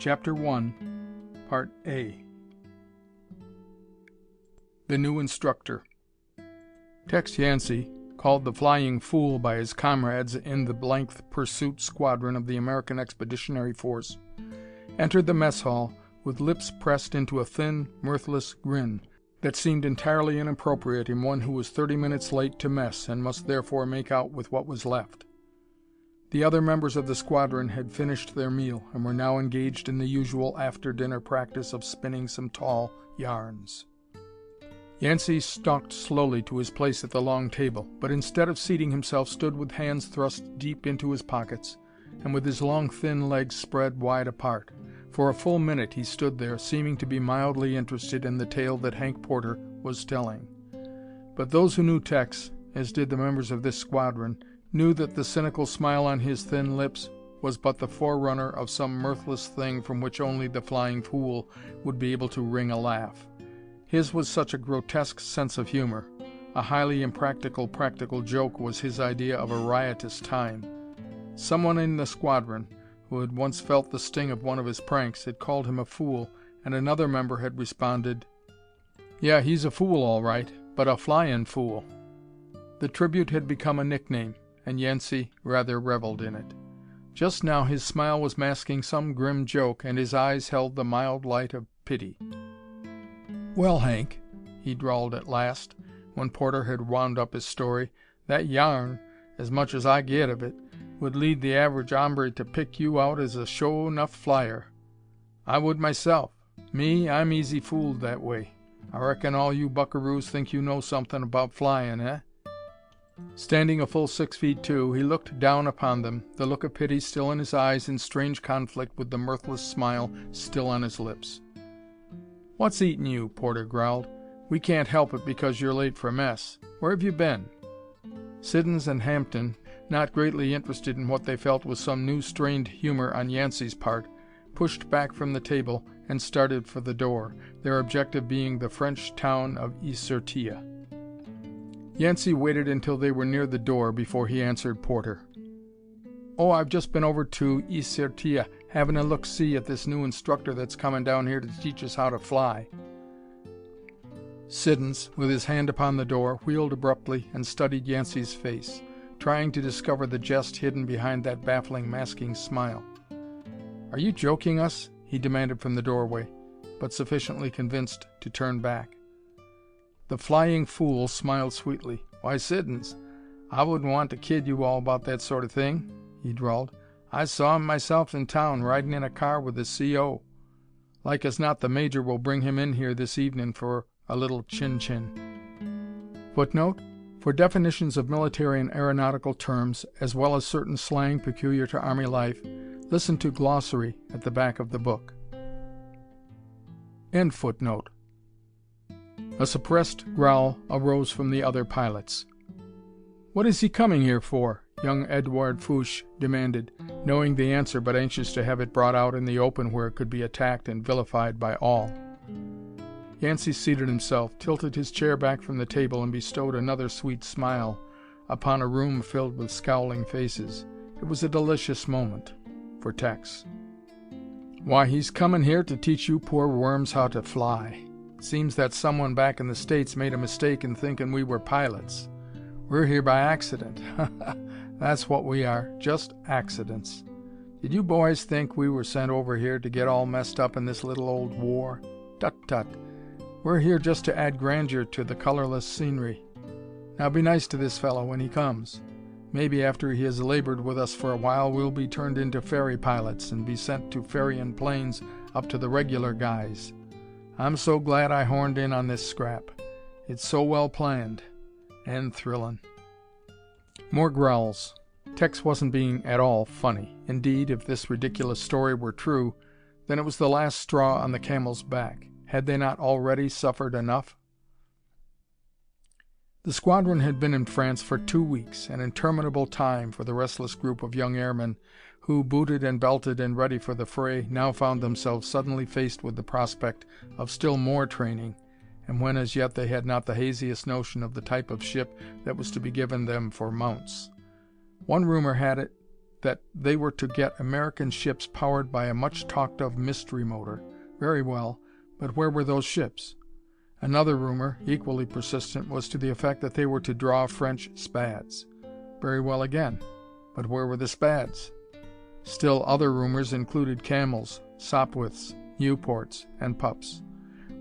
Chapter 1, Part A. The New Instructor. Tex Yancey, called the Flying Fool by his comrades in the Blank Pursuit Squadron of the American Expeditionary Force, entered the mess hall with lips pressed into a thin, mirthless grin that seemed entirely inappropriate in one who was 30 minutes late to mess and must therefore make out with what was left. The other members of the squadron had finished their meal and were now engaged in the usual after-dinner practice of spinning some tall yarns. Yancey stalked slowly to his place at the long table, but instead of seating himself stood with hands thrust deep into his pockets and with his long thin legs spread wide apart. For a full minute he stood there, seeming to be mildly interested in the tale that Hank Porter was telling. But those who knew Tex, as did the members of this squadron, knew that the cynical smile on his thin lips was but the forerunner of some mirthless thing from which only the Flying Fool would be able to wring a laugh. His was such a grotesque sense of humor. A highly impractical practical joke was his idea of a riotous time. Someone in the squadron, who had once felt the sting of one of his pranks, had called him a fool, and another member had responded, "Yeah, he's a fool all right, but a flyin' fool." The tribute had become a nickname, and Yancey rather reveled in it. Just now his smile was masking some grim joke, and his eyes held the mild light of pity. "Well, Hank," he drawled at last, when Porter had wound up his story, "that yarn, as much as I get of it, would lead the average hombre to pick you out as a show-enough flyer. I would myself. Me, I'm easy fooled that way. I reckon all you buckaroos think you know something about flyin', eh?" Standing a full 6 feet 2, he looked down upon them, the look of pity still in his eyes in strange conflict with the mirthless smile still on his lips. "What's eatin' you?" Porter growled. "We can't help it because you're late for mess. Where have you been?" Siddons and Hampton, not greatly interested in what they felt was some new strained humor on Yancey's part, pushed back from the table and started for the door, their objective being the French town of Isertia. Yancey waited until they were near the door before he answered Porter. "Oh, I've just been over to Isertia, having a look-see at this new instructor that's coming down here to teach us how to fly." Siddons, with his hand upon the door, wheeled abruptly and studied Yancey's face, trying to discover the jest hidden behind that baffling, masking smile. "Are you joking us?" he demanded from the doorway, but sufficiently convinced to turn back. The Flying Fool smiled sweetly. "Why, Siddons, I wouldn't want to kid you all about that sort of thing," he drawled. "I saw him myself in town, riding in a car with the C.O. Like as not the Major will bring him in here this evening for a little chin-chin." Footnote: for definitions of military and aeronautical terms, as well as certain slang peculiar to Army life, listen to glossary at the back of the book. End footnote. A suppressed growl arose from the other pilots. "What is he coming here for?" young Edouard Fouche demanded, knowing the answer but anxious to have it brought out in the open where it could be attacked and vilified by all. Yancey seated himself, tilted his chair back from the table, and bestowed another sweet smile upon a room filled with scowling faces. It was a delicious moment for Tex. "Why, he's comin' here to teach you poor worms how to fly. Seems that someone back in the States made a mistake in thinking we were pilots. We're here by accident. That's what we are, just accidents. Did you boys think we were sent over here to get all messed up in this little old war? Tut-tut. We're here just to add grandeur to the colorless scenery. Now be nice to this fellow when he comes. Maybe after he has labored with us for a while, we'll be turned into ferry pilots and be sent to ferryin' planes up to the regular guys. I'm so glad I horned in on this scrap. It's so well planned. And thrillin'." More growls. Tex wasn't being at all funny. Indeed, if this ridiculous story were true, then it was the last straw on the camel's back. Had they not already suffered enough? The squadron had been in France for 2 weeks, an interminable time for the restless group of young airmen who, booted and belted and ready for the fray, now found themselves suddenly faced with the prospect of still more training, and when as yet they had not the haziest notion of the type of ship that was to be given them for mounts. One rumor had it that they were to get American ships powered by a much-talked-of mystery motor. Very well, but where were those ships? Another rumor, equally persistent, was to the effect that they were to draw French Spads. Very well again, but where were the Spads? Still other rumors included camels, Sopwiths, Nieuports, and pups.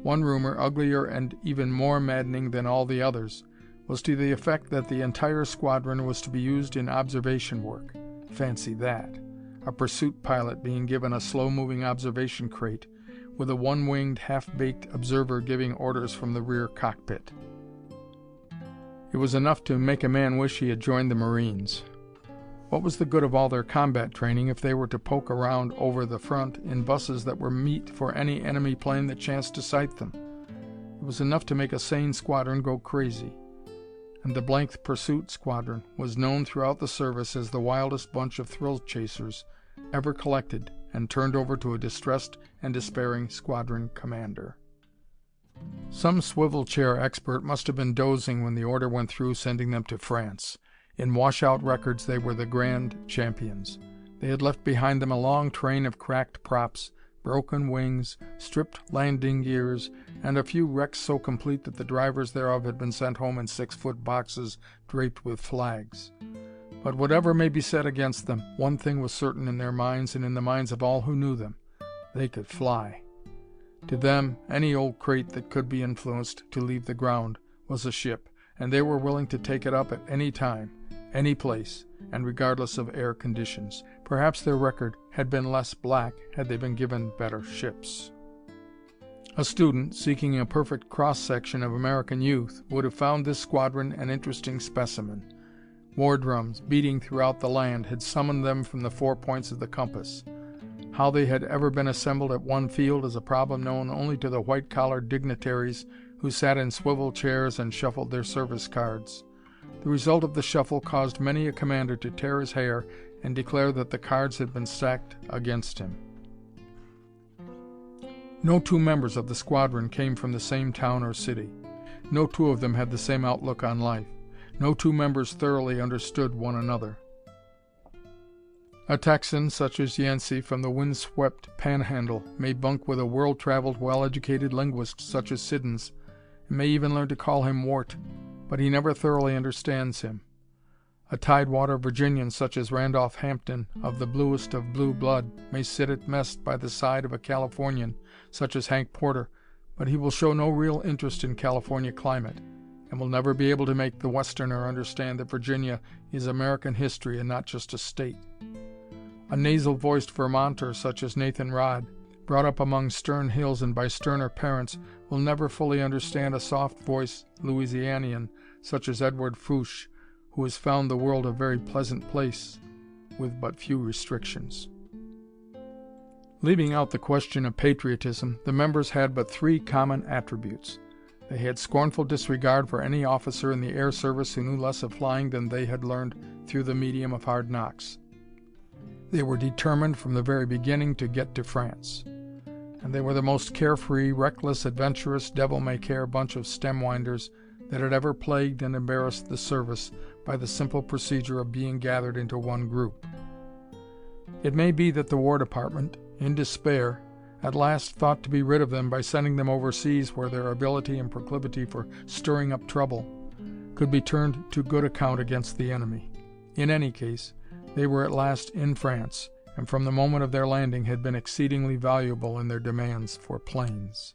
One rumor, uglier and even more maddening than all the others, was to the effect that the entire squadron was to be used in observation work. Fancy that. A pursuit pilot being given a slow-moving observation crate, with a one-winged, half-baked observer giving orders from the rear cockpit. It was enough to make a man wish he had joined the Marines. What was the good of all their combat training if they were to poke around over the front in buses that were meat for any enemy plane that chanced to sight them? It was enough to make a sane squadron go crazy. And the Blank Pursuit Squadron was known throughout the service as the wildest bunch of thrill chasers ever collected and turned over to a distressed and despairing squadron commander. Some swivel chair expert must have been dozing when the order went through sending them to France. In washout records, they were the grand champions. They had left behind them a long train of cracked props, broken wings, stripped landing gears, and a few wrecks so complete that the drivers thereof had been sent home in 6-foot boxes draped with flags. But whatever may be said against them, one thing was certain in their minds and in the minds of all who knew them. They could fly. To them, any old crate that could be influenced to leave the ground was a ship, and they were willing to take it up at any time, any place, and regardless of air conditions. Perhaps their record had been less black had they been given better ships. A student, seeking a perfect cross-section of American youth, would have found this squadron an interesting specimen. War drums, beating throughout the land, had summoned them from the 4 points of the compass. How they had ever been assembled at one field is a problem known only to the white-collar dignitaries who sat in swivel chairs and shuffled their service cards. The result of the shuffle caused many a commander to tear his hair and declare that the cards had been stacked against him. No two members of the squadron came from the same town or city. No two of them had the same outlook on life. No two members thoroughly understood one another. A Texan, such as Yancey from the windswept Panhandle, may bunk with a world-traveled, well-educated linguist such as Siddons, and may even learn to call him Wart, but he never thoroughly understands him. A Tidewater Virginian such as Randolph Hampton, of the bluest of blue blood, may sit at mess by the side of a Californian such as Hank Porter, but he will show no real interest in California climate, and will never be able to make the Westerner understand that Virginia is American history and not just a state. A nasal-voiced Vermonter such as Nathan Rodd, brought up among stern hills and by sterner parents, will never fully understand a soft-voiced Louisianian such as Edward Fouche, who has found the world a very pleasant place with but few restrictions. Leaving out the question of patriotism, the members had but 3 common attributes. They had scornful disregard for any officer in the air service who knew less of flying than they had learned through the medium of hard knocks. They were determined from the very beginning to get to France. And they were the most carefree, reckless, adventurous, devil-may-care bunch of stem-winders that had ever plagued and embarrassed the service by the simple procedure of being gathered into one group. It may be that the War Department, in despair, at last thought to be rid of them by sending them overseas where their ability and proclivity for stirring up trouble could be turned to good account against the enemy. In any case, they were at last in France, and from the moment of their landing had been exceedingly valuable in their demands for planes.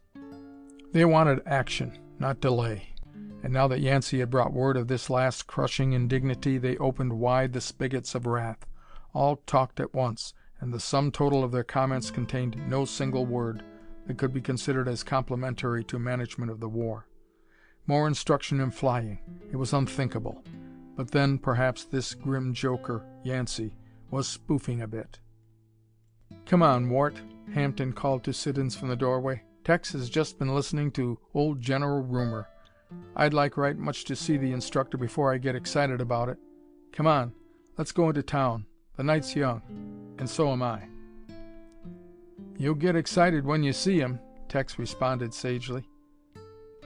They wanted action, not delay, and now that Yancey had brought word of this last crushing indignity, they opened wide the spigots of wrath. All talked at once, and the sum total of their comments contained no single word that could be considered as complimentary to management of the war. More instruction in flying. It was unthinkable. But then, perhaps this grim joker, Yancey, was spoofing a bit. "Come on, Wart," Hampton called to Siddons from the doorway. "Tex has just been listening to old General Rumor. I'd like right much to see the instructor before I get excited about it. Come on, let's go into town. The night's young, and so am I." "You'll get excited when you see him," Tex responded sagely.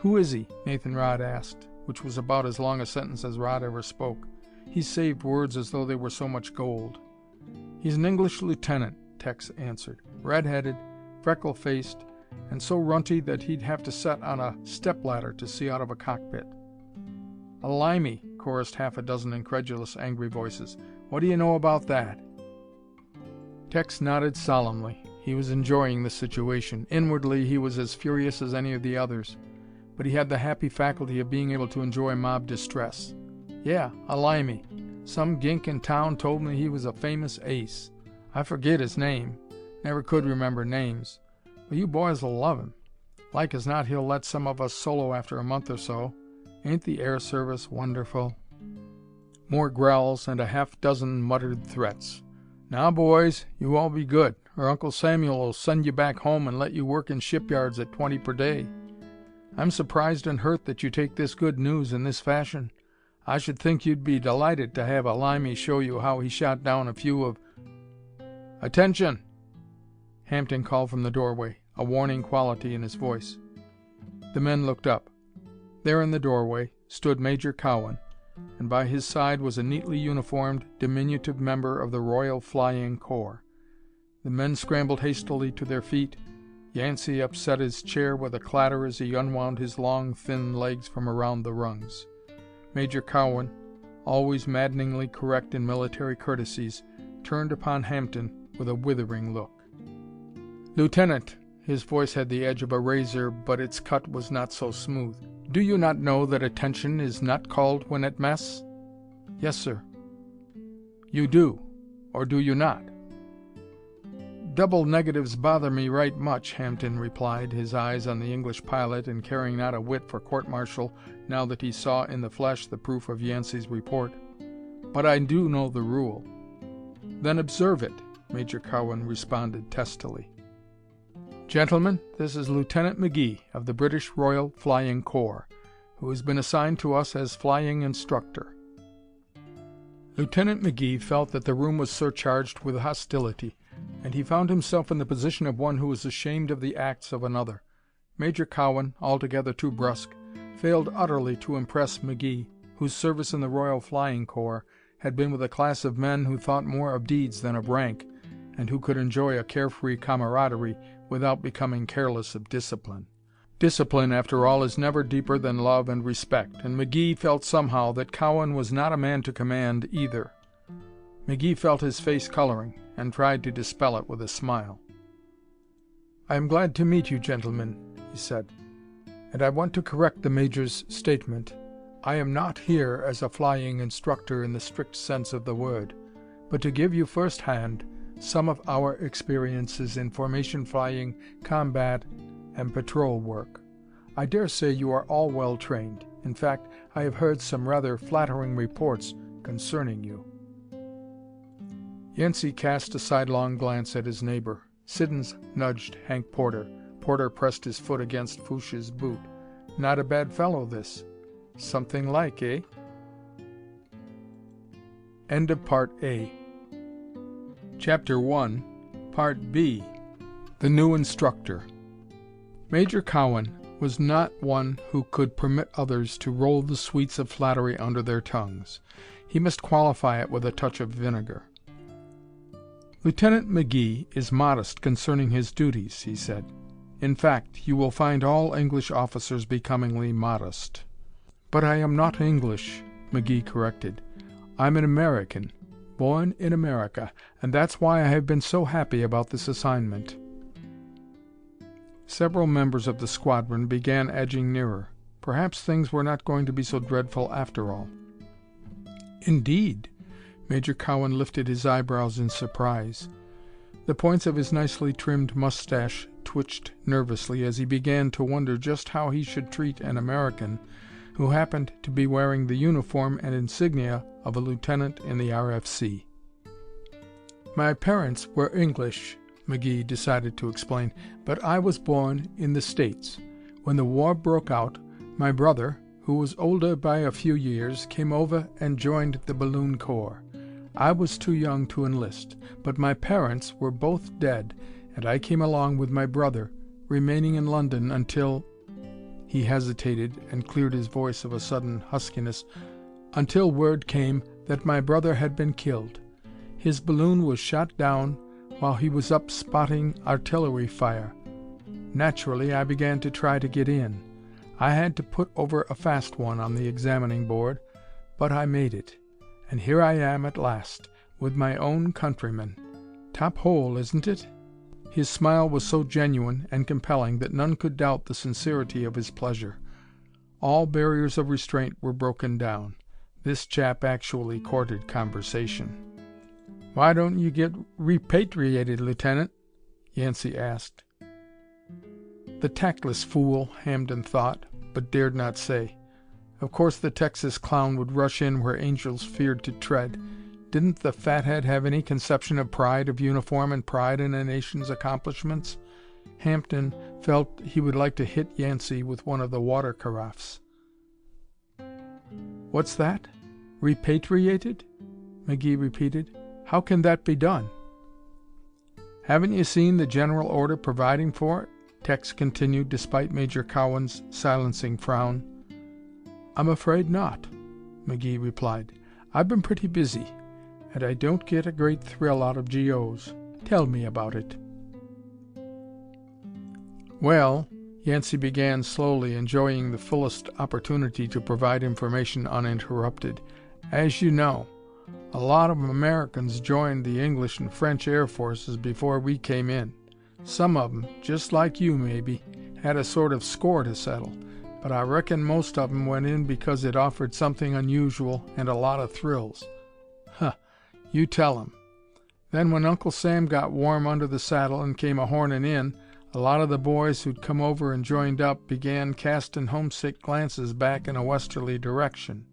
"Who is he?" Nathan Rodd asked, which was about as long a sentence as Rodd ever spoke. He saved words as though they were so much gold. "He's an English lieutenant," Tex answered. "Red-headed, freckle-faced, and so runty that he'd have to set on a stepladder to see out of a cockpit." "A limey," chorused half a dozen incredulous, angry voices. "What do you know about that?" Tex nodded solemnly. He was enjoying the situation. Inwardly, he was as furious as any of the others, but he had the happy faculty of being able to enjoy mob distress. "Yeah, a limey. Some gink in town told me he was a famous ace. I forget his name. Never could remember names. But you boys will love him. Like as not, he'll let some of us solo after a month or so. Ain't the air service wonderful?" More growls and a half-dozen muttered threats. "Now, boys, you all be good, or Uncle Samuel will send you back home and let you work in shipyards at 20 per day. I'm surprised and hurt that you take this good news in this fashion. I should think you'd be delighted to have a limey show you how he shot down a few of—" "Attention!" Hampton called from the doorway, a warning quality in his voice. The men looked up. There in the doorway stood Major Cowan, and by his side was a neatly uniformed, diminutive member of the Royal Flying Corps. The men scrambled hastily to their feet. Yancey upset his chair with a clatter as he unwound his long, thin legs from around the rungs. Major Cowan, always maddeningly correct in military courtesies, turned upon Hampton with a withering look. "Lieutenant," his voice had the edge of a razor, but its cut was not so smooth, "do you not know that attention is not called when at mess?" "Yes, sir." "You do, or do you not?" "Double negatives bother me right much," Hampton replied, his eyes on the English pilot and caring not a whit for court-martial now that he saw in the flesh the proof of Yancey's report. "But I do know the rule." "Then observe it," Major Cowan responded testily. "Gentlemen, this is Lieutenant McGee of the British Royal Flying Corps, who has been assigned to us as flying instructor." Lieutenant McGee felt that the room was surcharged with hostility, and he found himself in the position of one who is ashamed of the acts of another. Major Cowan, altogether too brusque, failed utterly to impress McGee, whose service in the Royal Flying Corps had been with a class of men who thought more of deeds than of rank, and who could enjoy a carefree camaraderie without becoming careless of discipline. Discipline, after all, is never deeper than love and respect, and McGee felt somehow that Cowan was not a man to command either. McGee felt his face coloring, and tried to dispel it with a smile. "I am glad to meet you, gentlemen," he said, "and I want to correct the Major's statement. I am not here as a flying instructor in the strict sense of the word, but to give you firsthand some of our experiences in formation flying, combat, and patrol work. I dare say you are all well trained. In fact, I have heard some rather flattering reports concerning you." Yancey cast a sidelong glance at his neighbor. Siddons nudged Hank Porter. Porter pressed his foot against Fouche's boot. "Not a bad fellow, this. Something like, eh?" End of Part A. Chapter 1, Part B. The New Instructor. Major Cowan was not one who could permit others to roll the sweets of flattery under their tongues. He must qualify it with a touch of vinegar. "Lieutenant McGee is modest concerning his duties," he said. "In fact, you will find all English officers becomingly modest." "But I am not English," McGee corrected. "I'm an American, born in America, and that's why I have been so happy about this assignment." Several members of the squadron began edging nearer. Perhaps things were not going to be so dreadful after all. "Indeed?" Major Cowan lifted his eyebrows in surprise. The points of his nicely trimmed mustache twitched nervously as he began to wonder just how he should treat an American who happened to be wearing the uniform and insignia of a lieutenant in the RFC. "My parents were English," McGee decided to explain, "but I was born in the States. When the war broke out, my brother, who was older by a few years, came over and joined the Balloon Corps. I was too young to enlist, but my parents were both dead, and I came along with my brother, remaining in London until—" he hesitated and cleared his voice of a sudden huskiness, "until word came that my brother had been killed. His balloon was shot down while he was up spotting artillery fire. Naturally, I began to try to get in. I had to put over a fast one on the examining board, but I made it. And here I am at last, with my own countrymen. Top hole, isn't it?" His smile was so genuine and compelling that none could doubt the sincerity of his pleasure. All barriers of restraint were broken down. This chap actually courted conversation. "Why don't you get repatriated, Lieutenant?" Yancey asked. The tactless fool, Hampden thought, but dared not say. Of course the Texas clown would rush in where angels feared to tread. Didn't the fathead have any conception of pride of uniform and pride in a nation's accomplishments? Hampden felt he would like to hit Yancey with one of the water carafes. "What's that? Repatriated?" McGee repeated. "How can that be done?" "Haven't you seen the general order providing for it?" Tex continued, despite Major Cowan's silencing frown. "I'm afraid not," McGee replied. "I've been pretty busy, and I don't get a great thrill out of GOs. Tell me about it." "Well," Yancey began slowly, enjoying the fullest opportunity to provide information uninterrupted, "as you know, a lot of Americans joined the English and French Air Forces before we came in. Some of 'em, just like you maybe, had a sort of score to settle, but I reckon most of 'em went in because it offered something unusual and a lot of thrills. Huh, you tell 'em. Then when Uncle Sam got warm under the saddle and came a-hornin' in, a lot of the boys who'd come over and joined up began castin' homesick glances back in a westerly direction.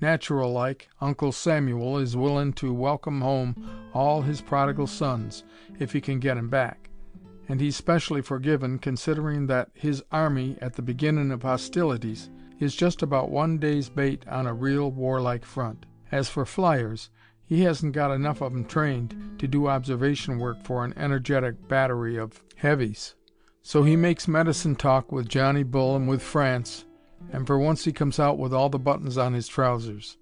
Natural like, Uncle Samuel is willin' to welcome home all his prodigal sons, if he can get 'em back. And he's specially forgiven, considering that his army at the beginnin' of hostilities is just about one day's bait on a real warlike front. As for flyers, he hasn't got enough of 'em trained to do observation work for an energetic battery of heavies. So he makes medicine talk with Johnny Bull and with France, and for once he comes out with all the buttons on his trousers.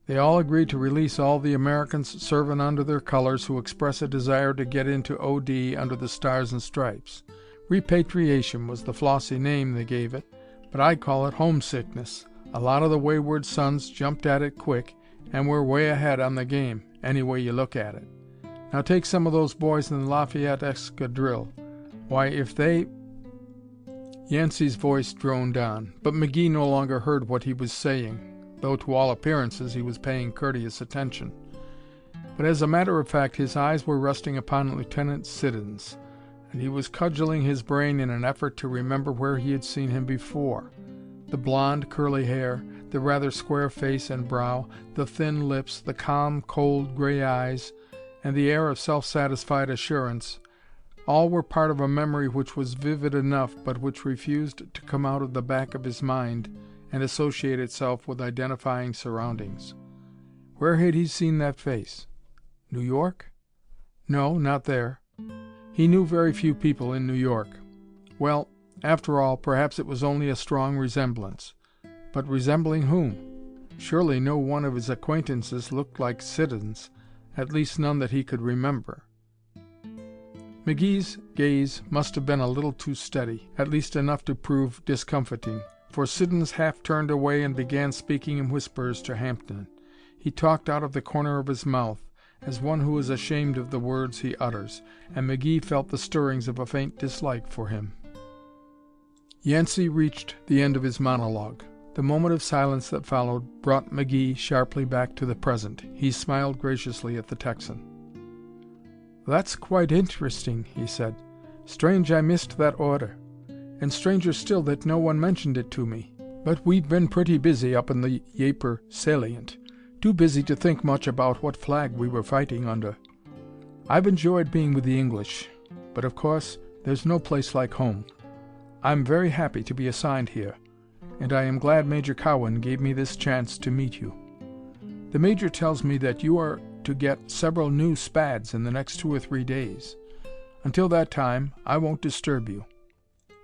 They all agree to release all the Americans serving under their colors who express a desire to get into OD under the Stars and Stripes. Repatriation was the flossy name they gave it, but I call it homesickness. A lot of the wayward sons jumped at it quick, and we're way ahead on the game, any way you look at it. Now take some of those boys in the Lafayette Escadrille. Why, if they..." Yancey's voice droned on, but McGee no longer heard what he was saying, though to all appearances he was paying courteous attention. But as a matter of fact his eyes were resting upon Lieutenant Siddons, and he was cudgeling his brain in an effort to remember where he had seen him before. The blonde, curly hair, the rather square face and brow, the thin lips, the calm, cold, gray eyes, and the air of self-satisfied assurance, all were part of a memory which was vivid enough, but which refused to come out of the back of his mind and associate itself with identifying surroundings. Where had he seen that face? New York? No, not there. He knew very few people in New York. Well, after all, perhaps it was only a strong resemblance. But resembling whom? Surely no one of his acquaintances looked like Siddons, at least none that he could remember. McGee's gaze must have been a little too steady, at least enough to prove discomfiting, for Siddons half turned away and began speaking in whispers to Hampden. He talked out of the corner of his mouth, as one who is ashamed of the words he utters, and McGee felt the stirrings of a faint dislike for him. Yancey reached the end of his monologue. The moment of silence that followed brought McGee sharply back to the present. He smiled graciously at the Texan. "That's quite interesting," he said. "Strange I missed that order. And stranger still that no one mentioned it to me. But we've been pretty busy up in the Ypres salient. Too busy to think much about what flag we were fighting under. I've enjoyed being with the English, but of course there's no place like home. I'm very happy to be assigned here, and I am glad Major Cowan gave me this chance to meet you. The Major tells me that you are to get several new Spads in the next 2 or 3 days. Until that time, I won't disturb you.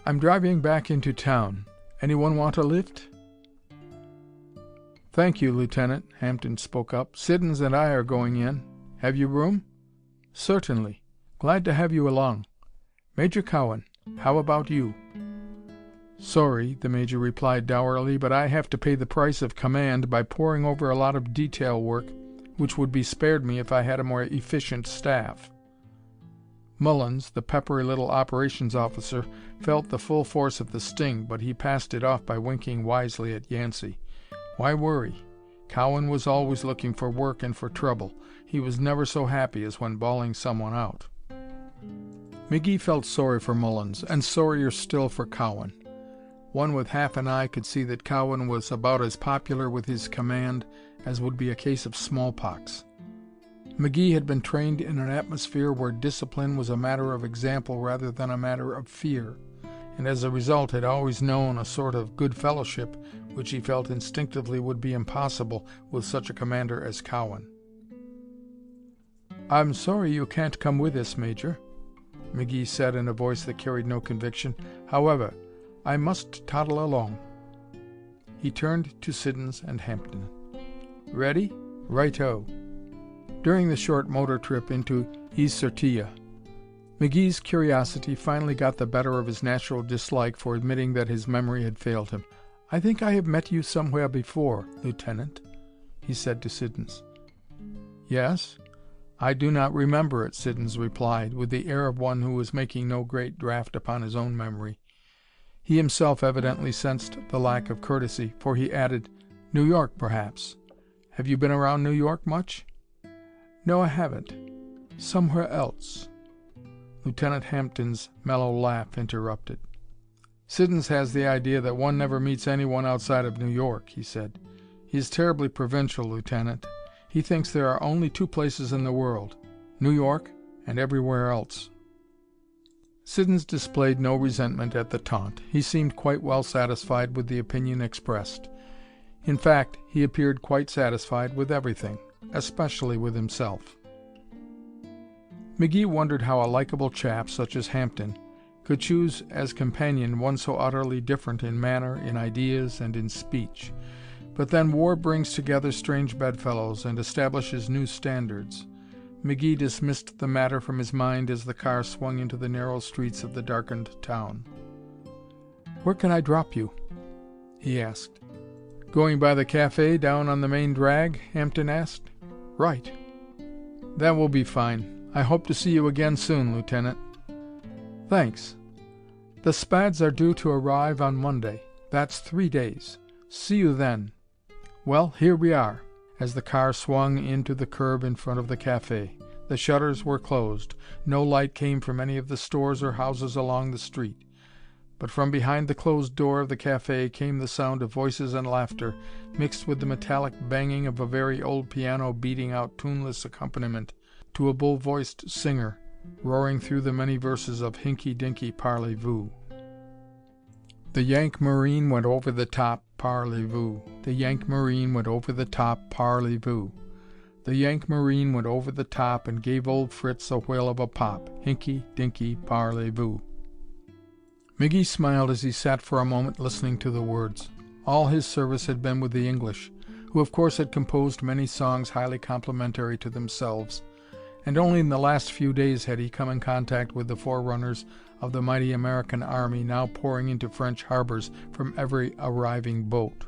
I'm driving back into town. Anyone want a lift?" "Thank you, Lieutenant," Hampden spoke up. "Siddons and I are going in. Have you room?" "Certainly. Glad to have you along. Major Cowan, how about you?" "Sorry," the Major replied dourly, "but I have to pay the price of command by poring over a lot of detail work which would be spared me if I had a more efficient staff." Mullins, the peppery little operations officer, felt the full force of the sting, but he passed it off by winking wisely at Yancey. Why worry? Cowan was always looking for work and for trouble. He was never so happy as when bawling someone out. McGee felt sorry for Mullins, and sorrier still for Cowan. One with half an eye could see that Cowan was about as popular with his command as would be a case of smallpox. McGee had been trained in an atmosphere where discipline was a matter of example rather than a matter of fear, and as a result had always known a sort of good fellowship which he felt instinctively would be impossible with such a commander as Cowan. "I'm sorry you can't come with us, Major," McGee said in a voice that carried no conviction. "However, I must toddle along." He turned to Siddons and Hampton. "Ready? Right-o." During the short motor trip into Is-sur-Tille, McGee's curiosity finally got the better of his natural dislike for admitting that his memory had failed him. "I think I have met you somewhere before, Lieutenant," he said to Siddons. "Yes? I do not remember it," Siddons replied, with the air of one who was making no great draft upon his own memory. He himself evidently sensed the lack of courtesy, for he added, "New York, perhaps. Have you been around New York much?" "No, I haven't. Somewhere else." Lieutenant Hampton's mellow laugh interrupted. "Siddons has the idea that one never meets anyone outside of New York," he said. "He is terribly provincial, Lieutenant. He thinks there are only two places in the world, New York and everywhere else." Siddons displayed no resentment at the taunt. He seemed quite well satisfied with the opinion expressed. In fact, he appeared quite satisfied with everything, especially with himself. McGee wondered how a likable chap such as Hampton could choose as companion one so utterly different in manner, in ideas, and in speech. But then war brings together strange bedfellows and establishes new standards. McGee dismissed the matter from his mind as the car swung into the narrow streets of the darkened town. "Where can I drop you?" he asked. "Going by the cafe down on the main drag?" Hampton asked. "Right." "That will be fine. I hope to see you again soon, Lieutenant." "Thanks. The Spads are due to arrive on Monday. That's 3 days. See you then. Well, here we are." As the car swung into the curb in front of the cafe, the shutters were closed. No light came from any of the stores or houses along the street. But from behind the closed door of the cafe came the sound of voices and laughter, mixed with the metallic banging of a very old piano beating out tuneless accompaniment to a bull-voiced singer, roaring through the many verses of Hinky-Dinky Parlez-Vous. The Yank Marine went over the top, parlez-vous. The Yank Marine went over the top, parlez-vous. The Yank Marine went over the top and gave old Fritz a whale of a pop. Hinky-Dinky Parlez-Vous. McGee smiled as he sat for a moment listening to the words. All his service had been with the English, who of course had composed many songs highly complimentary to themselves, and only in the last few days had he come in contact with the forerunners of the mighty American army now pouring into French harbors from every arriving boat.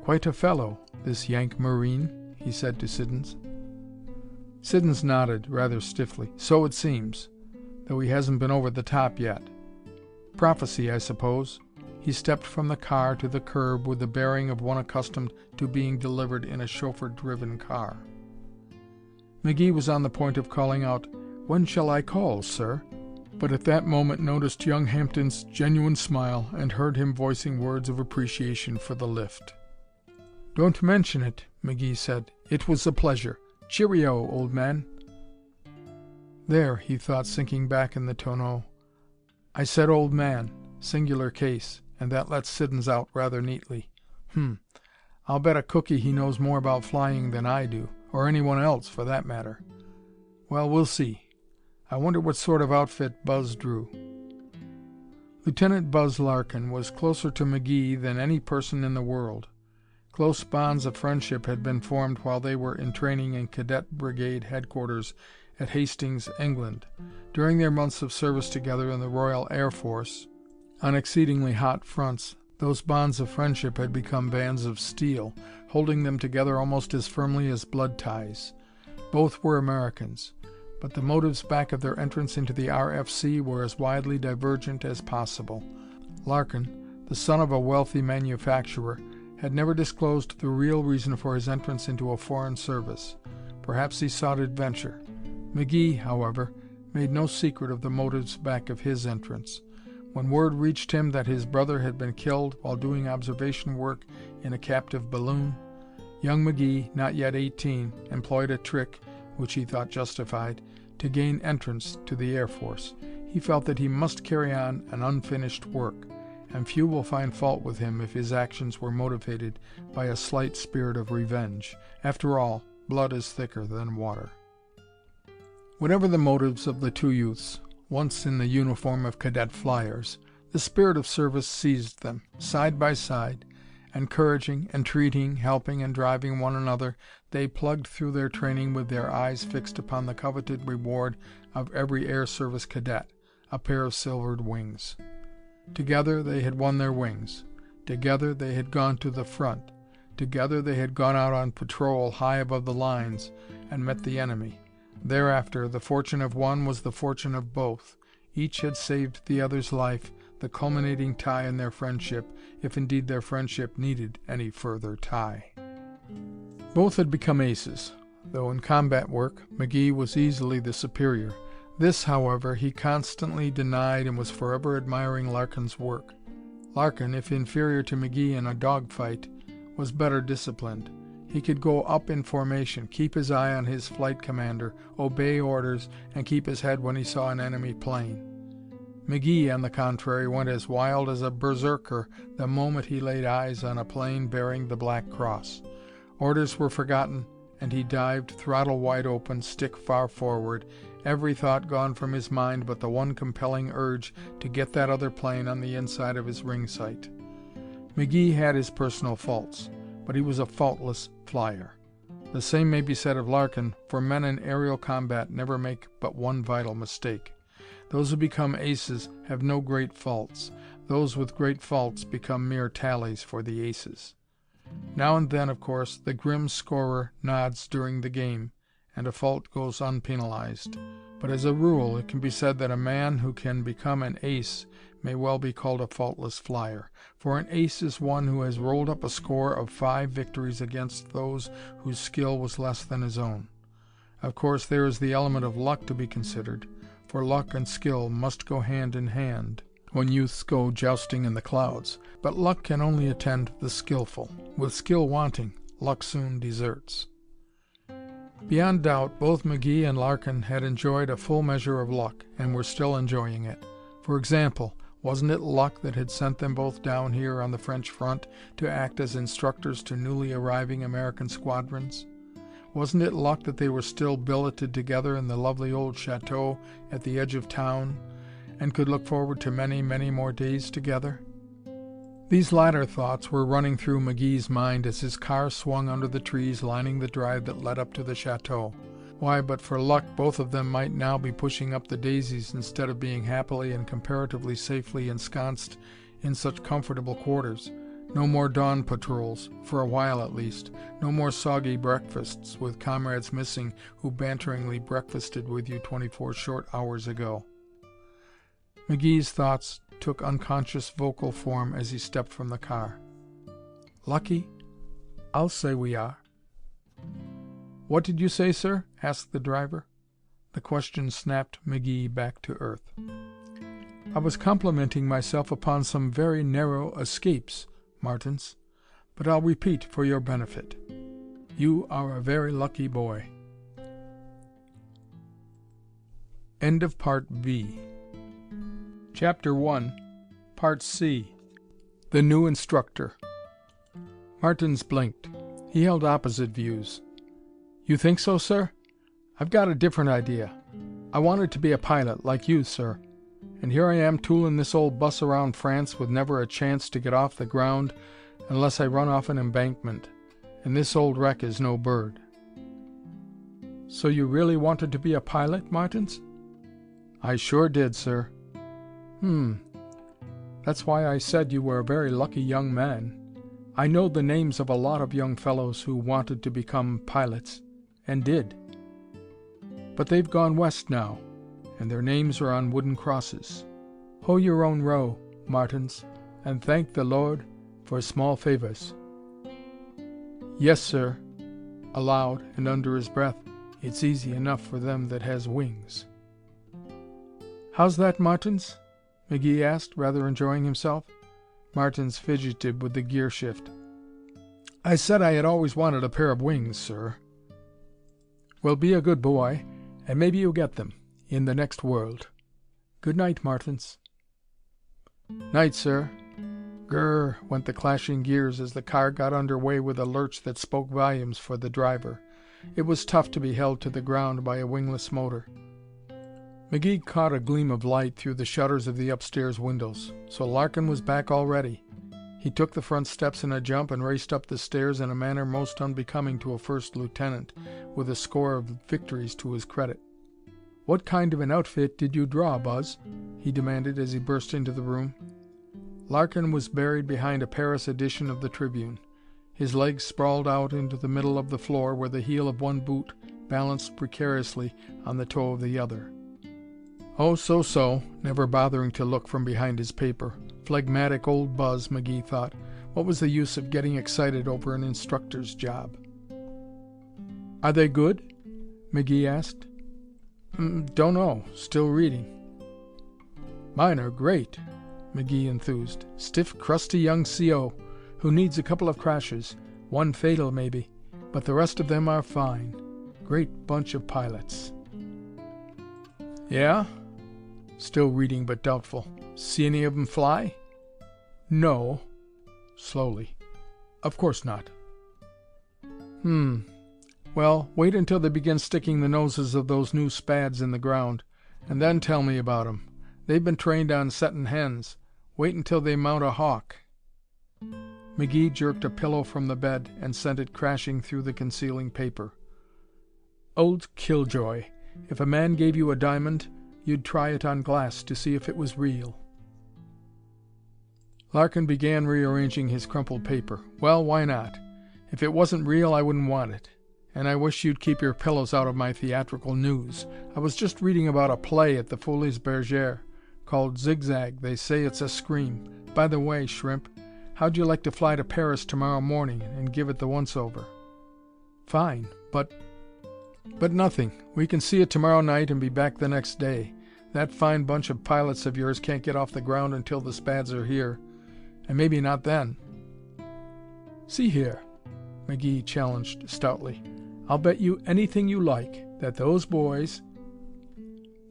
"Quite a fellow, this Yank Marine," he said to Siddons. Siddons nodded, rather stiffly. "So it seems, though he hasn't been over the top yet. Prophecy, I suppose." He stepped from the car to the curb with the bearing of one accustomed to being delivered in a chauffeur-driven car. McGee was on the point of calling out, "When shall I call, sir?" but at that moment noticed young Hampton's genuine smile and heard him voicing words of appreciation for the lift. "Don't mention it," McGee said. "It was a pleasure. Cheerio, old man." "There," he thought, sinking back in the tonneau. "I said old man, singular case, and that lets Siddons out rather neatly. I'll bet a cookie he knows more about flying than I do, or anyone else, for that matter. Well, we'll see. I wonder what sort of outfit Buzz drew." Lieutenant Buzz Larkin was closer to McGee than any person in the world. Close bonds of friendship had been formed while they were in training in Cadet Brigade headquarters at Hastings, England. During their months of service together in the Royal Air Force, on exceedingly hot fronts, those bonds of friendship had become bands of steel, holding them together almost as firmly as blood ties. Both were Americans, but the motives back of their entrance into the RFC were as widely divergent as possible. Larkin, the son of a wealthy manufacturer, had never disclosed the real reason for his entrance into a foreign service. Perhaps he sought adventure. McGee, however, made no secret of the motives back of his entrance. When word reached him that his brother had been killed while doing observation work in a captive balloon, young McGee, not yet 18, employed a trick, which he thought justified, to gain entrance to the Air Force. He felt that he must carry on an unfinished work, and few will find fault with him if his actions were motivated by a slight spirit of revenge. After all, blood is thicker than water. Whatever the motives of the two youths, once in the uniform of cadet flyers, the spirit of service seized them, side by side. Encouraging, entreating, helping, and driving one another, they plugged through their training with their eyes fixed upon the coveted reward of every Air Service cadet, a pair of silvered wings. Together they had won their wings. Together they had gone to the front. Together they had gone out on patrol high above the lines and met the enemy. Thereafter, the fortune of one was the fortune of both. Each had saved the other's life, the culminating tie in their friendship, if indeed their friendship needed any further tie. Both had become aces, though in combat work McGee was easily the superior. This, however, he constantly denied and was forever admiring Larkin's work. Larkin, if inferior to McGee in a dogfight, was better disciplined. He could go up in formation, keep his eye on his flight commander, obey orders, and keep his head when he saw an enemy plane. McGee, on the contrary, went as wild as a berserker the moment he laid eyes on a plane bearing the Black Cross. Orders were forgotten, and he dived, throttle wide open, stick far forward, every thought gone from his mind but the one compelling urge to get that other plane on the inside of his ring sight. McGee had his personal faults, but he was a faultless flyer. The same may be said of Larkin, for men in aerial combat never make but one vital mistake. Those who become aces have no great faults. Those with great faults become mere tallies for the aces. Now and then, of course, the grim scorer nods during the game, and a fault goes unpenalized. But as a rule, it can be said that a man who can become an ace may well be called a faultless flyer, for an ace is one who has rolled up a score of 5 victories against those whose skill was less than his own. Of course, there is the element of luck to be considered, for luck and skill must go hand in hand when youths go jousting in the clouds. But luck can only attend the skillful. With skill wanting, luck soon deserts. Beyond doubt, both McGee and Larkin had enjoyed a full measure of luck, and were still enjoying it. For example, wasn't it luck that had sent them both down here on the French front to act as instructors to newly arriving American squadrons? Wasn't it luck that they were still billeted together in the lovely old chateau at the edge of town, and could look forward to many, many more days together? These latter thoughts were running through McGee's mind as his car swung under the trees lining the drive that led up to the chateau. Why, but for luck, both of them might now be pushing up the daisies instead of being happily and comparatively safely ensconced in such comfortable quarters. No more dawn patrols, for a while at least. No more soggy breakfasts with comrades missing who banteringly breakfasted with you 24 short hours ago. McGee's thoughts took unconscious vocal form as he stepped from the car. Lucky? I'll say we are. What did you say, sir? Asked the driver. The question snapped McGee back to earth. I was complimenting myself upon some very narrow escapes, Martins, but I'll repeat for your benefit. You are a very lucky boy. End of Part B. Chapter 1, Part C. The New Instructor. Martins blinked. He held opposite views. You think so, sir? I've got a different idea. I wanted to be a pilot, like you, sir. And here I am tooling this old bus around France with never a chance to get off the ground unless I run off an embankment, and this old wreck is no bird." "So you really wanted to be a pilot, Martins?" "I sure did, sir." That's why I said you were a very lucky young man. I know the names of a lot of young fellows who wanted to become pilots, and did. But they've gone west now, and their names are on wooden crosses. Hoe your own row, Martins, and thank the Lord for small favors." "Yes, sir," aloud and under his breath. "It's easy enough for them that has wings." "How's that, Martins?" McGee asked, rather enjoying himself. Martins fidgeted with the gear shift. "I said I had always wanted a pair of wings, sir." "Well, be a good boy, and maybe you'll get them in the next world. Good night, Martins." "Night, sir." Grrr went the clashing gears as the car got under way with a lurch that spoke volumes for the driver. It was tough to be held to the ground by a wingless motor. McGee caught a gleam of light through the shutters of the upstairs windows. So Larkin was back already. He took the front steps in a jump and raced up the stairs in a manner most unbecoming to a first lieutenant, with a score of victories to his credit. "What kind of an outfit did you draw, Buzz?" he demanded as he burst into the room. Larkin was buried behind a Paris edition of the Tribune. His legs sprawled out into the middle of the floor where the heel of one boot balanced precariously on the toe of the other. "Oh, so, never bothering to look from behind his paper. Phlegmatic old Buzz, McGee thought. What was the use of getting excited over an instructor's job? "Are they good?" McGee asked. "Don't know. Still reading." "Mine are great," McGee enthused. "Stiff, crusty young CO, who needs a couple of crashes. One fatal, maybe. But the rest of them are fine. Great bunch of pilots." "Yeah?" Still reading but doubtful. "See any of them fly?" "No." Slowly. "Of course not." Well, wait until they begin sticking the noses of those new spads in the ground, and then tell me about 'em. They've been trained on settin' hens. Wait until they mount a hawk." McGee jerked a pillow from the bed and sent it crashing through the concealing paper. "Old Killjoy. If a man gave you a diamond, you'd try it on glass to see if it was real." Larkin began rearranging his crumpled paper. "Well, why not? If it wasn't real, I wouldn't want it. And I wish you'd keep your pillows out of my theatrical news. I was just reading about a play at the Folies Bergère called Zigzag. They say it's a scream. By the way, Shrimp, how'd you like to fly to Paris tomorrow morning and give it the once-over?" "Fine, but nothing. We can see it tomorrow night and be back the next day. That fine bunch of pilots of yours can't get off the ground until the Spads are here. And maybe not then." "See here," McGee challenged stoutly. "I'll bet you anything you like that those boys—"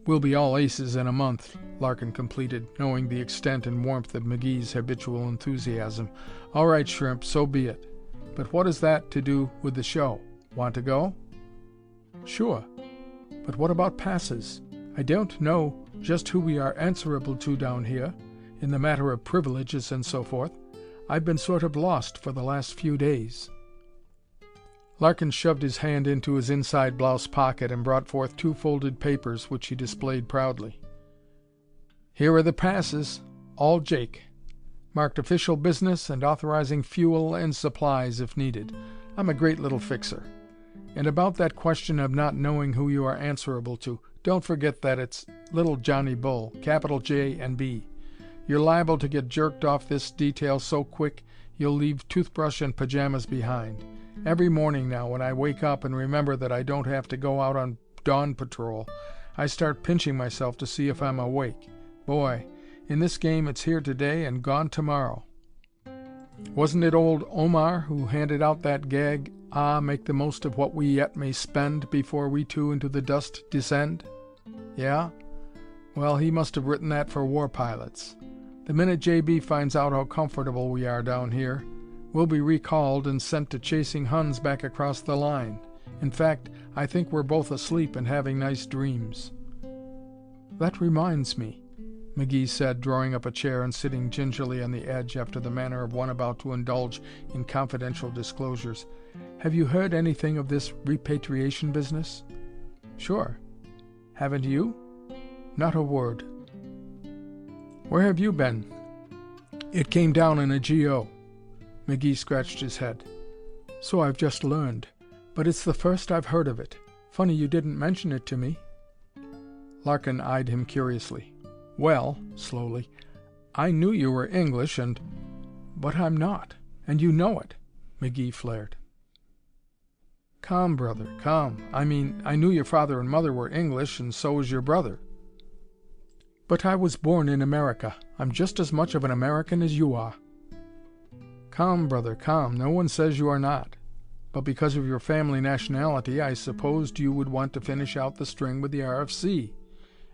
"We'll be all aces in a month," Larkin completed, knowing the extent and warmth of McGee's habitual enthusiasm. "All right, Shrimp, so be it. But what has that to do with the show? Want to go?" "Sure. But what about passes? I don't know just who we are answerable to down here, in the matter of privileges and so forth. I've been sort of lost for the last few days." Larkin shoved his hand into his inside blouse pocket and brought forth 2 folded papers, which he displayed proudly. "Here are the passes, all Jake. Marked official business and authorizing fuel and supplies if needed. I'm a great little fixer. And about that question of not knowing who you are answerable to, don't forget that it's little Johnny Bull, capital J and B. You're liable to get jerked off this detail so quick you'll leave toothbrush and pajamas behind. Every morning now, when I wake up and remember that I don't have to go out on dawn patrol, I start pinching myself to see if I'm awake. Boy, in this game it's here today and gone tomorrow. Wasn't it old Omar who handed out that gag, 'Ah, make the most of what we yet may spend before we too into the dust descend'? Yeah? Well, he must have written that for war pilots. The minute JB finds out how comfortable we are down here, we'll be recalled and sent to chasing Huns back across the line. In fact, I think we're both asleep and having nice dreams." "That reminds me." McGee said, drawing up a chair and sitting gingerly on the edge after the manner of one about to indulge in confidential disclosures. "Have you heard anything of this repatriation business?" "Sure. Haven't you?" "Not a word." "Where have you been?" "It came down in a GO." McGee scratched his head. "So I've just learned. But it's the first I've heard of it. Funny you didn't mention it to me." Larkin eyed him curiously. "Well," slowly, "I knew you were English and—" "But I'm not. And you know it," McGee flared. "Calm, brother, calm. I mean, I knew your father and mother were English, and so was your brother. But I was born in America. I'm just as much of an American as you are." "Calm, brother, calm. No one says you are not. But because of your family nationality, I supposed you would want to finish out the string with the RFC.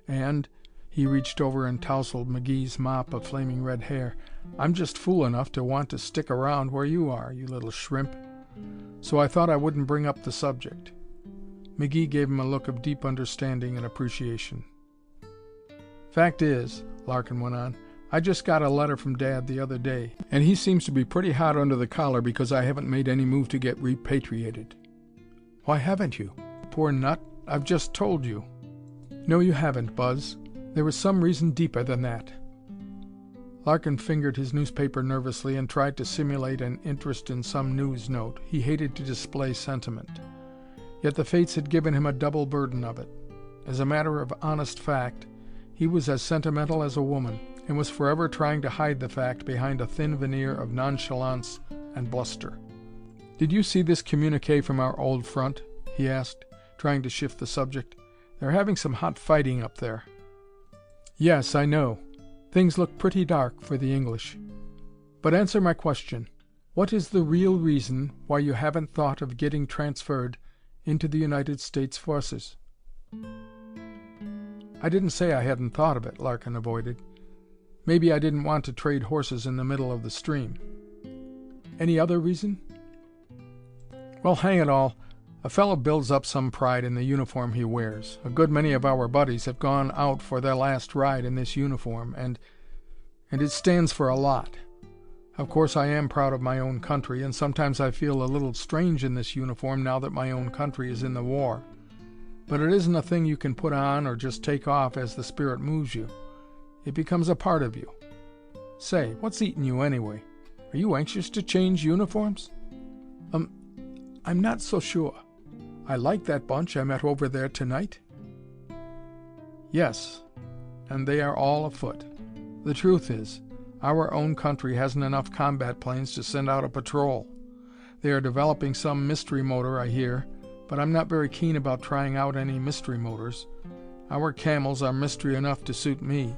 And," he reached over and tousled McGee's mop of flaming red hair, "I'm just fool enough to want to stick around where you are, you little shrimp. So I thought I wouldn't bring up the subject." McGee gave him a look of deep understanding and appreciation. "Fact is," Larkin went on, "I just got a letter from Dad the other day, and he seems to be pretty hot under the collar because I haven't made any move to get repatriated." "Why haven't you?" "Poor nut, I've just told you." "No, you haven't, Buzz. There is some reason deeper than that." Larkin fingered his newspaper nervously and tried to simulate an interest in some news note. He hated to display sentiment. Yet the fates had given him a double burden of it. As a matter of honest fact, he was as sentimental as a woman, and was forever trying to hide the fact behind a thin veneer of nonchalance and bluster. "Did you see this communiqué from our old front?" he asked, trying to shift the subject. "They're having some hot fighting up there." "Yes, I know. Things look pretty dark for the English. But answer my question. What is the real reason why you haven't thought of getting transferred into the United States forces?" "I didn't say I hadn't thought of it," Larkin avoided. "Maybe I didn't want to trade horses in the middle of the stream." "Any other reason?" "Well, hang it all, a fellow builds up some pride in the uniform he wears. A good many of our buddies have gone out for their last ride in this uniform, and it stands for a lot. Of course I am proud of my own country, and sometimes I feel a little strange in this uniform now that my own country is in the war. But it isn't a thing you can put on or just take off as the spirit moves you. It becomes a part of you. Say, what's eating you anyway? Are you anxious to change uniforms?" I'm not so sure. I like that bunch I met over there tonight." "Yes, and they are all afoot. The truth is, our own country hasn't enough combat planes to send out a patrol. They are developing some mystery motor, I hear, but I'm not very keen about trying out any mystery motors. Our Camels are mystery enough to suit me.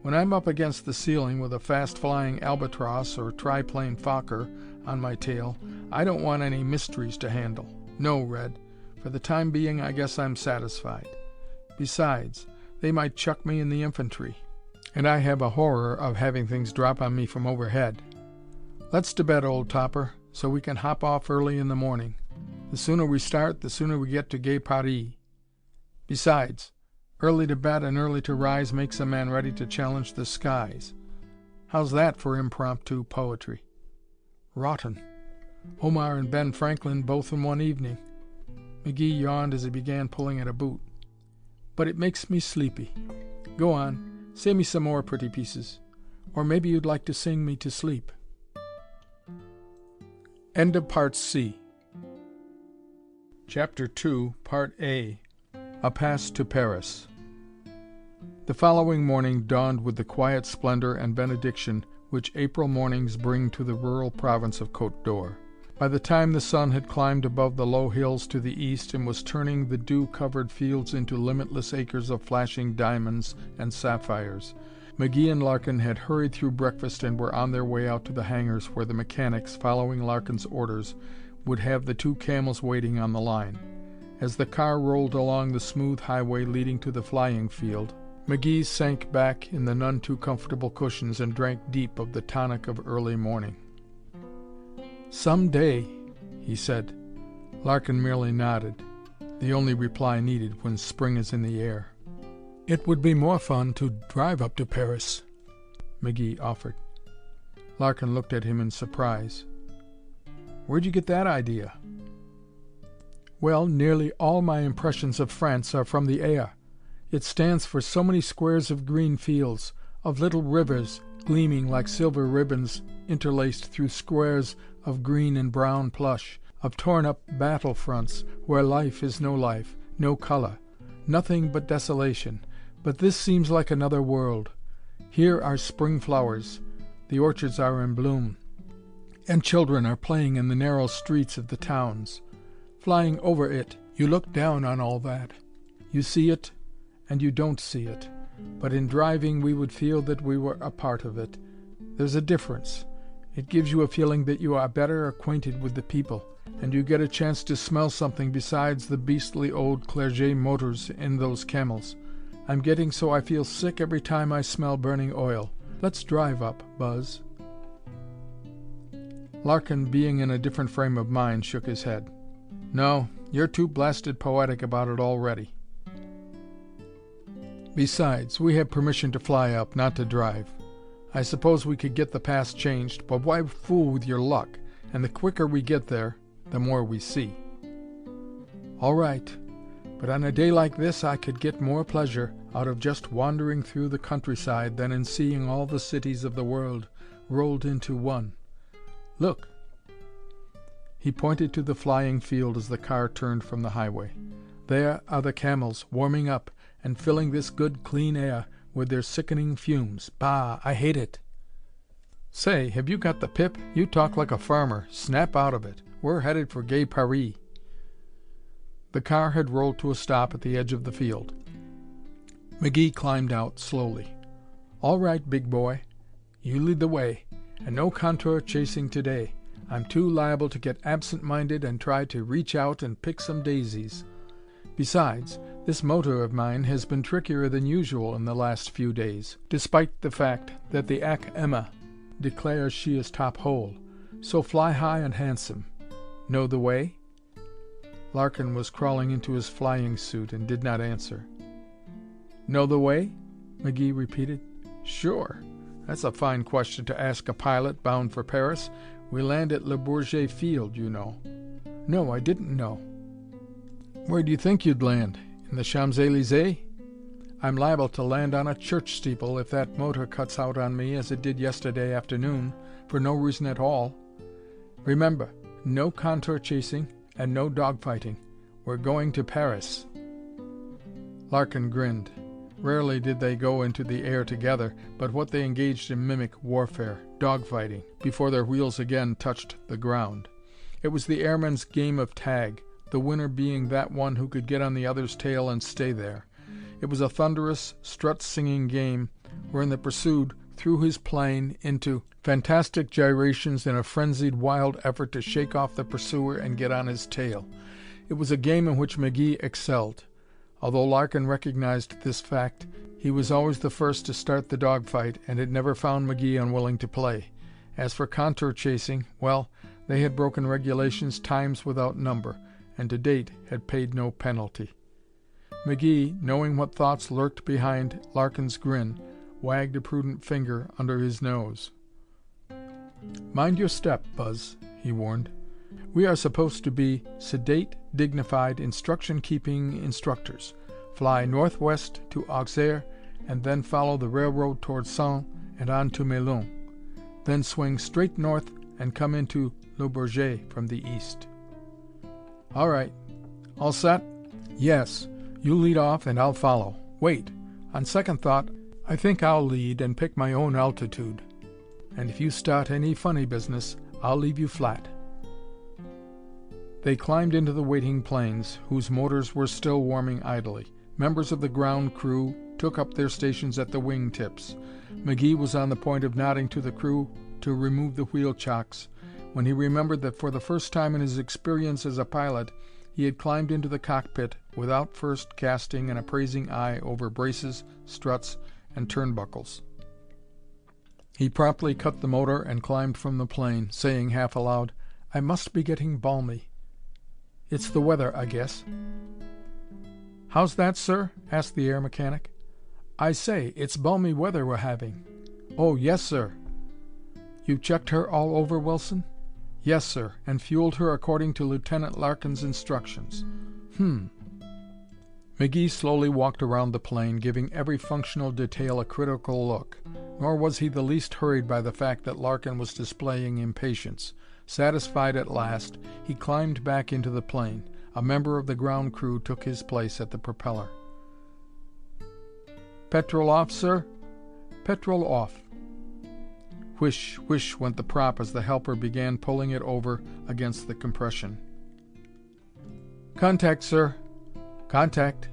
When I'm up against the ceiling with a fast-flying Albatross or triplane Fokker on my tail, I don't want any mysteries to handle. No, Red. For the time being, I guess I'm satisfied. Besides, they might chuck me in the infantry, and I have a horror of having things drop on me from overhead. Let's to bed, old topper, so we can hop off early in the morning. The sooner we start, the sooner we get to Gay Paris. Besides, early to bed and early to rise makes a man ready to challenge the skies. How's that for impromptu poetry?" "Rotten. Omar and Ben Franklin both in one evening." McGee yawned as he began pulling at a boot. "But it makes me sleepy. Go on, say me some more pretty pieces. Or maybe you'd like to sing me to sleep." End of Part C. Chapter 2, Part A. A Pass to Paris. The following morning dawned with the quiet splendor and benediction which April mornings bring to the rural province of Côte d'Or. By the time the sun had climbed above the low hills to the east and was turning the dew-covered fields into limitless acres of flashing diamonds and sapphires, McGee and Larkin had hurried through breakfast and were on their way out to the hangars where the mechanics, following Larkin's orders, would have the two Camels waiting on the line. As the car rolled along the smooth highway leading to the flying field, McGee sank back in the none too comfortable cushions and drank deep of the tonic of early morning. "Some day," he said. Larkin merely nodded, the only reply needed when spring is in the air. It would be more fun to drive up to Paris, McGee offered. Larkin looked at him in surprise. Where'd you get that idea? Well, nearly all my impressions of France are from the air. It stands for so many squares of green fields, of little rivers gleaming like silver ribbons interlaced through squares of green and brown plush, of torn-up battle fronts where life is no life, no color, nothing but desolation. But this seems like another world. Here are spring flowers, the orchards are in bloom, and children are playing in the narrow streets of the towns. Flying over it, you look down on all that. You see it, and you don't see it. But in driving, we would feel that we were a part of it. There's a difference. It gives you a feeling that you are better acquainted with the people, and you get a chance to smell something besides the beastly old Clerget motors in those camels. I'm getting so I feel sick every time I smell burning oil. Let's drive up, Buzz. Larkin, being in a different frame of mind, shook his head. No, you're too blasted poetic about it already. Besides, we have permission to fly up, not to drive. I suppose we could get the pass changed, but why fool with your luck? And the quicker we get there, the more we see. All right, but on a day like this I could get more pleasure out of just wandering through the countryside than in seeing all the cities of the world rolled into one. Look. He pointed to the flying field as the car turned from the highway. There are the camels, warming up and filling this good, clean air with their sickening fumes. Bah, I hate it. Say, have you got the pip? You talk like a farmer. Snap out of it. We're headed for Gay Paris. The car had rolled to a stop at the edge of the field. McGee climbed out slowly. All right, big boy. You lead the way. And no contour chasing today. I'm too liable to get absent-minded and try to reach out and pick some daisies. Besides, this motor of mine has been trickier than usual in the last few days, despite the fact that the Ak Emma declares she is top hole. So fly high and handsome. Know the way? Larkin was crawling into his flying suit and did not answer. Know the way? McGee repeated. Sure. That's a fine question to ask a pilot bound for Paris. We land at Le Bourget Field, you know. No, I didn't know. Where do you think you'd land? In the Champs-Élysées? I'm liable to land on a church steeple if that motor cuts out on me as it did yesterday afternoon, for no reason at all. Remember, no contour chasing and no dogfighting. We're going to Paris. Larkin grinned. Rarely did they go into the air together, but what they engaged in mimic warfare, dogfighting, before their wheels again touched the ground. It was the airman's game of tag, the winner being that one who could get on the other's tail and stay there. It was a thunderous, strut-singing game wherein the pursued threw his plane into fantastic gyrations in a frenzied, wild effort to shake off the pursuer and get on his tail. It was a game in which McGee excelled. Although Larkin recognized this fact, he was always the first to start the dogfight, and it never found McGee unwilling to play. As for contour chasing, well, they had broken regulations times without number, and to date had paid no penalty. McGee, knowing what thoughts lurked behind Larkin's grin, wagged a prudent finger under his nose. Mind your step, Buzz, he warned. We are supposed to be sedate, dignified, instruction-keeping instructors. Fly northwest to Auxerre, and then follow the railroad towards Sens and on to Melun. Then swing straight north and come into Le Bourget from the east. All right. All set? Yes. You lead off and I'll follow. Wait. On second thought, I think I'll lead and pick my own altitude. And if you start any funny business, I'll leave you flat. They climbed into the waiting planes, whose motors were still warming idly. Members of the ground crew took up their stations at the wing tips. McGee was on the point of nodding to the crew to remove the wheel chocks, when he remembered that for the first time in his experience as a pilot, he had climbed into the cockpit without first casting an appraising eye over braces, struts, and turnbuckles. He promptly cut the motor and climbed from the plane, saying half aloud, I must be getting balmy. It's the weather, I guess. How's that, sir? Asked the air mechanic. "I say, it's balmy weather we're having." "Oh, yes, sir." "You've checked her all over, Wilson?" "Yes, sir, and fueled her according to Lieutenant Larkin's instructions." McGee slowly walked around the plane, giving every functional detail a critical look. Nor was he the least hurried by the fact that Larkin was displaying impatience. Satisfied at last, he climbed back into the plane. A member of the ground crew took his place at the propeller. "Petrol off, sir?" "Petrol off." Whish, whish went the prop as the helper began pulling it over against the compression. "Contact, sir." "Contact."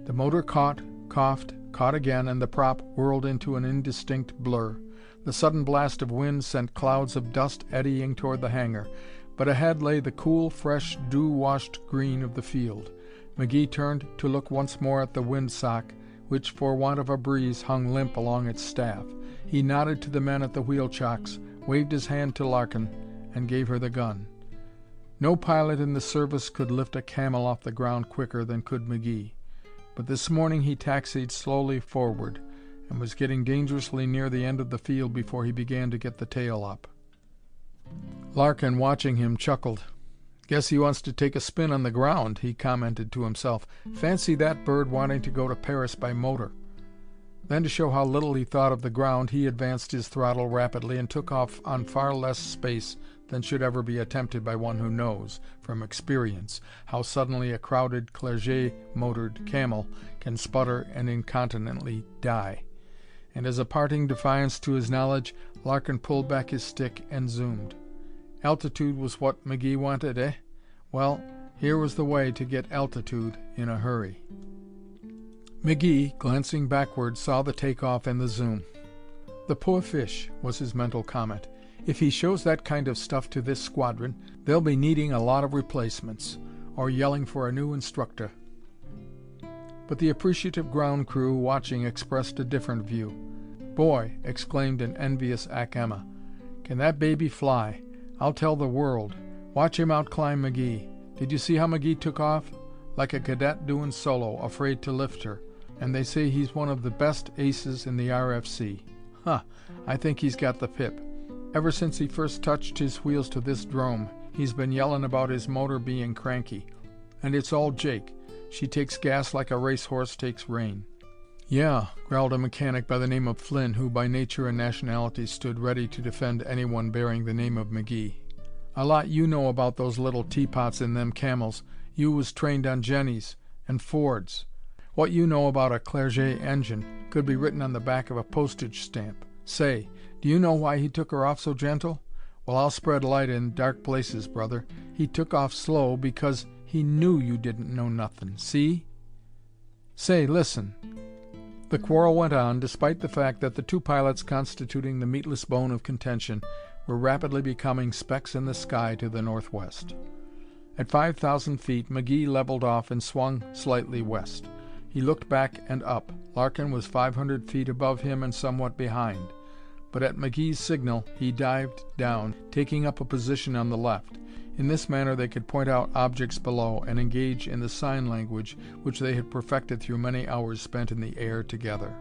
The motor caught, coughed, caught again, and the prop whirled into an indistinct blur. The sudden blast of wind sent clouds of dust eddying toward the hangar, but ahead lay the cool, fresh, dew-washed green of the field. McGee turned to look once more at the windsock, which, for want of a breeze, hung limp along its staff. He nodded to the men at the wheel chocks, waved his hand to Larkin, and gave her the gun. No pilot in the service could lift a Camel off the ground quicker than could McGee. But this morning he taxied slowly forward, and was getting dangerously near the end of the field before he began to get the tail up. Larkin, watching him, chuckled. "Guess he wants to take a spin on the ground," he commented to himself. "Fancy that bird wanting to go to Paris by motor." Then, to show how little he thought of the ground, he advanced his throttle rapidly and took off on far less space than should ever be attempted by one who knows, from experience, how suddenly a crowded Clerget-motored Camel can sputter and incontinently die. And as a parting defiance to his knowledge, Larkin pulled back his stick and zoomed. Altitude was what McGee wanted, eh? Well, here was the way to get altitude in a hurry. McGee, glancing backward, saw the takeoff and the zoom. "The poor fish," was his mental comment. "If he shows that kind of stuff to this squadron, they'll be needing a lot of replacements, or yelling for a new instructor." But the appreciative ground crew watching expressed a different view. "Boy," exclaimed an envious Ack Emma, "can that baby fly! I'll tell the world. Watch him outclimb McGee. Did you see how McGee took off? Like a cadet doing solo, afraid to lift her. And they say he's one of the best aces in the RFC. Huh, I think he's got the pip. Ever since he first touched his wheels to this drome, he's been yelling about his motor being cranky. And it's all Jake. She takes gas like a racehorse takes rein." "Yeah," growled a mechanic by the name of Flynn, who by nature and nationality stood ready to defend anyone bearing the name of McGee. "A lot you know about those little teapots in them Camels. You was trained on Jennies and Fords. What you know about a Clerget engine could be written on the back of a postage stamp. Say, do you know why he took her off so gentle? Well, I'll spread light in dark places, brother. He took off slow because he knew you didn't know nothin', see? Say, listen." The quarrel went on, despite the fact that the two pilots constituting the meatless bone of contention were rapidly becoming specks in the sky to the northwest. At 5,000 feet, McGee leveled off and swung slightly west. He looked back and up. Larkin was 500 feet above him and somewhat behind. But at McGee's signal, he dived down, taking up a position on the left. In this manner they could point out objects below and engage in the sign language which they had perfected through many hours spent in the air together.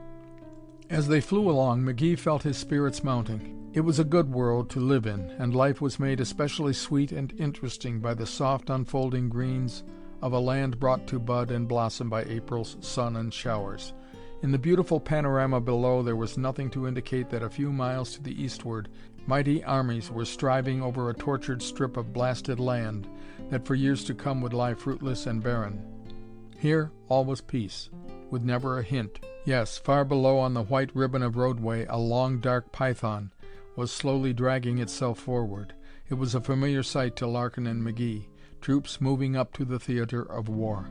As they flew along, McGee felt his spirits mounting. It was a good world to live in, and life was made especially sweet and interesting by the soft unfolding greens of a land brought to bud and blossom by April's sun and showers. In the beautiful panorama below there was nothing to indicate that a few miles to the eastward mighty armies were striving over a tortured strip of blasted land that for years to come would lie fruitless and barren. Here all was peace, with never a hint. Yes, far below on the white ribbon of roadway a long dark python was slowly dragging itself forward. It was a familiar sight to Larkin and McGee. Troops moving up to the theater of war.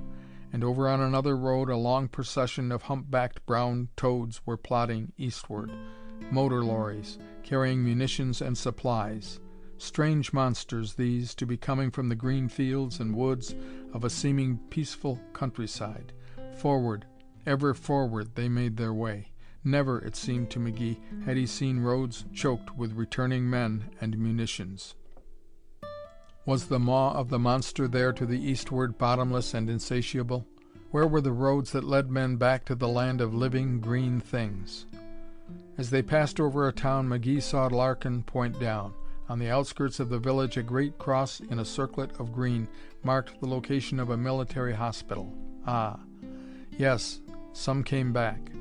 And over on another road a long procession of humpbacked brown toads were plodding eastward. Motor lorries, carrying munitions and supplies. Strange monsters, these, to be coming from the green fields and woods of a seeming peaceful countryside. Forward, ever forward, they made their way. Never, it seemed to McGee, had he seen roads choked with returning men and munitions. Was the maw of the monster there to the eastward bottomless and insatiable? Where were the roads that led men back to the land of living, green things? As they passed over a town, McGee saw Larkin point down. On the outskirts of the village, a great cross in a circlet of green marked the location of a military hospital. Ah, yes, some came back.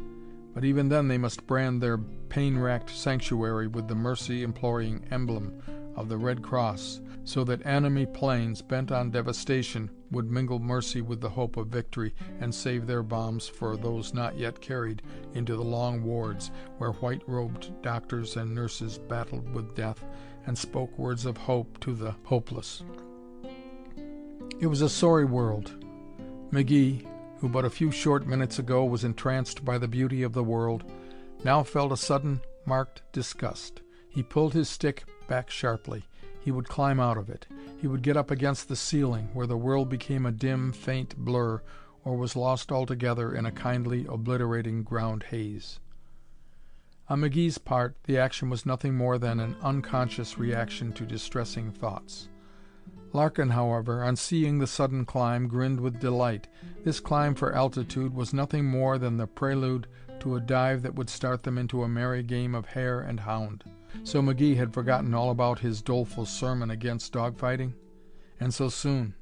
But even then they must brand their pain-racked sanctuary with the mercy-imploring emblem of the Red Cross, so that enemy planes bent on devastation would mingle mercy with the hope of victory and save their bombs for those not yet carried into the long wards where white-robed doctors and nurses battled with death and spoke words of hope to the hopeless. It was a sorry world. McGee, who but a few short minutes ago was entranced by the beauty of the world, now felt a sudden, marked disgust. He pulled his stick back sharply. He would climb out of it. He would get up against the ceiling, where the world became a dim, faint blur, or was lost altogether in a kindly, obliterating ground haze. On McGee's part, the action was nothing more than an unconscious reaction to distressing thoughts. Larkin, however, on seeing the sudden climb, grinned with delight. This climb for altitude was nothing more than the prelude to a dive that would start them into a merry game of hare and hound. So McGee had forgotten all about his doleful sermon against dogfighting? And so soon?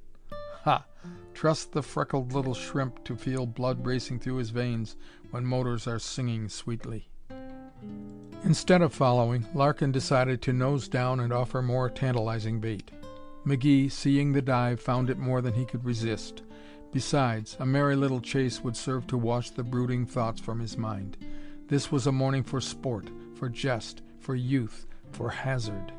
Ha! Trust the freckled little shrimp to feel blood racing through his veins when motors are singing sweetly. Instead of following, Larkin decided to nose down and offer more tantalizing bait. McGee, seeing the dive, found it more than he could resist. Besides, a merry little chase would serve to wash the brooding thoughts from his mind. This was a morning for sport, for jest, for youth, for hazard.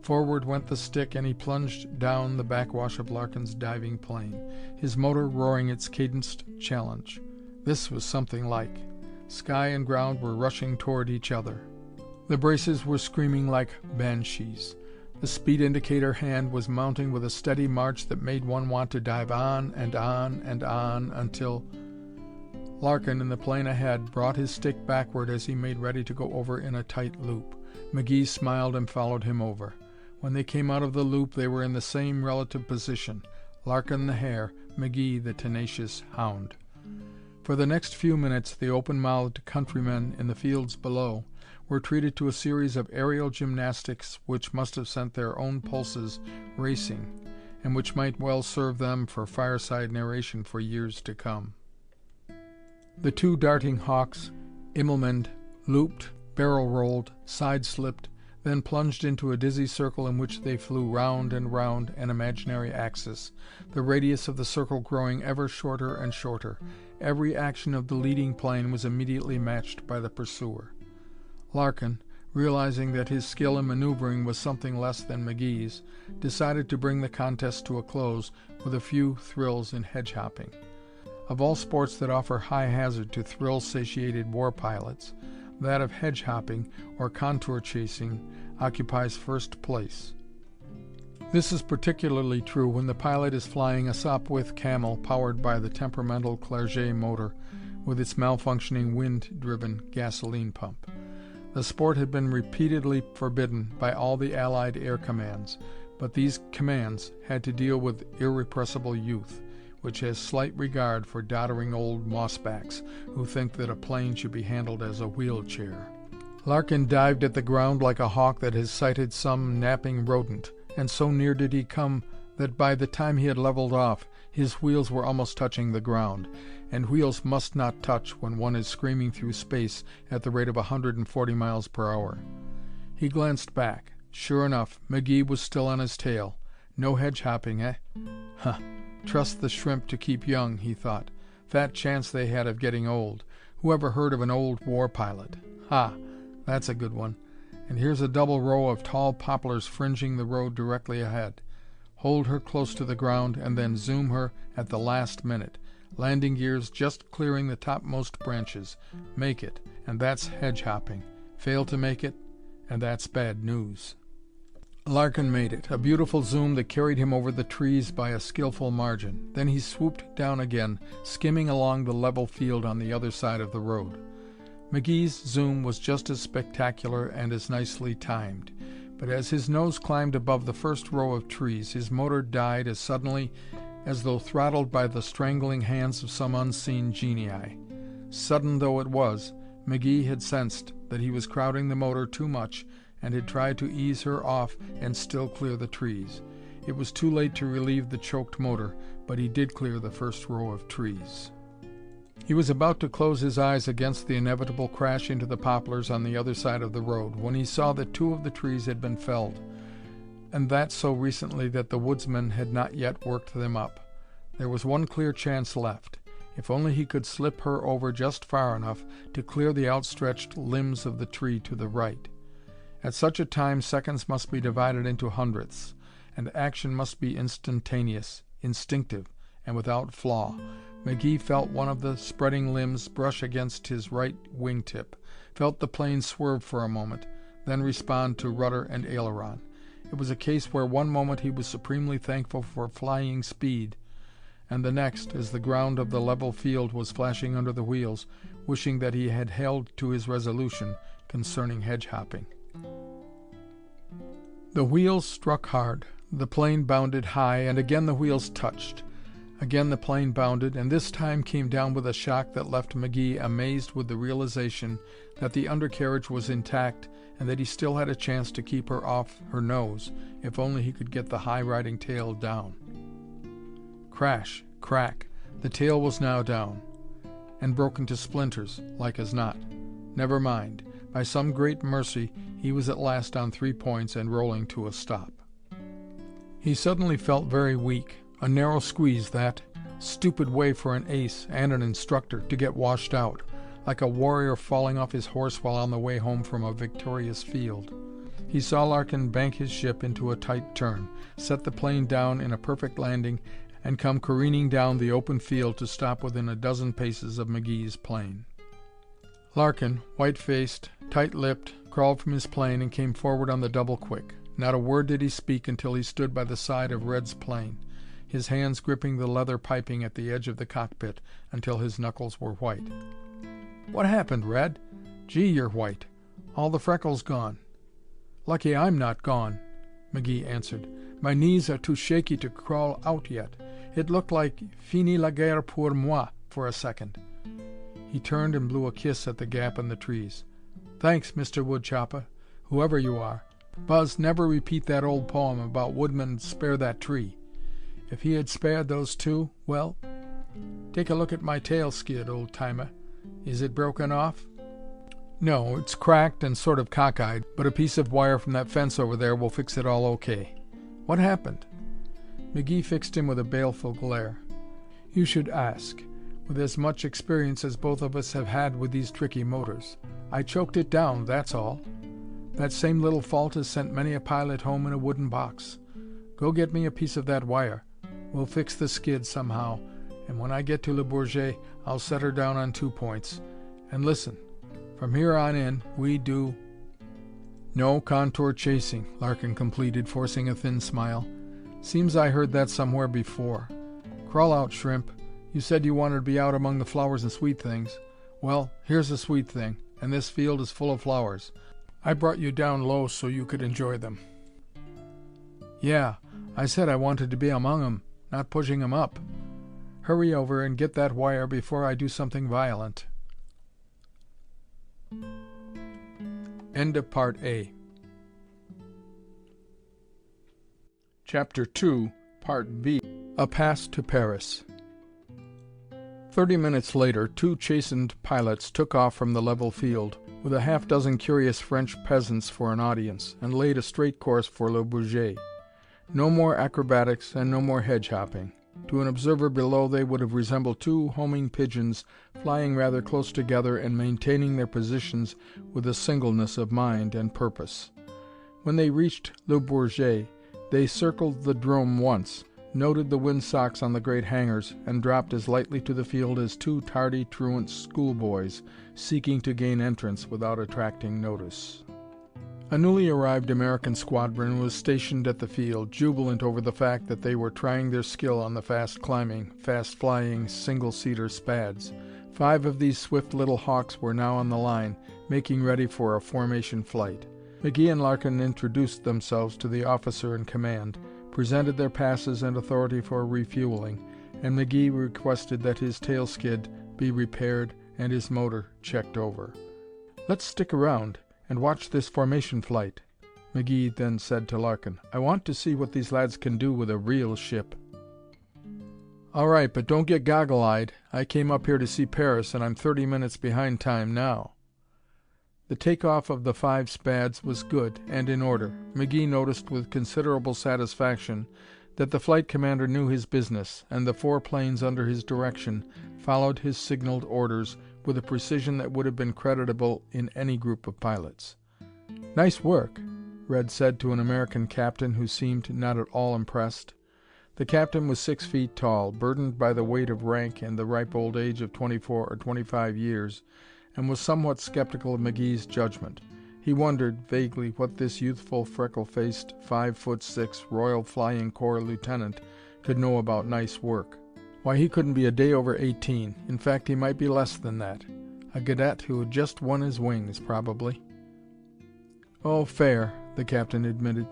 Forward went the stick, and he plunged down the backwash of Larkin's diving plane, his motor roaring its cadenced challenge. This was something like. Sky and ground were rushing toward each other. The braces were screaming like banshees. The speed indicator hand was mounting with a steady march that made one want to dive on and on and on until... Larkin, in the plane ahead, brought his stick backward as he made ready to go over in a tight loop. McGee smiled and followed him over. When they came out of the loop, they were in the same relative position. Larkin the hare, McGee the tenacious hound. For the next few minutes, the open-mouthed countrymen in the fields below were treated to a series of aerial gymnastics which must have sent their own pulses racing, and which might well serve them for fireside narration for years to come. The two darting hawks, Immelmanned, looped, barrel-rolled, side-slipped, then plunged into a dizzy circle in which they flew round and round an imaginary axis, the radius of the circle growing ever shorter and shorter. Every action of the leading plane was immediately matched by the pursuer. Larkin, realizing that his skill in maneuvering was something less than McGee's, decided to bring the contest to a close with a few thrills in hedge-hopping. Of all sports that offer high hazard to thrill-satiated war pilots, that of hedge-hopping or contour chasing occupies first place. This is particularly true when the pilot is flying a Sopwith Camel powered by the temperamental Clerget motor with its malfunctioning wind-driven gasoline pump. The sport had been repeatedly forbidden by all the Allied air commands, but these commands had to deal with irrepressible youth, which has slight regard for doddering old mossbacks who think that a plane should be handled as a wheelchair. Larkin dived at the ground like a hawk that has sighted some napping rodent, and so near did he come that by the time he had leveled off, his wheels were almost touching the ground, and wheels must not touch when one is screaming through space at the rate of 140 miles per hour. He glanced back. Sure enough, McGee was still on his tail. No hedge-hopping, eh? Huh. Trust the shrimp to keep young, he thought. Fat chance they had of getting old. Who ever heard of an old war pilot? Ha! That's a good one. And here's a double row of tall poplars fringing the road directly ahead. Hold her close to the ground and then zoom her at the last minute. Landing gears just clearing the topmost branches. Make it, and that's hedge-hopping. Fail to make it, and that's bad news. Larkin made it, a beautiful zoom that carried him over the trees by a skillful margin. Then he swooped down again, skimming along the level field on the other side of the road. McGee's zoom was just as spectacular and as nicely timed, but as his nose climbed above the first row of trees, his motor died as suddenly as though throttled by the strangling hands of some unseen genii. Sudden though it was, McGee had sensed that he was crowding the motor too much and had tried to ease her off and still clear the trees. It was too late to relieve the choked motor, but he did clear the first row of trees. He was about to close his eyes against the inevitable crash into the poplars on the other side of the road when he saw that 2 of the trees had been felled, and that so recently that the woodsman had not yet worked them up. There was one clear chance left. If only he could slip her over just far enough to clear the outstretched limbs of the tree to the right. At such a time, seconds must be divided into hundredths, and action must be instantaneous, instinctive, and without flaw. McGee felt one of the spreading limbs brush against his right wingtip, felt the plane swerve for a moment, then respond to rudder and aileron. It was a case where one moment he was supremely thankful for flying speed, and the next, as the ground of the level field was flashing under the wheels, wishing that he had held to his resolution concerning hedge-hopping. The wheels struck hard. The plane bounded high, and again the wheels touched. Again the plane bounded, and this time came down with a shock that left McGee amazed with the realization that the undercarriage was intact and that he still had a chance to keep her off her nose, if only he could get the high-riding tail down. Crash, crack. The tail was now down, and broken to splinters, like as not. Never mind. By some great mercy, he was at last on 3 points and rolling to a stop. He suddenly felt very weak. A narrow squeeze, that. Stupid way for an ace and an instructor to get washed out, like a warrior falling off his horse while on the way home from a victorious field. He saw Larkin bank his ship into a tight turn, set the plane down in a perfect landing, and come careening down the open field to stop within a dozen paces of McGee's plane. Larkin, white-faced, tight-lipped, crawled from his plane and came forward on the double quick. Not a word did he speak until he stood by the side of Red's plane, his hands gripping the leather piping at the edge of the cockpit until his knuckles were white. "What happened, Red? Gee, you're white. All the freckles gone." "Lucky I'm not gone," McGee answered. "My knees are too shaky to crawl out yet. It looked like fini la guerre pour moi for a second." He turned and blew a kiss at the gap in the trees. "Thanks, Mr. Woodchopper, whoever you are. Buzz, never repeat that old poem about Woodman spare that tree. If he had spared those 2, well, take a look at my tail skid, old-timer. Is it broken off?" "No, it's cracked and sort of cockeyed, but a piece of wire from that fence over there will fix it all okay." "What happened?" McGee fixed him with a baleful glare. "You should ask, with as much experience as both of us have had with these tricky motors. I choked it down, that's all. That same little fault has sent many a pilot home in a wooden box. Go get me a piece of that wire. We'll fix the skid somehow, and when I get to Le Bourget, I'll set her down on 2 points. And listen, from here on in, we do—" "No contour chasing," Larkin completed, forcing a thin smile. "Seems I heard that somewhere before. Crawl out, Shrimp. You said you wanted to be out among the flowers and sweet things. Well, here's a sweet thing, and this field is full of flowers. I brought you down low so you could enjoy them." "Yeah, I said I wanted to be among 'em, not pushing 'em up. Hurry over and get that wire before I do something violent." End of Part A. Chapter 2, Part B. A Pass to Paris. 30 minutes later, 2 chastened pilots took off from the level field, with a half-dozen curious French peasants for an audience, and laid a straight course for Le Bourget. No more acrobatics and no more hedge-hopping. To an observer below they would have resembled 2 homing pigeons flying rather close together and maintaining their positions with a singleness of mind and purpose. When they reached Le Bourget, they circled the drome once, noted the windsocks on the great hangars, and dropped as lightly to the field as 2 tardy truant schoolboys seeking to gain entrance without attracting notice. A newly arrived American squadron was stationed at the field, jubilant over the fact that they were trying their skill on the fast-climbing, fast-flying, single-seater Spads. 5 of these swift little hawks were now on the line, making ready for a formation flight. McGee and Larkin introduced themselves to the officer in command, presented their passes and authority for refueling, and McGee requested that his tail skid be repaired and his motor checked over. "Let's stick around and watch this formation flight," McGee then said to Larkin. "I want to see what these lads can do with a real ship." "All right, but don't get goggle-eyed. I came up here to see Paris, and I'm 30 minutes behind time now." The takeoff of the 5 Spads was good and in order. McGee noticed with considerable satisfaction that the flight commander knew his business, and the 4 planes under his direction followed his signaled orders with a precision that would have been creditable in any group of pilots. "Nice work," Red said to an American captain who seemed not at all impressed. The captain was 6 feet tall, burdened by the weight of rank and the ripe old age of 24 or 25 years, and was somewhat skeptical of McGee's judgment. He wondered, vaguely, what this youthful, freckle-faced, 5'6" Royal Flying Corps lieutenant could know about nice work. Why, he couldn't be a day over 18. In fact, he might be less than that. A cadet who had just won his wings, probably. "Oh, fair," the captain admitted.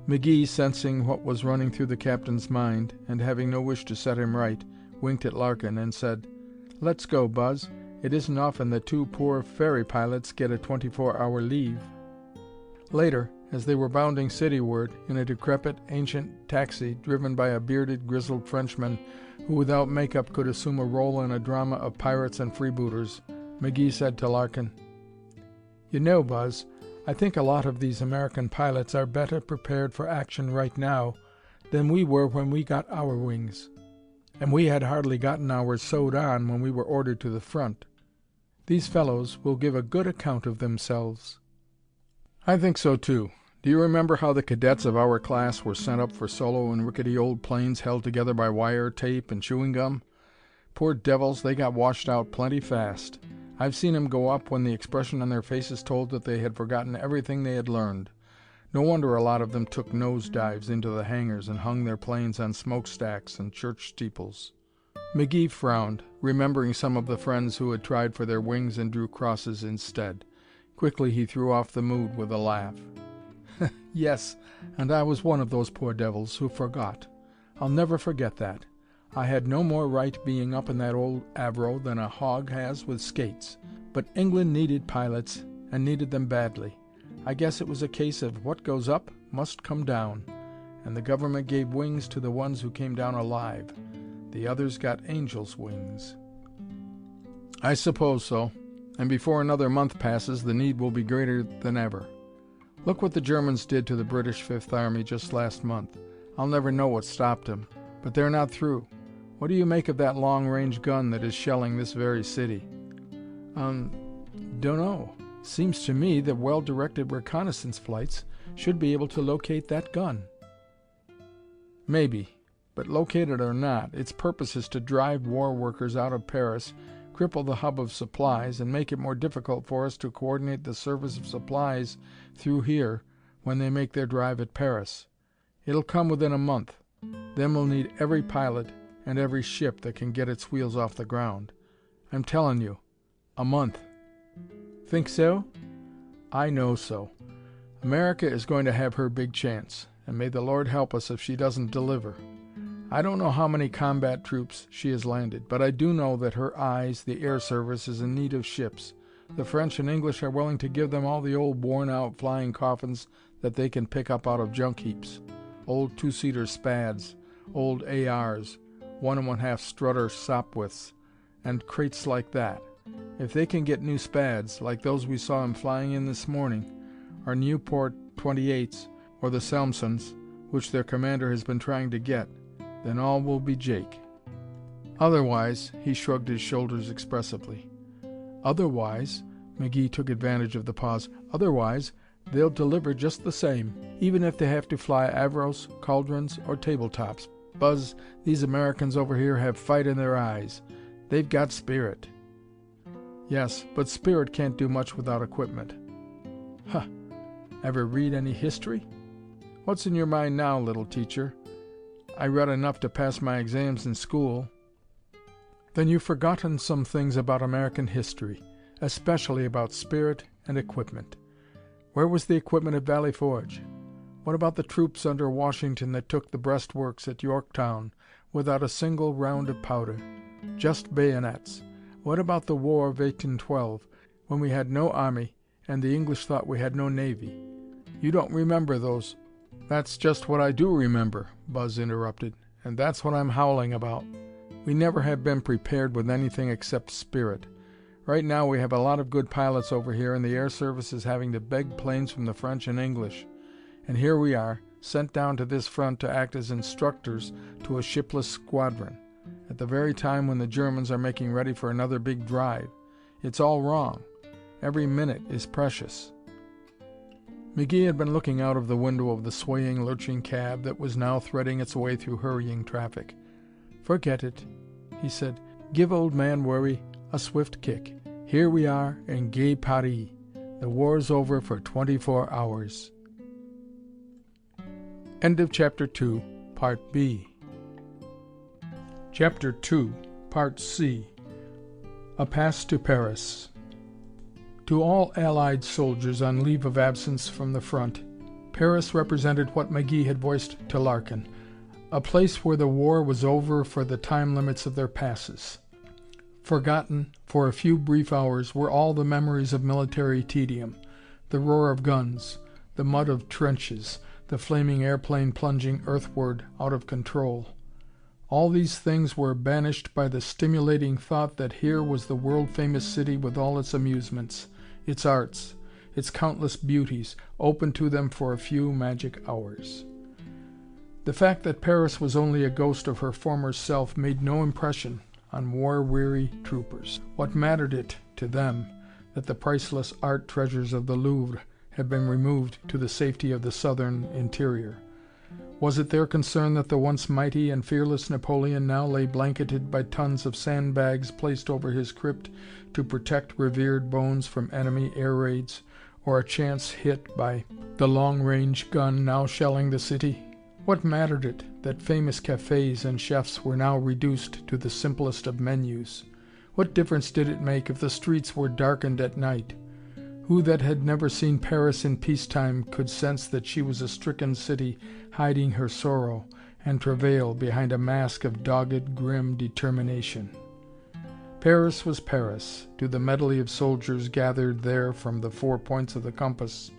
McGee, sensing what was running through the captain's mind, and having no wish to set him right, winked at Larkin and said, "Let's go, Buzz. It isn't often that 2 poor ferry pilots get a 24-hour leave." Later, as they were bounding cityward in a decrepit, ancient taxi driven by a bearded, grizzled Frenchman who without makeup could assume a role in a drama of pirates and freebooters, McGee said to Larkin, "You know, Buzz, I think a lot of these American pilots are better prepared for action right now than we were when we got our wings. And we had hardly gotten ours sewed on when we were ordered to the front. These fellows will give a good account of themselves." "I think so, too. Do you remember how the cadets of our class were sent up for solo in rickety old planes held together by wire, tape, and chewing gum? Poor devils, they got washed out plenty fast. I've seen 'em go up when the expression on their faces told that they had forgotten everything they had learned. No wonder a lot of them took nose-dives into the hangars and hung their planes on smokestacks and church steeples." McGee frowned, remembering some of the friends who had tried for their wings and drew crosses instead. Quickly he threw off the mood with a laugh. "Yes, and I was one of those poor devils who forgot. I'll never forget that. I had no more right being up in that old Avro than a hog has with skates. But England needed pilots, and needed them badly. I guess it was a case of what goes up must come down, and the government gave wings to the ones who came down alive. The others got angels' wings." "I suppose so. And before another month passes, the need will be greater than ever. Look what the Germans did to the British Fifth Army just last month. I'll never know what stopped them, but they're not through. What do you make of that long-range gun that is shelling this very city?" Dunno. Seems to me that well-directed reconnaissance flights should be able to locate that gun." "Maybe. But locate it or not, its purpose is to drive war workers out of Paris, cripple the hub of supplies, and make it more difficult for us to coordinate the service of supplies through here when they make their drive at Paris. It'll come within a month. Then we'll need every pilot and every ship that can get its wheels off the ground. I'm telling you, a month." "Think so?" "I know so. America is going to have her big chance, and may the Lord help us if she doesn't deliver. I don't know how many combat troops she has landed, but I do know that her eyes, the air service, is in need of ships. The French and English are willing to give them all the old worn-out flying coffins that they can pick up out of junk heaps. Old 2-seater Spads, old ARs, 1 1/2 Strutter Sopwiths, and crates like that. If they can get new Spads, like those we saw him flying in this morning, or Nieuport 28s, or the Selmsons, which their commander has been trying to get, then all will be Jake. Otherwise," he shrugged his shoulders expressively. "Otherwise," McGee took advantage of the pause, "otherwise, they'll deliver just the same, even if they have to fly Avros, Cauldrons, or tabletops. Buzz, these Americans over here have fight in their eyes. They've got spirit." "Yes, but spirit can't do much without equipment." "Huh. Ever read any history?" "What's in your mind now, little teacher?" "I read enough to pass my exams in school." "Then you've forgotten some things about American history, especially about spirit and equipment. Where was the equipment at Valley Forge? What about the troops under Washington that took the breastworks at Yorktown without a single round of powder? Just bayonets. What about the War of 1812, when we had no army and the English thought we had no navy? You don't remember those. That's just what I do remember, Buzz interrupted, and that's what I'm howling about. We never have been prepared with anything except spirit. Right now we have a lot of good pilots over here, and the Air Service is having to beg planes from the French and English. And here we are, sent down to this front to act as instructors to a shipless squadron, at the very time when the Germans are making ready for another big drive. It's all wrong. Every minute is precious. McGee had been looking out of the window of the swaying, lurching cab that was now threading its way through hurrying traffic. "Forget it," he said. "Give old man Worry a swift kick. Here we are in Gay Paris. The war's over for 24 hours. End of Chapter 2, Part B. Chapter 2, Part C. A Pass to Paris. To all Allied soldiers on leave of absence from the front, Paris represented what McGee had voiced to Larkin, a place where the war was over for the time limits of their passes. Forgotten, for a few brief hours, were all the memories of military tedium, the roar of guns, the mud of trenches, the flaming airplane plunging earthward out of control. All these things were banished by the stimulating thought that here was the world-famous city with all its amusements, its arts, its countless beauties, open to them for a few magic hours. The fact that Paris was only a ghost of her former self made no impression on war-weary troopers. What mattered it to them that the priceless art treasures of the Louvre had been removed to the safety of the southern interior? Was it their concern that the once mighty and fearless Napoleon now lay blanketed by tons of sandbags placed over his crypt to protect revered bones from enemy air raids, or a chance hit by the long-range gun now shelling the city? What mattered it that famous cafes and chefs were now reduced to the simplest of menus? What difference did it make if the streets were darkened at night? Who that had never seen Paris in peacetime could sense that she was a stricken city hiding her sorrow and travail behind a mask of dogged, grim determination? Paris was Paris to the medley of soldiers gathered there from the 4 points of the compass,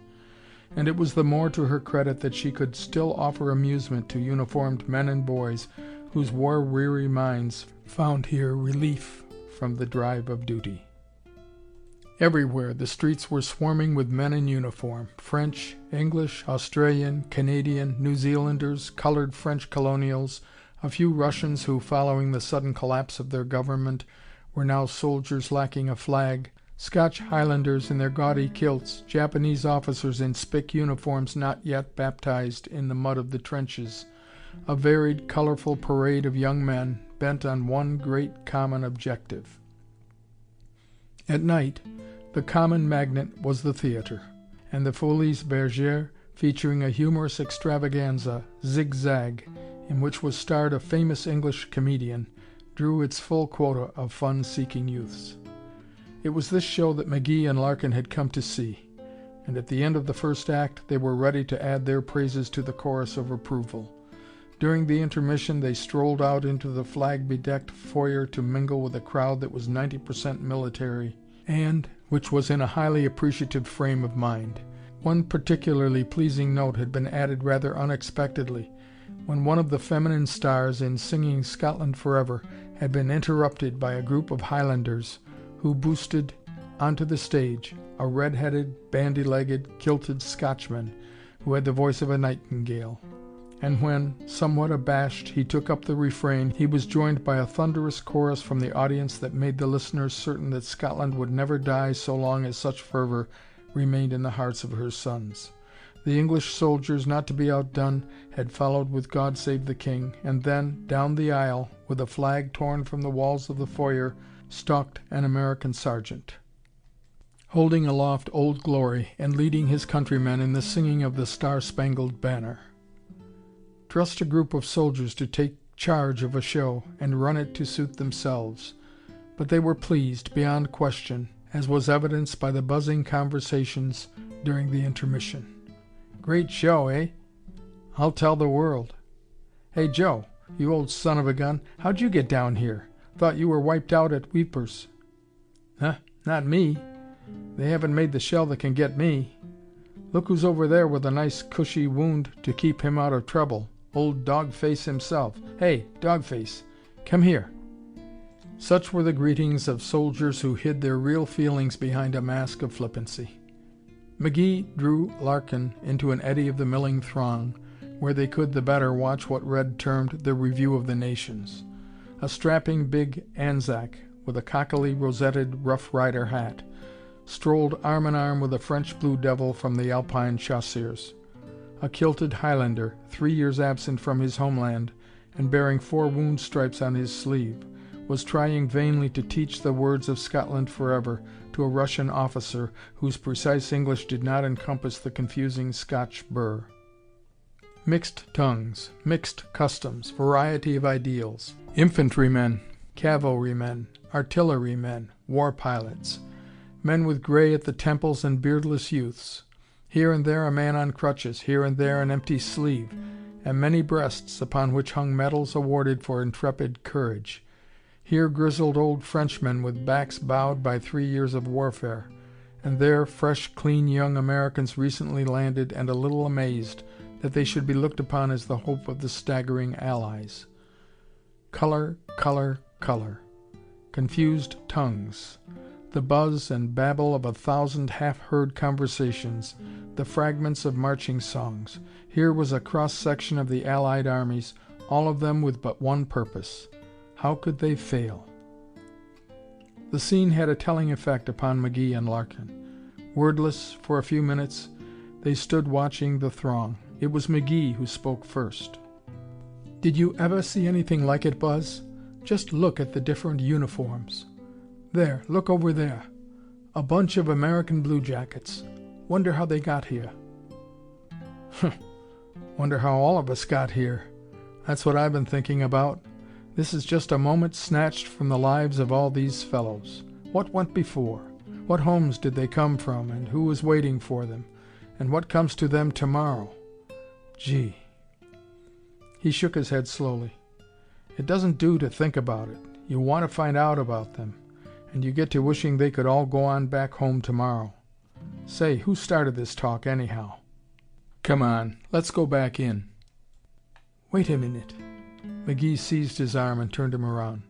and it was the more to her credit that she could still offer amusement to uniformed men and boys whose war-weary minds found here relief from the drive of duty. Everywhere the streets were swarming with men in uniform, French, English, Australian, Canadian, New Zealanders, colored French colonials, a few Russians who, following the sudden collapse of their government, were now soldiers lacking a flag, Scotch Highlanders in their gaudy kilts, Japanese officers in spick uniforms not yet baptized in the mud of the trenches, a varied, colorful parade of young men bent on one great common objective. At night, the common magnet was the theater, and the Folies Bergère, featuring a humorous extravaganza, Zig-Zag, in which was starred a famous English comedian, drew its full quota of fun-seeking youths. It was this show that McGee and Larkin had come to see, and at the end of the first act they were ready to add their praises to the chorus of approval. During the intermission they strolled out into the flag-bedecked foyer to mingle with a crowd that was 90% military, and which was in a highly appreciative frame of mind. One particularly pleasing note had been added rather unexpectedly, when one of the feminine stars in Singing Scotland Forever had been interrupted by a group of Highlanders who boosted onto the stage a red-headed, bandy-legged, kilted Scotchman who had the voice of a nightingale. And when, somewhat abashed, he took up the refrain, he was joined by a thunderous chorus from the audience that made the listeners certain that Scotland would never die so long as such fervor remained in the hearts of her sons. The English soldiers, not to be outdone, had followed with God Save the King, and then, down the aisle, with a flag torn from the walls of the foyer, stalked an American sergeant, holding aloft Old Glory and leading his countrymen in the singing of the Star-Spangled Banner. Trust a group of soldiers to take charge of a show and run it to suit themselves. But they were pleased, beyond question, as was evidenced by the buzzing conversations during the intermission. "Great show, eh?" I'll tell the world. Hey, Joe, you old son of a gun, how'd you get down here? Thought you were wiped out at Weepers. Huh, not me. They haven't made the shell that can get me. Look who's over there with a nice cushy wound to keep him out of trouble. Old Dogface himself. Hey, Dogface, come here. Such were the greetings of soldiers who hid their real feelings behind a mask of flippancy. McGee drew Larkin into an eddy of the milling throng, where they could the better watch what Red termed the Review of the Nations. A strapping big Anzac, with a cockily rosetted Rough Rider hat, strolled arm in arm with a French Blue Devil from the Alpine Chasseurs. A kilted Highlander, 3 years absent from his homeland, and bearing 4 wound stripes on his sleeve, was trying vainly to teach the words of Scotland forever to a Russian officer whose precise English did not encompass the confusing Scotch burr. Mixed tongues, mixed customs, variety of ideals. Infantrymen, cavalrymen, artillerymen, war pilots. Men with gray at the temples and beardless youths. Here and there a man on crutches, here and there an empty sleeve, and many breasts upon which hung medals awarded for intrepid courage. Here grizzled old Frenchmen with backs bowed by 3 years of warfare, and there fresh, clean young Americans recently landed and a little amazed that they should be looked upon as the hope of the staggering Allies. Color, color, color. Confused tongues. The buzz and babble of 1,000 half-heard conversations, the fragments of marching songs. Here was a cross-section of the Allied armies, all of them with but one purpose. How could they fail? The scene had a telling effect upon McGee and Larkin. Wordless, for a few minutes, they stood watching the throng. It was McGee who spoke first. Did you ever see anything like it, Buzz? Just look at the different uniforms. There, look over there. A bunch of American bluejackets. Wonder how they got here. Wonder how all of us got here. That's what I've been thinking about. This is just a moment snatched from the lives of all these fellows. What went before? What homes did they come from, and who was waiting for them? And what comes to them tomorrow? Gee. He shook his head slowly. It doesn't do to think about it. You want to find out about them, and you get to wishing they could all go on back home tomorrow. Say, who started this talk anyhow? Come on, let's go back in. Wait a minute. McGee seized his arm and turned him around.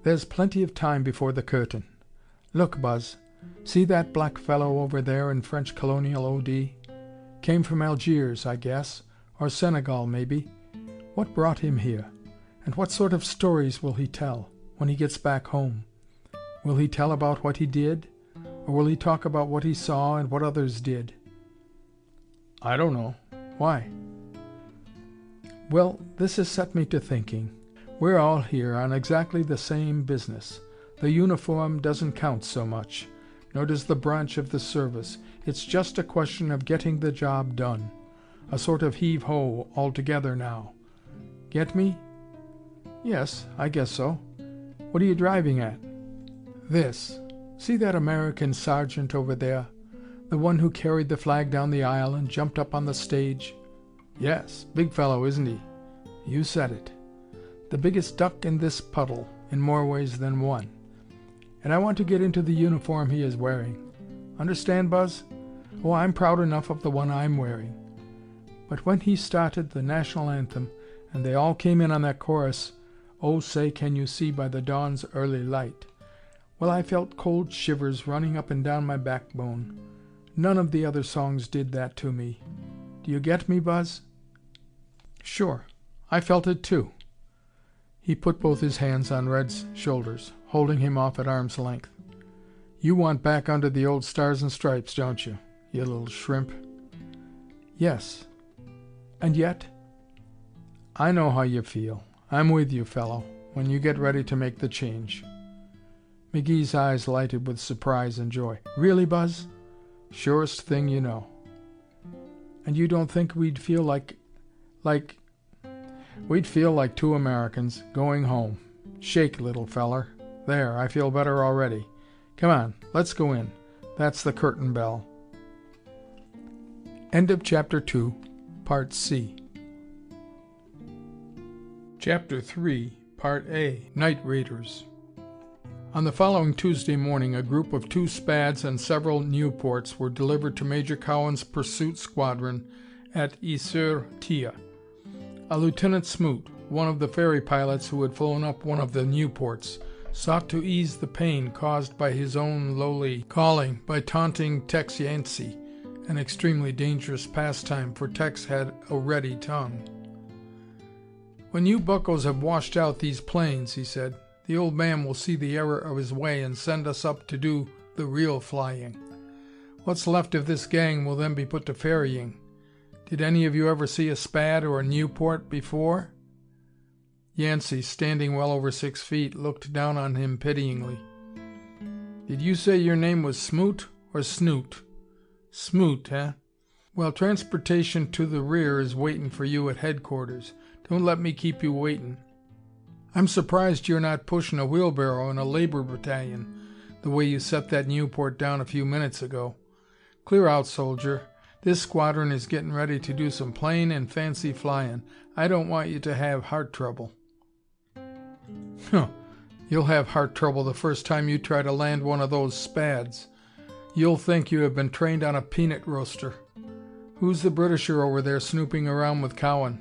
There's plenty of time before the curtain. Look, Buzz. See that black fellow over there in French colonial OD? Came from Algiers, I guess, or Senegal, maybe. What brought him here? And what sort of stories will he tell when he gets back home? Will he tell about what he did? Or will he talk about what he saw and what others did? I don't know. Why? Well, this has set me to thinking. We're all here on exactly the same business. The uniform doesn't count so much, nor does the branch of the service. It's just a question of getting the job done. A sort of heave-ho altogether now. Get me? Yes, I guess so. What are you driving at? This. See that American sergeant over there? The one who carried the flag down the aisle and jumped up on the stage? Yes, big fellow, isn't he? You said it. The biggest duck in this puddle, in more ways than one. And I want to get into the uniform he is wearing. Understand, Buzz? Oh, I'm proud enough of the one I'm wearing. But when he started the national anthem, and they all came in on that chorus, "Oh, say, can you see by the dawn's early light?" Well, I felt cold shivers running up and down my backbone. None of the other songs did that to me. Do you get me, Buzz? Sure. I felt it too. He put both his hands on Red's shoulders, holding him off at arm's length. You want back under the old stars and stripes, don't you, you little shrimp? Yes. And yet? I know how you feel. I'm with you, fellow, when you get ready to make the change. McGee's eyes lighted with surprise and joy. Really, Buzz? Surest thing you know. And you don't think we'd feel like... We'd feel like two Americans going home. Shake, little feller. There, I feel better already. Come on, let's go in. That's the curtain bell. End of Chapter 2, Part C. Chapter 3, Part A, Night Raiders. On the following Tuesday morning, a group of 2 Spads and several Nieuports were delivered to Major Cowan's pursuit squadron at Is-sur-Tille. A Lieutenant Smoot, one of the ferry pilots who had flown up one of the Nieuports, sought to ease the pain caused by his own lowly calling by taunting Tex Yancey, an extremely dangerous pastime, for Tex had a ready tongue. "When you buccos have washed out these planes," he said, "the old man will see the error of his way and send us up to do the real flying. What's left of this gang will then be put to ferrying. Did any of you ever see a Spad or a Nieuport before?" Yancey, standing well over 6 feet, looked down on him pityingly. "Did you say your name was Smoot or Snoot?" "Smoot, eh? Well, transportation to the rear is waitin' for you at headquarters. Don't let me keep you waitin'. I'm surprised you're not pushin' a wheelbarrow in a labor battalion, the way you set that Nieuport down a few minutes ago. Clear out, soldier. This squadron is gettin' ready to do some plain and fancy flyin'. I don't want you to have heart trouble." "Huh. You'll have heart trouble the first time you try to land one of those Spads. You'll think you have been trained on a peanut roaster. Who's the Britisher over there snooping around with Cowan?"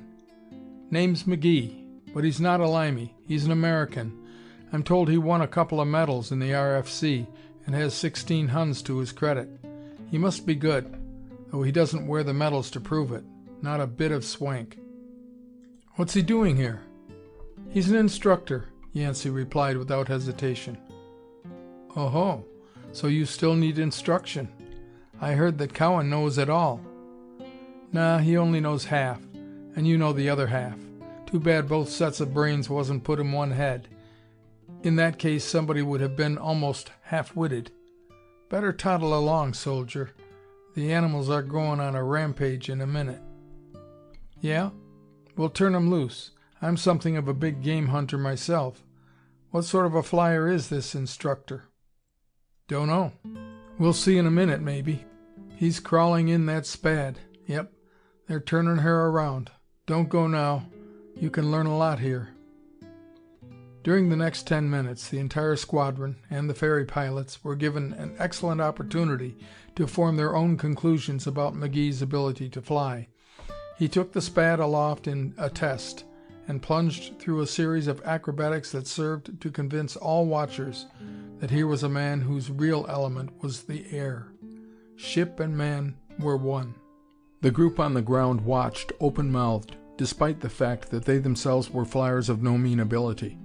"Name's McGee, but he's not a limey. He's an American. I'm told he won a couple of medals in the RFC and has 16 Huns to his credit. He must be good, though he doesn't wear the medals to prove it. Not a bit of swank." "What's he doing here?" "He's an instructor," Yancey replied without hesitation. "Oh-ho, so you still need instruction. I heard that Cowan knows it all." "Nah, he only knows half, and you know the other half. Too bad both sets of brains wasn't put in one head. In that case, somebody would have been almost half-witted. Better toddle along, soldier. The animals are going on a rampage in a minute." "Yeah? We'll turn 'em loose. I'm something of a big game hunter myself. What sort of a flyer is this instructor?" "Don't know. We'll see in a minute, maybe. He's crawling in that Spad. Yep, they're turning her around. Don't go now. You can learn a lot here." During the next 10 minutes, the entire squadron, and the ferry pilots, were given an excellent opportunity to form their own conclusions about McGee's ability to fly. He took the Spad aloft in a test, and plunged through a series of acrobatics that served to convince all watchers that here was a man whose real element was the air. Ship and man were one. The group on the ground watched, open-mouthed, despite the fact that they themselves were flyers of no mean ability.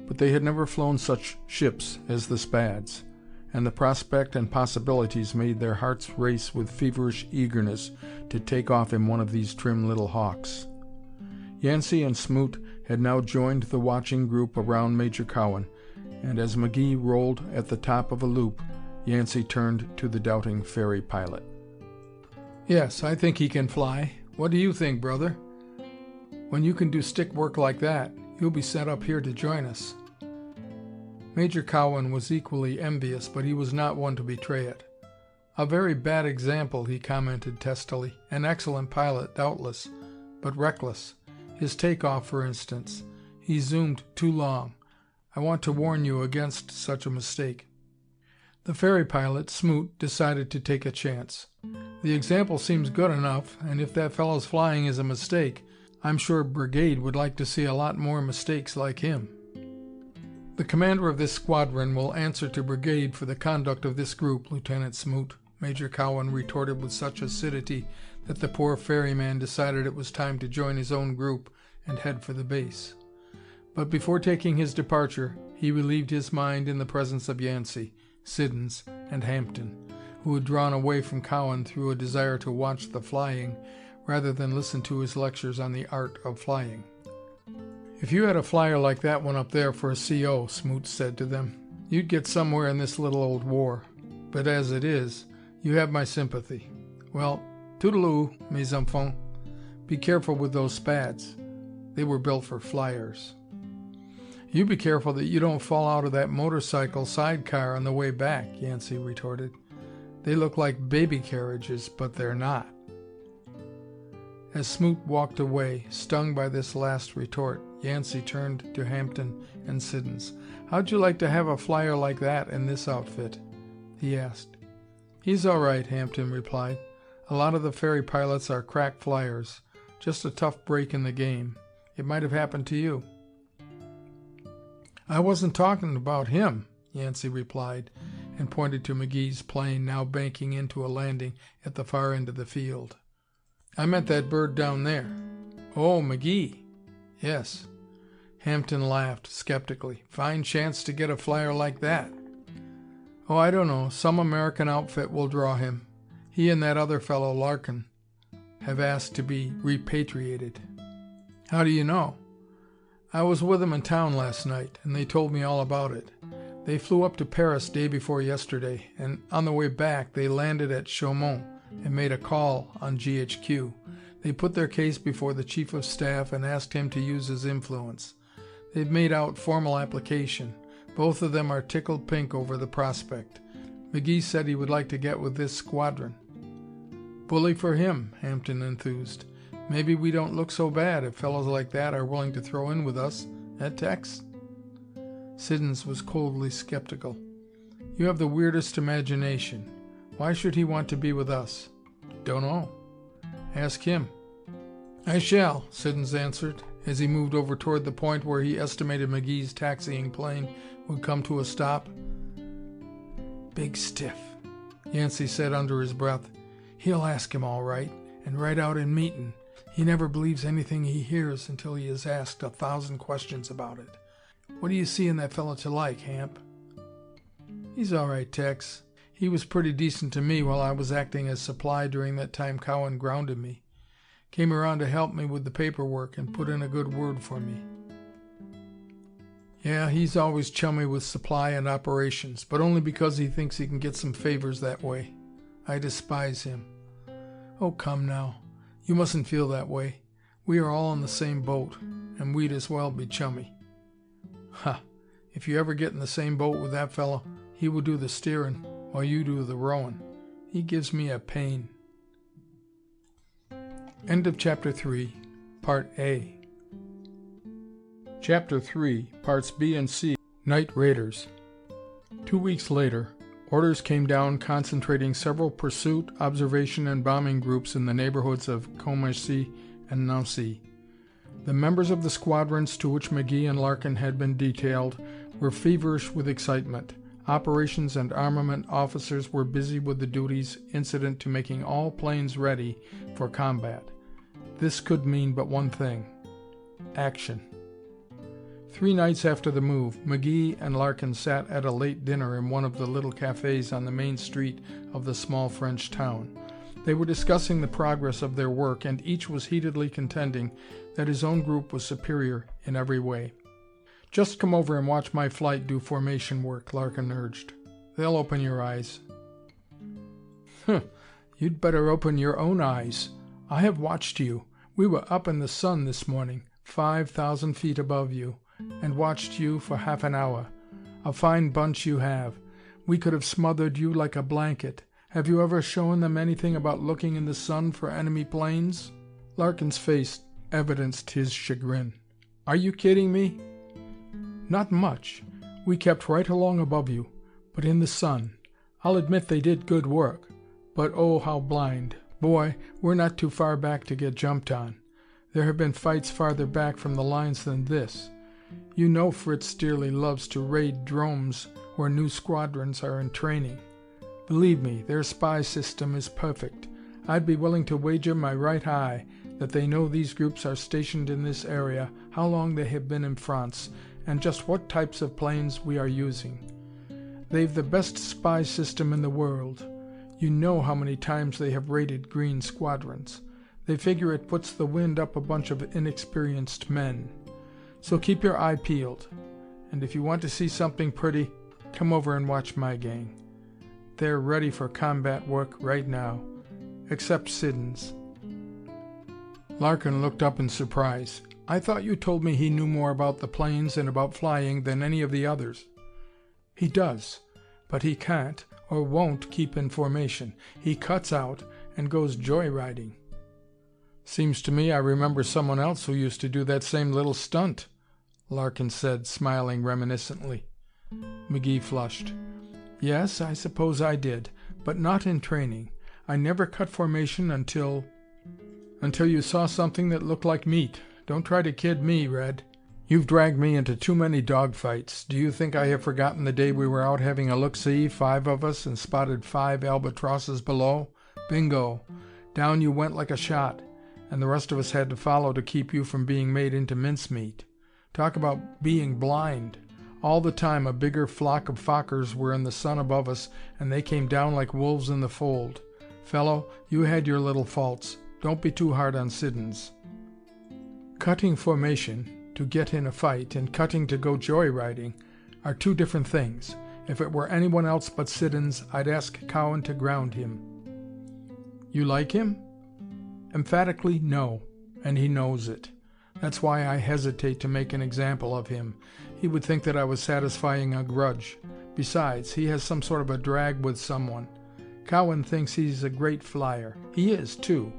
But they had never flown such ships as the Spads, and the prospect and possibilities made their hearts race with feverish eagerness to take off in one of these trim little hawks. Yancey and Smoot had now joined the watching group around Major Cowan, and as McGee rolled at the top of a loop, Yancey turned to the doubting ferry pilot. "Yes, I think he can fly. What do you think, brother? When you can do stick work like that, you'll be sent up here to join us." Major Cowan was equally envious, but he was not one to betray it. "A very bad example," he commented testily. "An excellent pilot, doubtless, but reckless. His takeoff, for instance. He zoomed too long. I want to warn you against such a mistake." The ferry pilot, Smoot, decided to take a chance. "The example seems good enough, and if that fellow's flying is a mistake, I'm sure Brigade would like to see a lot more mistakes like him." "The commander of this squadron will answer to Brigade for the conduct of this group, Lieutenant Smoot," Major Cowan retorted with such acidity that the poor ferryman decided it was time to join his own group and head for the base. But before taking his departure, he relieved his mind in the presence of Yancey, Siddons, and Hampton, who had drawn away from Cowan through a desire to watch the flying rather than listen to his lectures on the art of flying. "If you had a flyer like that one up there for a CO," Smoot said to them, "you'd get somewhere in this little old war. But as it is, you have my sympathy. Well, toodaloo, mes enfants. Be careful with those Spads. They were built for flyers." "You be careful that you don't fall out of that motorcycle sidecar on the way back," Yancey retorted. "They look like baby carriages, but they're not." As Smoot walked away, stung by this last retort, Yancey turned to Hampton and Siddons. "How'd you like to have a flyer like that in this outfit?" he asked. "He's all right," Hampton replied. "A lot of the ferry pilots are crack flyers. Just a tough break in the game. It might have happened to you." "I wasn't talking about him," Yancey replied, and pointed to McGee's plane, now banking into a landing at the far end of the field. "I meant that bird down there." "Oh, McGee." "Yes." Hampton laughed skeptically. "Fine chance to get a flyer like that." "Oh, I don't know. Some American outfit will draw him. He and that other fellow, Larkin, have asked to be repatriated." "How do you know?" "I was with them in town last night, and they told me all about it. They flew up to Paris day before yesterday, and on the way back they landed at Chaumont and made a call on GHQ. They put their case before the Chief of Staff and asked him to use his influence. They've made out formal application. Both of them are tickled pink over the prospect. McGee said he would like to get with this squadron." "Bully for him," Hampton enthused. "Maybe we don't look so bad if fellows like that are willing to throw in with us, eh, Tex?" Siddons was coldly skeptical. "You have the weirdest imagination. Why should he want to be with us?" "Dunno. Ask him." "I shall," Siddons answered, as he moved over toward the point where he estimated McGee's taxiing plane would come to a stop. "Big stiff," Yancey said under his breath. "He'll ask him all right, and right out in meetin'. He never believes anything he hears until he is asked 1,000 questions about it. What do you see in that fellow to like, Hamp?" "He's all right, Tex. He was pretty decent to me while I was acting as supply during that time Cowan grounded me. Came around to help me with the paperwork and put in a good word for me." "Yeah, he's always chummy with supply and operations, but only because he thinks he can get some favors that way. I despise him." "Oh, come now. You mustn't feel that way. We are all in the same boat, and we'd as well be chummy." "Ha! If you ever get in the same boat with that fellow, he will do the steering while you do the rowing. He gives me a pain." End of Chapter 3, Part A. Chapter 3, Parts B and C. Night Raiders. 2 weeks later, orders came down concentrating several pursuit, observation, and bombing groups in the neighborhoods of Commercy and Nancy. The members of the squadrons to which McGee and Larkin had been detailed were feverish with excitement. Operations and armament officers were busy with the duties incident to making all planes ready for combat. This could mean but one thing: action. 3 nights after the move, McGee and Larkin sat at a late dinner in one of the little cafes on the main street of the small French town. They were discussing the progress of their work, and each was heatedly contending that his own group was superior in every way. "Just come over and watch my flight do formation work," Larkin urged. "They'll open your eyes." "Humph! You'd better open your own eyes. I have watched you. We were up in the sun this morning, 5,000 feet above you, and watched you for half an hour. A fine bunch you have. We could have smothered you like a blanket. Have you ever shown them anything about looking in the sun for enemy planes?" Larkin's face evidenced his chagrin. "Are you kidding me?" "Not much. We kept right along above you, but in the sun. I'll admit they did good work. But oh, how blind. Boy, we're not too far back to get jumped on. There have been fights farther back from the lines than this. You know Fritz dearly loves to raid dromes where new squadrons are in training. Believe me, their spy system is perfect. I'd be willing to wager my right eye that they know these groups are stationed in this area, how long they have been in France, and just what types of planes we are using. They've the best spy system in the world. You know how many times they have raided green squadrons. They figure it puts the wind up a bunch of inexperienced men. So keep your eye peeled. And if you want to see something pretty, come over and watch my gang. They're ready for combat work right now. Except Siddons." Larkin looked up in surprise. "I thought you told me he knew more about the planes and about flying than any of the others." "He does, but he can't or won't keep in formation. He cuts out and goes joyriding." Seems to me I remember someone else who used to do that same little stunt, Larkin said, smiling reminiscently. McGee flushed. Yes, I suppose I did, but not in training. I never cut formation until you saw something that looked like meat. Don't try to kid me, Red. You've dragged me into too many dogfights. Do you think I have forgotten the day we were out having a look-see, 5 of us, and spotted 5 albatrosses below? Bingo. Down you went like a shot, and the rest of us had to follow to keep you from being made into mincemeat. Talk about being blind. All the time a bigger flock of Fokkers were in the sun above us, and they came down like wolves in the fold. Fellow, you had your little faults. Don't be too hard on Siddons. Cutting formation to get in a fight and cutting to go joyriding are 2 different things. If it were anyone else but Siddons, I'd ask Cowan to ground him. You like him? Emphatically, no. And he knows it. That's why I hesitate to make an example of him. He would think that I was satisfying a grudge. Besides, he has some sort of a drag with someone. Cowan thinks he's a great flyer. He is, too.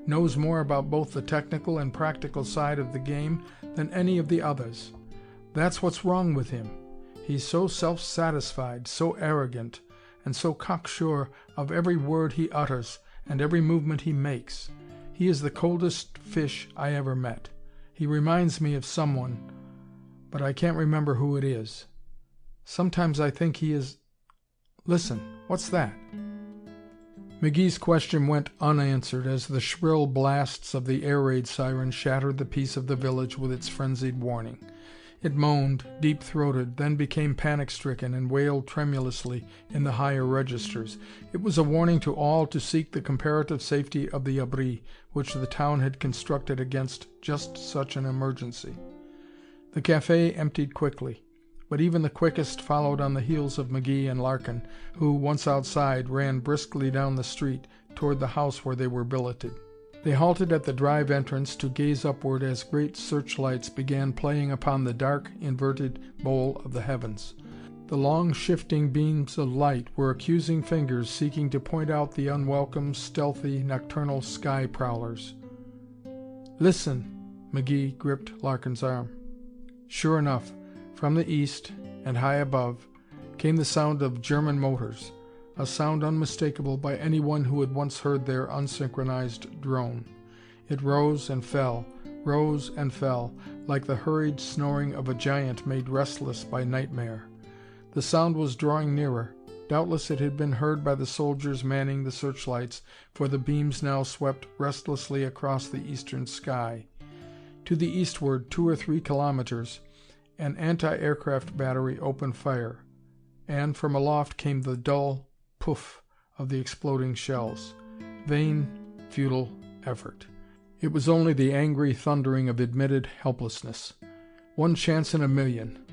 Knows more about both the technical and practical side of the game than any of the others. That's what's wrong with him. He's so self-satisfied, so arrogant, and so cocksure of every word he utters and every movement he makes. He is the coldest fish I ever met. He reminds me of someone, but I can't remember who it is. Sometimes I think he is... Listen, what's that? McGee's question went unanswered as the shrill blasts of the air raid siren shattered the peace of the village with its frenzied warning. It moaned, deep-throated, then became panic-stricken and wailed tremulously in the higher registers. It was a warning to all to seek the comparative safety of the abri, which the town had constructed against just such an emergency. The café emptied quickly, but even the quickest followed on the heels of McGee and Larkin, who, once outside, ran briskly down the street toward the house where they were billeted. They halted at the drive entrance to gaze upward as great searchlights began playing upon the dark, inverted bowl of the heavens. The long, shifting beams of light were accusing fingers seeking to point out the unwelcome, stealthy, nocturnal sky prowlers. Listen! McGee gripped Larkin's arm. Sure enough, from the east, and high above, came the sound of German motors, a sound unmistakable by anyone who had once heard their unsynchronized drone. It rose and fell, like the hurried snoring of a giant made restless by nightmare. The sound was drawing nearer. Doubtless it had been heard by the soldiers manning the searchlights, for the beams now swept restlessly across the eastern sky. To the eastward, 2 or 3 kilometers, an anti-aircraft battery opened fire, and from aloft came the dull poof of the exploding shells. Vain, futile effort. It was only the angry thundering of admitted helplessness. One chance in a million.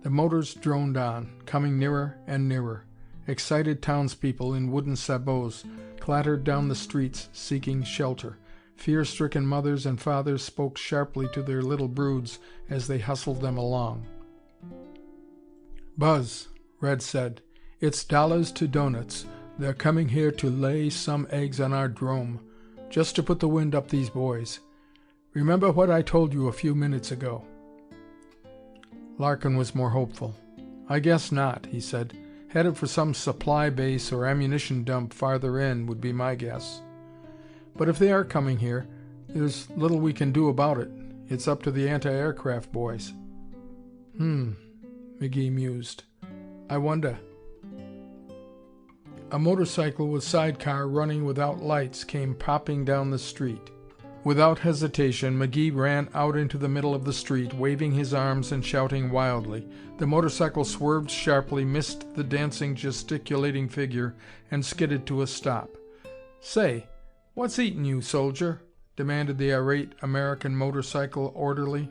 The motors droned on, coming nearer and nearer. Excited townspeople in wooden sabots clattered down the streets seeking shelter. Fear-stricken mothers and fathers spoke sharply to their little broods as they hustled them along. Buzz, Red said. It's dollars to doughnuts. They're coming here to lay some eggs on our drome, just to put the wind up these boys. Remember what I told you a few minutes ago. Larkin was more hopeful. I guess not, he said. Headed for some supply base or ammunition dump farther in would be my guess. But if they are coming here, there's little we can do about it. It's up to the anti-aircraft boys. McGee mused. I wonder. A motorcycle with sidecar running without lights came popping down the street. Without hesitation, McGee ran out into the middle of the street, waving his arms and shouting wildly. The motorcycle swerved sharply, missed the dancing, gesticulating figure, and skidded to a stop. Say, what's eatin' you, soldier? Demanded the irate American motorcycle orderly.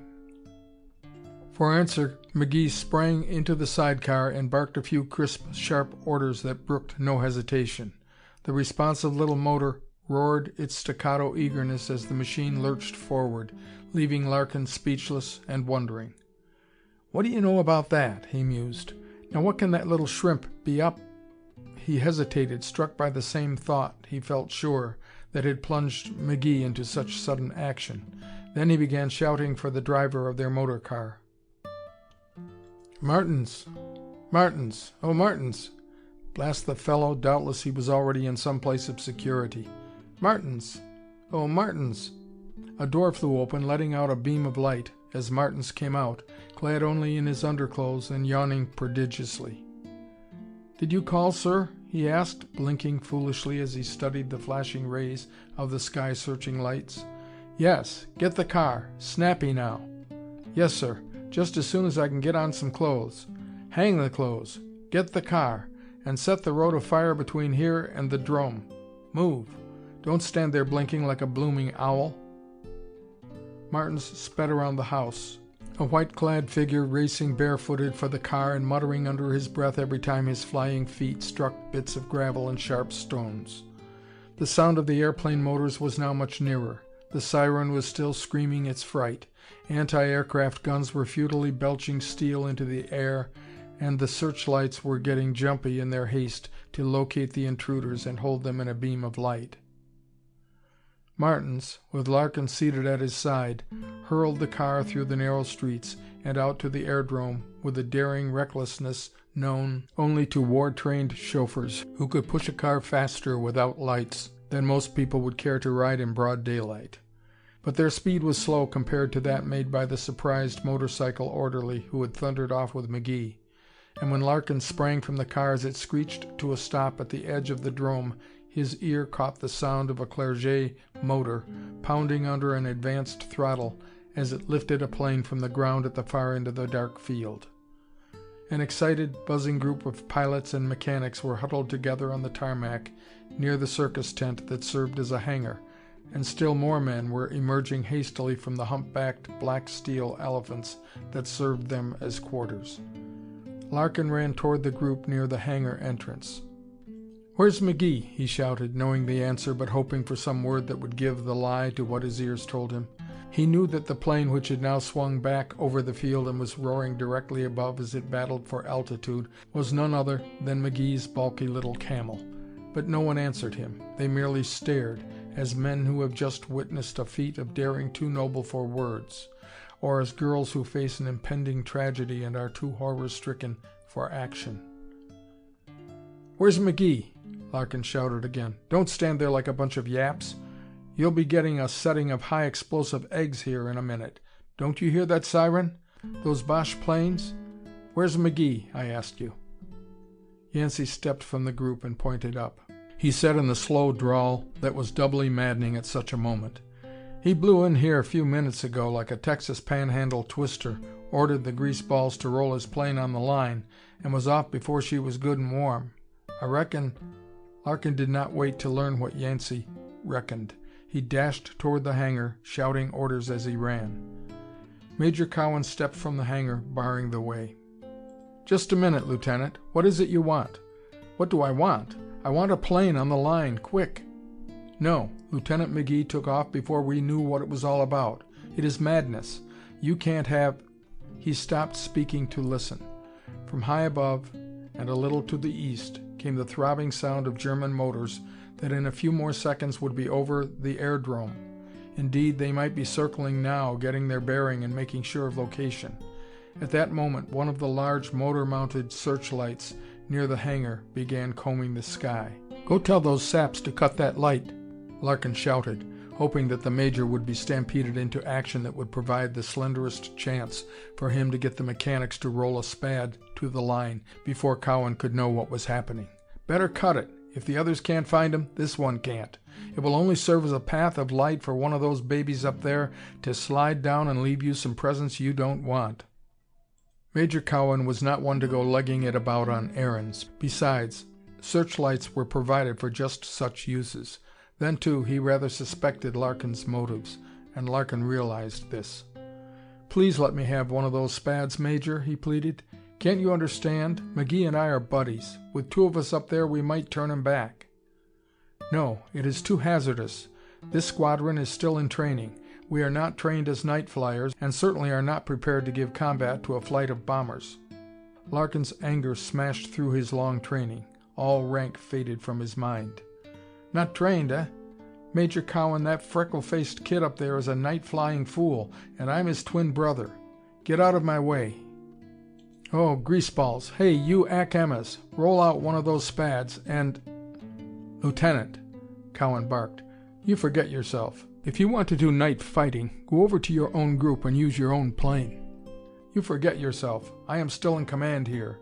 For answer, McGee sprang into the sidecar and barked a few crisp, sharp orders that brooked no hesitation. The responsive little motor roared its staccato eagerness as the machine lurched forward, leaving Larkin speechless and wondering. What do you know about that? He mused. Now what can that little shrimp be up? He hesitated, struck by the same thought, he felt sure, that had plunged McGee into such sudden action. Then he began shouting for the driver of their motor car. "Martins! Martins! Oh, Martins!" Blast the fellow, doubtless he was already in some place of security. "Martins! Oh, Martins!" A door flew open, letting out a beam of light, as Martins came out, clad only in his underclothes and yawning prodigiously. "Did you call, sir?" he asked, blinking foolishly as he studied the flashing rays of the sky-searching lights. "Yes. Get the car. Snappy now." "Yes, sir. Just as soon as I can get on some clothes." "Hang the clothes. Get the car. And set the road afire between here and the drome. Move. Don't stand there blinking like a blooming owl." Martins sped around the house, a white-clad figure racing barefooted for the car and muttering under his breath every time his flying feet struck bits of gravel and sharp stones. The sound of the airplane motors was now much nearer. The siren was still screaming its fright. Anti-aircraft guns were futilely belching steel into the air, and the searchlights were getting jumpy in their haste to locate the intruders and hold them in a beam of light. Martins, with Larkin seated at his side, hurled the car through the narrow streets and out to the airdrome with a daring recklessness known only to war-trained chauffeurs who could push a car faster without lights than most people would care to ride in broad daylight. But their speed was slow compared to that made by the surprised motorcycle orderly who had thundered off with McGee. And when Larkin sprang from the car as it screeched to a stop at the edge of the drome, his ear caught the sound of a Clerget motor pounding under an advanced throttle as it lifted a plane from the ground at the far end of the dark field. An excited, buzzing group of pilots and mechanics were huddled together on the tarmac near the circus tent that served as a hangar, and still more men were emerging hastily from the humpbacked black steel elephants that served them as quarters. Larkin ran toward the group near the hangar entrance. "Where's McGee?" he shouted, knowing the answer but hoping for some word that would give the lie to what his ears told him. He knew that the plane, which had now swung back over the field and was roaring directly above as it battled for altitude, was none other than McGee's bulky little Camel. But no one answered him. They merely stared, as men who have just witnessed a feat of daring too noble for words, or as girls who face an impending tragedy and are too horror-stricken for action. "Where's McGee?" Larkin shouted again. "Don't stand there like a bunch of yaps. You'll be getting a setting of high-explosive eggs here in a minute. Don't you hear that siren? Those Boche planes? Where's McGee, I asked you?" Yancey stepped from the group and pointed up. He said in the slow drawl that was doubly maddening at such a moment, "He blew in here a few minutes ago like a Texas panhandle twister, ordered the greaseballs to roll his plane on the line, and was off before she was good and warm. I reckon..." Larkin did not wait to learn what Yancey reckoned. He dashed toward the hangar, shouting orders as he ran. Major Cowan stepped from the hangar, barring the way. "Just a minute, Lieutenant. What is it you want?" "What do I want? I want a plane on the line, quick." "No. Lieutenant McGee took off before we knew what it was all about. It is madness. You can't have..." He stopped speaking to listen. From high above, and a little to the east, came the throbbing sound of German motors that in a few more seconds would be over the airdrome. Indeed, they might be circling now, getting their bearing and making sure of location. At that moment, one of the large motor-mounted searchlights near the hangar began combing the sky. "Go tell those saps to cut that light," Larkin shouted, hoping that the Major would be stampeded into action that would provide the slenderest chance for him to get the mechanics to roll a spad to the line before Cowan could know what was happening. "Better cut it. If the others can't find him, this one can't. It will only serve as a path of light for one of those babies up there to slide down and leave you some presents you don't want." Major Cowan was not one to go legging it about on errands. Besides, searchlights were provided for just such uses. Then, too, he rather suspected Larkin's motives, and Larkin realized this. "Please let me have one of those spads, Major," he pleaded. "Can't you understand? McGee and I are buddies. With two of us up there, we might turn him back." "No, it is too hazardous. This squadron is still in training. We are not trained as night flyers, and certainly are not prepared to give combat to a flight of bombers." Larkin's anger smashed through his long training. All rank faded from his mind. "Not trained, eh? Major Cowan, that freckle-faced kid up there is a night-flying fool, and I'm his twin brother. Get out of my way." "Oh, greaseballs. Hey, you Ack-Emmas, roll out one of those spads and—" "Lieutenant," Cowan barked, "you forget yourself. If you want to do night fighting, go over to your own group and use your own plane." "You forget yourself. I am still in command here."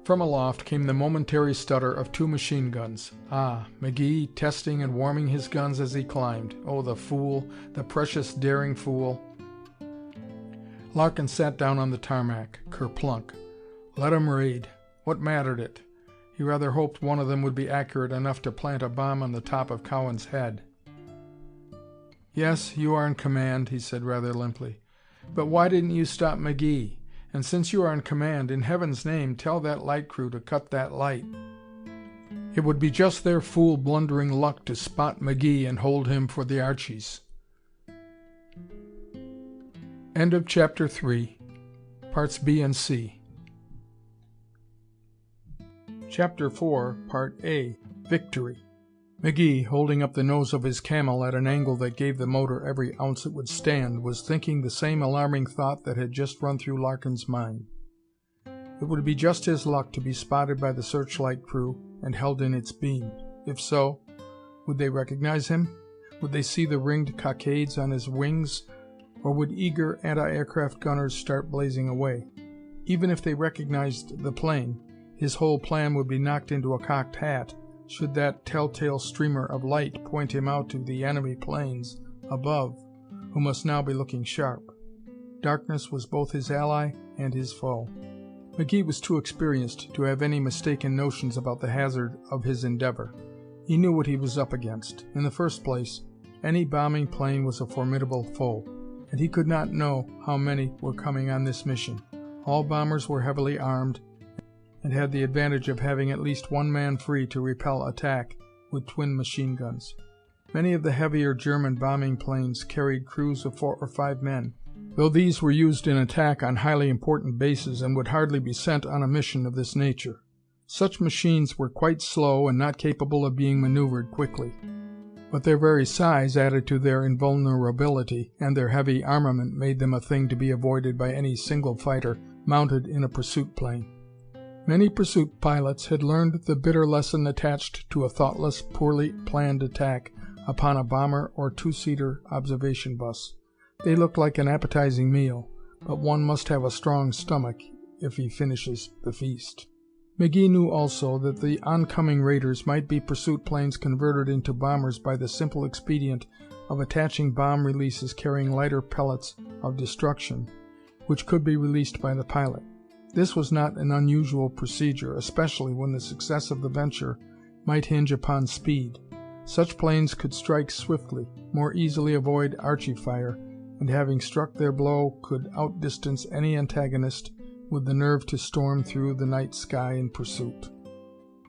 From aloft came the momentary stutter of 2 machine guns. Ah, McGee testing and warming his guns as he climbed. Oh, the fool, the precious daring fool. Larkin sat down on the tarmac, kerplunk. Let 'em raid. What mattered it? He rather hoped one of them would be accurate enough to plant a bomb on the top of Cowan's head. "Yes, you are in command," he said rather limply. "But why didn't you stop McGee? And since you are in command, in heaven's name, tell that light crew to cut that light. It would be just their fool blundering luck to spot McGee and hold him for the Archies." End of Chapter 3, Parts B and C. Chapter 4, Part A, Victory. McGee, holding up the nose of his Camel at an angle that gave the motor every ounce it would stand, was thinking the same alarming thought that had just run through Larkin's mind. It would be just his luck to be spotted by the searchlight crew and held in its beam. If so, would they recognize him? Would they see the ringed cockades on his wings? Or would eager anti-aircraft gunners start blazing away? Even if they recognized the plane, his whole plan would be knocked into a cocked hat should that telltale streamer of light point him out to the enemy planes above, who must now be looking sharp. Darkness was both his ally and his foe. McGee was too experienced to have any mistaken notions about the hazard of his endeavor. He knew what he was up against. In the first place, any bombing plane was a formidable foe, and he could not know how many were coming on this mission. All bombers were heavily armed, and had the advantage of having at least one man free to repel attack with twin machine guns. Many of the heavier German bombing planes carried crews of 4 or 5 men, though these were used in attack on highly important bases and would hardly be sent on a mission of this nature. Such machines were quite slow and not capable of being maneuvered quickly. But their very size added to their invulnerability, and their heavy armament made them a thing to be avoided by any single fighter mounted in a pursuit plane. Many pursuit pilots had learned the bitter lesson attached to a thoughtless, poorly planned attack upon a bomber or 2-seater observation bus. They look like an appetizing meal, but one must have a strong stomach if he finishes the feast. McGee knew also that the oncoming raiders might be pursuit planes converted into bombers by the simple expedient of attaching bomb releases carrying lighter pellets of destruction, which could be released by the pilot. This was not an unusual procedure, especially when the success of the venture might hinge upon speed. Such planes could strike swiftly, more easily avoid Archie fire, and having struck their blow could outdistance any antagonist with the nerve to storm through the night sky in pursuit.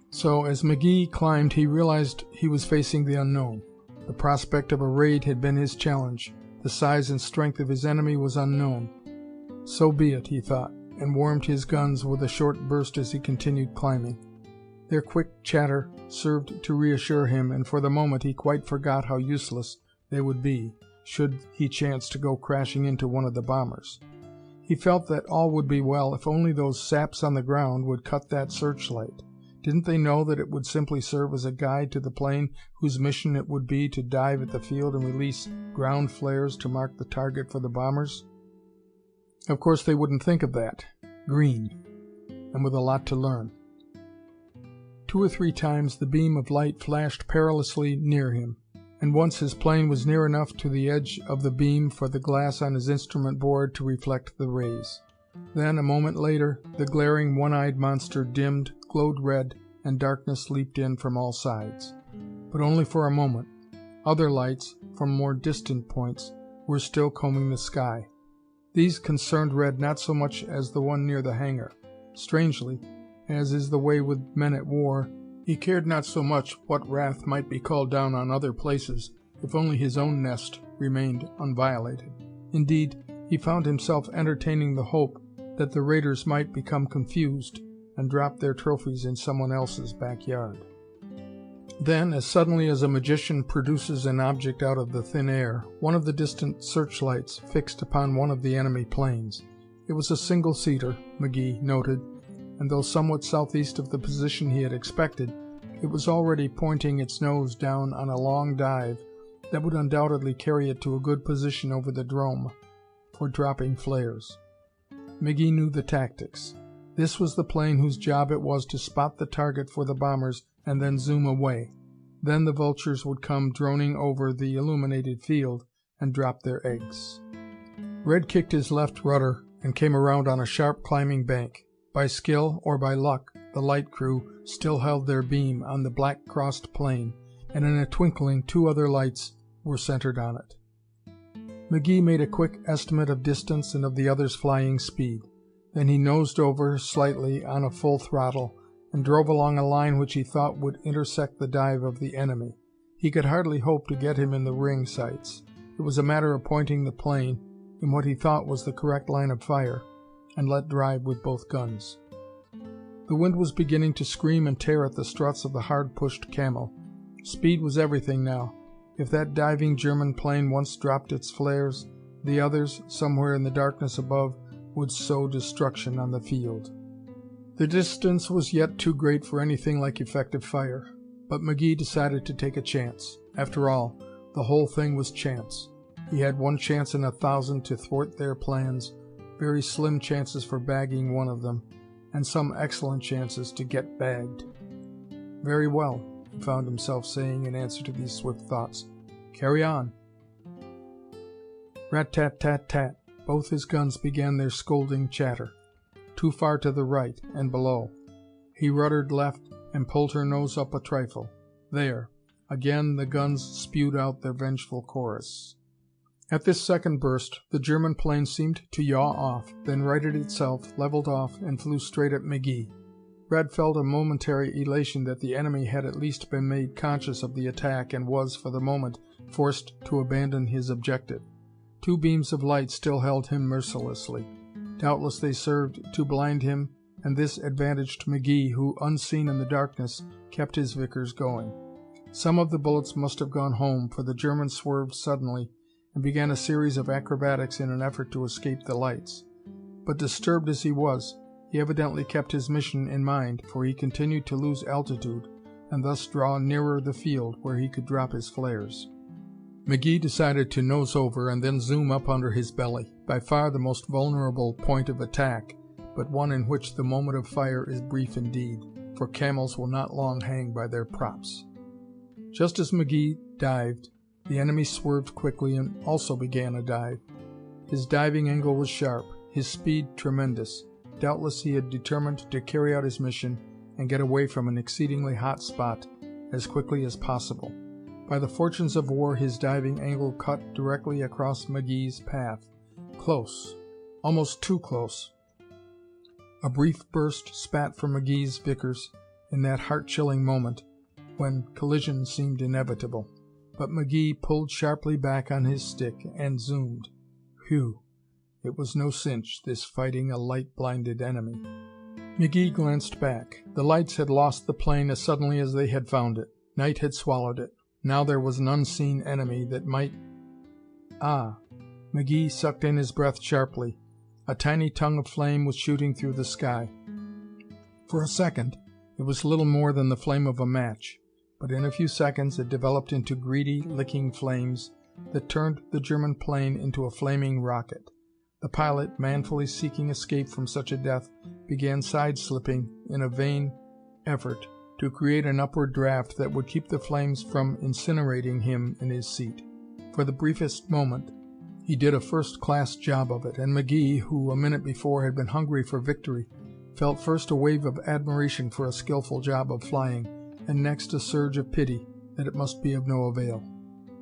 So, as McGee climbed, he realized he was facing the unknown. The prospect of a raid had been his challenge. The size and strength of his enemy was unknown. So be it, he thought, and warmed his guns with a short burst as he continued climbing. Their quick chatter served to reassure him, and for the moment he quite forgot how useless they would be, should he chance to go crashing into one of the bombers. He felt that all would be well if only those saps on the ground would cut that searchlight. Didn't they know that it would simply serve as a guide to the plane whose mission it would be to dive at the field and release ground flares to mark the target for the bombers? Of course they wouldn't think of that. Green. And with a lot to learn. 2 or 3 times the beam of light flashed perilously near him, and once his plane was near enough to the edge of the beam for the glass on his instrument board to reflect the rays. Then, a moment later, the glaring one-eyed monster dimmed, glowed red, and darkness leaped in from all sides. But only for a moment. Other lights, from more distant points, were still combing the sky. These concerned Red not so much as the one near the hangar. Strangely, as is the way with men at war, he cared not so much what wrath might be called down on other places, if only his own nest remained unviolated. Indeed, he found himself entertaining the hope that the raiders might become confused and drop their trophies in someone else's backyard. Then, as suddenly as a magician produces an object out of the thin air, one of the distant searchlights fixed upon one of the enemy planes. It was a single-seater, McGee noted, and though somewhat southeast of the position he had expected, it was already pointing its nose down on a long dive that would undoubtedly carry it to a good position over the drome for dropping flares. McGee knew the tactics. This was the plane whose job it was to spot the target for the bombers and then zoom away. Then the vultures would come droning over the illuminated field and drop their eggs. Red kicked his left rudder and came around on a sharp climbing bank. By skill or by luck, the light crew still held their beam on the black-crossed plane, and in a twinkling 2 other lights were centered on it. McGee made a quick estimate of distance and of the other's flying speed. Then he nosed over slightly on a full throttle and drove along a line which he thought would intersect the dive of the enemy. He could hardly hope to get him in the ring sights. It was a matter of pointing the plane in what he thought was the correct line of fire, and let drive with both guns. The wind was beginning to scream and tear at the struts of the hard-pushed Camel. Speed was everything now. If that diving German plane once dropped its flares, the others, somewhere in the darkness above, would sow destruction on the field. The distance was yet too great for anything like effective fire, but McGee decided to take a chance. After all, the whole thing was chance. He had 1 chance in 1,000 to thwart their plans, very slim chances for bagging one of them, and some excellent chances to get bagged. Very well, he found himself saying in answer to these swift thoughts. Carry on. Rat-tat-tat-tat. Both his guns began their scolding chatter. Too far to the right and below. He ruddered left and pulled her nose up a trifle. There. Again the guns spewed out their vengeful chorus. At this second burst, the German plane seemed to yaw off, then righted itself, leveled off, and flew straight at McGee. Red felt a momentary elation that the enemy had at least been made conscious of the attack and was, for the moment, forced to abandon his objective. 2 beams of light still held him mercilessly. Doubtless they served to blind him, and this advantaged McGee, who, unseen in the darkness, kept his Vickers going. Some of the bullets must have gone home, for the German swerved suddenly and began a series of acrobatics in an effort to escape the lights. But disturbed as he was, he evidently kept his mission in mind, for he continued to lose altitude and thus draw nearer the field where he could drop his flares. McGee decided to nose over and then zoom up under his belly, by far the most vulnerable point of attack, but one in which the moment of fire is brief indeed, for camels will not long hang by their props. Just as McGee dived, the enemy swerved quickly and also began a dive. His diving angle was sharp, his speed tremendous. Doubtless he had determined to carry out his mission and get away from an exceedingly hot spot as quickly as possible. By the fortunes of war, his diving angle cut directly across McGee's path. Close. Almost too close. A brief burst spat from McGee's Vickers in that heart-chilling moment when collision seemed inevitable. But McGee pulled sharply back on his stick and zoomed. Phew! It was no cinch, this fighting a light-blinded enemy. McGee glanced back. The lights had lost the plane as suddenly as they had found it. Night had swallowed it. Now there was an unseen enemy that might... Ah! McGee sucked in his breath sharply. A tiny tongue of flame was shooting through the sky. For a second, it was little more than the flame of a match, but in a few seconds it developed into greedy, licking flames that turned the German plane into a flaming rocket. The pilot, manfully seeking escape from such a death, began side-slipping in a vain effort to create an upward draft that would keep the flames from incinerating him in his seat. For the briefest moment, he did a first-class job of it, and McGee, who a minute before had been hungry for victory, felt first a wave of admiration for a skillful job of flying, and next a surge of pity that it must be of no avail.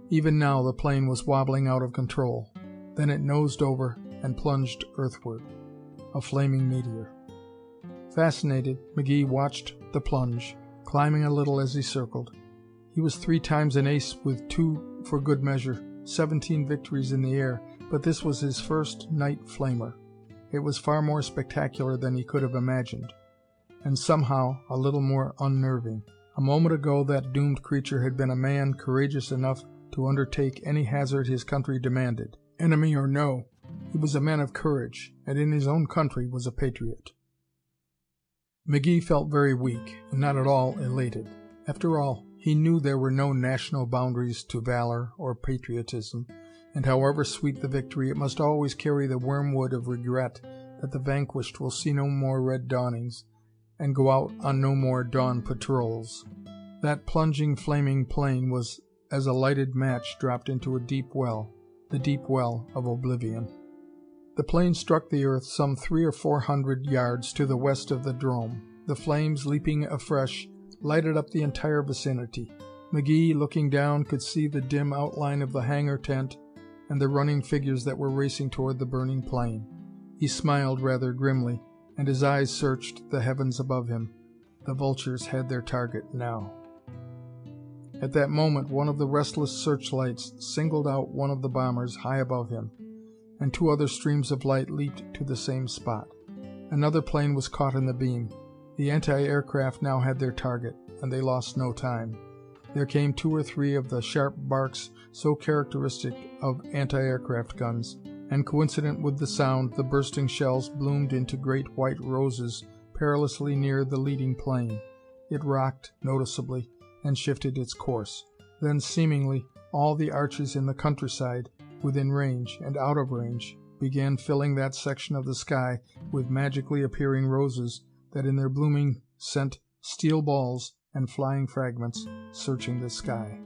Even now the plane was wobbling out of control. Then it nosed over and plunged earthward, a flaming meteor. Fascinated, McGee watched the plunge, climbing a little as he circled. He was 3 times an ace with 2 for good measure, 17 victories in the air, but this was his first night flamer. It was far more spectacular than he could have imagined, and somehow a little more unnerving. A moment ago that doomed creature had been a man courageous enough to undertake any hazard his country demanded. Enemy or no, he was a man of courage, and in his own country was a patriot. McGee felt very weak, and not at all elated. After all, he knew there were no national boundaries to valor or patriotism, and however sweet the victory, it must always carry the wormwood of regret that the vanquished will see no more red dawnings, and go out on no more dawn patrols. That plunging, flaming plane was as a lighted match dropped into a deep well, the deep well of oblivion. The plane struck the earth some 300 or 400 yards to the west of the drome. The flames, leaping afresh, lighted up the entire vicinity. McGee, looking down, could see the dim outline of the hangar tent and the running figures that were racing toward the burning plane. He smiled rather grimly, and his eyes searched the heavens above him. The vultures had their target now. At that moment, one of the restless searchlights singled out one of the bombers high above him, and 2 other streams of light leaped to the same spot. Another plane was caught in the beam. The anti-aircraft now had their target, and they lost no time. There came 2 or 3 of the sharp barks so characteristic of anti-aircraft guns, and coincident with the sound, the bursting shells bloomed into great white roses perilously near the leading plane. It rocked noticeably and shifted its course. Then, seemingly, all the arches in the countryside, within range and out of range, began filling that section of the sky with magically appearing roses that in their blooming sent steel balls and flying fragments searching the sky.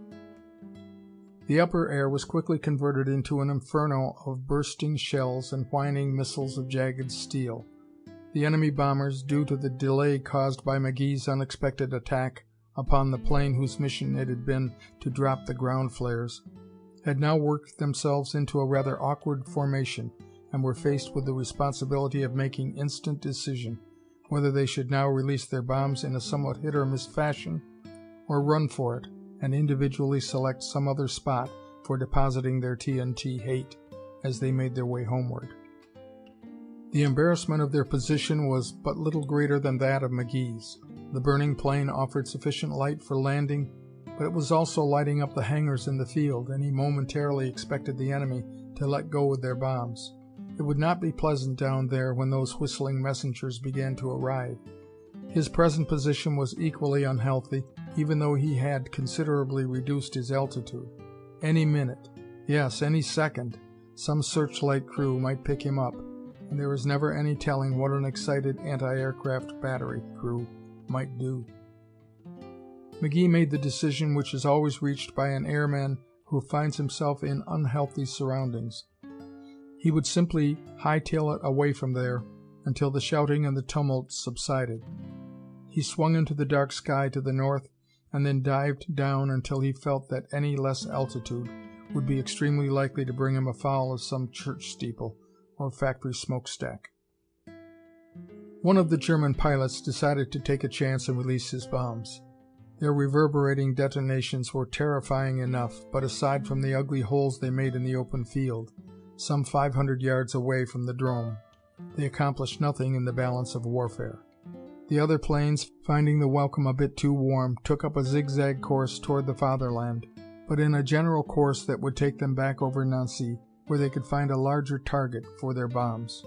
The upper air was quickly converted into an inferno of bursting shells and whining missiles of jagged steel. The enemy bombers, due to the delay caused by McGee's unexpected attack upon the plane whose mission it had been to drop the ground flares, had now worked themselves into a rather awkward formation and were faced with the responsibility of making instant decision whether they should now release their bombs in a somewhat hit-or-miss fashion, or run for it and individually select some other spot for depositing their TNT hate as they made their way homeward. The embarrassment of their position was but little greater than that of McGee's. The burning plane offered sufficient light for landing, but it was also lighting up the hangars in the field, and he momentarily expected the enemy to let go with their bombs. It would not be pleasant down there when those whistling messengers began to arrive. His present position was equally unhealthy, even though he had considerably reduced his altitude. Any minute, yes, any second, some searchlight crew might pick him up, and there was never any telling what an excited anti-aircraft battery crew might do. McGee made the decision which is always reached by an airman who finds himself in unhealthy surroundings. He would simply hightail it away from there until the shouting and the tumult subsided. He swung into the dark sky to the north and then dived down until he felt that any less altitude would be extremely likely to bring him afoul of some church steeple or factory smokestack. One of the German pilots decided to take a chance and release his bombs. Their reverberating detonations were terrifying enough, but aside from the ugly holes they made in the open field, some 500 yards away from the drome, they accomplished nothing in the balance of warfare. The other planes, finding the welcome a bit too warm, took up a zigzag course toward the fatherland, but in a general course that would take them back over Nancy, where they could find a larger target for their bombs.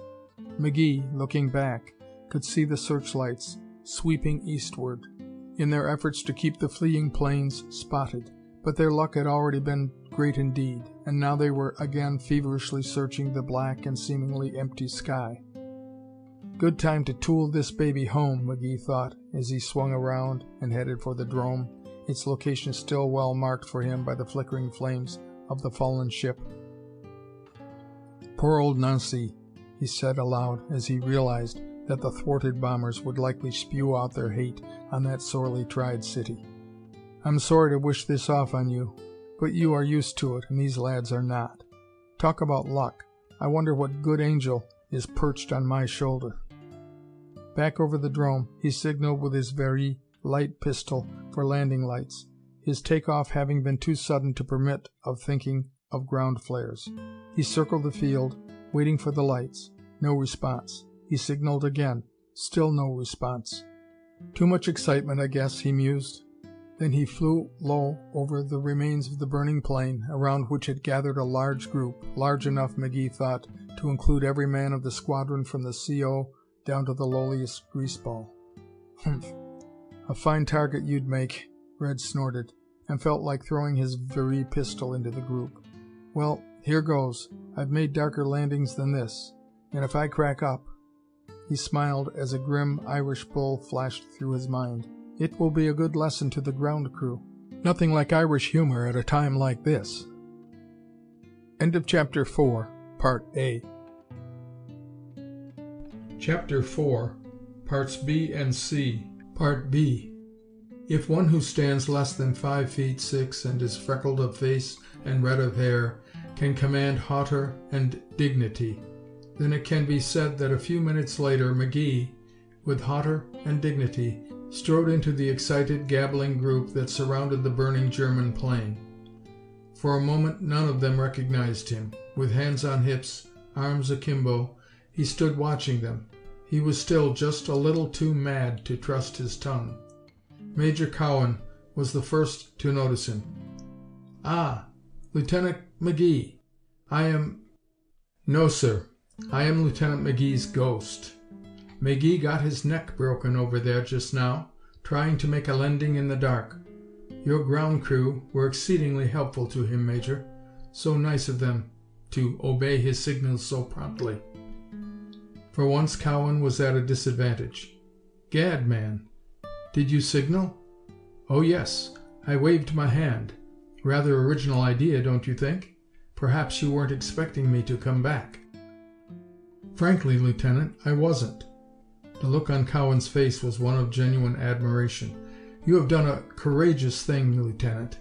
McGee, looking back, could see the searchlights sweeping eastward in their efforts to keep the fleeing planes spotted, but their luck had already been great indeed, and now they were again feverishly searching the black and seemingly empty sky. Good time to tool this baby home, McGee thought, as he swung around and headed for the drome, its location still well marked for him by the flickering flames of the fallen ship. Poor old Nancy, he said aloud as he realized that the thwarted bombers would likely spew out their hate on that sorely tried city. I'm sorry to wish this off on you, but you are used to it and these lads are not. Talk about luck. I wonder what good angel is perched on my shoulder. Back over the drome, he signaled with his very light pistol for landing lights, his takeoff having been too sudden to permit of thinking of ground flares. He circled the field, waiting for the lights. No response. He signaled again. Still no response. Too much excitement, I guess, he mused. Then he flew low over the remains of the burning plane, around which had gathered a large group, large enough, McGee thought, to include every man of the squadron from the CO down to the lowliest greaseball. Humph. A fine target you'd make, Red snorted, and felt like throwing his Very pistol into the group. Well, here goes. I've made darker landings than this, and if I crack up... He smiled as a grim Irish bull flashed through his mind. It will be a good lesson to the ground crew. Nothing like Irish humor at a time like this. End of Chapter 4, Part A. Chapter 4, Parts B and C. Part B. If one who stands less than 5 feet 6 and is freckled of face and red of hair can command hauteur and dignity, then it can be said that a few minutes later McGee, with hauteur and dignity, strode into the excited, gabbling group that surrounded the burning German plane. For a moment none of them recognized him. With hands on hips, arms akimbo, he stood watching them. He was still just a little too mad to trust his tongue. Major Cowan was the first to notice him. "Ah, Lieutenant McGee. I am..." "No, sir. I am Lieutenant McGee's ghost. McGee got his neck broken over there just now, trying to make a landing in the dark. Your ground crew were exceedingly helpful to him, Major. So nice of them to obey his signals so promptly." For once Cowan was at a disadvantage. "Gad, man. Did you signal?" "Oh, yes. I waved my hand. Rather original idea, don't you think? Perhaps you weren't expecting me to come back." "Frankly, Lieutenant, I wasn't." The look on Cowan's face was one of genuine admiration. "You have done a courageous thing, Lieutenant,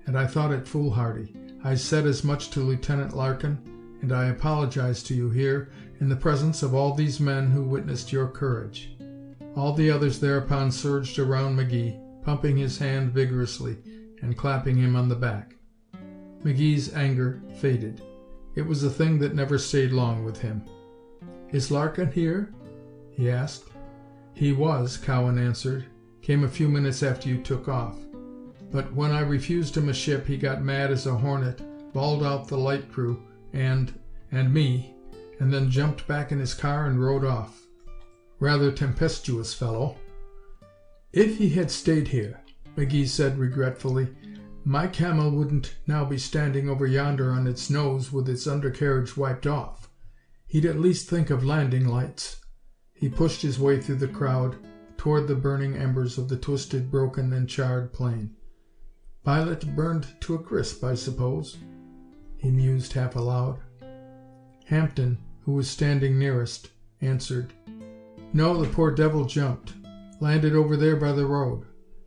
and I thought it foolhardy. I said as much to Lieutenant Larkin, and I apologize to you here in the presence of all these men who witnessed your courage." All the others thereupon surged around McGee, pumping his hand vigorously and clapping him on the back. McGee's anger faded. It was a thing that never stayed long with him. "Is Larkin here?" he asked. "He was," Cowan answered. "Came a few minutes after you took off. But when I refused him a ship, he got mad as a hornet, bawled out the light crew and me, and then jumped back in his car and rode off. Rather tempestuous fellow." "If he had stayed here," McGee said regretfully, "my Camel wouldn't now be standing over yonder on its nose with its undercarriage wiped off. He'd at least think of landing lights." He pushed his way through the crowd toward the burning embers of the twisted, broken, and charred plane. "Pilot burned to a crisp, I suppose," he mused half aloud. Hampton, who was standing nearest, answered, "No, the poor devil jumped. Landed over there by the road.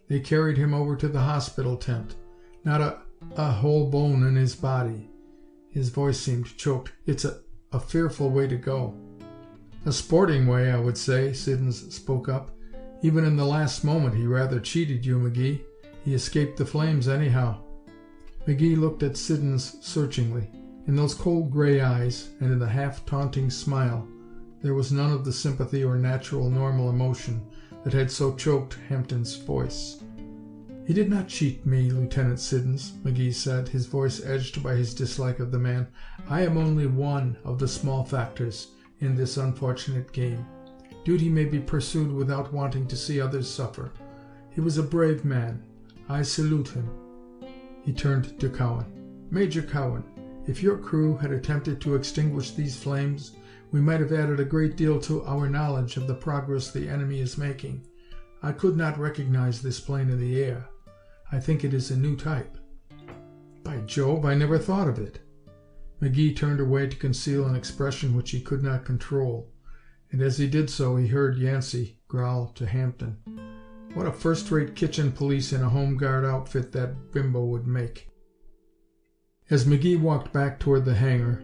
They carried him over to the hospital tent. Not a whole bone in his body." His voice seemed choked. "It's a fearful way to go." "A sporting way, I would say," Siddons spoke up. "Even in the last moment he rather cheated you, McGee. He escaped the flames anyhow." McGee looked at Siddons searchingly. In those cold gray eyes, and in the half-taunting smile, there was none of the sympathy or natural, normal emotion that had so choked Hampton's voice. "He did not cheat me, Lieutenant Siddons," McGee said, his voice edged by his dislike of the man. "I am only one of the small factors in this unfortunate game. Duty may be pursued without wanting to see others suffer. He was a brave man. I salute him." He turned to Cowan. "Major Cowan, if your crew had attempted to extinguish these flames, we might have added a great deal to our knowledge of the progress the enemy is making. I could not recognize this plane in the air. I think it is a new type." "By Jove, I never thought of it." McGee turned away to conceal an expression which he could not control, and as he did so he heard Yancey growl to Hampton, "What a first-rate kitchen police in a home guard outfit that bimbo would make." As McGee walked back toward the hangar,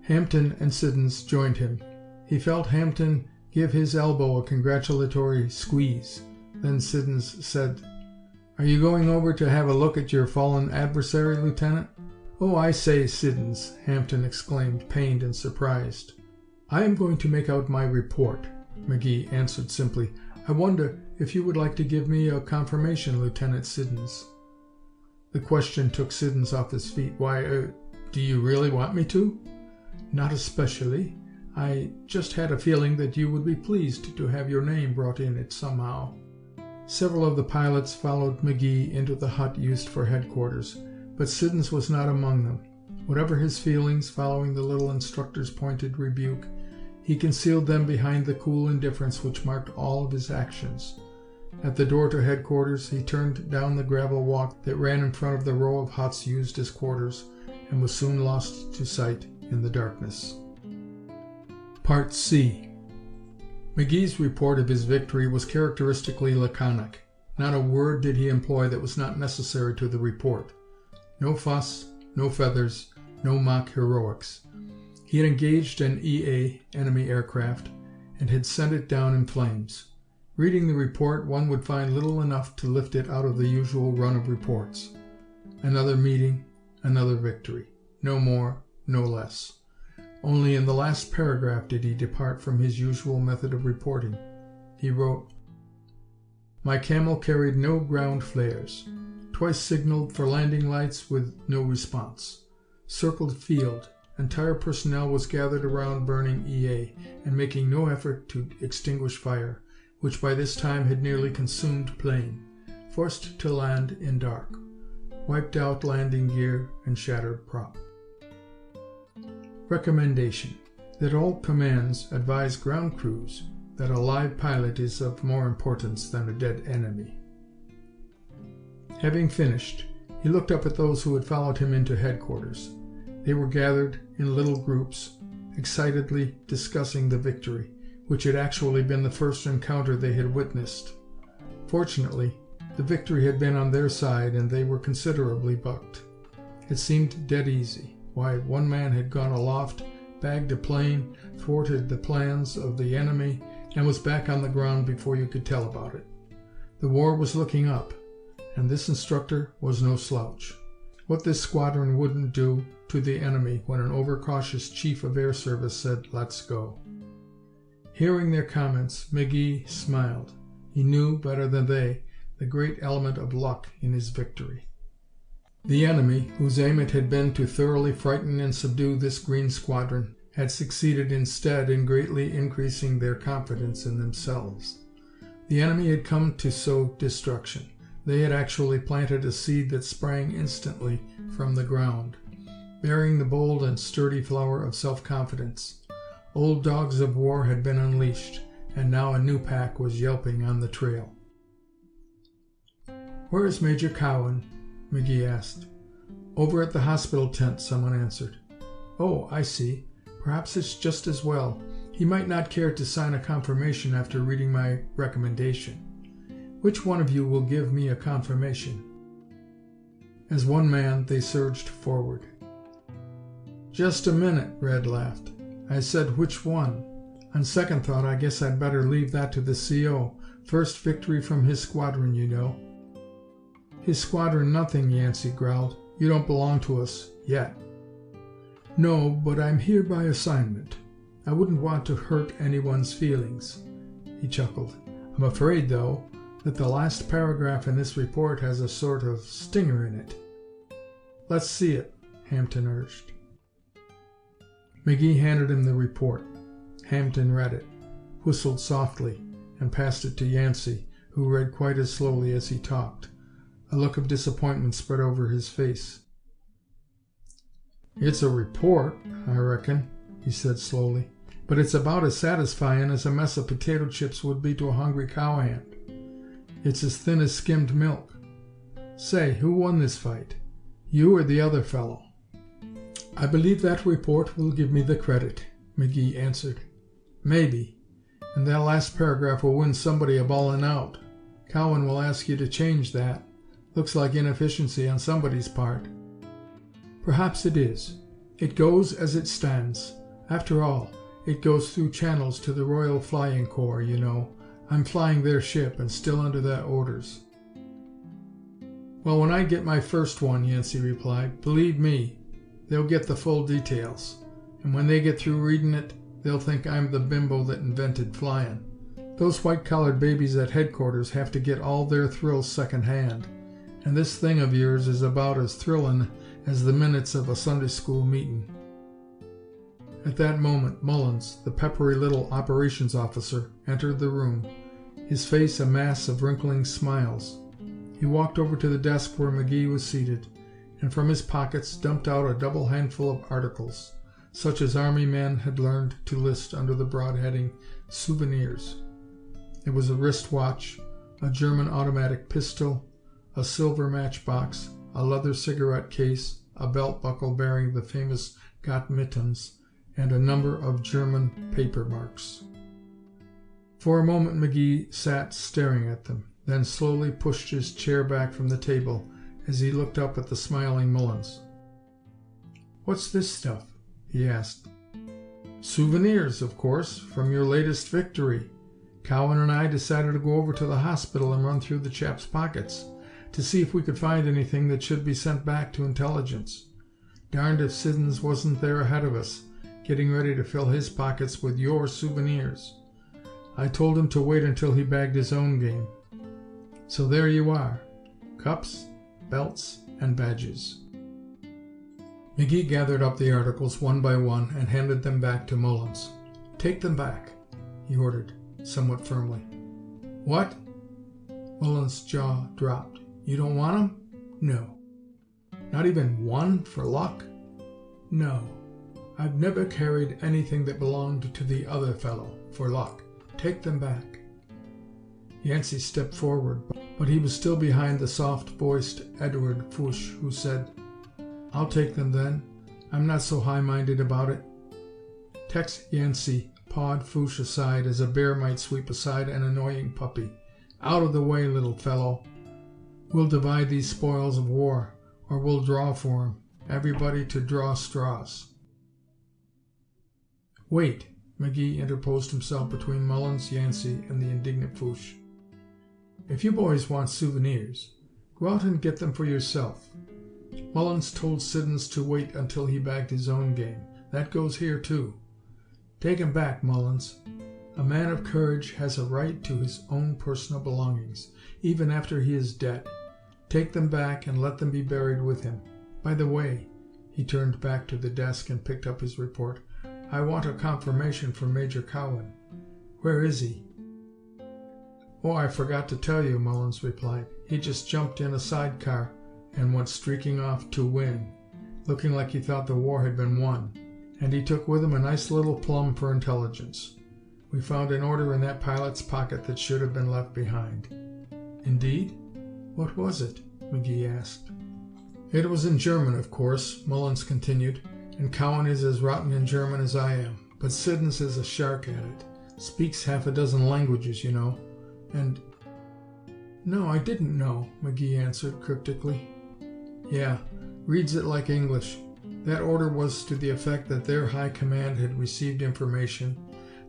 Hampton and Siddons joined him. He felt Hampton give his elbow a congratulatory squeeze. Then Siddons said, "Are you going over to have a look at your fallen adversary, Lieutenant?" "Oh, I say, Siddons," Hampton exclaimed, pained and surprised. "I am going to make out my report," McGee answered simply. I wonder if you would like to give me a confirmation, Lieutenant Siddons." The question took Siddons off his feet. "Why, do you really want me to?" "Not especially. I just had a feeling that you would be pleased to have your name brought in it somehow." Several of the pilots followed McGee into the hut used for headquarters, but Siddons was not among them. Whatever his feelings following the little instructor's pointed rebuke, he concealed them behind the cool indifference which marked all of his actions. At the door to headquarters, he turned down the gravel walk that ran in front of the row of huts used as quarters, and was soon lost to sight in the darkness. Part C. McGee's report of his victory was characteristically laconic. Not a word did he employ that was not necessary to the report. No fuss, no feathers, no mock heroics. He had engaged an EA, enemy aircraft, and had sent it down in flames. Reading the report, one would find little enough to lift it out of the usual run of reports. Another meeting, another victory. No more, no less. Only in the last paragraph did he depart from his usual method of reporting. He wrote, "My Camel carried no ground flares. Twice signaled for landing lights with no response. Circled field. Entire personnel was gathered around burning EA and making no effort to extinguish fire, which by this time had nearly consumed plane. Forced to land in dark. Wiped out landing gear and shattered prop." Recommendation: that all commands advise ground crews that a live pilot is of more importance than a dead enemy. Having finished, he looked up at those who had followed him into headquarters. They were gathered in little groups, excitedly discussing the victory, which had actually been the first encounter they had witnessed. Fortunately, the victory had been on their side, and they were considerably bucked. It seemed dead easy. Why, one man had gone aloft, bagged a plane, thwarted the plans of the enemy, and was back on the ground before you could tell about it. The war was looking up, and this instructor was no slouch. What this squadron wouldn't do to the enemy when an overcautious chief of air service said, "Let's go." Hearing their comments, McGee smiled. He knew, better than they, the great element of luck in his victory. The enemy, whose aim it had been to thoroughly frighten and subdue this green squadron, had succeeded instead in greatly increasing their confidence in themselves. The enemy had come to sow destruction. They had actually planted a seed that sprang instantly from the ground, bearing the bold and sturdy flower of self-confidence. Old dogs of war had been unleashed, and now a new pack was yelping on the trail. "Where is Major Cowan?" McGee asked. "Over at the hospital tent," someone answered. "Oh, I see. Perhaps it's just as well. He might not care to sign a confirmation after reading my recommendation. Which one of you will give me a confirmation?" As one man, they surged forward. "Just a minute," Red laughed. "I said which one. On second thought, I guess I'd better leave that to the CO. First victory from his squadron, you know." "His squadron nothing," Yancey growled. "You don't belong to us, yet." "No, but I'm here by assignment. I wouldn't want to hurt anyone's feelings." He chuckled. "I'm afraid, though, that the last paragraph in this report has a sort of stinger in it." "Let's see it," Hampton urged. McGee handed him the report. Hampton read it, whistled softly, and passed it to Yancey, who read quite as slowly as he talked. A look of disappointment spread over his face. "It's a report, I reckon," he said slowly, "but it's about as satisfying as a mess of potato chips would be to a hungry cowhand. It's as thin as skimmed milk. Say, who won this fight? You or the other fellow?" "I believe that report will give me the credit," McGee answered. "Maybe. And that last paragraph will win somebody a ballin' out. Cowan will ask you to change that. Looks like inefficiency on somebody's part." "Perhaps it is. It goes as it stands. After all, it goes through channels to the Royal Flying Corps, you know. I'm flying their ship and still under their orders." "Well, when I get my first one," Yancey replied, "believe me, they'll get the full details. And when they get through reading it, they'll think I'm the bimbo that invented flying. Those white-collared babies at headquarters have to get all their thrills second-hand, and this thing of yours is about as thrilling as the minutes of a Sunday school meeting." At that moment, Mullins, the peppery little operations officer, entered the room, his face a mass of wrinkling smiles. He walked over to the desk where McGee was seated, and from his pockets dumped out a double handful of articles, such as Army men had learned to list under the broad heading "Souvenirs." It was a wristwatch, a German automatic pistol, a silver matchbox, a leather cigarette case, a belt buckle bearing the famous Gott mittens, and a number of German paper marks. For a moment McGee sat staring at them, then slowly pushed his chair back from the table as he looked up at the smiling Mullins. "What's this stuff?" he asked. "Souvenirs, of course, from your latest victory. Cowan and I decided to go over to the hospital and run through the chap's pockets to see if we could find anything that should be sent back to intelligence. Darned if Siddons wasn't there ahead of us, getting ready to fill his pockets with your souvenirs. I told him to wait until he bagged his own game. So there you are, cups, belts, and badges." McGee gathered up the articles one by one and handed them back to Mullins. "Take them back," he ordered, somewhat firmly. "What?" Mullins' jaw dropped. "You don't want 'em?" "No." "Not even one for luck?" "No. I've never carried anything that belonged to the other fellow for luck. Take them back." Yancey stepped forward, but he was still behind the soft-voiced Edward Fouche, who said, "I'll take them then. I'm not so high-minded about it." Tex Yancey pawed Fouche aside as a bear might sweep aside an annoying puppy. "Out of the way, little fellow. We'll divide these spoils of war, or we'll draw for 'em. Everybody to draw straws." "Wait," McGee interposed himself between Mullins, Yancey, and the indignant Fouche. "If you boys want souvenirs, go out and get them for yourself. Mullins told Siddons to wait until he bagged his own game. That goes here, too. Take 'em back, Mullins. A man of courage has a right to his own personal belongings, even after he is dead. Take them back and let them be buried with him. By the way," he turned back to the desk and picked up his report, "I want a confirmation from Major Cowan. Where is he?" "Oh, I forgot to tell you," Mullins replied. "He just jumped in a sidecar and went streaking off to Wing, looking like he thought the war had been won. And he took with him a nice little plum for intelligence. We found an order in that pilot's pocket that should have been left behind." "Indeed? What was it?" McGee asked. "It was in German, of course," Mullins continued, "and Cowan is as rotten in German as I am. But Siddons is a shark at it. Speaks half a dozen languages, you know. And—" "No, I didn't know," McGee answered cryptically. "Yeah, reads it like English. That order was to the effect that their high command had received information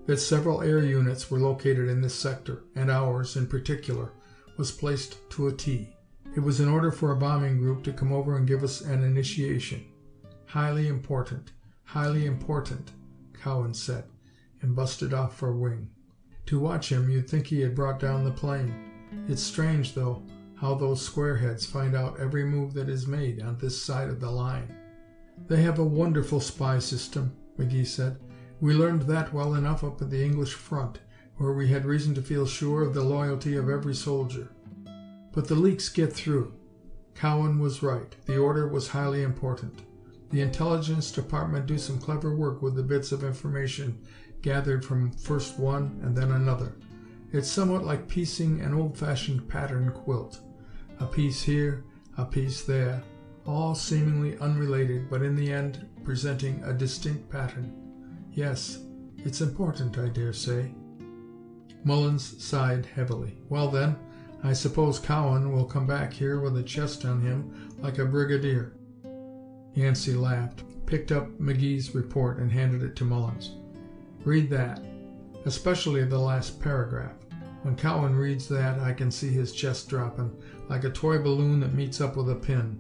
that several air units were located in this sector, and ours, in particular, was placed to a T. It was an order for a bombing group to come over and give us an initiation. Highly important, Cowan said, and busted off for Wing. To watch him, you'd think he had brought down the plane. It's strange, though, how those squareheads find out every move that is made on this side of the line." "They have a wonderful spy system," McGee said. "We learned that well enough up at the English front, where we had reason to feel sure of the loyalty of every soldier. But the leaks get through. Cowan was right. The order was highly important. The intelligence department do some clever work with the bits of information gathered from first one and then another. It's somewhat like piecing an old-fashioned pattern quilt. A piece here, a piece there, all seemingly unrelated, but in the end presenting a distinct pattern. Yes, it's important, I dare say." Mullins sighed heavily. "Well then, I suppose Cowan will come back here with a chest on him like a brigadier." Yancey laughed, picked up McGee's report, and handed it to Mullins. "Read that, especially the last paragraph. When Cowan reads that, I can see his chest dropping, like a toy balloon that meets up with a pin.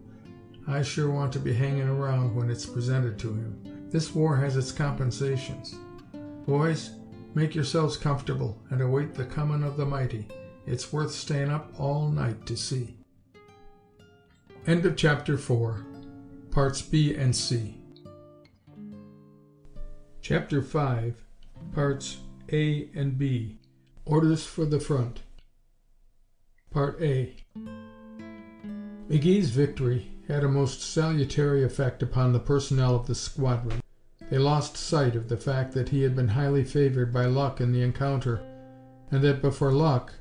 I sure want to be hanging around when it's presented to him. This war has its compensations. Boys, Make yourselves comfortable and await the coming of the mighty. It's worth staying up all night to see. End of Chapter 4, Parts B and C. Chapter 5, Parts A and B. Orders for the front. Part A. McGee's victory had a most salutary effect upon the personnel of the squadron. They lost sight of the fact that he had been highly favored by luck in the encounter, and that but for luck,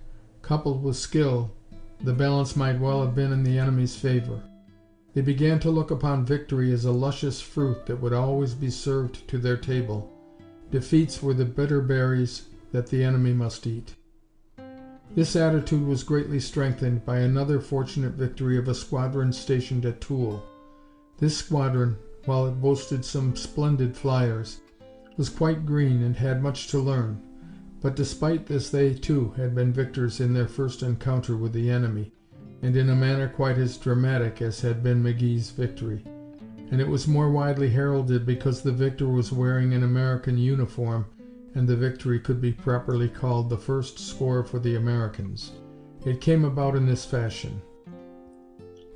coupled with skill, the balance might well have been in the enemy's favor. They began to look upon victory as a luscious fruit that would always be served to their table. Defeats were the bitter berries that the enemy must eat. This attitude was greatly strengthened by another fortunate victory of a squadron stationed at Toul. This squadron, while it boasted some splendid flyers, was quite green and had much to learn, but despite this they, too, had been victors in their first encounter with the enemy, and in a manner quite as dramatic as had been McGee's victory. And it was more widely heralded because the victor was wearing an American uniform, and the victory could be properly called the first score for the Americans. It came about in this fashion.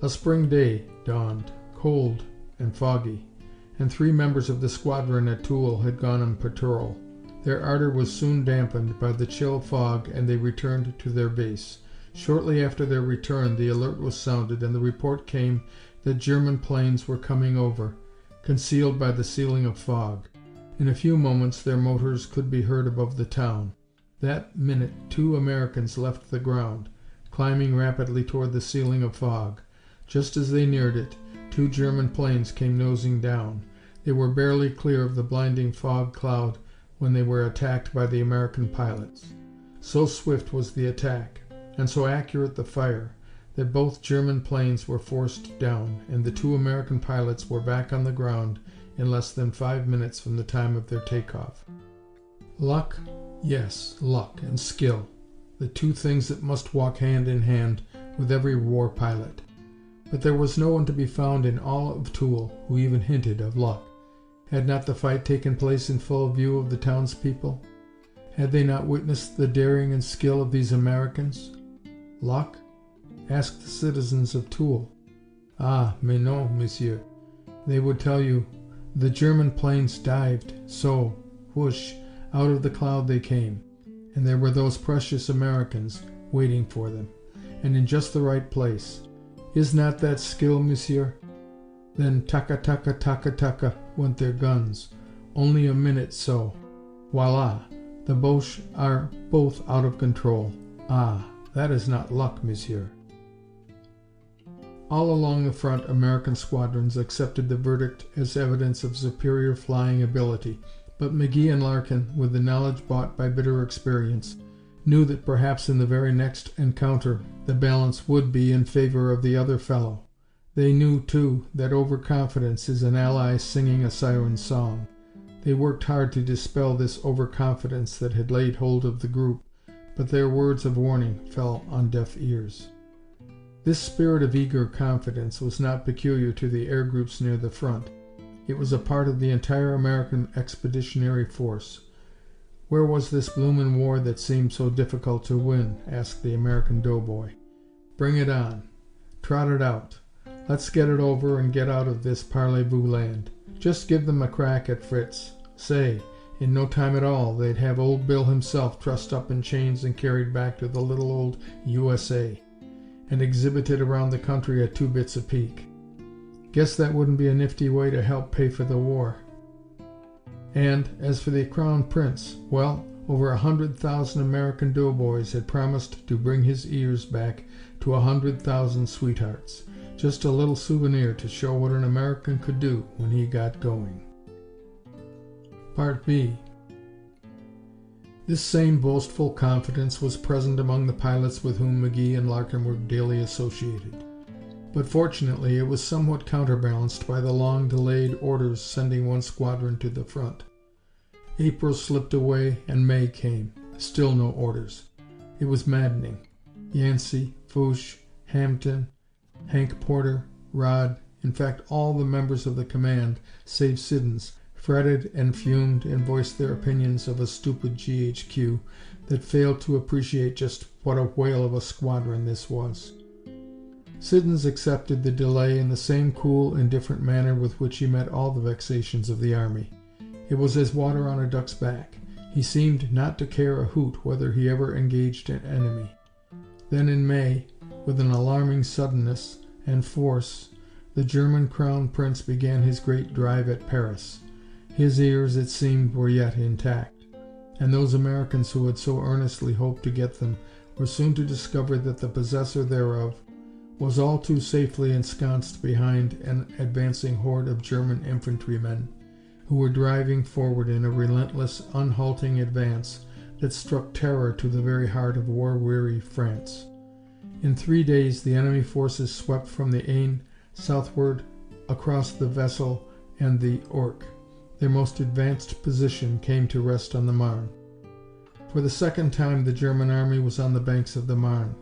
A spring day dawned, cold and foggy, and 3 members of the squadron at Toul had gone on patrol. Their ardor was soon dampened by the chill fog, and they returned to their base. Shortly after their return, the alert was sounded, and the report came that German planes were coming over, concealed by the ceiling of fog. In a few moments their motors could be heard above the town. That minute 2 Americans left the ground, climbing rapidly toward the ceiling of fog. Just as they neared it, 2 German planes came nosing down. They were barely clear of the blinding fog cloud when they were attacked by the American pilots. So swift was the attack, and so accurate the fire, that both German planes were forced down, and the 2 American pilots were back on the ground in less than 5 minutes from the time of their takeoff. Luck? Yes, luck and skill, the 2 things that must walk hand in hand with every war pilot. But there was no one to be found in all of Toul who even hinted of luck. Had not the fight taken place in full view of the townspeople? Had they not witnessed the daring and skill of these Americans? Luck? Ask the citizens of Toul. Ah, mais non, monsieur. They would tell you, the German planes dived, so, whoosh, out of the cloud they came, and there were those precious Americans waiting for them, and in just the right place. Is not that skill, monsieur? Then taka taka taka taka went their guns. Only a minute so. Voila! The Boches are both out of control. Ah, that is not luck, monsieur. All along the front, American squadrons accepted the verdict as evidence of superior flying ability, but McGee and Larkin, with the knowledge bought by bitter experience, knew that perhaps in the very next encounter the balance would be in favor of the other fellow. They knew, too, that overconfidence is an ally singing a siren song. They worked hard to dispel this overconfidence that had laid hold of the group, but their words of warning fell on deaf ears. This spirit of eager confidence was not peculiar to the air groups near the front. It was a part of the entire American Expeditionary Force. Where was this bloomin' war that seemed so difficult to win? Asked the American doughboy. Bring it on. Trot it out. Let's get it over and get out of this parlez-vous land. Just give them a crack at Fritz. Say, in no time at all, they'd have old Bill himself trussed up in chains and carried back to the little old USA, and exhibited around the country at 2 bits a peek. Guess that wouldn't be a nifty way to help pay for the war. And as for the Crown Prince, well, over 100,000 American doughboys had promised to bring his ears back to 100,000 sweethearts. Just a little souvenir to show what an American could do when he got going. Part B. This same boastful confidence was present among the pilots with whom McGee and Larkin were daily associated. But fortunately it was somewhat counterbalanced by the long-delayed orders sending one squadron to the front. April slipped away and May came. Still no orders. It was maddening. Yancey, Foch, Hampton, Hank Porter, Rod, in fact all the members of the command, save Siddons, fretted and fumed and voiced their opinions of a stupid GHQ that failed to appreciate just what a whale of a squadron this was. Siddons accepted the delay in the same cool, indifferent manner with which he met all the vexations of the army. It was as water on a duck's back. He seemed not to care a hoot whether he ever engaged an enemy. Then in May, with an alarming suddenness and force, the German Crown Prince began his great drive at Paris. His ears, it seemed, were yet intact, and those Americans who had so earnestly hoped to get them were soon to discover that the possessor thereof was all too safely ensconced behind an advancing horde of German infantrymen who were driving forward in a relentless, unhalting advance that struck terror to the very heart of war-weary France. In 3 days the enemy forces swept from the Aisne southward across the Vesle and the Ourcq. Their most advanced position came to rest on the Marne. For the second time the German army was on the banks of the Marne.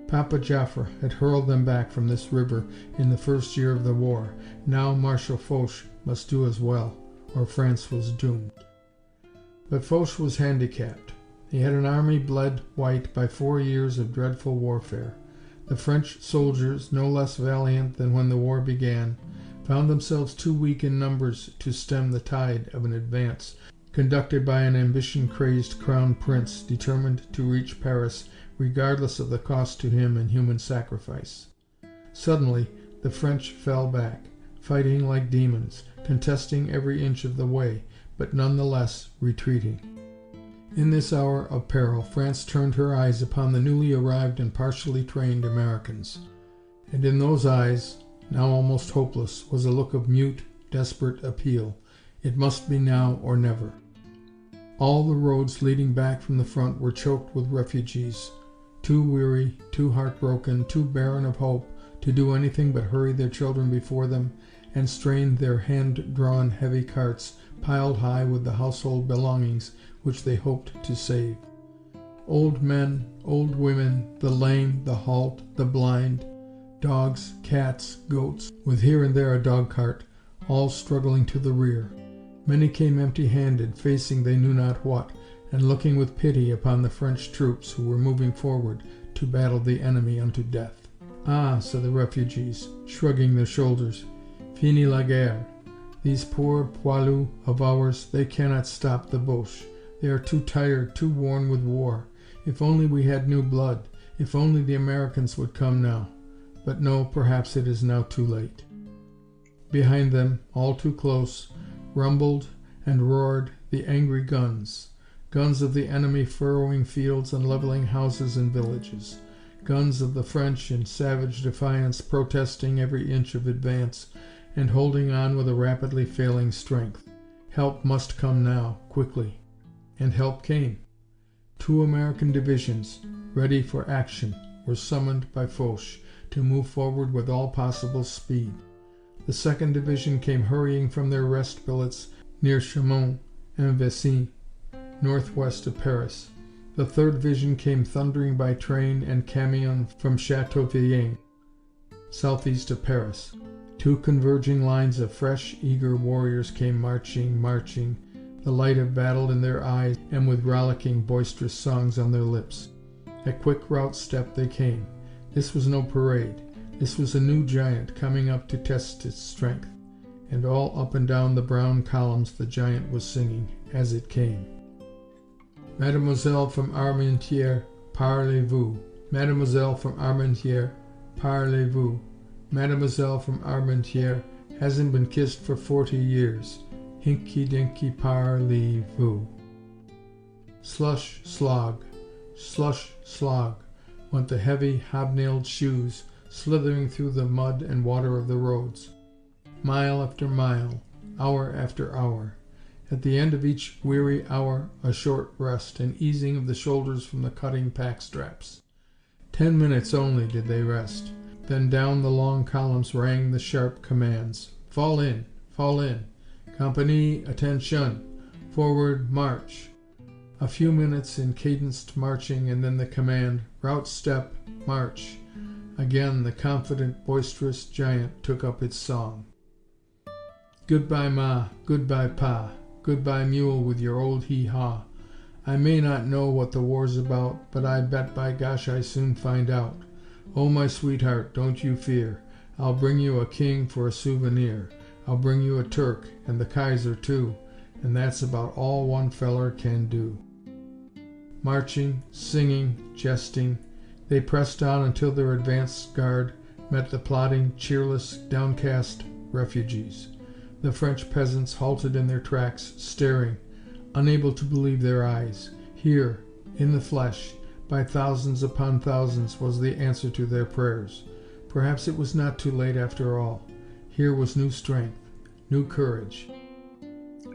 Papa Joffre had hurled them back from this river in the first year of the war. Now Marshal Foch must do as well, or France was doomed. But Foch was handicapped. He had an army bled white by 4 years of dreadful warfare. The French soldiers, no less valiant than when the war began, found themselves too weak in numbers to stem the tide of an advance conducted by an ambition-crazed crown prince determined to reach Paris regardless of the cost to him in human sacrifice. Suddenly the French fell back, fighting like demons, contesting every inch of the way, but none the less retreating. In this hour of peril France turned her eyes upon the newly arrived and partially trained Americans, and in those eyes, now almost hopeless, was a look of mute, desperate appeal. It must be now or never. All the roads leading back from the front were choked with refugees, too weary, too heartbroken, too barren of hope to do anything but hurry their children before them and strain their hand-drawn heavy carts piled high with the household belongings which they hoped to save. Old men, old women, the lame, the halt, the blind, dogs, cats, goats, with here and there a dog-cart, all struggling to the rear. Many came empty-handed, facing they knew not what, and looking with pity upon the French troops who were moving forward to battle the enemy unto death. "Ah," said the refugees, shrugging their shoulders, "fini la guerre. These poor poilus of ours, they cannot stop the Boche. They are too tired, too worn with war. If only we had new blood. If only the Americans would come now. But no, perhaps it is now too late." Behind them, all too close, rumbled and roared the angry guns. Guns of the enemy furrowing fields and leveling houses and villages. Guns of the French in savage defiance, protesting every inch of advance and holding on with a rapidly failing strength. Help must come now, quickly. And help came. 2 American divisions, ready for action, were summoned by Foch to move forward with all possible speed. The 2nd Division came hurrying from their rest billets near Chaumont and Vessines, northwest of Paris. The 3rd Division came thundering by train and camion from Châteauvillain, southeast of Paris. 2 converging lines of fresh, eager warriors came marching, the light of battle in their eyes and with rollicking, boisterous songs on their lips. At quick rout step they came. This was no parade. This was a new giant coming up to test its strength, and all up and down the brown columns the giant was singing as it came. "Mademoiselle from Armentières, parlez-vous. Mademoiselle from Armentières, parlez-vous. Mademoiselle from Armentières hasn't been kissed for 40 years. Hinky-dinky parlez-vous." Slush, slog, went the heavy, hobnailed shoes, slithering through the mud and water of the roads. Mile after mile, hour after hour. At the end of each weary hour, a short rest, an easing of the shoulders from the cutting pack straps. 10 minutes only did they rest. Then down the long columns rang the sharp commands. "Fall in! Fall in! Compagnie, attention! Forward, march!" A few minutes in cadenced marching, and then the command, "Rout step, march!" Again the confident, boisterous giant took up its song. Goodbye, Ma. Goodbye, Pa. Goodbye, mule with your old hee-haw. I may not know what the war's about, but I bet by gosh I soon find out. Oh, my sweetheart, don't you fear. I'll bring you a king for a souvenir. I'll bring you a Turk, and the Kaiser too, and that's about all one feller can do. Marching, singing, jesting, they pressed on until their advance guard met the plodding, cheerless, downcast refugees. The French peasants halted in their tracks, staring, unable to believe their eyes. Here, in the flesh, by thousands upon thousands, was the answer to their prayers. Perhaps it was not too late after all. Here was new strength, new courage.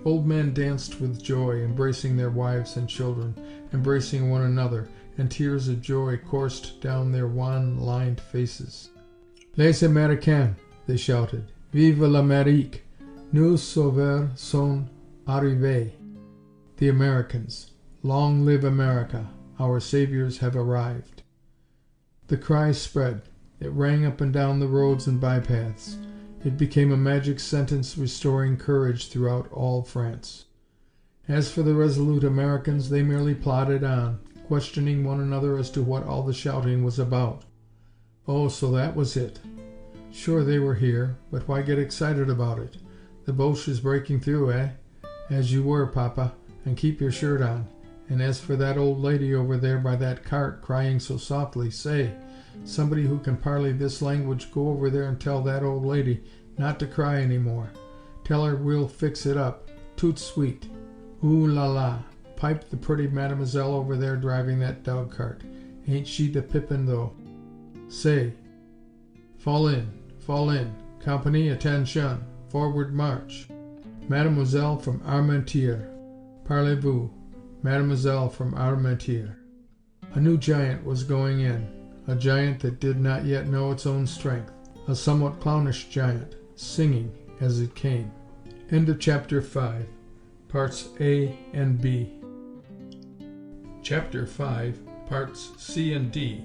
Old men danced with joy, embracing their wives and children, embracing one another, and tears of joy coursed down their wan-lined faces. Les Américains, they shouted. Vive l'Amérique! Nos sauveurs sont arrivés. The Americans. Long live America! Our saviors have arrived. The cry spread. It rang up and down the roads and bypaths. It became a magic sentence restoring courage throughout all France. As for the resolute Americans, they merely plodded on, questioning one another as to what all the shouting was about. Oh, so that was it. Sure, they were here, but why get excited about it? The Boche is breaking through, eh? As you were, Papa, and keep your shirt on. And as for that old lady over there by that cart crying so softly, say, somebody who can parley this language, go over there and tell that old lady not to cry any more. Tell her we'll fix it up. Tout sweet. Ooh la la. Piped the pretty mademoiselle over there driving that dog cart. Ain't she the pippin, though? Say. Fall in. Fall in. Company, attention. Forward march. Mademoiselle from Armentières. Parlez-vous. Mademoiselle from Armentières. A new giant was going in. A giant that did not yet know its own strength. A somewhat clownish giant, singing as it came. End of Chapter 5, Parts A and B. Chapter 5, Parts C and D.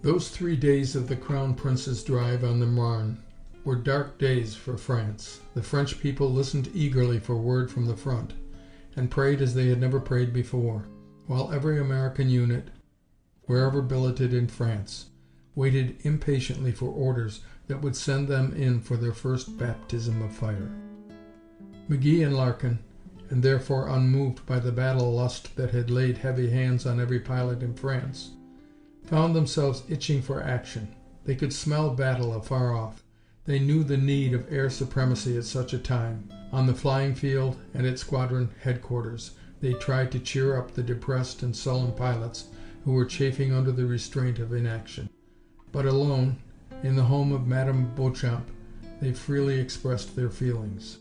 Those 3 days of the Crown Prince's drive on the Marne were dark days for France. The French people listened eagerly for word from the front, and prayed as they had never prayed before, while every American unit, wherever billeted in France, waited impatiently for orders that would send them in for their first baptism of fire. McGee and Larkin, and therefore unmoved by the battle lust that had laid heavy hands on every pilot in France, found themselves itching for action. They could smell battle afar off. They knew the need of air supremacy at such a time. On the flying field and at squadron headquarters, they tried to cheer up the depressed and sullen pilots who were chafing under the restraint of inaction. But alone, in the home of Madame Beauchamp, they freely expressed their feelings.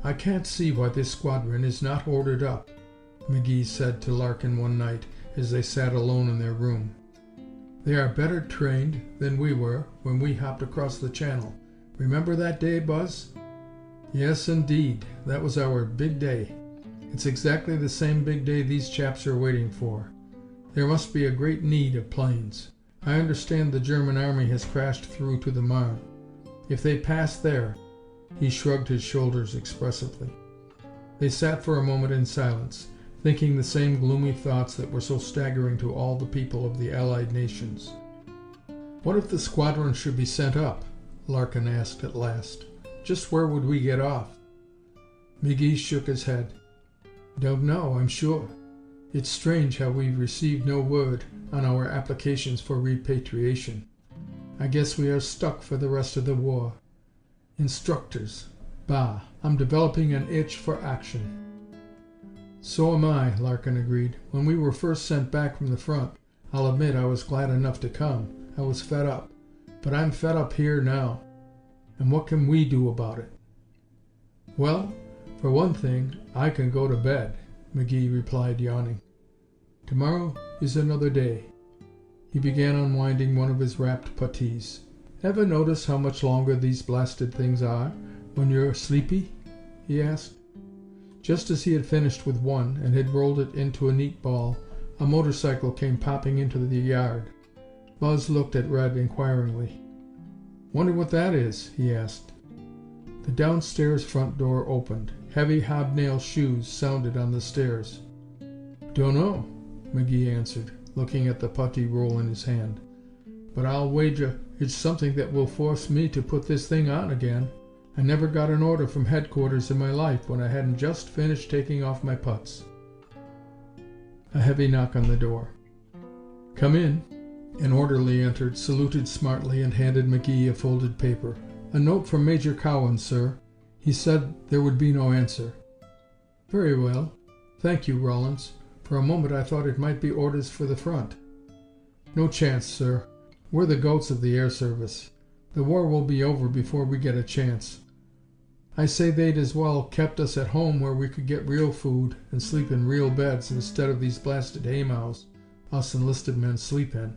"I can't see why this squadron is not ordered up," McGee said to Larkin one night as they sat alone in their room. "They are better trained than we were when we hopped across the channel. Remember that day, Buzz?" "Yes, indeed. That was our big day. It's exactly the same big day these chaps are waiting for. There must be a great need of planes. I understand the German army has crashed through to the Marne. If they pass there..." He shrugged his shoulders expressively. They sat for a moment in silence, thinking the same gloomy thoughts that were so staggering to all the people of the Allied nations. "What if the squadron should be sent up?" Larkin asked at last. "Just where would we get off?" McGee shook his head. "Don't know, I'm sure. It's strange how we've received no word on our applications for repatriation. I guess we are stuck for the rest of the war. Instructors. Bah, I'm developing an itch for action." "So am I," Larkin agreed. "When we were first sent back from the front, I'll admit I was glad enough to come. I was fed up. But I'm fed up here now. And what can we do about it?" "Well, for one thing, I can go to bed," McGee replied, yawning. "Tomorrow is another day." He began unwinding one of his wrapped puttees. "Ever notice how much longer these blasted things are when you're sleepy?" he asked. Just as he had finished with one and had rolled it into a neat ball, a motorcycle came popping into the yard. Buzz looked at Red inquiringly. "Wonder what that is?" he asked. The downstairs front door opened. Heavy hobnail shoes sounded on the stairs. "Dunno," McGee answered, looking at the putty roll in his hand. "But I'll wager it's something that will force me to put this thing on again. I never got an order from headquarters in my life when I hadn't just finished taking off my putts." A heavy knock on the door. "Come in." An orderly entered, saluted smartly, and handed McGee a folded paper. "A note from Major Cowan, sir. He said there would be no answer." "Very well. Thank you, Rawlins. For a moment I thought it might be orders for the front." "No chance, sir. We're the goats of the air service. The war will be over before we get a chance. I say they'd as well kept us at home where we could get real food and sleep in real beds instead of these blasted haymows us enlisted men sleep in."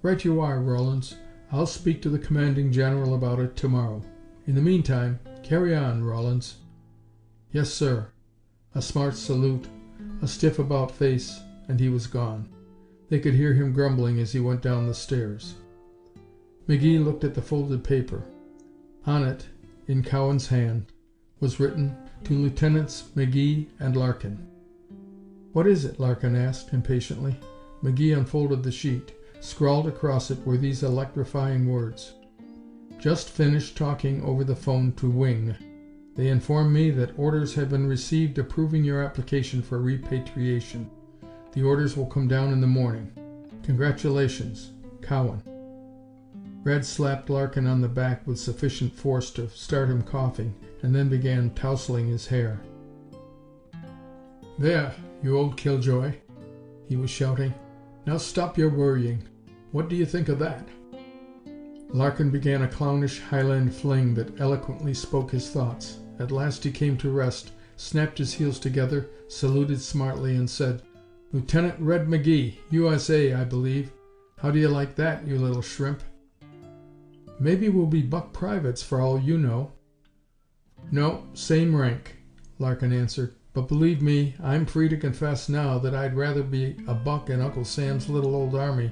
"Right you are, Rawlins. I'll speak to the commanding general about it tomorrow. In the meantime, carry on, Rawlins." "Yes, sir." A smart salute, a stiff about face, and he was gone. They could hear him grumbling as he went down the stairs. McGee looked at the folded paper. On it, in Cowan's hand, was written, "To Lieutenants McGee and Larkin." "What is it?" Larkin asked, impatiently. McGee unfolded the sheet. Scrawled across it were these electrifying words: "Just finished talking over the phone to Wing. They inform me that orders have been received approving your application for repatriation. The orders will come down in the morning. Congratulations, Cowan." Red slapped Larkin on the back with sufficient force to start him coughing, and then began tousling his hair. "There, you old killjoy," he was shouting. "Now stop your worrying. What do you think of that?" Larkin began a clownish Highland fling that eloquently spoke his thoughts. At last he came to rest, snapped his heels together, saluted smartly, and said, "Lieutenant Red McGee, USA, I believe. How do you like that, you little shrimp?" "Maybe we'll be buck privates for all you know." "No, same rank," Larkin answered. "But believe me, I'm free to confess now that I'd rather be a buck in Uncle Sam's little old army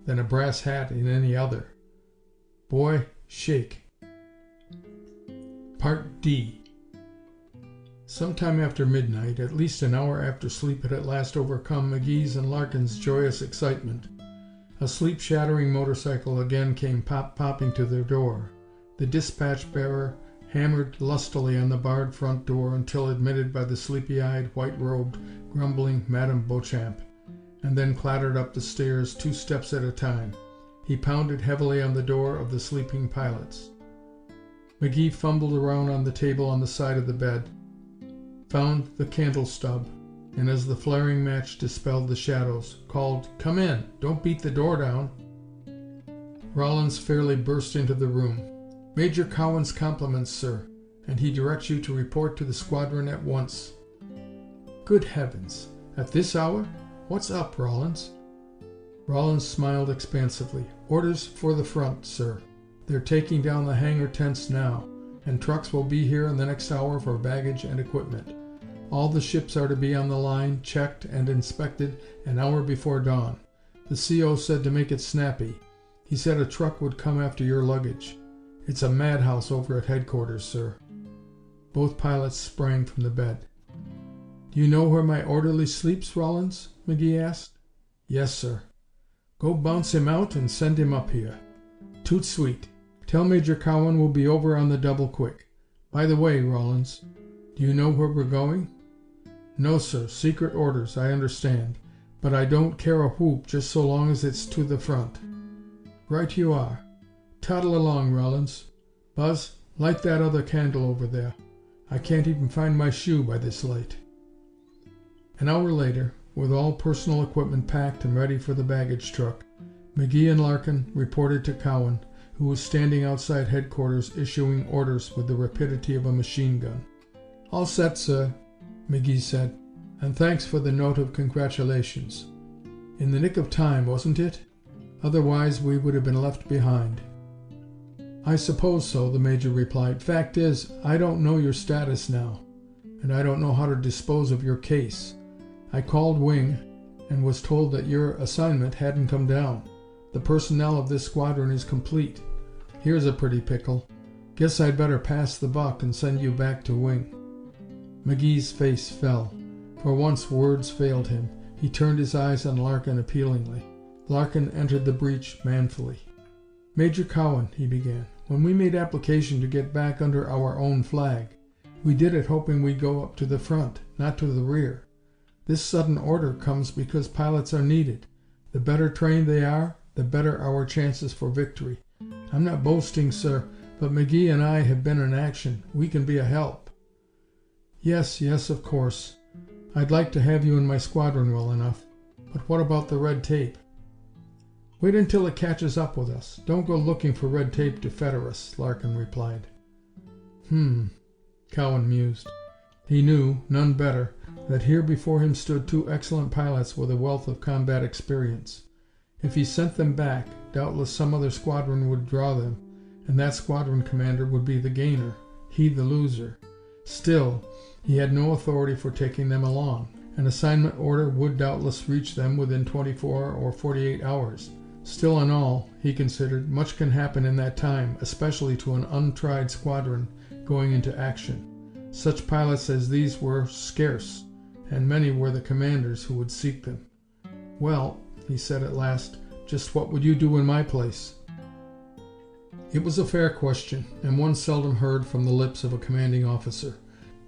than a brass hat in any other. Boy, shake." Part D. Sometime after midnight, at least an hour after sleep had at last overcome McGee's and Larkin's joyous excitement, a sleep-shattering motorcycle again came popping to their door. The dispatch bearer hammered lustily on the barred front door until admitted by the sleepy-eyed, white-robed, grumbling Madame Beauchamp, and then clattered up the stairs 2 steps at a time. He pounded heavily on the door of the sleeping pilots. McGee fumbled around on the table on the side of the bed, found the candle stub, and as the flaring match dispelled the shadows, called, "Come in! Don't beat the door down!" Rawlins fairly burst into the room. "Major Cowan's compliments, sir, and he directs you to report to the squadron at once." "Good heavens! At this hour? What's up, Rawlins?" Rawlins smiled expansively. "Orders for the front, sir. They're taking down the hangar tents now, and trucks will be here in the next hour for baggage and equipment. All the ships are to be on the line, checked and inspected an hour before dawn. The CO said to make it snappy. He said a truck would come after your luggage. It's a madhouse over at headquarters, sir." Both pilots sprang from the bed. "Do you know where my orderly sleeps, Rawlins?" McGee asked. "Yes, sir." "Go bounce him out and send him up here." "Toot sweet. Tell Major Cowan we'll be over on the double quick. By the way, Rawlins, do you know where we're going?" "No, sir. Secret orders, I understand. But I don't care a whoop just so long as it's to the front." "Right you are. Toddle along, Rawlins. Buzz, light that other candle over there. I can't even find my shoe by this light." An hour later, with all personal equipment packed and ready for the baggage truck, McGee and Larkin reported to Cowan, who was standing outside headquarters issuing orders with the rapidity of a machine gun. "All set, sir," McGee said, "and thanks for the note of congratulations. In the nick of time, wasn't it? Otherwise we would have been left behind." "I suppose so," the Major replied. "Fact is, I don't know your status now, and I don't know how to dispose of your case. I called Wing and was told that your assignment hadn't come down. The personnel of this squadron is complete. Here's a pretty pickle. Guess I'd better pass the buck and send you back to wing." McGee's face fell. For once words failed him. He turned his eyes on Larkin appealingly. Larkin entered the breach manfully. "Major Cowan," he began, "when we made application to get back under our own flag, we did it hoping we'd go up to the front, not to the rear. This sudden order comes because pilots are needed. The better trained they are, the better our chances for victory. I'm not boasting, sir, but McGee and I have been in action. We can be a help." Yes, of course. I'd like to have you in my squadron well enough. But what about the red tape?" "Wait until it catches up with us. Don't go looking for red tape to fetter us," Larkin replied. Cowan mused. He knew, none better, that here before him stood two excellent pilots with a wealth of combat experience. If he sent them back, doubtless some other squadron would draw them, and that squadron commander would be the gainer, he the loser. Still, he had no authority for taking them along. An assignment order would doubtless reach them within 24 or 48 hours. Still in all, he considered, much can happen in that time, especially to an untried squadron going into action. Such pilots as these were scarce, and many were the commanders who would seek them. "Well," he said at last, "just what would you do in my place?" It was a fair question, and one seldom heard from the lips of a commanding officer.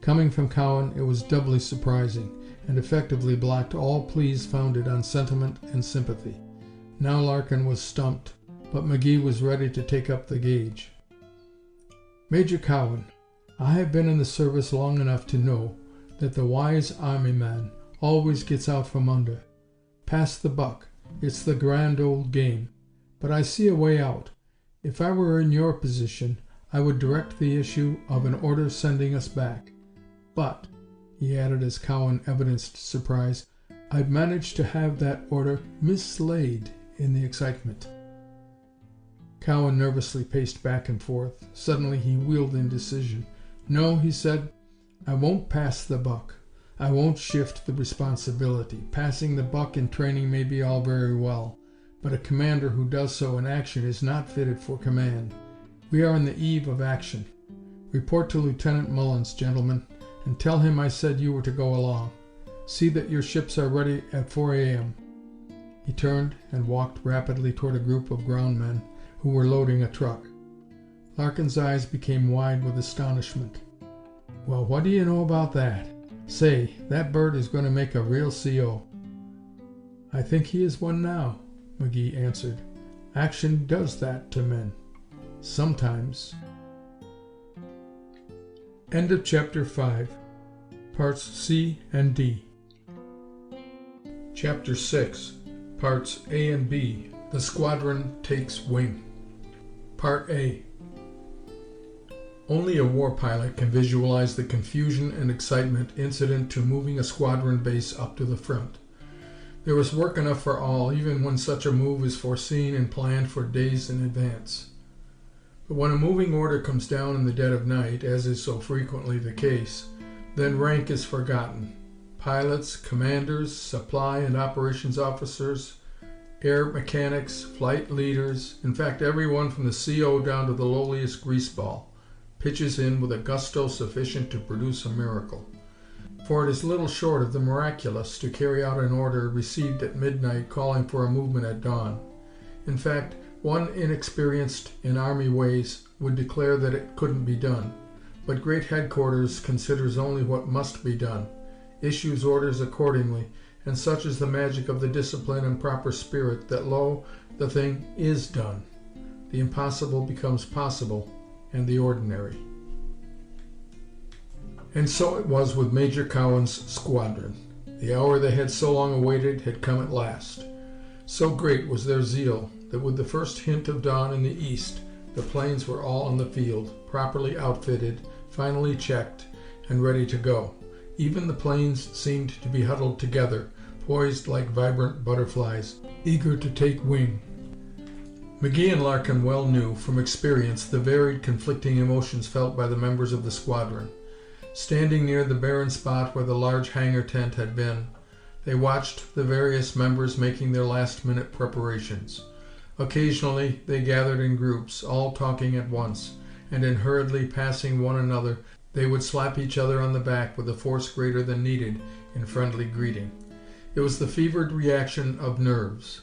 Coming from Cowan, it was doubly surprising, and effectively blocked all pleas founded on sentiment and sympathy. Now Larkin was stumped, but McGee was ready to take up the gauge. "Major Cowan, I have been in the service long enough to know that the wise army man always gets out from under. Pass the buck. It's the grand old game. But I see a way out. If I were in your position, I would direct the issue of an order sending us back. But," he added as Cowan evidenced surprise, "I've managed to have that order mislaid in the excitement." Cowan nervously paced back and forth. Suddenly he wheeled in decision. "No," he said, "I won't pass the buck. I won't shift the responsibility. Passing the buck in training may be all very well, but a commander who does so in action is not fitted for command. We are on the eve of action. Report to Lieutenant Mullins, gentlemen, and tell him I said you were to go along. See that your ships are ready at 4 a.m. He turned and walked rapidly toward a group of ground men who were loading a truck. Larkin's eyes became wide with astonishment. "Well, what do you know about that? Say, that bird is going to make a real CO." "I think he is one now," McGee answered. "Action does that to men. Sometimes." End of Chapter 5. Parts C and D. Chapter 6. Parts A and B. The Squadron Takes Wing. Part A. Only a war pilot can visualize the confusion and excitement incident to moving a squadron base up to the front. There is work enough for all, even when such a move is foreseen and planned for days in advance. But when a moving order comes down in the dead of night, as is so frequently the case, then rank is forgotten. Pilots, commanders, supply and operations officers, air mechanics, flight leaders, in fact everyone from the CO down to the lowliest greaseball, pitches in with a gusto sufficient to produce a miracle. For it is little short of the miraculous to carry out an order received at midnight calling for a movement at dawn. In fact, one inexperienced in Army ways would declare that it couldn't be done. But great headquarters considers only what must be done, issues orders accordingly, and such is the magic of the discipline and proper spirit that, lo, the thing is done. The impossible becomes possible, and the ordinary. And so it was with Major Cowan's squadron. The hour they had so long awaited had come at last. So great was their zeal that with the first hint of dawn in the east, the planes were all on the field, properly outfitted, finally checked, and ready to go. Even the planes seemed to be huddled together, poised like vibrant butterflies, eager to take wing. McGee and Larkin well knew from experience the varied conflicting emotions felt by the members of the squadron. Standing near the barren spot where the large hangar tent had been, they watched the various members making their last-minute preparations. Occasionally they gathered in groups, all talking at once, and in hurriedly passing one another, they would slap each other on the back with a force greater than needed in friendly greeting. It was the fevered reaction of nerves.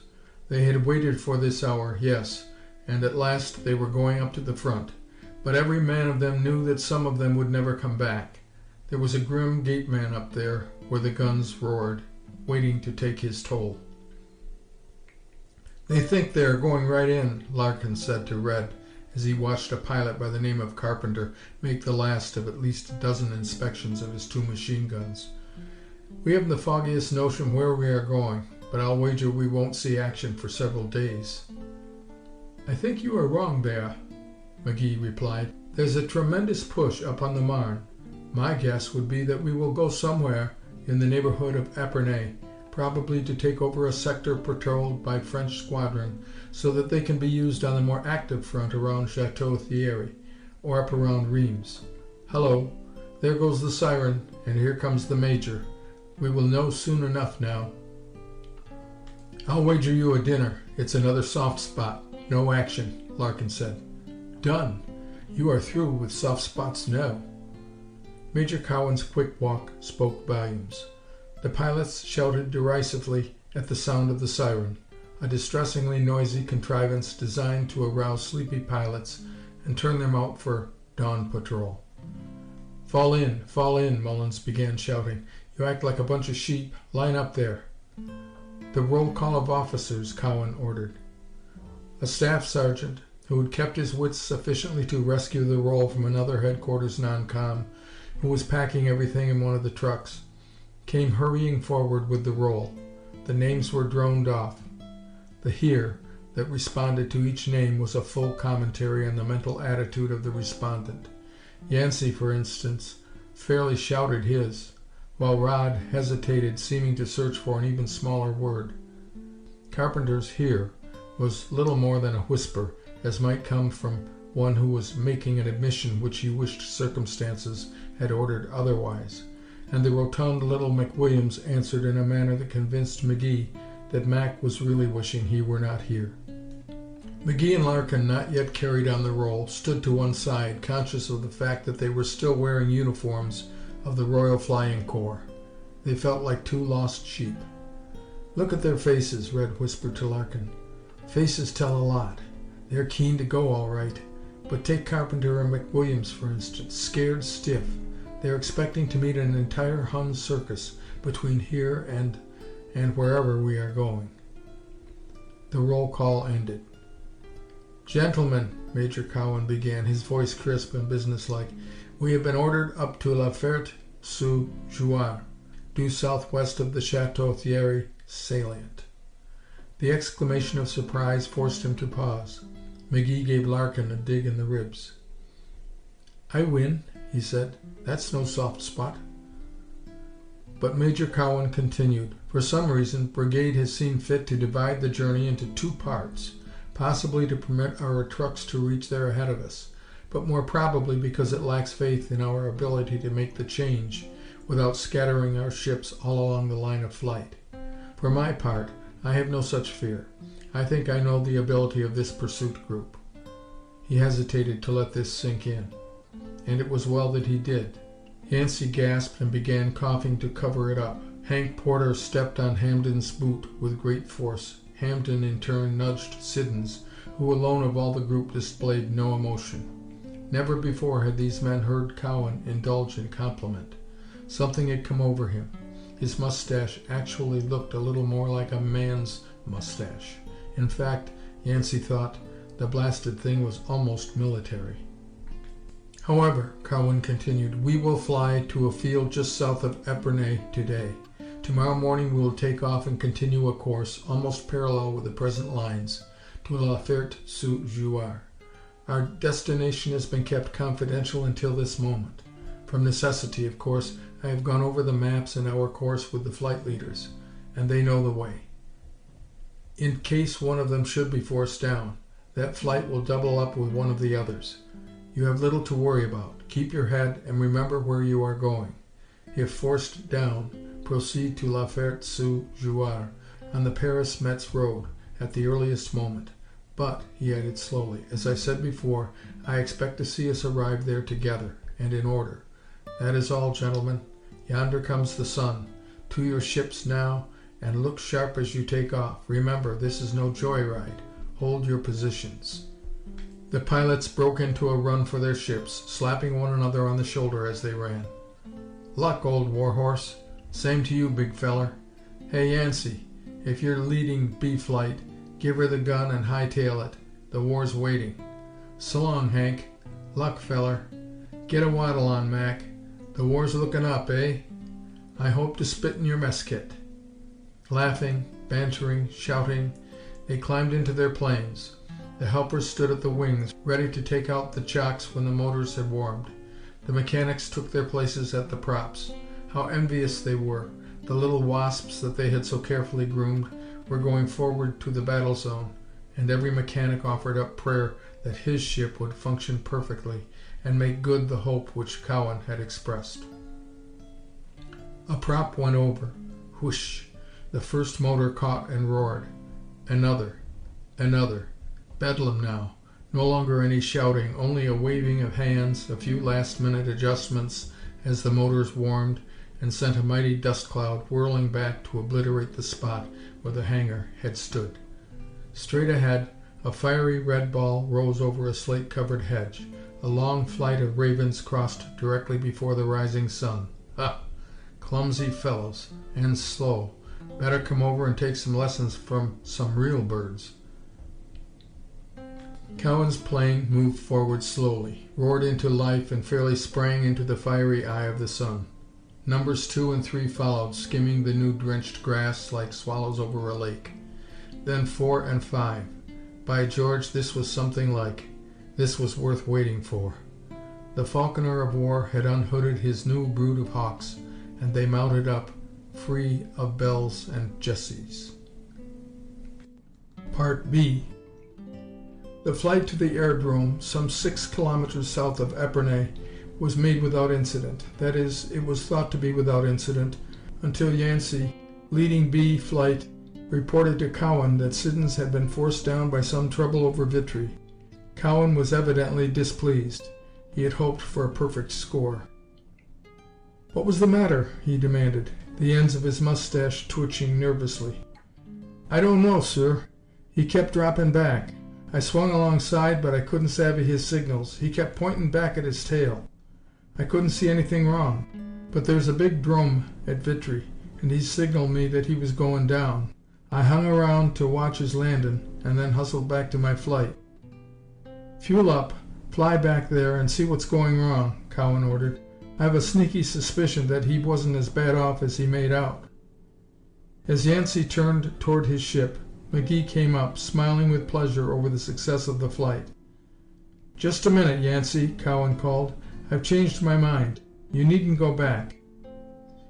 They had waited for this hour, yes, and at last they were going up to the front. But every man of them knew that some of them would never come back. There was a grim gateman up there where the guns roared, waiting to take his toll. "They think they are going right in," Larkin said to Red, as he watched a pilot by the name of Carpenter make the last of at least a dozen inspections of his 2 machine guns. "We haven't the foggiest notion where we are going, but I'll wager we won't see action for several days." "I think you are wrong there," McGee replied. "There's a tremendous push up on the Marne. My guess would be that we will go somewhere in the neighborhood of Epernay, probably to take over a sector patrolled by French squadron so that they can be used on the more active front around Chateau Thierry or up around Reims. Hello, there goes the siren, and here comes the Major. We will know soon enough now." "I'll wager you a dinner it's another soft spot. No action," Larkin said. "Done. You are through with soft spots now." Major Cowan's quick walk spoke volumes. The pilots shouted derisively at the sound of the siren, a distressingly noisy contrivance designed to arouse sleepy pilots and turn them out for dawn patrol. Fall in, Mullins began shouting. "You act like a bunch of sheep. Line up there." "The roll call of officers," Cowan ordered. A staff sergeant, who had kept his wits sufficiently to rescue the roll from another headquarters non-com, who was packing everything in one of the trucks, came hurrying forward with the roll. The names were droned off. The "here" that responded to each name was a full commentary on the mental attitude of the respondent. Yancey, for instance, fairly shouted his, while Rod hesitated, seeming to search for an even smaller word. Carpenter's "here" was little more than a whisper, as might come from one who was making an admission which he wished circumstances had ordered otherwise, and the rotund little McWilliams answered in a manner that convinced McGee that Mac was really wishing he were not here. McGee and Larkin, not yet carried on the roll, stood to one side, conscious of the fact that they were still wearing uniforms of the Royal Flying Corps. They felt like 2 lost sheep. "Look at their faces," Red whispered to Larkin. "Faces tell a lot. They're keen to go, all right. But take Carpenter and McWilliams, for instance. Scared stiff. They're expecting to meet an entire Hun circus between here and wherever we are going." The roll call ended. "Gentlemen," Major Cowan began, his voice crisp and businesslike, "we have been ordered up to La Ferte-sous-Jouarre, due southwest of the Chateau Thierry salient." The exclamation of surprise forced him to pause. McGee gave Larkin a dig in the ribs. "I win," he said. "That's no soft spot." But Major Cowan continued. "For some reason, Brigade has seen fit to divide the journey into 2 parts, possibly to permit our trucks to reach there ahead of us, but more probably because it lacks faith in our ability to make the change without scattering our ships all along the line of flight. For my part, I have no such fear. I think I know the ability of this pursuit group." He hesitated to let this sink in, and it was well that he did. Yancey gasped and began coughing to cover it up. Hank Porter stepped on Hampden's boot with great force. Hampden in turn nudged Siddons, who alone of all the group displayed no emotion. Never before had these men heard Cowan indulge in compliment. Something had come over him. His mustache actually looked a little more like a man's mustache. In fact, Yancey thought, the blasted thing was almost military. "However," Cowan continued, "we will fly to a field just south of Epernay today. Tomorrow morning we will take off and continue a course, almost parallel with the present lines, to La Ferte-sous-Jouarre. Our destination has been kept confidential until this moment. From necessity, of course, I have gone over the maps and our course with the flight leaders, and they know the way. In case one of them should be forced down, that flight will double up with one of the others. You have little to worry about. Keep your head and remember where you are going. If forced down, proceed to La Ferte-sous-Jouarre on the Paris-Metz road at the earliest moment. But, he added slowly, as I said before, I expect to see us arrive there together, and in order. That is all, gentlemen. Yonder comes the sun. To your ships now, and look sharp as you take off. Remember, this is no joyride. Hold your positions." The pilots broke into a run for their ships, slapping one another on the shoulder as they ran. "Luck, old warhorse. Same to you, big feller. Hey, Yancey, if you're leading B flight, give her the gun and hightail it. The war's waiting. So long, Hank. Luck, feller. Get a waddle on, Mac. The war's looking up, eh? I hope to spit in your mess kit." Laughing, bantering, shouting, they climbed into their planes. The helpers stood at the wings, ready to take out the chocks when the motors had warmed. The mechanics took their places at the props. How envious they were! The little wasps that they had so carefully groomed were going forward to the battle zone, and every mechanic offered up prayer that his ship would function perfectly and make good the hope which Cowan had expressed. A prop went over. Whoosh! The first motor caught and roared. Another. Another. Bedlam now. No longer any shouting, only a waving of hands, a few last-minute adjustments as the motors warmed and sent a mighty dust cloud whirling back to obliterate the spot where the hangar had stood. Straight ahead, a fiery red ball rose over a slate-covered hedge. A long flight of ravens crossed directly before the rising sun. Ha! Clumsy fellows, and slow. Better come over and take some lessons from some real birds. Cowan's plane moved forward slowly, roared into life, and fairly sprang into the fiery eye of the sun. Numbers 2 and 3 followed, skimming the new drenched grass like swallows over a lake. Then 4 and 5. By George, this was something like. This was worth waiting for. The falconer of war had unhooded his new brood of hawks, and they mounted up, free of bells and jesses. Part B. The flight to the airdrome, some 6 kilometers south of Epernay, was made without incident. That is, it was thought to be without incident, until Yancey, leading B flight, reported to Cowan that Siddons had been forced down by some trouble over Vitry. Cowan was evidently displeased. He had hoped for a perfect score. "What was the matter?" he demanded, the ends of his mustache twitching nervously. "I don't know, sir. He kept dropping back. I swung alongside, but I couldn't savvy his signals. He kept pointing back at his tail. I couldn't see anything wrong, but there's a big drome at Vitry, and he signaled me that he was going down. I hung around to watch his landing, and then hustled back to my flight." "Fuel up, fly back there, and see what's going wrong," Cowan ordered. "I have a sneaky suspicion that he wasn't as bad off as he made out." As Yancey turned toward his ship, McGee came up, smiling with pleasure over the success of the flight. "Just a minute, Yancey," Cowan called. "I've changed my mind. You needn't go back."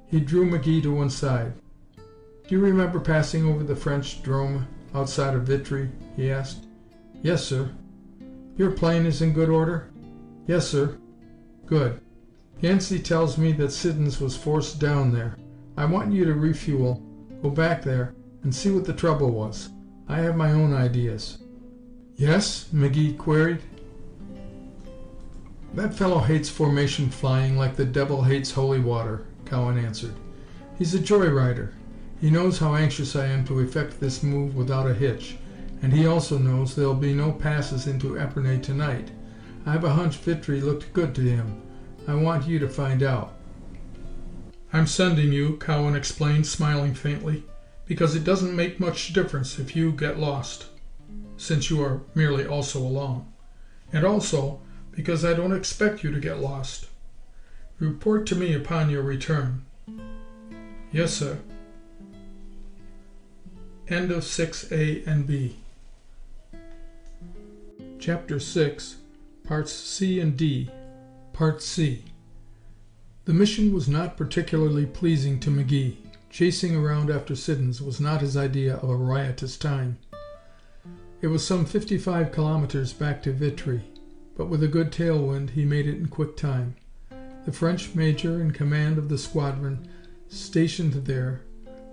He drew McGee to one side. "Do you remember passing over the French drome outside of Vitry?" he asked. "Yes, sir." "Your plane is in good order?" "Yes, sir." "Good. Yancey tells me that Siddons was forced down there. I want you to refuel, go back there, and see what the trouble was. I have my own ideas." "Yes?" McGee queried. "That fellow hates formation flying like the devil hates holy water," Cowan answered. "He's a joyrider. He knows how anxious I am to effect this move without a hitch, and he also knows there'll be no passes into Epernay tonight. I have a hunch Vitry looked good to him. I want you to find out." "I'm sending you," Cowan explained, smiling faintly, "because it doesn't make much difference if you get lost, since you are merely also along. And also because I don't expect you to get lost. Report to me upon your return." "Yes, sir." End of 6A and B. Chapter 6, Parts C and D. Part C. The mission was not particularly pleasing to McGee. Chasing around after Siddons was not his idea of a riotous time. It was some 55 kilometers back to Vitry, but with a good tailwind he made it in quick time. The French major in command of the squadron stationed there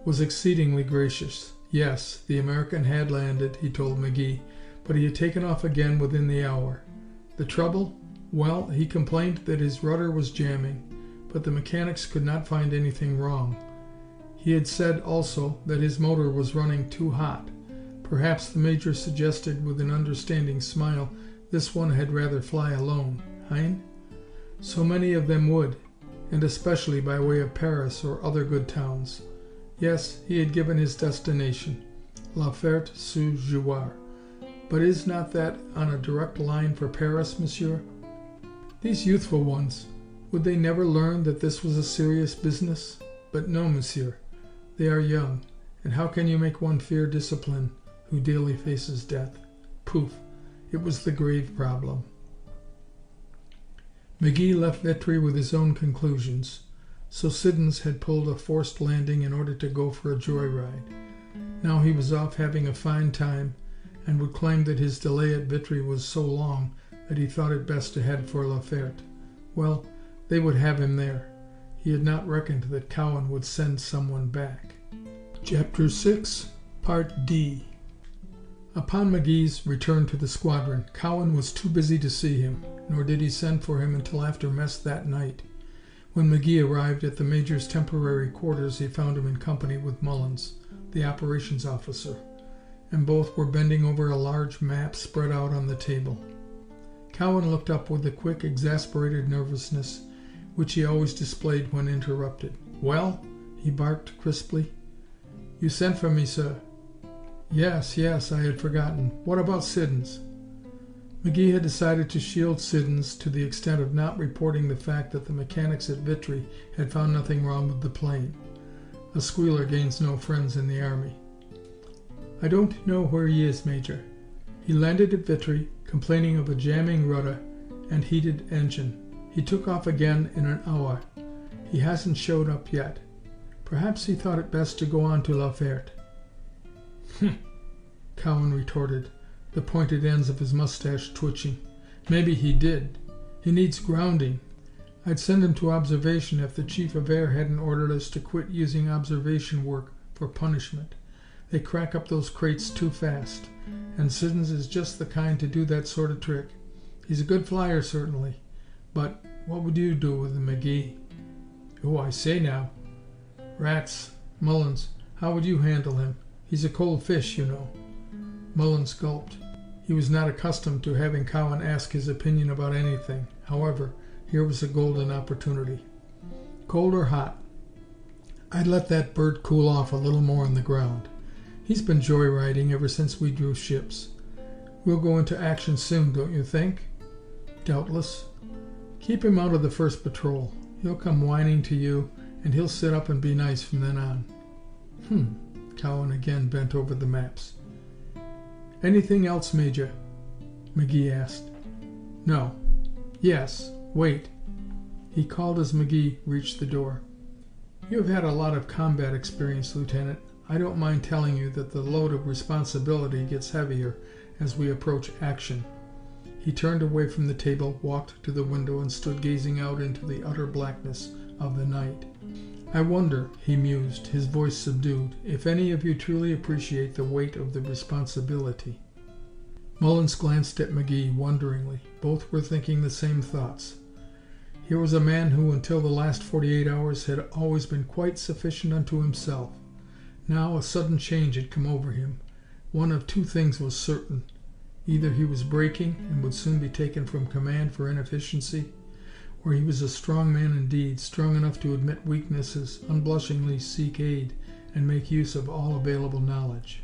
was exceedingly gracious. Yes, the American had landed, he told McGee, but he had taken off again within the hour. The trouble? Well, he complained that his rudder was jamming, but the mechanics could not find anything wrong. He had said also that his motor was running too hot. Perhaps the Major suggested with an understanding smile this one had rather fly alone. Hein? So many of them would, and especially by way of Paris or other good towns. Yes, he had given his destination, La Ferté-sous-Jouarre. But is not that on a direct line for Paris, monsieur? These youthful ones, would they never learn that this was a serious business? But no, monsieur. They are young, and how can you make one fear discipline who daily faces death? Poof! It was the grave problem. McGee left Vitry with his own conclusions. So Siddons had pulled a forced landing in order to go for a joyride. Now he was off having a fine time, and would claim that his delay at Vitry was so long that he thought it best to head for La Ferté. Well, they would have him there. He had not reckoned that Cowan would send someone back. Chapter 6, Part D. Upon McGee's return to the squadron, Cowan was too busy to see him, nor did he send for him until after mess that night. When McGee arrived at the Major's temporary quarters, he found him in company with Mullins, the operations officer, and both were bending over a large map spread out on the table. Cowan looked up with the quick, exasperated nervousness which he always displayed when interrupted. "Well?" he barked crisply. "You sent for me, sir." Yes, I had forgotten. What about Siddons?" McGee had decided to shield Siddons to the extent of not reporting the fact that the mechanics at Vitry had found nothing wrong with the plane. A squealer gains no friends in the army. "I don't know where he is, Major. He landed at Vitry, complaining of a jamming rudder and heated engine. He took off again in an hour. He hasn't showed up yet. Perhaps he thought it best to go on to La Ferté." "Humph," Cowan retorted, the pointed ends of his mustache twitching. "Maybe he did. He needs grounding. I'd send him to observation if the Chief of Air hadn't ordered us to quit using observation work for punishment. They crack up those crates too fast, and Siddons is just the kind to do that sort of trick. He's a good flyer, certainly, but what would you do with him, McGee?" "Oh, I say now." "Rats. Mullins, how would you handle him? He's a cold fish, you know." Mullins gulped. He was not accustomed to having Cowan ask his opinion about anything. However, here was a golden opportunity. "Cold or hot? I'd let that bird cool off a little more on the ground. He's been joyriding ever since we drew ships. We'll go into action soon, don't you think?" "Doubtless." "Keep him out of the first patrol. He'll come whining to you, and he'll sit up and be nice from then on." Cowan again bent over the maps. "Anything else, Major?" McGee asked. "No. Yes. Wait." He called as McGee reached the door. "You have had a lot of combat experience, Lieutenant. I don't mind telling you that the load of responsibility gets heavier as we approach action." He turned away from the table, walked to the window, and stood gazing out into the utter blackness of the night. "I wonder," he mused, his voice subdued, "if any of you truly appreciate the weight of the responsibility." Mullins glanced at McGee wonderingly. Both were thinking the same thoughts. Here was a man who, until the last 48 hours, had always been quite sufficient unto himself. Now a sudden change had come over him. One of two things was certain. Either he was breaking and would soon be taken from command for inefficiency, or he was a strong man indeed, strong enough to admit weaknesses, unblushingly seek aid, and make use of all available knowledge.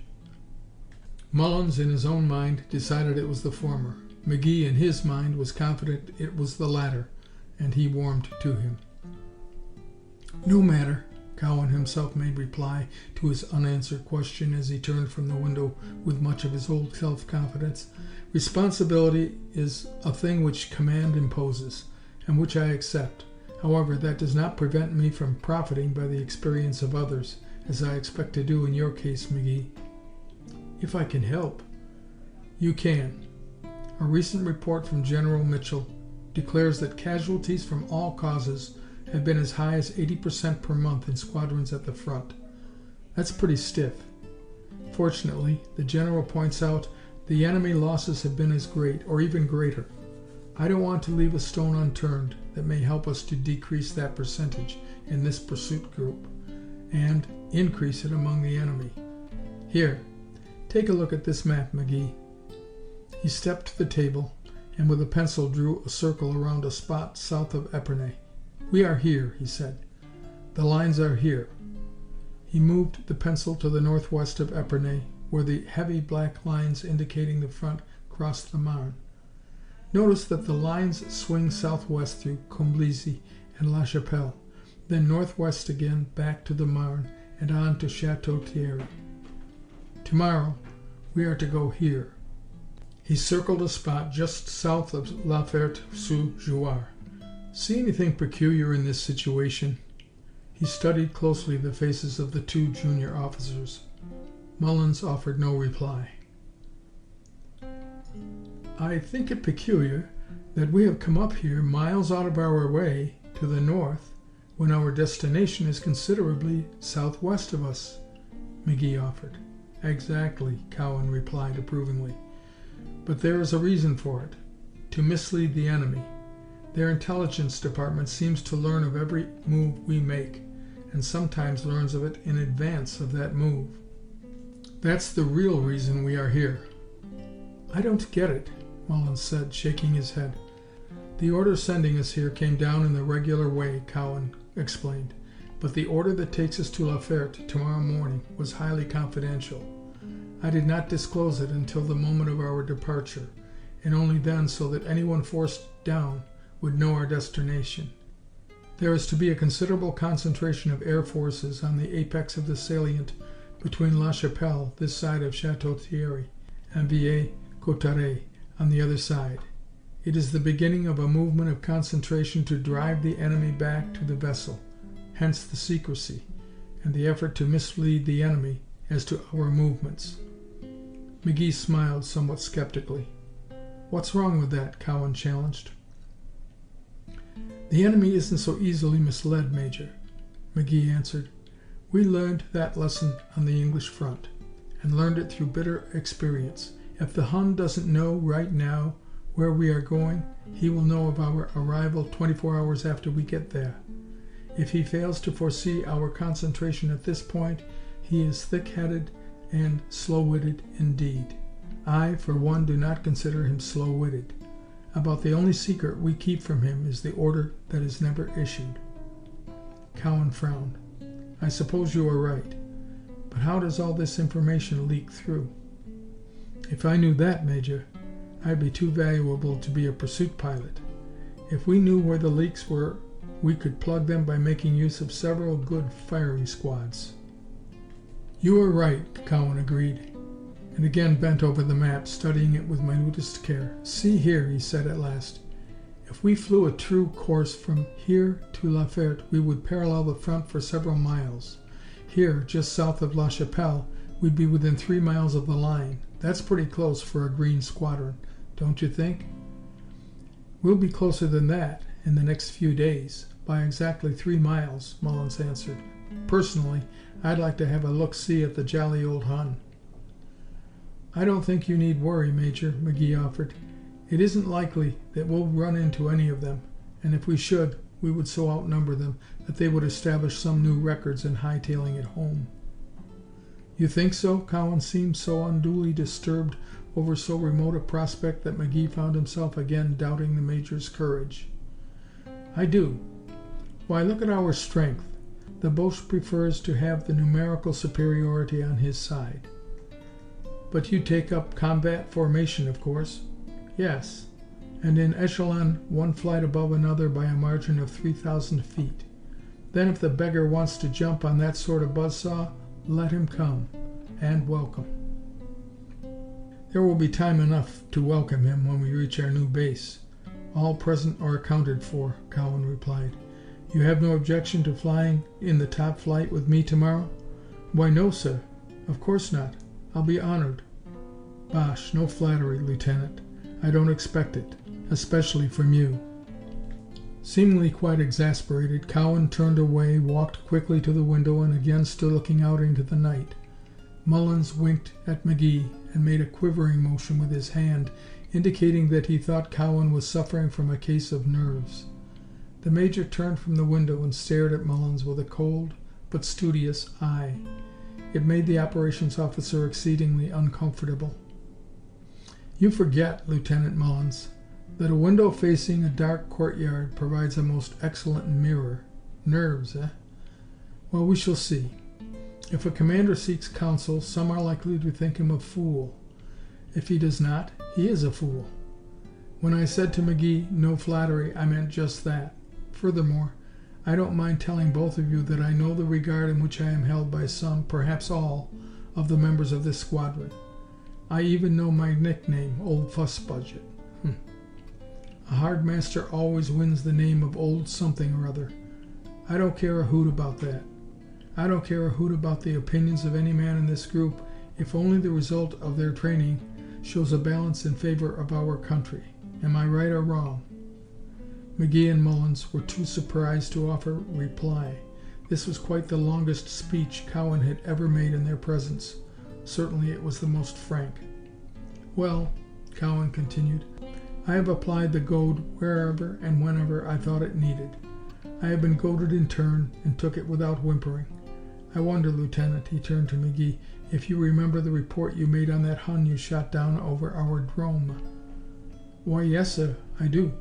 Mullins, in his own mind, decided it was the former. McGee, in his mind, was confident it was the latter, and he warmed to him. "No matter," Cowan himself made reply to his unanswered question as he turned from the window with much of his old self-confidence. "Responsibility is a thing which command imposes, and which I accept. However, that does not prevent me from profiting by the experience of others, as I expect to do in your case, McGee." "If I can help." "You can. A recent report from General Mitchell declares that casualties from all causes have been as high as 80% per month in squadrons at the front. That's pretty stiff. Fortunately, the General points out the enemy losses have been as great, or even greater. I don't want to leave a stone unturned that may help us to decrease that percentage in this pursuit group and increase it among the enemy. Here, take a look at this map, McGee. He stepped to the table and with a pencil drew a circle around a spot south of Epernay. We are here, he said. The lines are here. He moved the pencil to the northwest of Epernay, where the heavy black lines indicating the front crossed the Marne. Notice that the lines swing southwest through Comblizy and La Chapelle, then northwest again back to the Marne and on to Château-Thierry. Tomorrow, we are to go here. He circled a spot just south of La Ferte-sous-Jouarre. See anything peculiar in this situation? He studied closely the faces of the two junior officers. Mullins offered no reply. I think it peculiar that we have come up here miles out of our way to the north when our destination is considerably southwest of us, McGee offered. Exactly, Cowan replied approvingly. But there is a reason for it. To mislead the enemy. Their intelligence department seems to learn of every move we make, and sometimes learns of it in advance of that move. That's the real reason we are here. I don't get it, Mullins said, shaking his head. The order sending us here came down in the regular way, Cowan explained, but the order that takes us to La Ferte tomorrow morning was highly confidential. I did not disclose it until the moment of our departure, and only then so that anyone forced down would know our destination. There is to be a considerable concentration of air forces on the apex of the salient between La Chapelle, this side of Château-Thierry, and Villers-Cotterêts on the other side. It is the beginning of a movement of concentration to drive the enemy back to the vessel, hence the secrecy, and the effort to mislead the enemy as to our movements. McGee smiled somewhat skeptically. What's wrong with that? Cowan challenged. The enemy isn't so easily misled, Major, McGee answered. We learned that lesson on the English front, and learned it through bitter experience. If the Hun doesn't know right now where we are going, he will know of our arrival 24 hours after we get there. If he fails to foresee our concentration at this point, he is thick-headed and slow-witted indeed. I, for one, do not consider him slow-witted. About the only secret we keep from him is the order that is never issued. Cowan frowned. I suppose you are right. But how does all this information leak through? If I knew that, Major, I'd be too valuable to be a pursuit pilot. If we knew where the leaks were, we could plug them by making use of several good firing squads. You are right, Cowan agreed, and again bent over the map, studying it with minutest care. See here, he said at last. If we flew a true course from here to La Ferte, we would parallel the front for several miles. Here, just south of La Chapelle, we'd be within 3 miles of the line. That's pretty close for a green squadron, don't you think? We'll be closer than that in the next few days, by exactly 3 miles, Mullins answered. Personally, I'd like to have a look-see at the jolly old Hun. I don't think you need worry, Major, McGee offered. It isn't likely that we'll run into any of them, and if we should, we would so outnumber them that they would establish some new records in hightailing it home. You think so? Cowan seemed so unduly disturbed over so remote a prospect that McGee found himself again doubting the Major's courage. I do. Why, look at our strength. The Boche prefers to have the numerical superiority on his side. But you take up combat formation, of course. Yes, and in echelon, one flight above another by a margin of 3,000 feet. Then if the beggar wants to jump on that sort of buzzsaw, let him come, and welcome. There will be time enough to welcome him when we reach our new base. All present or accounted for, Cowan replied. You have no objection to flying in the top flight with me tomorrow? Why, no, sir. Of course not. I'll be honored. Bosh, no flattery, Lieutenant. I don't expect it, especially from you. Seemingly quite exasperated, Cowan turned away, walked quickly to the window, and again stood looking out into the night. Mullins winked at McGee and made a quivering motion with his hand, indicating that he thought Cowan was suffering from a case of nerves. The Major turned from the window and stared at Mullins with a cold but studious eye. It made the operations officer exceedingly uncomfortable. "You forget, Lieutenant Mullins, that a window facing a dark courtyard provides a most excellent mirror. Nerves, eh? Well, we shall see. If a commander seeks counsel, some are likely to think him a fool. If he does not, he is a fool. When I said to McGee, no flattery, I meant just that. Furthermore, I don't mind telling both of you that I know the regard in which I am held by some, perhaps all, of the members of this squadron. I even know my nickname, Old Fuss Budget. A hard master always wins the name of Old Something or other. I don't care a hoot about that. I don't care a hoot about the opinions of any man in this group if only the result of their training shows a balance in favor of our country. Am I right or wrong?" McGee and Mullins were too surprised to offer reply. This was quite the longest speech Cowan had ever made in their presence. Certainly it was the most frank. "Well," Cowan continued, "I have applied the goad wherever and whenever I thought it needed. I have been goaded in turn and took it without whimpering. I wonder, Lieutenant," he turned to McGee, "if you remember the report you made on that Hun you shot down over our drome?" "Why, yes, sir, I do."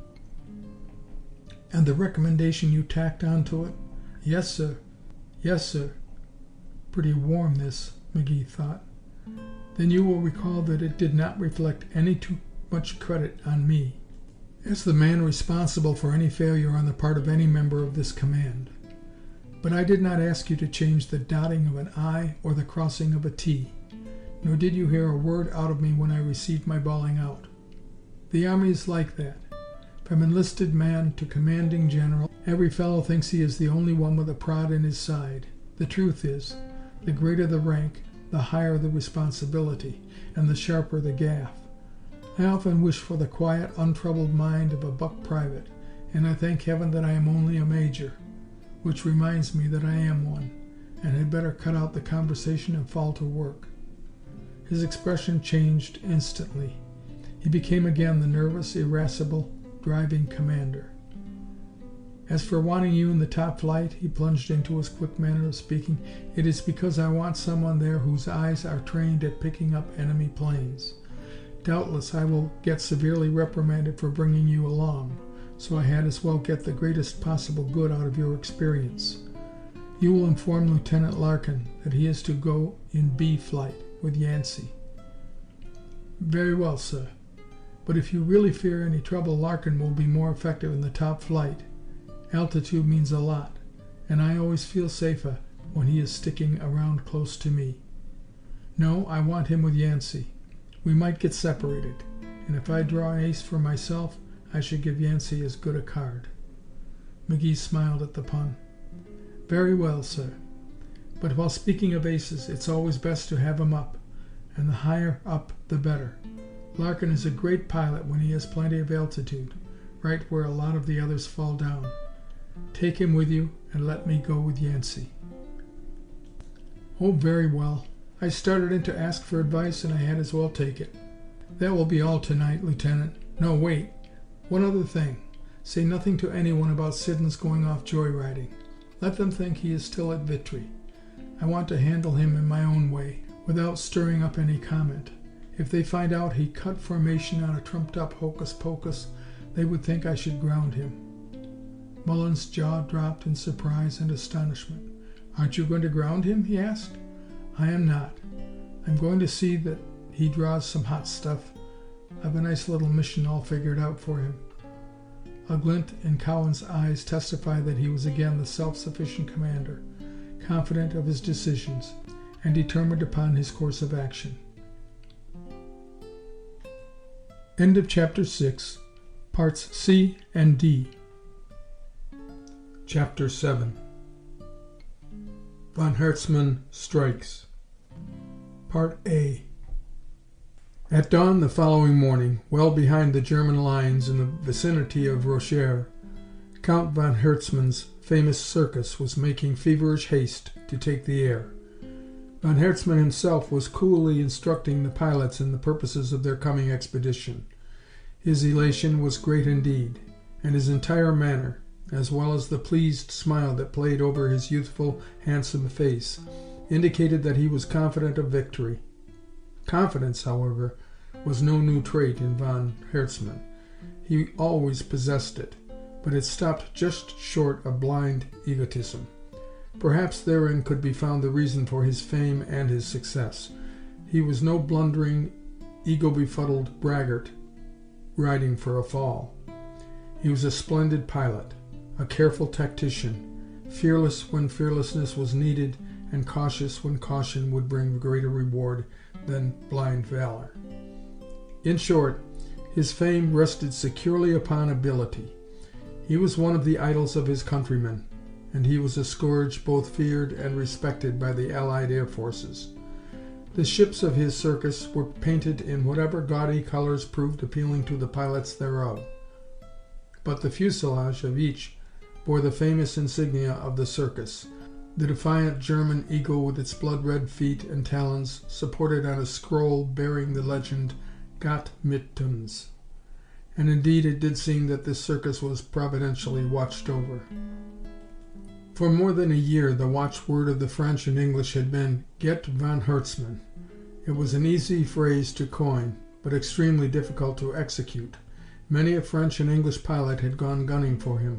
"And the recommendation you tacked on to it?" "Yes, sir. Yes, sir." Pretty warm, this, McGee thought. "Then you will recall that it did not reflect any too much credit on me, as the man responsible for any failure on the part of any member of this command. But I did not ask you to change the dotting of an I or the crossing of a T, nor did you hear a word out of me when I received my bawling out. The Army is like that. From enlisted man to commanding general, every fellow thinks he is the only one with a prod in his side. The truth is, the greater the rank, the higher the responsibility, and the sharper the gaff. I often wish for the quiet, untroubled mind of a buck private, and I thank heaven that I am only a major, which reminds me that I am one, and had better cut out the conversation and fall to work." His expression changed instantly. He became again the nervous, irascible, driving commander. "As for wanting you in the top flight," he plunged into his quick manner of speaking, "it is because I want someone there whose eyes are trained at picking up enemy planes. Doubtless I will get severely reprimanded for bringing you along, so I had as well get the greatest possible good out of your experience. You will inform Lieutenant Larkin that he is to go in B flight with Yancey." "Very well, sir. But if you really fear any trouble, Larkin will be more effective in the top flight. Altitude means a lot, and I always feel safer when he is sticking around close to me. No, I want him with Yancey. We might get separated, and if I draw an ace for myself, I should give Yancey as good a card." McGee smiled at the pun. "Very well, sir. But while speaking of aces, it's always best to have 'em up, and the higher up the better. Larkin is a great pilot when he has plenty of altitude, right where a lot of the others fall down. Take him with you, and let me go with Yancey." "Oh, very well. I started in to ask for advice, and I had as well take it. That will be all tonight, Lieutenant. No, wait. One other thing. Say nothing to anyone about Siddons going off joyriding. Let them think he is still at Vitry. I want to handle him in my own way, without stirring up any comment. If they find out he cut formation on a trumped-up hocus-pocus, they would think I should ground him." Mullins' jaw dropped in surprise and astonishment. "Aren't you going to ground him?" he asked. "I am not. I'm going to see that he draws some hot stuff. I've a nice little mission all figured out for him." A glint in Cowan's eyes testified that he was again the self-sufficient commander, confident of his decisions, and determined upon his course of action. End of Chapter 6, Parts C and D. Chapter 7. Von Hertzmann Strikes. Part A. At dawn the following morning, well behind the German lines in the vicinity of Rocher, Count von Hertzmann's famous circus was making feverish haste to take the air. Von Hertzmann himself was coolly instructing the pilots in the purposes of their coming expedition. His elation was great indeed, and his entire manner, as well as the pleased smile that played over his youthful, handsome face, indicated that he was confident of victory. Confidence, however, was no new trait in von Hertzmann. He always possessed it, but it stopped just short of blind egotism. Perhaps therein could be found the reason for his fame and his success. He was no blundering, ego-befuddled braggart riding for a fall. He was a splendid pilot, a careful tactician, fearless when fearlessness was needed, and cautious when caution would bring greater reward than blind valor. In short, his fame rested securely upon ability. He was one of the idols of his countrymen, and he was a scourge both feared and respected by the Allied air forces. The ships of his circus were painted in whatever gaudy colors proved appealing to the pilots thereof, but the fuselage of each bore the famous insignia of the circus, the defiant German eagle with its blood-red feet and talons supported on a scroll bearing the legend "Gott mit uns." And indeed it did seem that this circus was providentially watched over. For more than a year the watchword of the French and English had been "Get von Hertzmann." It was an easy phrase to coin, but extremely difficult to execute. Many a French and English pilot had gone gunning for him,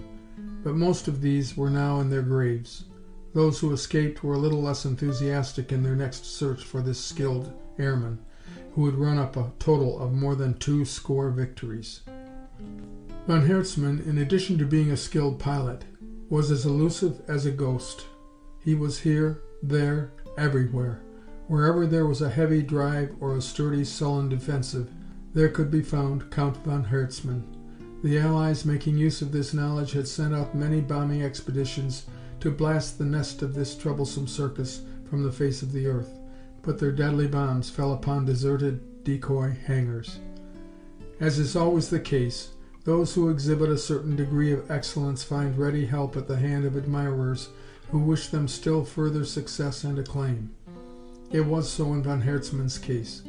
but most of these were now in their graves. Those who escaped were a little less enthusiastic in their next search for this skilled airman, who had run up a total of more than 20 victories. Von Hertzmann, in addition to being a skilled pilot, was as elusive as a ghost. He was here, there, everywhere. Wherever there was a heavy drive or a sturdy, sullen defensive, there could be found Count von Hertzmann. The Allies, making use of this knowledge, had sent out many bombing expeditions to blast the nest of this troublesome circus from the face of the earth, but their deadly bombs fell upon deserted decoy hangars. As is always the case, those who exhibit a certain degree of excellence find ready help at the hand of admirers who wish them still further success and acclaim. It was so in von Hertzmann's case.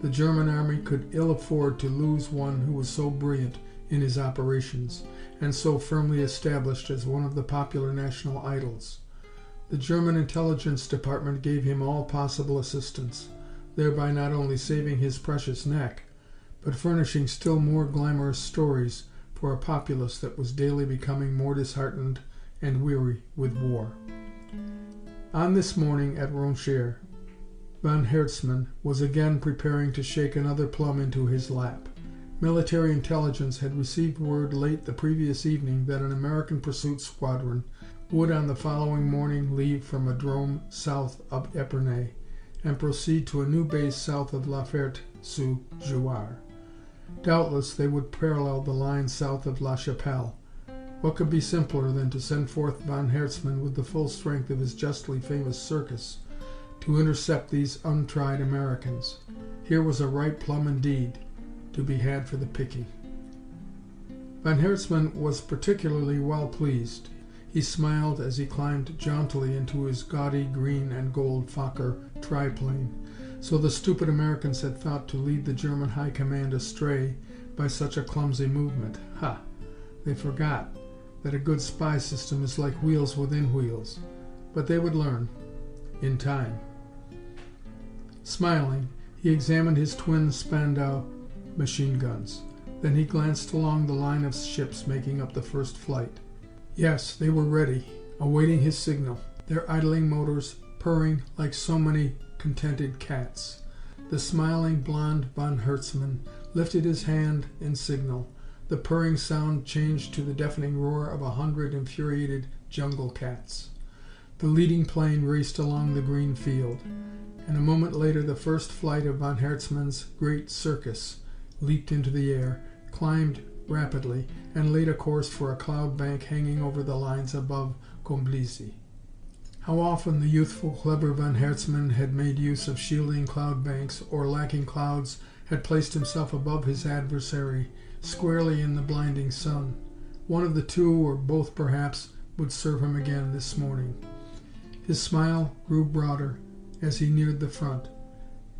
The German army could ill afford to lose one who was so brilliant in his operations, and so firmly established as one of the popular national idols. The German intelligence department gave him all possible assistance, thereby not only saving his precious neck, but furnishing still more glamorous stories for a populace that was daily becoming more disheartened and weary with war. On this morning at Roncheres, von Hertzmann was again preparing to shake another plum into his lap. Military intelligence had received word late the previous evening that an American pursuit squadron would on the following morning leave from a drome south of Epernay and proceed to a new base south of La Ferte-sous-Jouarre. Doubtless they would parallel the line south of La Chapelle. What could be simpler than to send forth von Hertzmann with the full strength of his justly famous circus to intercept these untried Americans? Here was a ripe plum indeed, to be had for the picking. Von Hertzmann was particularly well pleased. He smiled as he climbed jauntily into his gaudy green and gold Fokker triplane. So the stupid Americans had thought to lead the German High Command astray by such a clumsy movement. Ha! They forgot that a good spy system is like wheels within wheels. But they would learn, in time. Smiling, he examined his twin Spandau machine guns. Then he glanced along the line of ships making up the first flight. Yes, they were ready, awaiting his signal, their idling motors purring like so many contented cats. The smiling blond von Hertzmann lifted his hand in signal. The purring sound changed to the deafening roar of 100 infuriated jungle cats. The leading plane raced along the green field, and a moment later the first flight of von Hertzmann's great circus leaped into the air, climbed rapidly, and laid a course for a cloud bank hanging over the lines above Comblizy. How often the youthful, clever von Hertzmann had made use of shielding cloud banks, or lacking clouds, had placed himself above his adversary, squarely in the blinding sun. One of the two, or both perhaps, would serve him again this morning. His smile grew broader, as he neared the front.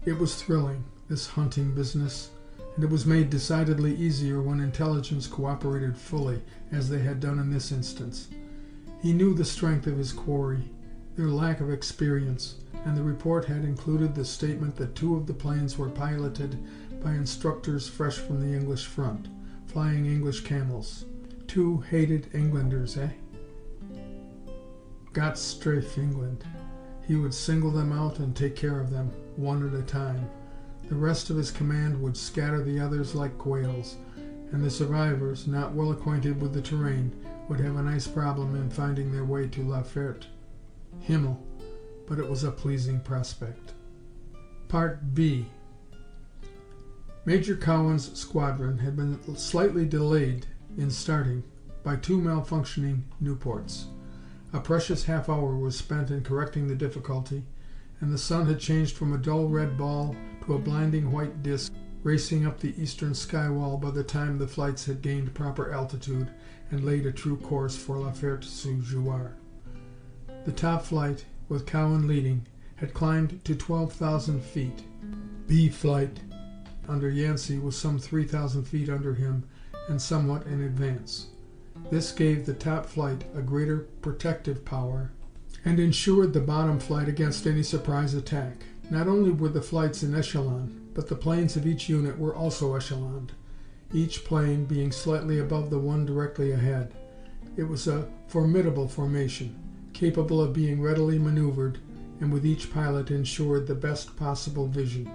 It was thrilling, this hunting business, and it was made decidedly easier when intelligence cooperated fully, as they had done in this instance. He knew the strength of his quarry, their lack of experience, and the report had included the statement that 2 of the planes were piloted by instructors fresh from the English front, flying English camels. 2 hated Englanders, eh? Gott strafe England. He would single them out and take care of them, one at a time. The rest of his command would scatter the others like quails, and the survivors, not well acquainted with the terrain, would have a nice problem in finding their way to La Ferte. Himmel, but it was a pleasing prospect. Part B. Major Cowan's squadron had been slightly delayed in starting by 2 malfunctioning Nieuports. A precious half hour was spent in correcting the difficulty, and the sun had changed from a dull red ball to a blinding white disk racing up the eastern skywall by the time the flights had gained proper altitude and laid a true course for La Ferte-sous-Jouarre. The top flight, with Cowan leading, had climbed to 12,000 feet. B flight, under Yancey, was some 3,000 feet under him and somewhat in advance. This gave the top flight a greater protective power and ensured the bottom flight against any surprise attack. Not only were the flights in echelon, but the planes of each unit were also echeloned, each plane being slightly above the one directly ahead. It was a formidable formation, capable of being readily maneuvered, and with each pilot ensured the best possible vision.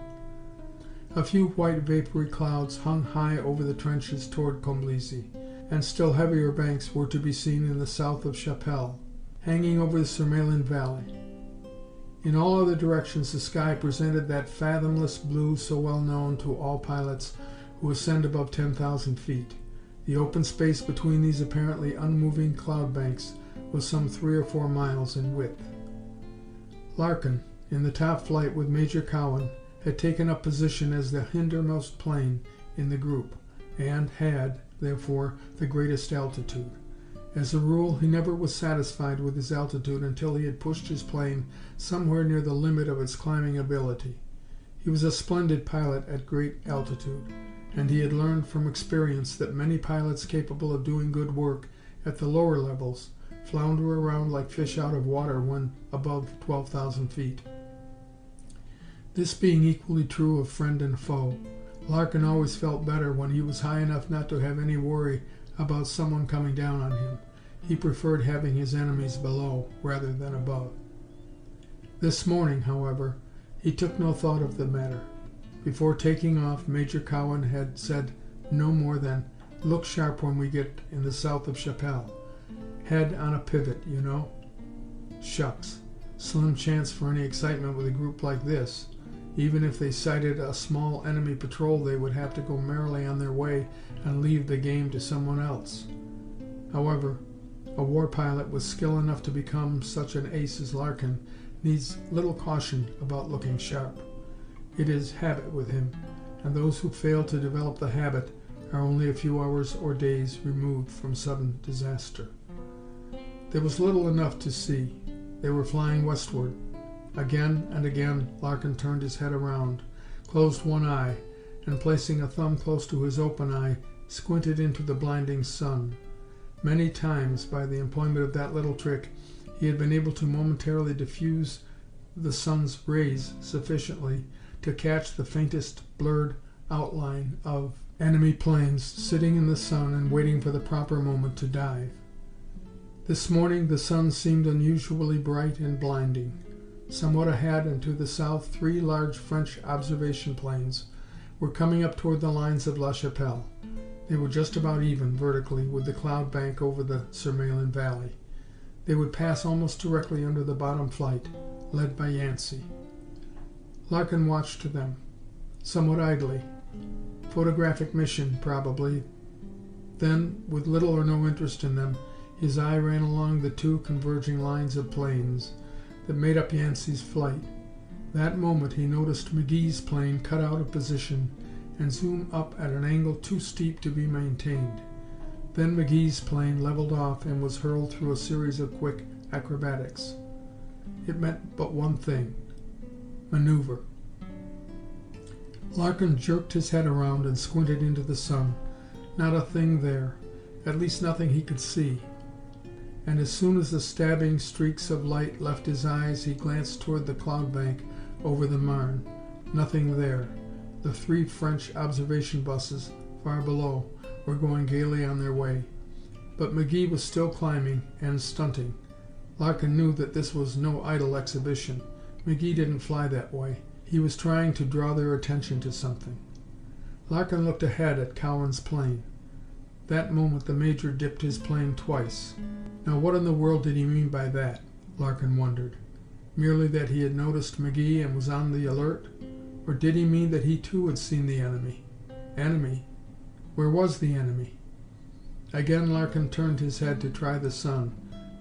A few white vapory clouds hung high over the trenches toward Comblizy, and still heavier banks were to be seen in the south of Chapelle, hanging over the Surmelin Valley. In all other directions the sky presented that fathomless blue so well known to all pilots who ascend above 10,000 feet. The open space between these apparently unmoving cloud banks was some 3 or 4 miles in width. Larkin, in the top flight with Major Cowan, had taken up position as the hindermost plane in the group, and had, therefore, the greatest altitude. As a rule, he never was satisfied with his altitude until he had pushed his plane somewhere near the limit of its climbing ability. He was a splendid pilot at great altitude, and he had learned from experience that many pilots capable of doing good work at the lower levels flounder around like fish out of water when above 12,000 feet. This being equally true of friend and foe, Larkin always felt better when he was high enough not to have any worry about someone coming down on him. He preferred having his enemies below rather than above. This morning, however, he took no thought of the matter. Before taking off, Major Cowan had said no more than, "Look sharp when we get in the south of Chapelle. Head on a pivot, you know." Shucks, slim chance for any excitement with a group like this. Even if they sighted a small enemy patrol, they would have to go merrily on their way and leave the game to someone else. However, a war pilot with skill enough to become such an ace as Larkin needs little caution about looking sharp. It is habit with him, and those who fail to develop the habit are only a few hours or days removed from sudden disaster. There was little enough to see. They were flying westward. Again and again Larkin turned his head around, closed one eye, and placing a thumb close to his open eye, squinted into the blinding sun. Many times, by the employment of that little trick, he had been able to momentarily diffuse the sun's rays sufficiently to catch the faintest blurred outline of enemy planes sitting in the sun and waiting for the proper moment to dive. This morning the sun seemed unusually bright and blinding. Somewhat ahead and to the south, 3 large French observation planes were coming up toward the lines of La Chapelle. They were just about even vertically with the cloud bank over the Surmelin Valley. They would pass almost directly under the bottom flight, led by Yancey. Larkin watched them, somewhat idly. Photographic mission, probably. Then, with little or no interest in them, his eye ran along the 2 converging lines of planes that made up Yancey's flight. That moment he noticed McGee's plane cut out of position and zoom up at an angle too steep to be maintained. Then McGee's plane leveled off and was hurled through a series of quick acrobatics. It meant but one thing. Maneuver. Larkin jerked his head around and squinted into the sun. Not a thing there, at least nothing he could see. And as soon as the stabbing streaks of light left his eyes, he glanced toward the cloud bank over the Marne. Nothing there. The 3 French observation buses, far below, were going gaily on their way. But McGee was still climbing and stunting. Larkin knew that this was no idle exhibition. McGee didn't fly that way. He was trying to draw their attention to something. Larkin looked ahead at Cowan's plane. That moment the Major dipped his plane twice. Now what in the world did he mean by that? Larkin wondered. Merely that he had noticed McGee and was on the alert? Or did he mean that he too had seen the enemy? Enemy? Where was the enemy? Again Larkin turned his head to try the sun.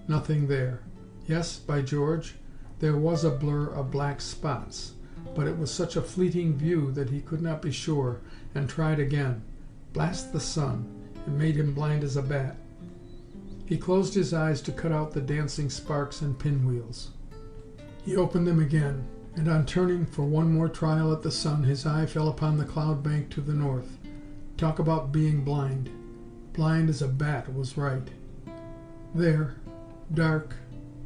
Nothing there. Yes, by George, there was a blur of black spots, but it was such a fleeting view that he could not be sure, and tried again. Blast the sun! It made him blind as a bat. He closed his eyes to cut out the dancing sparks and pinwheels. He opened them again, and on turning for one more trial at the sun, his eye fell upon the cloud bank to the north. Talk about being blind. Blind as a bat was right. There, dark,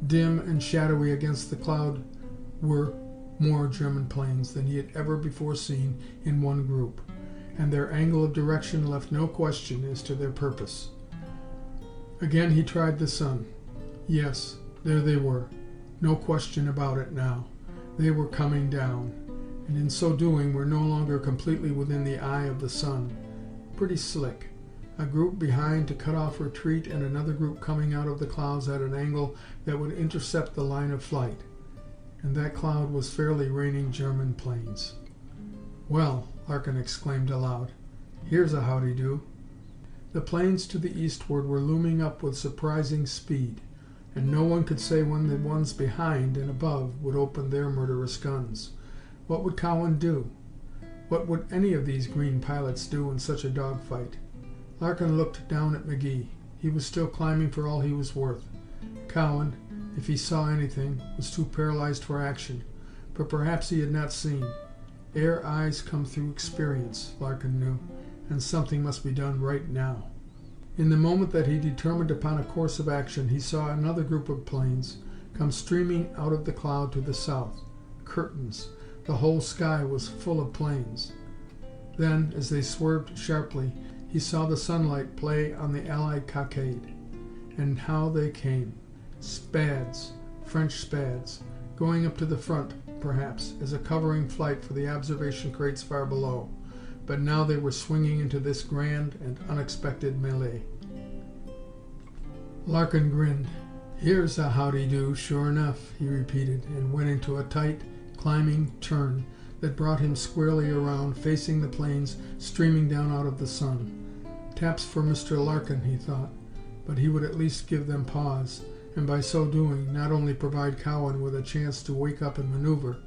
dim and shadowy against the cloud, were more German planes than he had ever before seen in one group, and their angle of direction left no question as to their purpose. Again he tried the sun. Yes, there they were. No question about it now. They were coming down, and in so doing were no longer completely within the eye of the sun. Pretty slick. A group behind to cut off retreat, and another group coming out of the clouds at an angle that would intercept the line of flight. And that cloud was fairly raining German planes. "Well," Larkin exclaimed aloud, "here's a howdy-do." The planes to the eastward were looming up with surprising speed, and no one could say when the ones behind and above would open their murderous guns. What would Cowan do? What would any of these green pilots do in such a dogfight? Larkin looked down at McGee. He was still climbing for all he was worth. Cowan, if he saw anything, was too paralyzed for action, but perhaps he had not seen. Air eyes come through experience, Larkin knew, and something must be done right now. In the moment that he determined upon a course of action, he saw another group of planes come streaming out of the cloud to the south. Curtains. The whole sky was full of planes. Then, as they swerved sharply, he saw the sunlight play on the Allied cockade. And how they came. Spads, French Spads, going up to the front, perhaps, as a covering flight for the observation crates far below. But now they were swinging into this grand and unexpected melee. Larkin grinned. "Here's a howdy-do, sure enough," he repeated, and went into a tight, climbing turn that brought him squarely around, facing the planes streaming down out of the sun. Taps for Mr. Larkin, he thought, but he would at least give them pause, and by so doing not only provide Cowan with a chance to wake up and maneuver,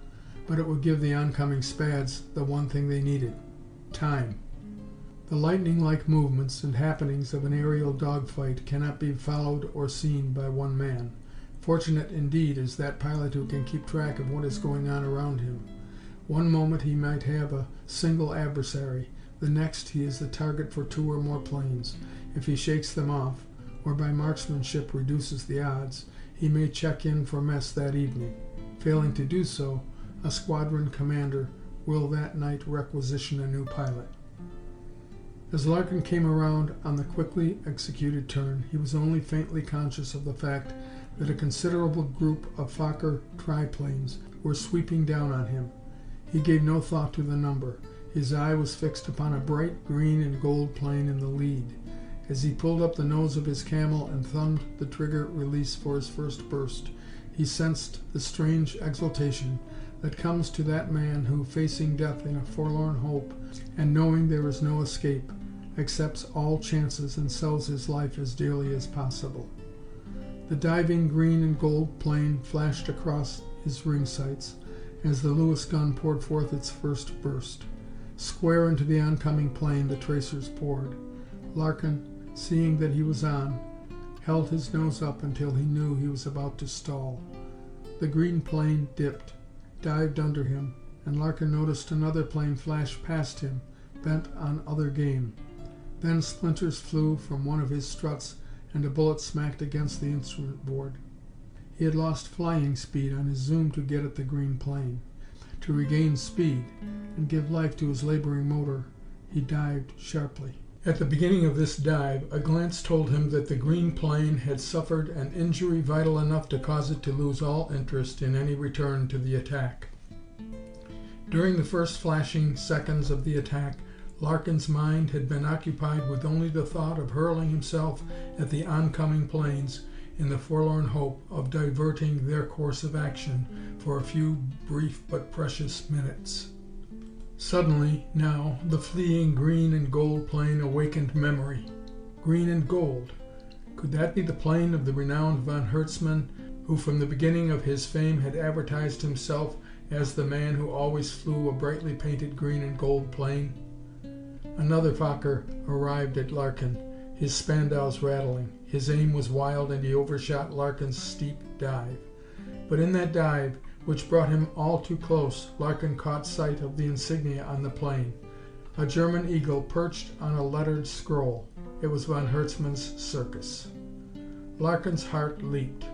but it would give the oncoming Spads the one thing they needed: time. The lightning-like movements and happenings of an aerial dogfight cannot be followed or seen by one man. Fortunate indeed is that pilot who can keep track of what is going on around him. One moment he might have a single adversary, the next he is the target for 2 or more planes. If he shakes them off, or by marksmanship reduces the odds, he may check in for mess that evening. Failing to do so, a squadron commander will that night requisition a new pilot. As Larkin came around on the quickly executed turn, he was only faintly conscious of the fact that a considerable group of Fokker triplanes were sweeping down on him. He gave no thought to the number. His eye was fixed upon a bright green and gold plane in the lead. As he pulled up the nose of his Camel and thumbed the trigger release for his first burst, he sensed the strange exultation that comes to that man who, facing death in a forlorn hope and knowing there is no escape, accepts all chances and sells his life as dearly as possible. The diving green and gold plane flashed across his ring sights as the Lewis gun poured forth its first burst. Square into the oncoming plane the tracers poured. Larkin, seeing that he was on, held his nose up until he knew he was about to stall. The green plane dipped dived under him, and Larkin noticed another plane flash past him, bent on other game. Then splinters flew from one of his struts, and a bullet smacked against the instrument board. He had lost flying speed on his zoom to get at the green plane. To regain speed and give life to his laboring motor, he dived sharply. At the beginning of this dive, a glance told him that the green plane had suffered an injury vital enough to cause it to lose all interest in any return to the attack. During the first flashing seconds of the attack, Larkin's mind had been occupied with only the thought of hurling himself at the oncoming planes in the forlorn hope of diverting their course of action for a few brief but precious minutes. Suddenly, now, the fleeing green and gold plane awakened memory. Green and gold. Could that be the plane of the renowned von Hertzmann, who from the beginning of his fame had advertised himself as the man who always flew a brightly painted green and gold plane? Another Fokker arrived at Larkin, his Spandaus rattling. His aim was wild, and he overshot Larkin's steep dive. But in that dive, which brought him all too close, Larkin caught sight of the insignia on the plane. A German eagle perched on a lettered scroll. It was von Hertzmann's circus. Larkin's heart leaped.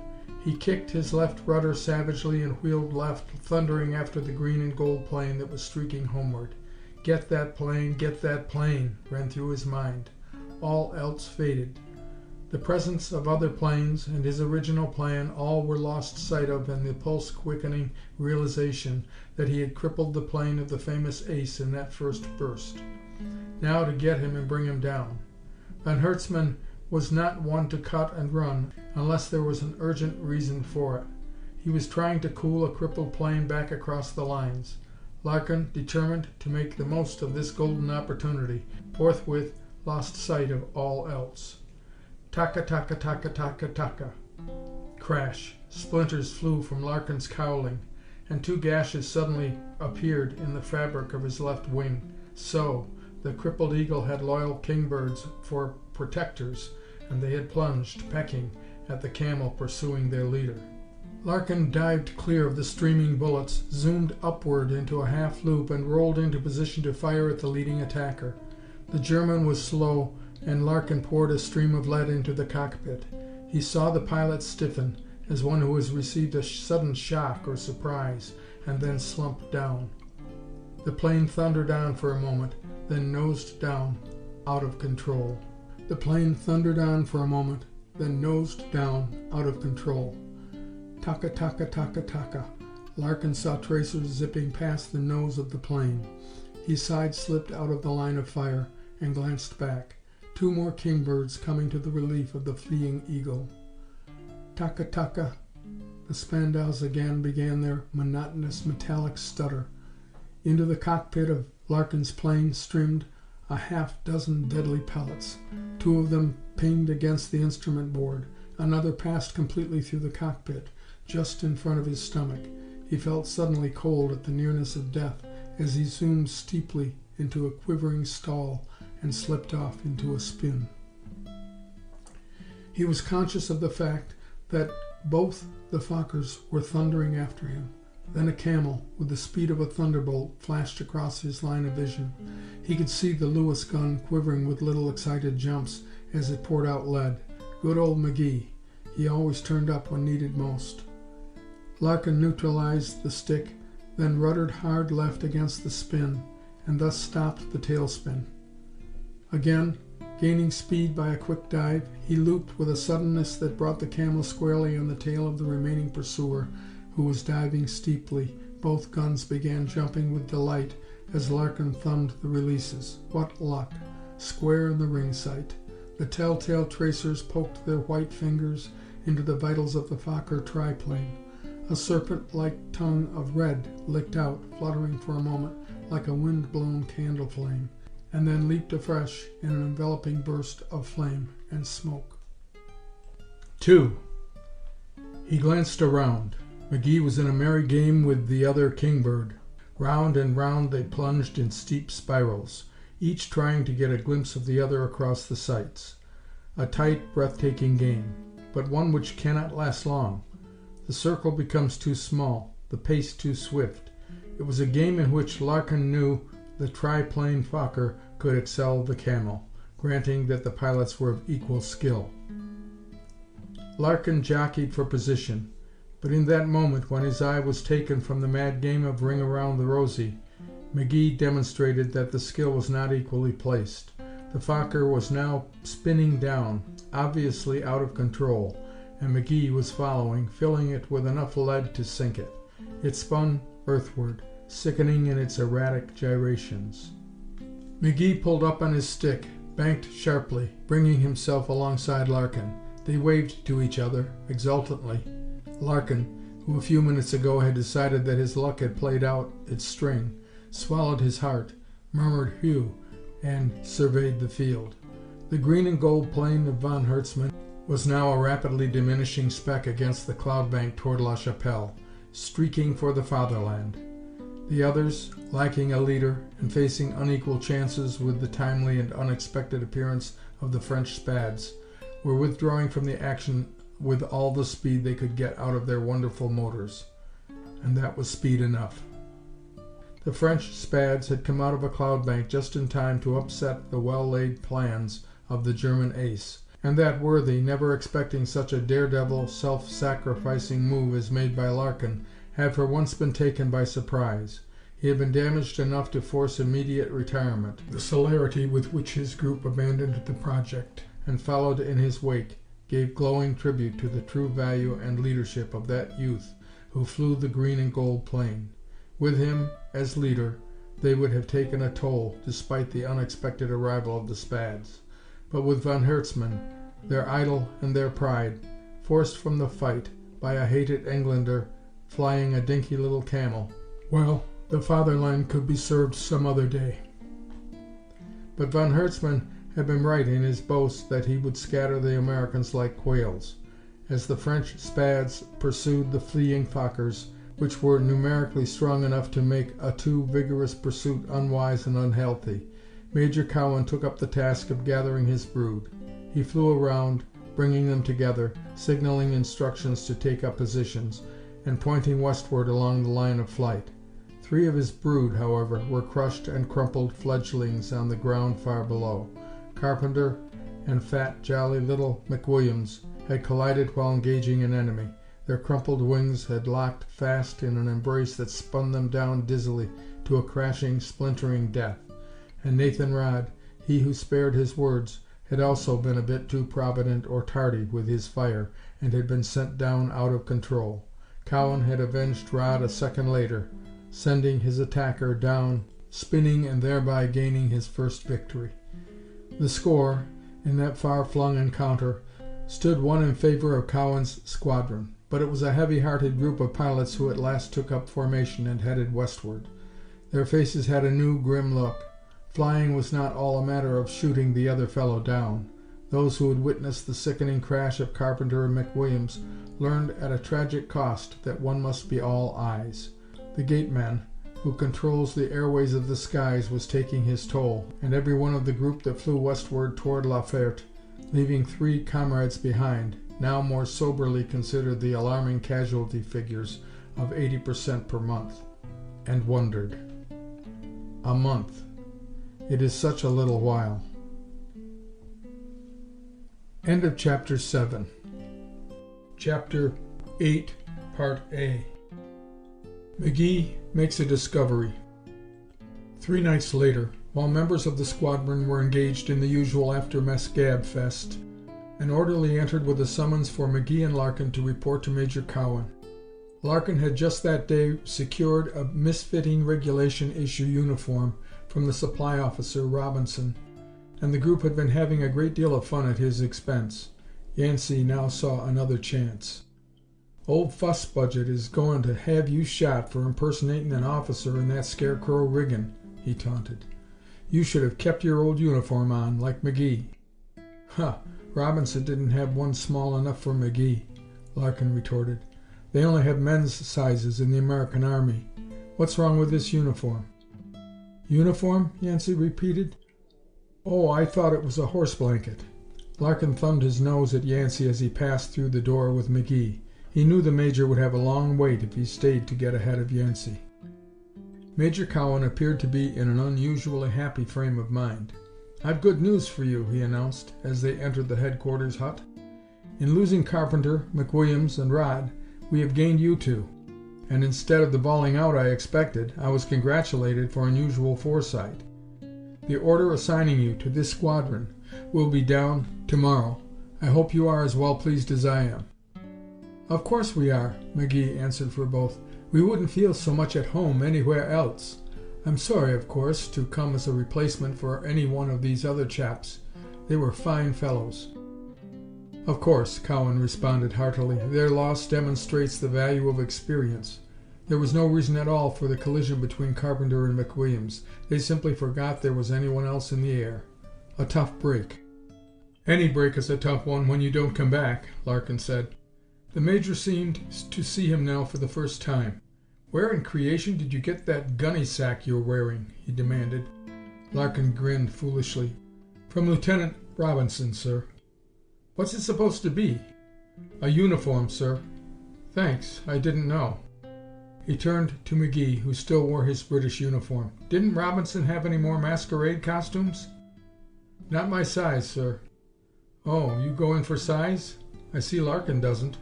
He kicked his left rudder savagely and wheeled left, thundering after the green and gold plane that was streaking homeward. Get that plane, ran through his mind. All else faded. The presence of other planes and his original plan, all were lost sight of in the pulse-quickening realization that he had crippled the plane of the famous ace in that first burst. Now to get him and bring him down. Von Hertzmann was not one to cut and run unless there was an urgent reason for it. He was trying to cool a crippled plane back across the lines. Larkin, determined to make the most of this golden opportunity, forthwith lost sight of all else. Taka, taka, taka, taka, taka. Crash. Splinters flew from Larkin's cowling, and two gashes suddenly appeared in the fabric of his left wing. So, the crippled eagle had loyal kingbirds for protectors, and they had plunged, pecking, at the camel pursuing their leader. Larkin dived clear of the streaming bullets, zoomed upward into a half loop, and rolled into position to fire at the leading attacker. The German was slow, and Larkin poured a stream of lead into the cockpit. He saw the pilot stiffen, as one who has received a sudden shock or surprise, and then slumped down. The plane thundered on for a moment, then nosed down, out of control. Taka, taka, taka, taka. Larkin saw tracers zipping past the nose of the plane. He side-slipped out of the line of fire and glanced back. Two more kingbirds coming to the relief of the fleeing eagle. Taka, taka. The Spandaus again began their monotonous metallic stutter. Into the cockpit of Larkin's plane streamed a half-dozen deadly pellets. Two of them pinged against the instrument board. Another passed completely through the cockpit, just in front of his stomach. He felt suddenly cold at the nearness of death as he zoomed steeply into a quivering stall and slipped off into a spin. He was conscious of the fact that both the Fokkers were thundering after him. Then a camel, with the speed of a thunderbolt, flashed across his line of vision. He could see the Lewis gun quivering with little excited jumps as it poured out lead. Good old McGee. He always turned up when needed most. Larkin neutralized the stick, then ruddered hard left against the spin, and thus stopped the tailspin. Again, gaining speed by a quick dive, he looped with a suddenness that brought the camel squarely on the tail of the remaining pursuer, who was diving steeply. Both guns began jumping with delight as Larkin thumbed the releases. What luck! Square in the ring sight. The telltale tracers poked their white fingers into the vitals of the Fokker triplane. A serpent-like tongue of red licked out, fluttering for a moment like a wind-blown candle flame, and then leaped afresh in an enveloping burst of flame and smoke. 2. He glanced around. McGee was in a merry game with the other kingbird. Round and round they plunged in steep spirals, each trying to get a glimpse of the other across the sights. A tight, breathtaking game, but one which cannot last long. The circle becomes too small. the pace too swift. It was a game in which Larkin knew the triplane Fokker could excel the Camel, granting that the pilots were of equal skill. Larkin jockeyed for position, but in that moment when his eye was taken from the mad game of Ring Around the Rosie, McGee demonstrated that the skill was not equally placed. The Fokker was now spinning down, obviously out of control, and McGee was following, filling it with enough lead to sink it. It spun earthward, sickening in its erratic gyrations. McGee pulled up on his stick, banked sharply, bringing himself alongside Larkin. They waved to each other, exultantly. Larkin, who a few minutes ago had decided that his luck had played out its string, swallowed his heart, murmured "Phew," and surveyed the field. The green and gold plane of von Hertzmann was now a rapidly diminishing speck against the cloud bank toward La Chapelle, streaking for the fatherland. The others, lacking a leader and facing unequal chances with the timely and unexpected appearance of the French Spads, were withdrawing from the action with all the speed they could get out of their wonderful motors. And that was speed enough. The French Spads had come out of a cloud bank just in time to upset the well-laid plans of the German ace, and that worthy, never expecting such a daredevil, self-sacrificing move as made by Larkin, had for once been taken by surprise. He had been damaged enough to force immediate retirement. The celerity with which his group abandoned the project and followed in his wake gave glowing tribute to the true value and leadership of that youth who flew the green and gold plane. With him, as leader, they would have taken a toll despite the unexpected arrival of the Spads. But with von Hertzmann, their idol and their pride, forced from the fight by a hated Englander flying a dinky little Camel, well, the fatherland could be served some other day. But von Hertzmann had been right in his boast that he would scatter the Americans like quails. As the French Spads pursued the fleeing Fokkers, which were numerically strong enough to make a too vigorous pursuit unwise and unhealthy, Major Cowan took up the task of gathering his brood. He flew around, bringing them together, signaling instructions to take up positions, and pointing westward along the line of flight. 3 of his brood, however, were crushed and crumpled fledglings on the ground far below. Carpenter and fat, jolly little McWilliams had collided while engaging an enemy. Their crumpled wings had locked fast in an embrace that spun them down dizzily to a crashing, splintering death. And Nathan Rodd, he who spared his words, had also been a bit too provident or tardy with his fire and had been sent down out of control. Cowan had avenged Rodd a second later, sending his attacker down, spinning and thereby gaining his first victory. The score, in that far-flung encounter, stood 1 in favor of Cowan's squadron, but it was a heavy-hearted group of pilots who at last took up formation and headed westward. Their faces had a new, grim look. Flying was not all a matter of shooting the other fellow down. Those who had witnessed the sickening crash of Carpenter and McWilliams learned at a tragic cost that one must be all eyes. The gateman, who controls the airways of the skies, was taking his toll, and every one of the group that flew westward toward La Ferte, leaving 3 comrades behind, now more soberly considered the alarming casualty figures of 80% per month, and wondered. A month. It is such a little while. End of Chapter 7. Chapter 8, Part A. McGee makes a discovery. 3 nights later, while members of the squadron were engaged in the usual after-mess gab fest, an orderly entered with a summons for McGee and Larkin to report to Major Cowan. Larkin had just that day secured a misfitting regulation issue uniform from the supply officer, Robinson, and the group had been having a great deal of fun at his expense. Yancey now saw another chance. "Old Fuss Budget is going to have you shot for impersonating an officer in that scarecrow rigging," he taunted. "You should have kept your old uniform on, like McGee." "Huh! Robinson didn't have one small enough for McGee," Larkin retorted. "They only have men's sizes in the American Army. What's wrong with this uniform?" "Uniform?" Yancey repeated. "Oh, I thought it was a horse blanket." Larkin thumbed his nose at Yancey as he passed through the door with McGee. He knew the Major would have a long wait if he stayed to get ahead of Yancey. Major Cowan appeared to be in an unusually happy frame of mind. "I've good news for you," he announced as they entered the headquarters hut. "In losing Carpenter, McWilliams, and Rod, we have gained you two. And instead of the bawling out I expected, I was congratulated for unusual foresight. The order assigning you to this squadron will be down tomorrow. I hope you are as well pleased as I am." "Of course we are," McGee answered for both. "We wouldn't feel so much at home anywhere else. I'm sorry, of course, to come as a replacement for any one of these other chaps. They were fine fellows." "Of course," Cowan responded heartily. "Their loss demonstrates the value of experience. There was no reason at all for the collision between Carpenter and McWilliams. They simply forgot there was anyone else in the air. A tough break." "Any break is a tough one when you don't come back," Larkin said. The Major seemed to see him now for the first time. "Where in creation did you get that gunny sack you're wearing?" he demanded. Larkin grinned foolishly. "From Lieutenant Robinson, sir." "What's it supposed to be?" "A uniform, sir." "Thanks, I didn't know." He turned to McGee, who still wore his British uniform. "Didn't Robinson have any more masquerade costumes?" "Not my size, sir." "Oh, you go in for size? I see Larkin doesn't.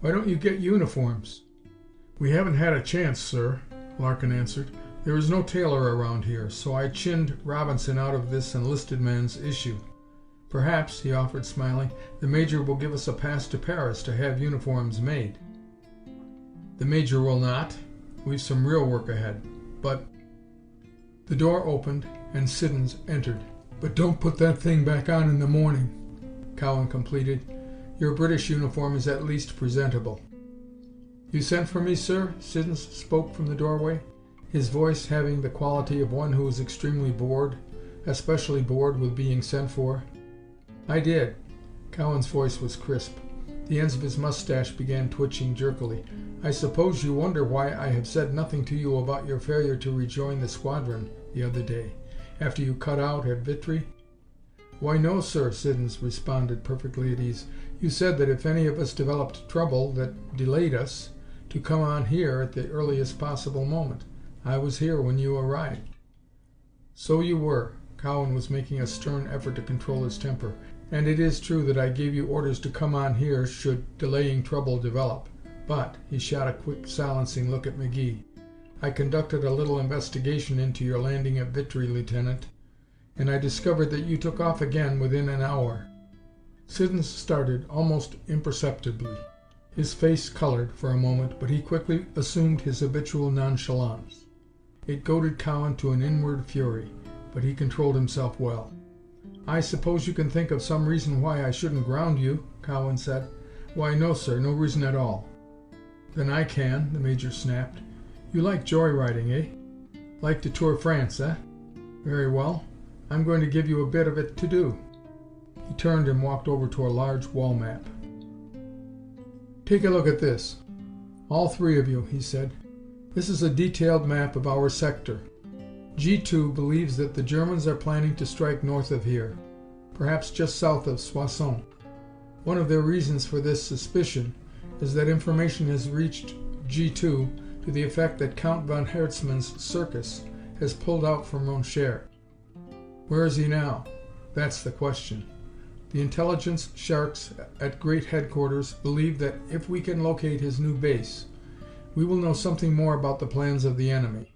Why don't you get uniforms?" "We haven't had a chance, sir," Larkin answered. "There is no tailor around here, so I chinned Robinson out of this enlisted man's issue. Perhaps," he offered, smiling, "the Major will give us a pass to Paris to have uniforms made." "The Major will not. We've some real work ahead. But—" The door opened and Siddons entered. "But don't put that thing back on in the morning," Cowan completed. "Your British uniform is at least presentable." "You sent for me, sir?" Siddons spoke from the doorway, his voice having the quality of one who is extremely bored, especially bored with being sent for. "I did." Cowan's voice was crisp. The ends of his mustache began twitching jerkily. "I suppose you wonder why I have said nothing to you about your failure to rejoin the squadron the other day, after you cut out at Vitry?" "Why, no, sir," Siddons responded, perfectly at ease. "You said that if any of us developed trouble that delayed us, to come on here at the earliest possible moment. I was here when you arrived." "So you were." Cowan was making a stern effort to control his temper. "And it is true that I gave you orders to come on here should delaying trouble develop. But," he shot a quick silencing look at McGee, "I conducted a little investigation into your landing at Vitry, Lieutenant, and I discovered that you took off again within an hour." Siddons started almost imperceptibly. His face colored for a moment, but he quickly assumed his habitual nonchalance. It goaded Cowan to an inward fury, but he controlled himself well. "I suppose you can think of some reason why I shouldn't ground you," Cowan said. "Why, no, sir, no reason at all." "Then I can," the Major snapped. "You like joyriding, eh? Like to tour France, eh? Very well. I'm going to give you a bit of it to do." He turned and walked over to a large wall map. "Take a look at this. All three of you," he said. "This is a detailed map of our sector. G2 believes that the Germans are planning to strike north of here, perhaps just south of Soissons. One of their reasons for this suspicion is that information has reached G2 to the effect that Count von Herzmann's circus has pulled out from Ronchère. Where is he now? That's the question. The intelligence sharks at Great Headquarters believe that if we can locate his new base, we will know something more about the plans of the enemy.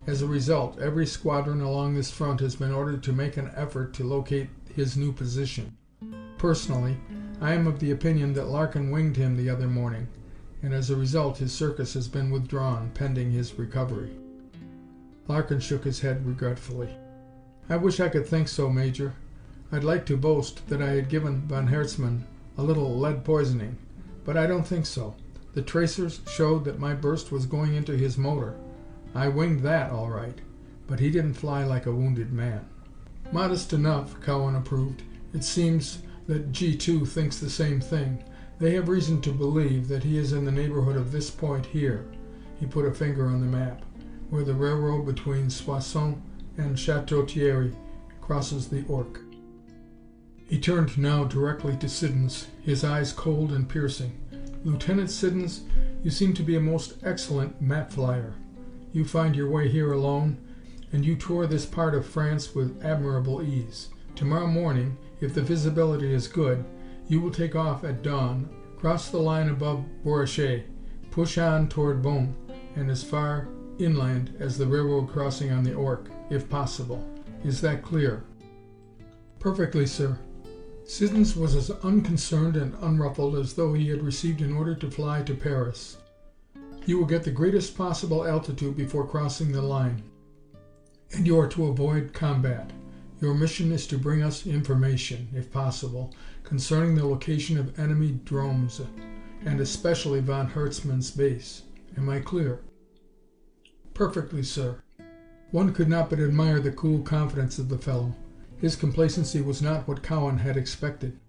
As a result, every squadron along this front has been ordered to make an effort to locate his new position. Personally, I am of the opinion that Larkin winged him the other morning, and as a result his circus has been withdrawn, pending his recovery." Larkin shook his head regretfully. "I wish I could think so, Major. I'd like to boast that I had given von Herzmann a little lead poisoning, but I don't think so. The tracers showed that my burst was going into his motor. I winged that, all right, but he didn't fly like a wounded man." "Modest enough," Cowan approved. "It seems that G2 thinks the same thing. They have reason to believe that he is in the neighborhood of this point here." He put a finger on the map, where the railroad between Soissons and Château-Thierry crosses the Ourcq. He turned now directly to Siddons, his eyes cold and piercing. Lieutenant Siddons, you seem to be a most excellent map flyer. You find your way here alone, and you tour this part of France with admirable ease. Tomorrow morning, if the visibility is good, you will take off at dawn, cross the line above Bourrichet, push on toward Beaune, and as far inland as the railroad crossing on the Ourcq, if possible. Is that clear? Perfectly, sir. Siddons was as unconcerned and unruffled as though he had received an order to fly to Paris. You will get the greatest possible altitude before crossing the line, and you are to avoid combat. Your mission is to bring us information, if possible, concerning the location of enemy drones, and especially von Hertzmann's base. Am I clear? Perfectly, sir. One could not but admire the cool confidence of the fellow. His complacency was not what Cowan had expected.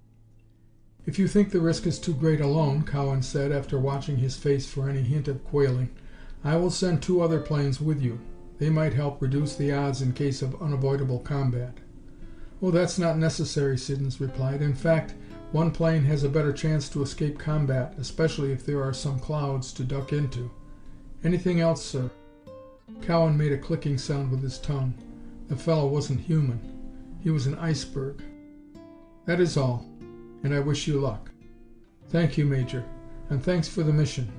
If you think the risk is too great alone, Cowan said, after watching his face for any hint of quailing, I will send 2 other planes with you. They might help reduce the odds in case of unavoidable combat. Oh, that's not necessary, Siddons replied. In fact, one plane has a better chance to escape combat, especially if there are some clouds to duck into. Anything else, sir? Cowan made a clicking sound with his tongue. The fellow wasn't human. He was an iceberg. That is all, and I wish you luck. Thank you, Major, and thanks for the mission.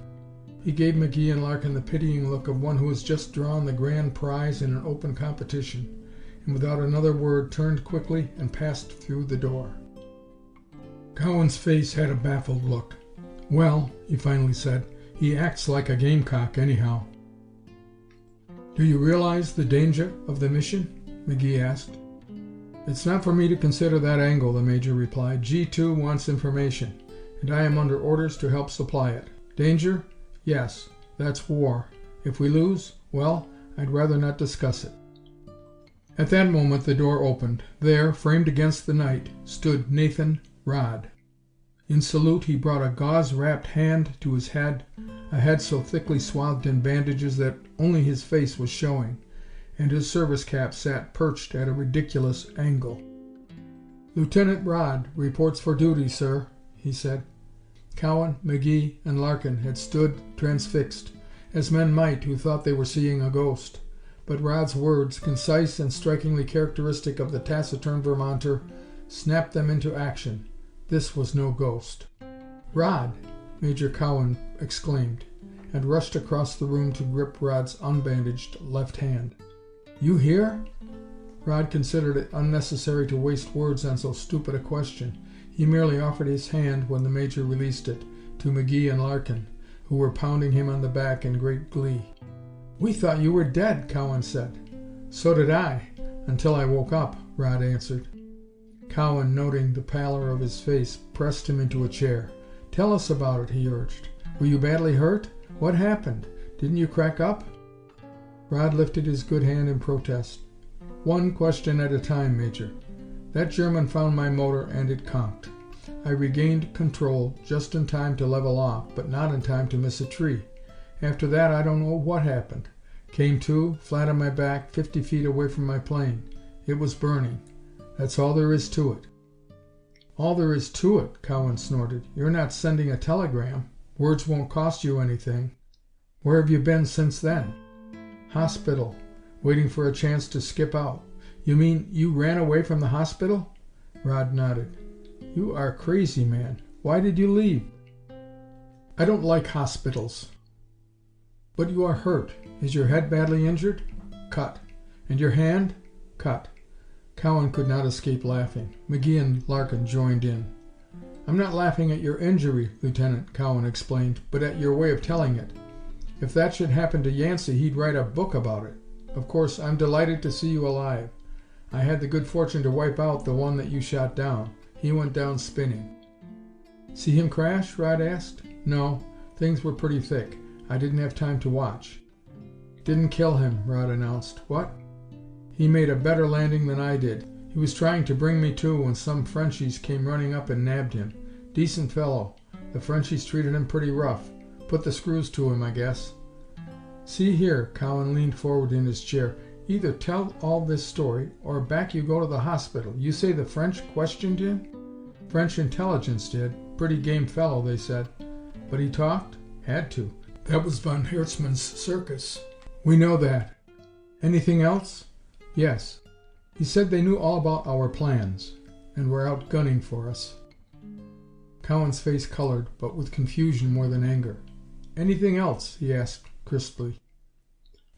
He gave McGee and Larkin the pitying look of one who has just drawn the grand prize in an open competition, and without another word turned quickly and passed through the door. Cowan's face had a baffled look. Well, he finally said, he acts like a gamecock anyhow. Do you realize the danger of the mission? McGee asked. It's not for me to consider that angle, the Major replied. G2 wants information, and I am under orders to help supply it. Danger? Yes, that's war. If we lose, well, I'd rather not discuss it. At that moment the door opened. There, framed against the night, stood Nathan Rodd. In salute he brought a gauze-wrapped hand to his head, a head so thickly swathed in bandages that only his face was showing, and his service cap sat perched at a ridiculous angle. Lieutenant Rodd reports for duty, sir, he said. Cowan, McGee, and Larkin had stood transfixed, as men might who thought they were seeing a ghost. But Rodd's words, concise and strikingly characteristic of the taciturn Vermonter, snapped them into action. This was no ghost. Rodd! Major Cowan exclaimed, and rushed across the room to grip Rodd's unbandaged left hand. You here? Rodd considered it unnecessary to waste words on so stupid a question. He merely offered his hand when the Major released it, to McGee and Larkin, who were pounding him on the back in great glee. We thought you were dead, Cowan said. So did I, until I woke up, Rodd answered. Cowan, noting the pallor of his face, pressed him into a chair. Tell us about it, he urged. Were you badly hurt? What happened? Didn't you crack up? Rodd lifted his good hand in protest. One question at a time, Major. That German found my motor and it conked. I regained control just in time to level off, but not in time to miss a tree. After that, I don't know what happened. Came to, flat on my back, 50 feet away from my plane. It was burning. That's all there is to it. All there is to it, Cowan snorted. You're not sending a telegram. Words won't cost you anything. Where have you been since then? Hospital. Waiting for a chance to skip out. You mean you ran away from the hospital? Rodd nodded. You are crazy, man. Why did you leave? I don't like hospitals. But you are hurt. Is your head badly injured? Cut. And your hand? Cut. Cowan could not escape laughing. McGee and Larkin joined in. I'm not laughing at your injury, Lieutenant, Cowan explained, but at your way of telling it. If that should happen to Yancey, he'd write a book about it. Of course, I'm delighted to see you alive. I had the good fortune to wipe out the one that you shot down. He went down spinning. See him crash? Rodd asked. No, things were pretty thick. I didn't have time to watch. Didn't kill him, Rodd announced. What? He made a better landing than I did. He was trying to bring me to when some Frenchies came running up and nabbed him. Decent fellow. The Frenchies treated him pretty rough. Put the screws to him, I guess. See here, Cowan leaned forward in his chair. Either tell all this story, or back you go to the hospital. You say the French questioned him? French intelligence did. Pretty game fellow, they said. But he talked? Had to. That was von Hertzmann's circus. We know that. Anything else? Yes. He said they knew all about our plans, and were out gunning for us. Cowan's face colored, but with confusion more than anger. Anything else? He asked crisply.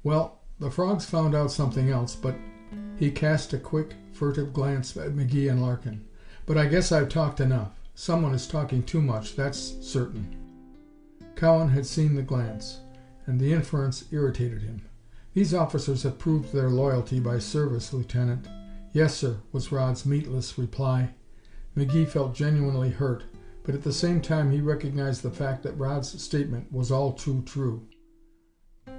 Well, the frogs found out something else, but he cast a quick, furtive glance at McGee and Larkin. But I guess I've talked enough. Someone is talking too much, that's certain. Cowan had seen the glance, and the inference irritated him. These officers have proved their loyalty by service, Lieutenant. Yes, sir, was Rod's meatless reply. McGee felt genuinely hurt, but at the same time he recognized the fact that Rod's statement was all too true.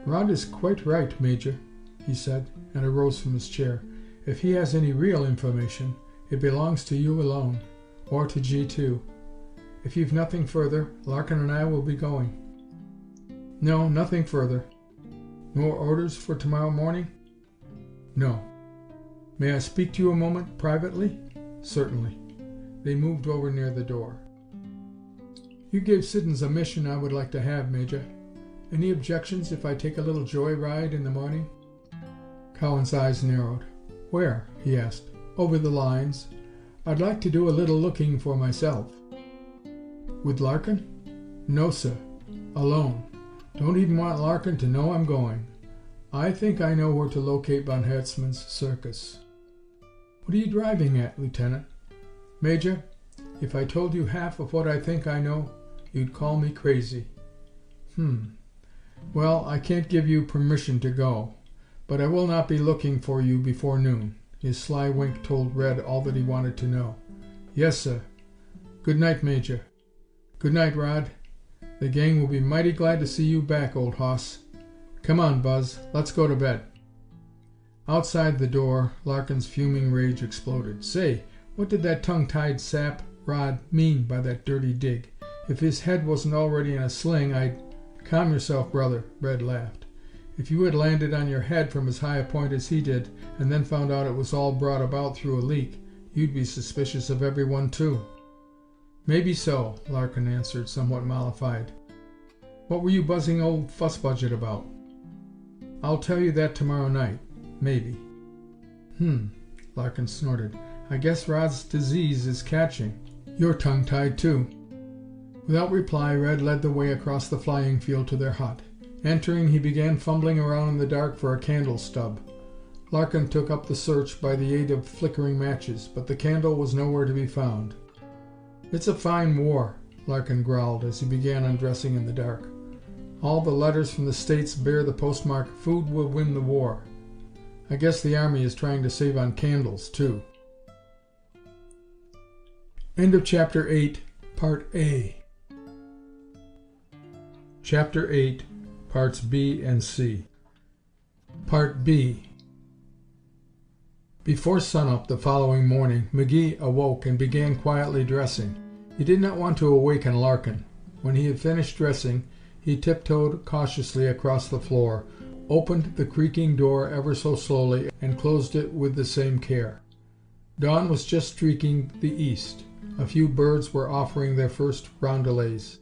Rod is quite right, Major, he said, and arose from his chair. If he has any real information, it belongs to you alone, or to G2. If you've nothing further, Larkin and I will be going. No, nothing further. More orders for tomorrow morning? No. May I speak to you a moment privately? Certainly. They moved over near the door. You gave Siddons a mission I would like to have, Major. Any objections if I take a little joyride in the morning? Cowan's eyes narrowed. Where? He asked. Over the lines. I'd like to do a little looking for myself. With Larkin? No, sir. Alone. Don't even want Larkin to know I'm going. I think I know where to locate von Hertzmann's circus. What are you driving at, Lieutenant? Major, if I told you half of what I think I know, you'd call me crazy. Well, I can't give you permission to go, but I will not be looking for you before noon. His sly wink told Red all that he wanted to know. Yes, sir. Good night, Major. Good night, Rod. The gang will be mighty glad to see you back, old hoss. Come on, Buzz. Let's go to bed. Outside the door, Larkin's fuming rage exploded. Say, what did that tongue-tied sap, Rod, mean by that dirty dig? If his head wasn't already in a sling, I'd... Calm yourself, brother, Red laughed. If you had landed on your head from as high a point as he did, and then found out it was all brought about through a leak, you'd be suspicious of everyone, too. Maybe so, Larkin answered, somewhat mollified. What were you buzzing old Fussbudget about? I'll tell you that tomorrow night. Maybe. Larkin snorted. I guess Rod's disease is catching. You're tongue-tied, too. Without reply, Red led the way across the flying field to their hut. Entering, he began fumbling around in the dark for a candle stub. Larkin took up the search by the aid of flickering matches, but the candle was nowhere to be found. It's a fine war, Larkin growled as he began undressing in the dark. All the letters from the States bear the postmark, Food will win the war. I guess the Army is trying to save on candles, too. End of Chapter 8, Part A. Chapter 8, Parts B and C. Part B. Before sunup the following morning, McGee awoke and began quietly dressing. He did not want to awaken Larkin. When he had finished dressing, he tiptoed cautiously across the floor, opened the creaking door ever so slowly, and closed it with the same care. Dawn was just streaking the east. A few birds were offering their first roundelays.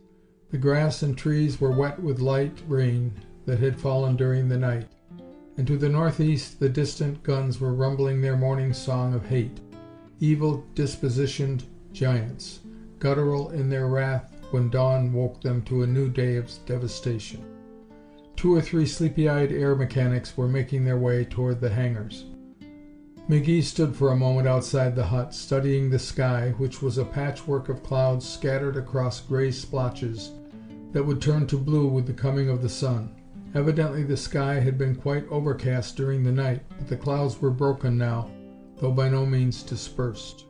The grass and trees were wet with light rain that had fallen during the night, and to the northeast the distant guns were rumbling their morning song of hate, evil dispositioned giants, guttural in their wrath when dawn woke them to a new day of devastation. 2 or 3 sleepy-eyed air mechanics were making their way toward the hangars. McGee stood for a moment outside the hut, studying the sky, which was a patchwork of clouds scattered across gray splotches that would turn to blue with the coming of the sun. Evidently the sky had been quite overcast during the night, but the clouds were broken now, though by no means dispersed.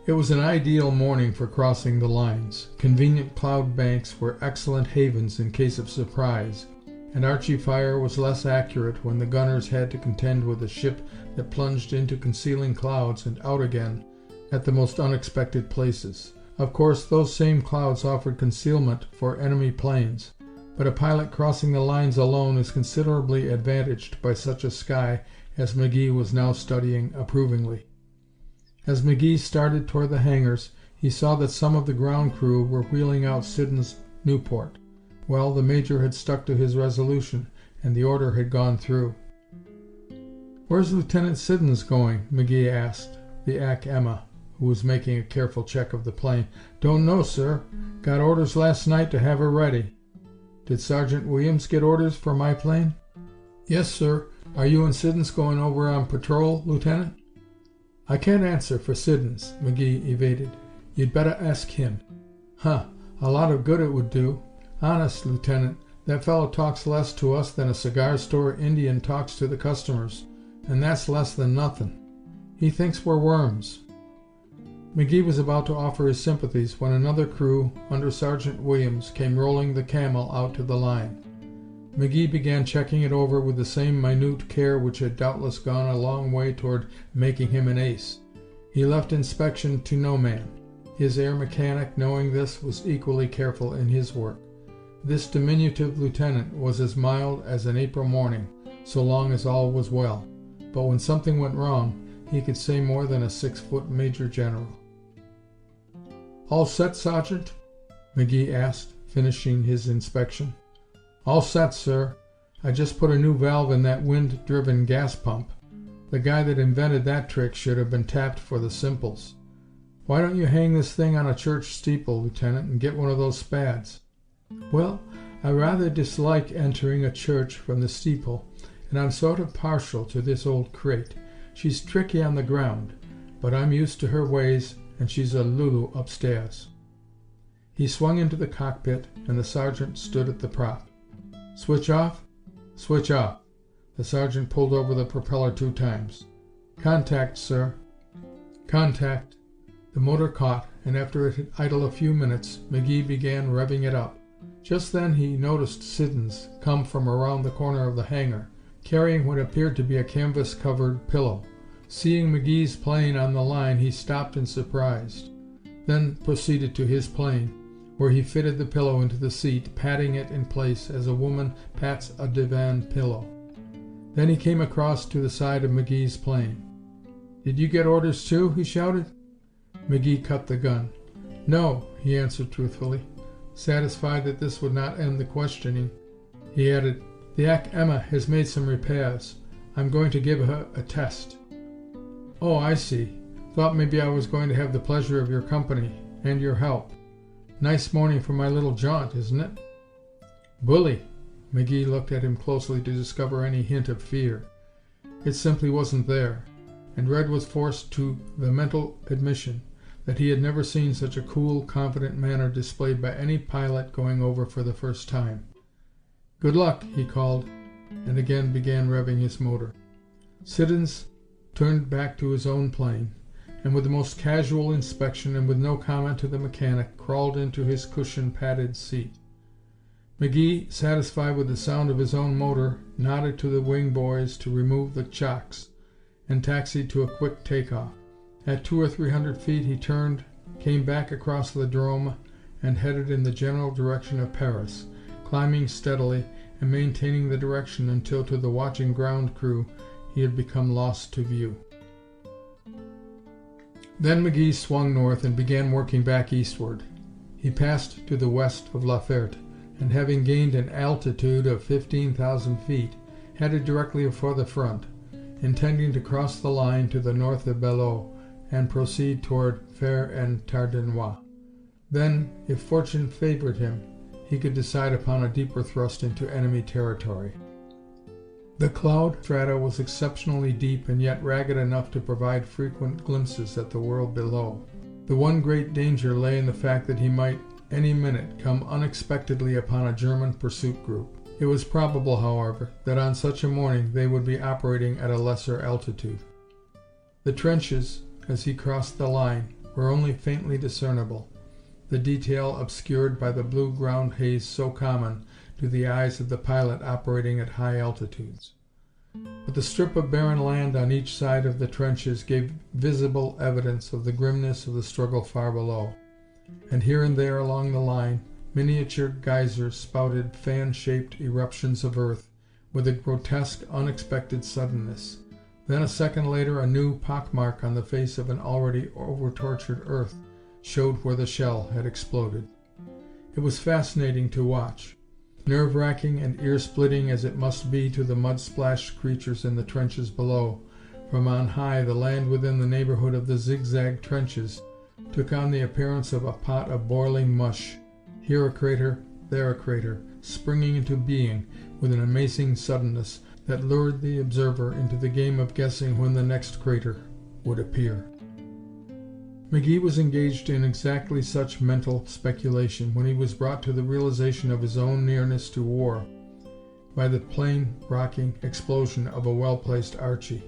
It was an ideal morning for crossing the lines. Convenient cloud banks were excellent havens in case of surprise, and Archie fire was less accurate when the gunners had to contend with a ship that plunged into concealing clouds and out again at the most unexpected places. Of course, those same clouds offered concealment for enemy planes, but a pilot crossing the lines alone is considerably advantaged by such a sky as McGee was now studying approvingly. As McGee started toward the hangars, he saw that some of the ground crew were wheeling out Siddons' Newport. Well, the Major had stuck to his resolution, and the order had gone through. "Where's Lieutenant Siddons going?" McGee asked the Emma, who was making a careful check of the plane. "Don't know, sir. Got orders last night to have her ready." "Did Sergeant Williams get orders for my plane?" "Yes, sir. Are you and Siddons going over on patrol, Lieutenant?" "I can't answer for Siddons," McGee evaded. "You'd better ask him." "Huh. A lot of good it would do. Honest, Lieutenant, that fellow talks less to us than a cigar store Indian talks to the customers, and that's less than nothing. He thinks we're worms." McGee was about to offer his sympathies when another crew, under Sergeant Williams, came rolling the Camel out to the line. McGee began checking it over with the same minute care which had doubtless gone a long way toward making him an ace. He left inspection to no man. His air mechanic, knowing this, was equally careful in his work. This diminutive lieutenant was as mild as an April morning, so long as all was well. But when something went wrong, he could say more than a 6-foot major general. "All set, Sergeant?" McGee asked, finishing his inspection. "All set, sir. I just put a new valve in that wind-driven gas pump. The guy that invented that trick should have been tapped for the simples. Why don't you hang this thing on a church steeple, Lieutenant, and get one of those spads?" "Well, I rather dislike entering a church from the steeple, and I'm sort of partial to this old crate. She's tricky on the ground, but I'm used to her ways, and she's a Lulu upstairs." He swung into the cockpit, and the sergeant stood at the prop. "Switch off?" "Switch off." The sergeant pulled over the propeller 2 times. "Contact, sir." "Contact." The motor caught, and after it had idled a few minutes, McGee began revving it up. Just then he noticed Siddons come from around the corner of the hangar, carrying what appeared to be a canvas-covered pillow. Seeing McGee's plane on the line, he stopped in surprise, then proceeded to his plane, where he fitted the pillow into the seat, patting it in place as a woman pats a divan pillow. Then he came across to the side of McGee's plane. "Did you get orders too?" he shouted. McGee cut the gun. "No," he answered truthfully. Satisfied that this would not end the questioning, he added, "The Emma has made some repairs. I'm going to give her a test." "Oh, I see. Thought maybe I was going to have the pleasure of your company and your help. Nice morning for my little jaunt, isn't it?" "Bully." McGee looked at him closely to discover any hint of fear. It simply wasn't there, and Red was forced to the mental admission that he had never seen such a cool, confident manner displayed by any pilot going over for the first time. "Good luck," he called, and again began revving his motor. Siddons turned back to his own plane, and with the most casual inspection and with no comment to the mechanic, crawled into his cushion-padded seat. McGee, satisfied with the sound of his own motor, nodded to the wing boys to remove the chocks, and taxied to a quick takeoff. At 200 or 300 feet he turned, came back across the drome, and headed in the general direction of Paris, climbing steadily and maintaining the direction until to the watching ground crew he had become lost to view. Then McGee swung north and began working back eastward. He passed to the west of La Ferte, and having gained an altitude of 15,000 feet, headed directly for the front, intending to cross the line to the north of Belleau and proceed toward Fère-en-Tardenois. Then, if fortune favored him, he could decide upon a deeper thrust into enemy territory. The cloud strata was exceptionally deep and yet ragged enough to provide frequent glimpses at the world below. The one great danger lay in the fact that he might any minute come unexpectedly upon a German pursuit group. It was probable, however, that on such a morning they would be operating at a lesser altitude. The trenches, as he crossed the line, were only faintly discernible, the detail obscured by the blue ground haze so common to the eyes of the pilot operating at high altitudes. But the strip of barren land on each side of the trenches gave visible evidence of the grimness of the struggle far below, and here and there along the line miniature geysers spouted fan-shaped eruptions of earth with a grotesque, unexpected suddenness. Then a second later a new pockmark on the face of an already over-tortured earth showed where the shell had exploded. It was fascinating to watch, nerve-wracking and ear-splitting as it must be to the mud-splashed creatures in the trenches below. From on high, the land within the neighborhood of the zigzag trenches took on the appearance of a pot of boiling mush, here a crater, there a crater, springing into being with an amazing suddenness that lured the observer into the game of guessing when the next crater would appear. McGee was engaged in exactly such mental speculation when he was brought to the realization of his own nearness to war by the plane-rocking explosion of a well-placed Archie.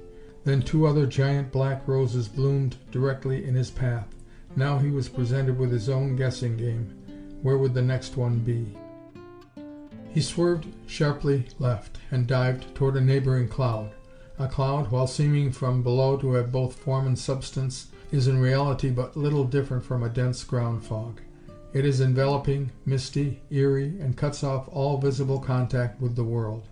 Then 2 other giant black roses bloomed directly in his path. Now he was presented with his own guessing game. Where would the next one be? He swerved sharply left and dived toward a neighboring cloud. A cloud, while seeming from below to have both form and substance, is in reality but little different from a dense ground fog. It is enveloping, misty, eerie, and cuts off all visible contact with the world.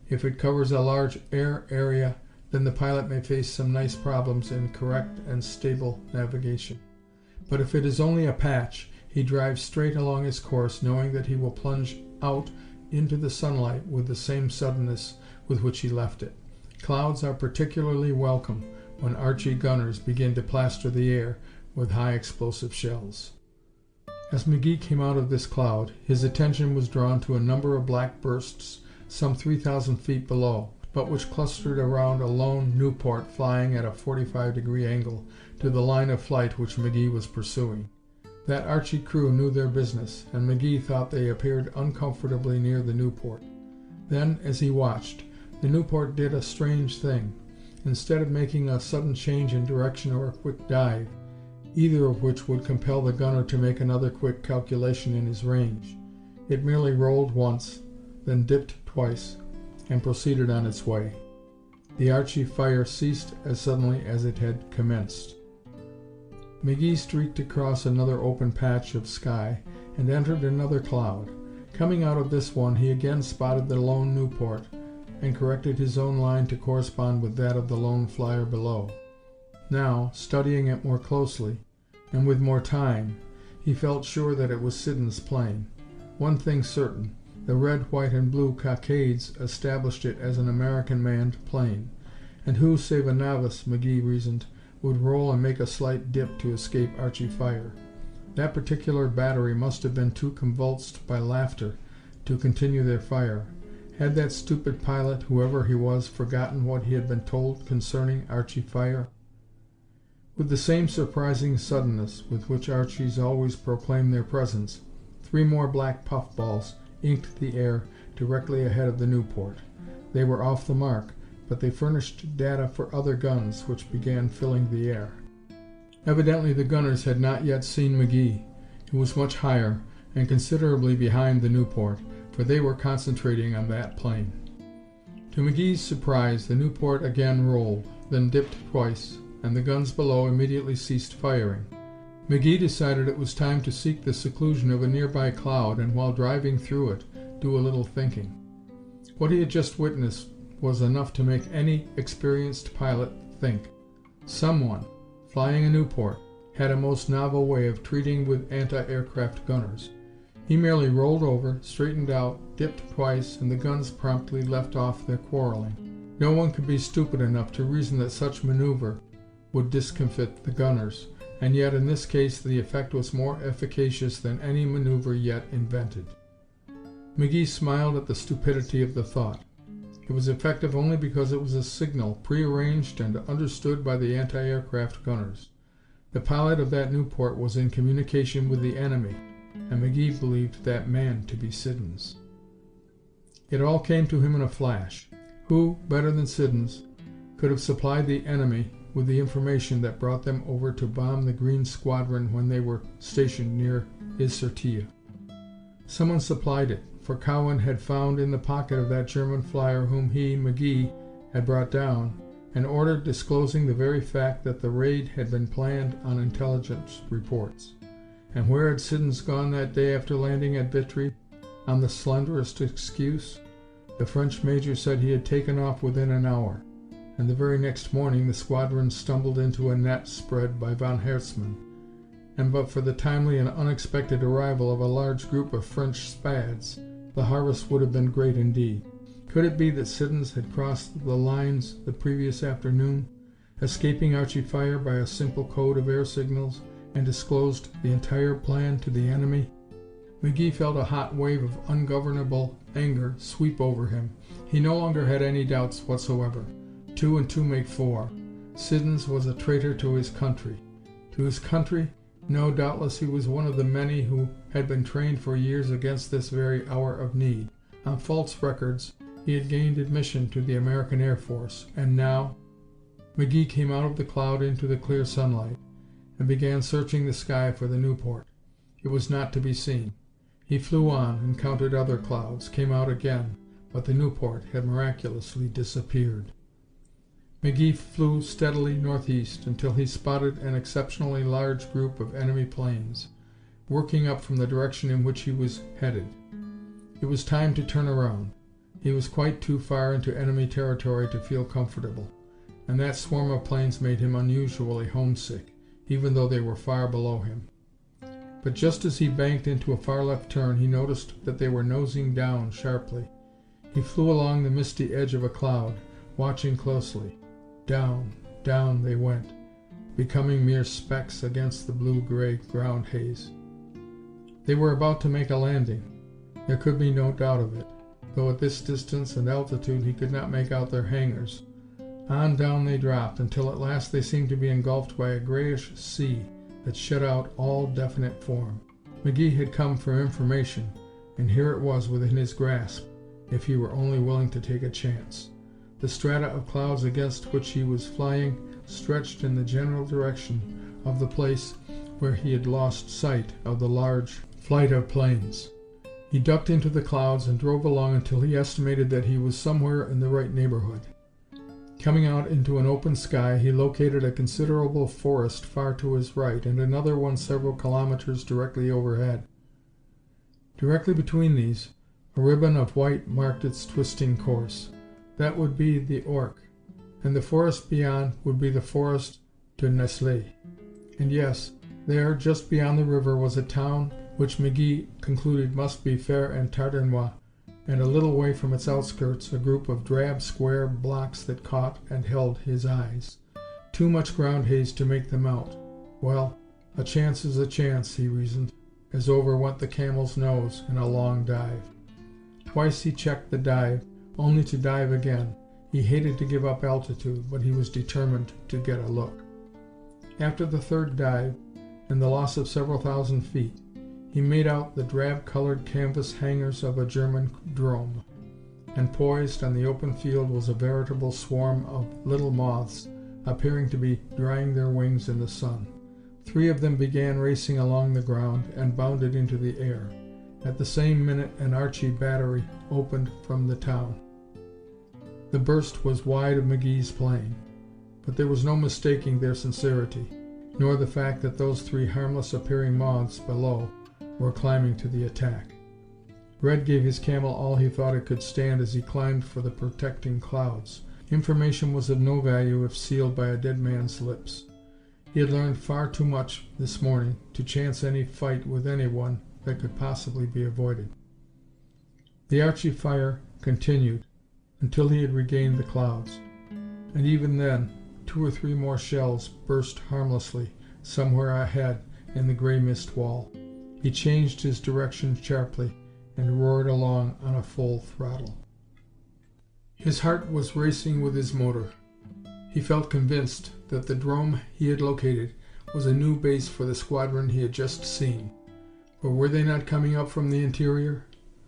If it covers a large air area, then the pilot may face some nice problems in correct and stable navigation. But if it is only a patch, he drives straight along his course, knowing that he will plunge out into the sunlight with the same suddenness with which he left it. Clouds are particularly welcome when Archie gunners begin to plaster the air with high explosive shells. As McGee came out of this cloud, his attention was drawn to a number of black bursts some 3,000 feet below, but which clustered around a lone Nieuport flying at a 45-degree angle to the line of flight which McGee was pursuing. That Archie crew knew their business, and McGee thought they appeared uncomfortably near the Nieuport. Then, as he watched, the Nieuport did a strange thing. Instead of making a sudden change in direction or a quick dive, either of which would compel the gunner to make another quick calculation in his range, it merely rolled once, then dipped twice, and proceeded on its way. The Archie fire ceased as suddenly as it had commenced. McGee streaked across another open patch of sky and entered another cloud. Coming out of this one, he again spotted the lone Nieuport and corrected his own line to correspond with that of the lone flyer below. Now, studying it more closely, and with more time, he felt sure that it was Siddons' plane. One thing certain, the red, white, and blue cockades established it as an American-manned plane. And who, save a novice, McGee reasoned, would roll and make a slight dip to escape Archie fire? That particular battery must have been too convulsed by laughter to continue their fire. Had that stupid pilot, whoever he was, forgotten what he had been told concerning Archie fire? With the same surprising suddenness with which Archies always proclaim their presence, 3 more black puffballs inked the air directly ahead of the Nieuport. They were off the mark, but they furnished data for other guns which began filling the air. Evidently the gunners had not yet seen McGee, who was much higher and considerably behind the Nieuport, for they were concentrating on that plane. To McGee's surprise, the Nieuport again rolled, then dipped twice, and the guns below immediately ceased firing. McGee decided it was time to seek the seclusion of a nearby cloud and, while driving through it, do a little thinking. What he had just witnessed was enough to make any experienced pilot think. Someone, flying a Nieuport, had a most novel way of treating with anti-aircraft gunners. He merely rolled over, straightened out, dipped twice, and the guns promptly left off their quarreling. No one could be stupid enough to reason that such maneuver would discomfit the gunners, and yet in this case the effect was more efficacious than any maneuver yet invented. McGee smiled at the stupidity of the thought. It was effective only because it was a signal prearranged and understood by the anti-aircraft gunners. The pilot of that Nieuport was in communication with the enemy, and McGee believed that man to be Siddons. It all came to him in a flash. Who, better than Siddons, could have supplied the enemy with the information that brought them over to bomb the Green Squadron when they were stationed near Izertia? Someone supplied it, for Cowan had found in the pocket of that German flyer whom he, McGee, had brought down, an order disclosing the very fact that the raid had been planned on intelligence reports. And where had Siddons gone that day after landing at Vitry? On the slenderest excuse? The French major said he had taken off within an hour, and the very next morning the squadron stumbled into a net spread by von Herzmann. and but for the timely and unexpected arrival of a large group of French Spads, the harvest would have been great indeed. Could it be that Siddons had crossed the lines the previous afternoon, escaping Archie fire by a simple code of air signals, and disclosed the entire plan to the enemy? McGee felt a hot wave of ungovernable anger sweep over him. He no longer had any doubts whatsoever. 2 and 2 make 4. Siddons was a traitor to his country. To his country? No, doubtless he was one of the many who had been trained for years against this very hour of need. On false records, he had gained admission to the American Air Force, and now... McGee came out of the cloud into the clear sunlight, and began searching the sky for the Nieuport. It was not to be seen. He flew on and counted other clouds, came out again, but the Nieuport had miraculously disappeared. McGee flew steadily northeast until he spotted an exceptionally large group of enemy planes, working up from the direction in which he was headed. It was time to turn around. He was quite too far into enemy territory to feel comfortable, and that swarm of planes made him unusually homesick, even though they were far below him. But just as he banked into a far left turn, he noticed that they were nosing down sharply. He flew along the misty edge of a cloud, watching closely. Down, down they went, becoming mere specks against the blue-gray ground haze. They were about to make a landing. There could be no doubt of it, though at this distance and altitude he could not make out their hangars. On down they dropped, until at last they seemed to be engulfed by a grayish sea that shut out all definite form. McGee had come for information, and here it was within his grasp, if he were only willing to take a chance. The strata of clouds against which he was flying stretched in the general direction of the place where he had lost sight of the large flight of planes. He ducked into the clouds and drove along until he estimated that he was somewhere in the right neighborhood. Coming out into an open sky, he located a considerable forest far to his right and another one several kilometers directly overhead. Directly between these, a ribbon of white marked its twisting course. That would be the Ourcq, and the forest beyond would be the forest de Nesle. And yes, there, just beyond the river, was a town which McGee concluded must be Fère-en-Tardenois, and a little way from its outskirts a group of drab square blocks that caught and held his eyes. Too much ground haze to make them out. Well, a chance is a chance, he reasoned, as over went the camel's nose in a long dive. Twice he checked the dive, only to dive again. He hated to give up altitude, but he was determined to get a look. After the third dive, and the loss of several thousand feet, he made out the drab-colored canvas hangars of a German drome, and poised on the open field was a veritable swarm of little moths, appearing to be drying their wings in the sun. 3 of them began racing along the ground and bounded into the air. At the same minute an Archie battery opened from the town. The burst was wide of McGee's plane, but there was no mistaking their sincerity, nor the fact that those 3 harmless-appearing moths below were climbing to the attack. Red gave his camel all he thought it could stand as he climbed for the protecting clouds. Information was of no value if sealed by a dead man's lips. He had learned far too much this morning to chance any fight with anyone that could possibly be avoided. The Archie fire continued until he had regained the clouds, and even then 2 or 3 more shells burst harmlessly somewhere ahead in the gray mist wall. He changed his direction sharply and roared along on a full throttle. His heart was racing with his motor. He felt convinced that the drome he had located was a new base for the squadron he had just seen. But were they not coming up from the interior?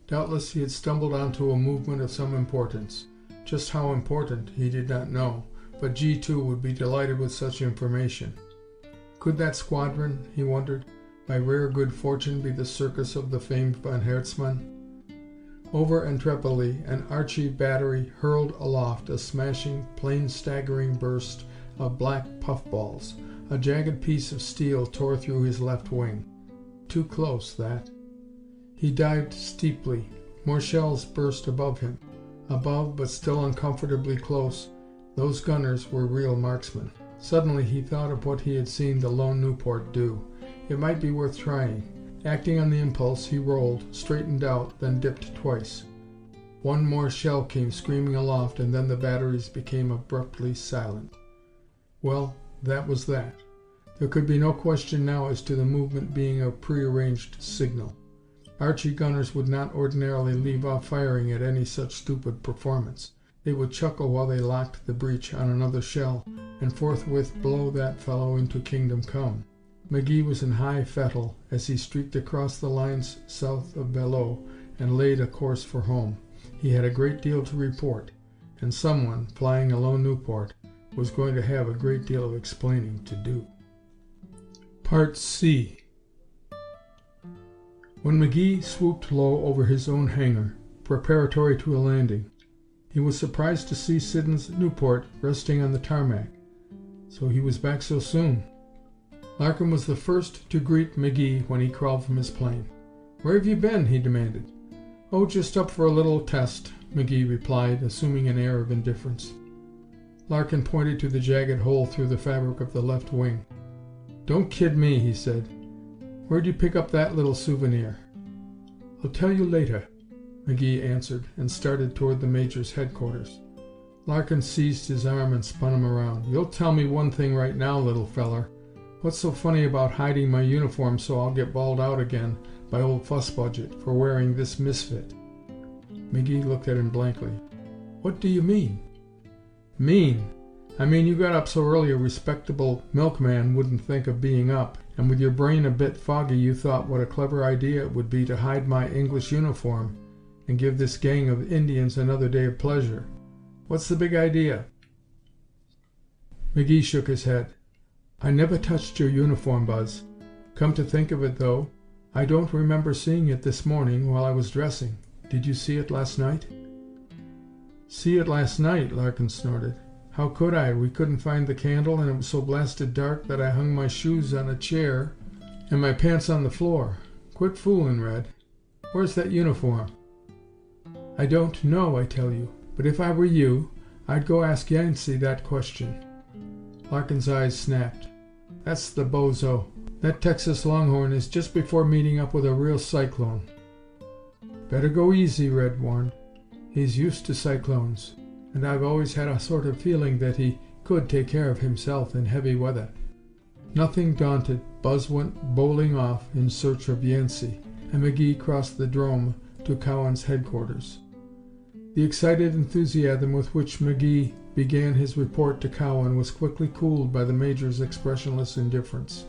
Doubtless he had stumbled onto a movement of some importance. Just how important he did not know, but G2 would be delighted with such information. Could that squadron, he wondered, by rare good fortune be the circus of the famed von Herzmann? Over Entrepelli, an Archie battery hurled aloft a smashing, plane-staggering burst of black puffballs. A jagged piece of steel tore through his left wing. Too close, that. He dived steeply. More shells burst above him. Above, but still uncomfortably close, those gunners were real marksmen. Suddenly he thought of what he had seen the lone Nieuport do. It might be worth trying. Acting on the impulse, he rolled, straightened out, then dipped twice. One more shell came screaming aloft, and then the batteries became abruptly silent. Well, that was that. There could be no question now as to the movement being a prearranged signal. Archie gunners would not ordinarily leave off firing at any such stupid performance. They would chuckle while they locked the breech on another shell, and forthwith blow that fellow into kingdom come. McGee was in high fettle as he streaked across the lines south of Belleau and laid a course for home. He had a great deal to report, and someone, flying a low Nieuport, was going to have a great deal of explaining to do. Part C. When McGee swooped low over his own hangar, preparatory to a landing, he was surprised to see Siddons' Nieuport resting on the tarmac. So he was back so soon. Larkin was the first to greet McGee when he crawled from his plane. "Where have you been?" he demanded. "Oh, just up for a little test," McGee replied, assuming an air of indifference. Larkin pointed to the jagged hole through the fabric of the left wing. "Don't kid me," he said. "Where'd you pick up that little souvenir?" "I'll tell you later," McGee answered, and started toward the Major's headquarters. Larkin seized his arm and spun him around. "You'll tell me one thing right now, little feller. What's so funny about hiding my uniform so I'll get bawled out again by old Fuss Budget for wearing this misfit?" McGee looked at him blankly. "What do you mean?" "Mean? I mean you got up so early a respectable milkman wouldn't think of being up, and with your brain a bit foggy you thought what a clever idea it would be to hide my English uniform and give this gang of Indians another day of pleasure. What's the big idea?" McGee shook his head. "I never touched your uniform, Buzz. Come to think of it, though, I don't remember seeing it this morning while I was dressing. Did you see it last night?" "See it last night?" Larkin snorted. "How could I? We couldn't find the candle, and it was so blasted dark that I hung my shoes on a chair and my pants on the floor. Quit foolin', Red. Where's that uniform?" "I don't know, I tell you. But if I were you, I'd go ask Yancey that question." Larkin's eyes snapped. "That's the bozo. That Texas Longhorn is just before meeting up with a real cyclone." "Better go easy," Red warned. "He's used to cyclones, and I've always had a sort of feeling that he could take care of himself in heavy weather." Nothing daunted, Buzz went bowling off in search of Yancey, and McGee crossed the 'drome to Cowan's headquarters. The excited enthusiasm with which McGee began his report to Cowan was quickly cooled by the Major's expressionless indifference.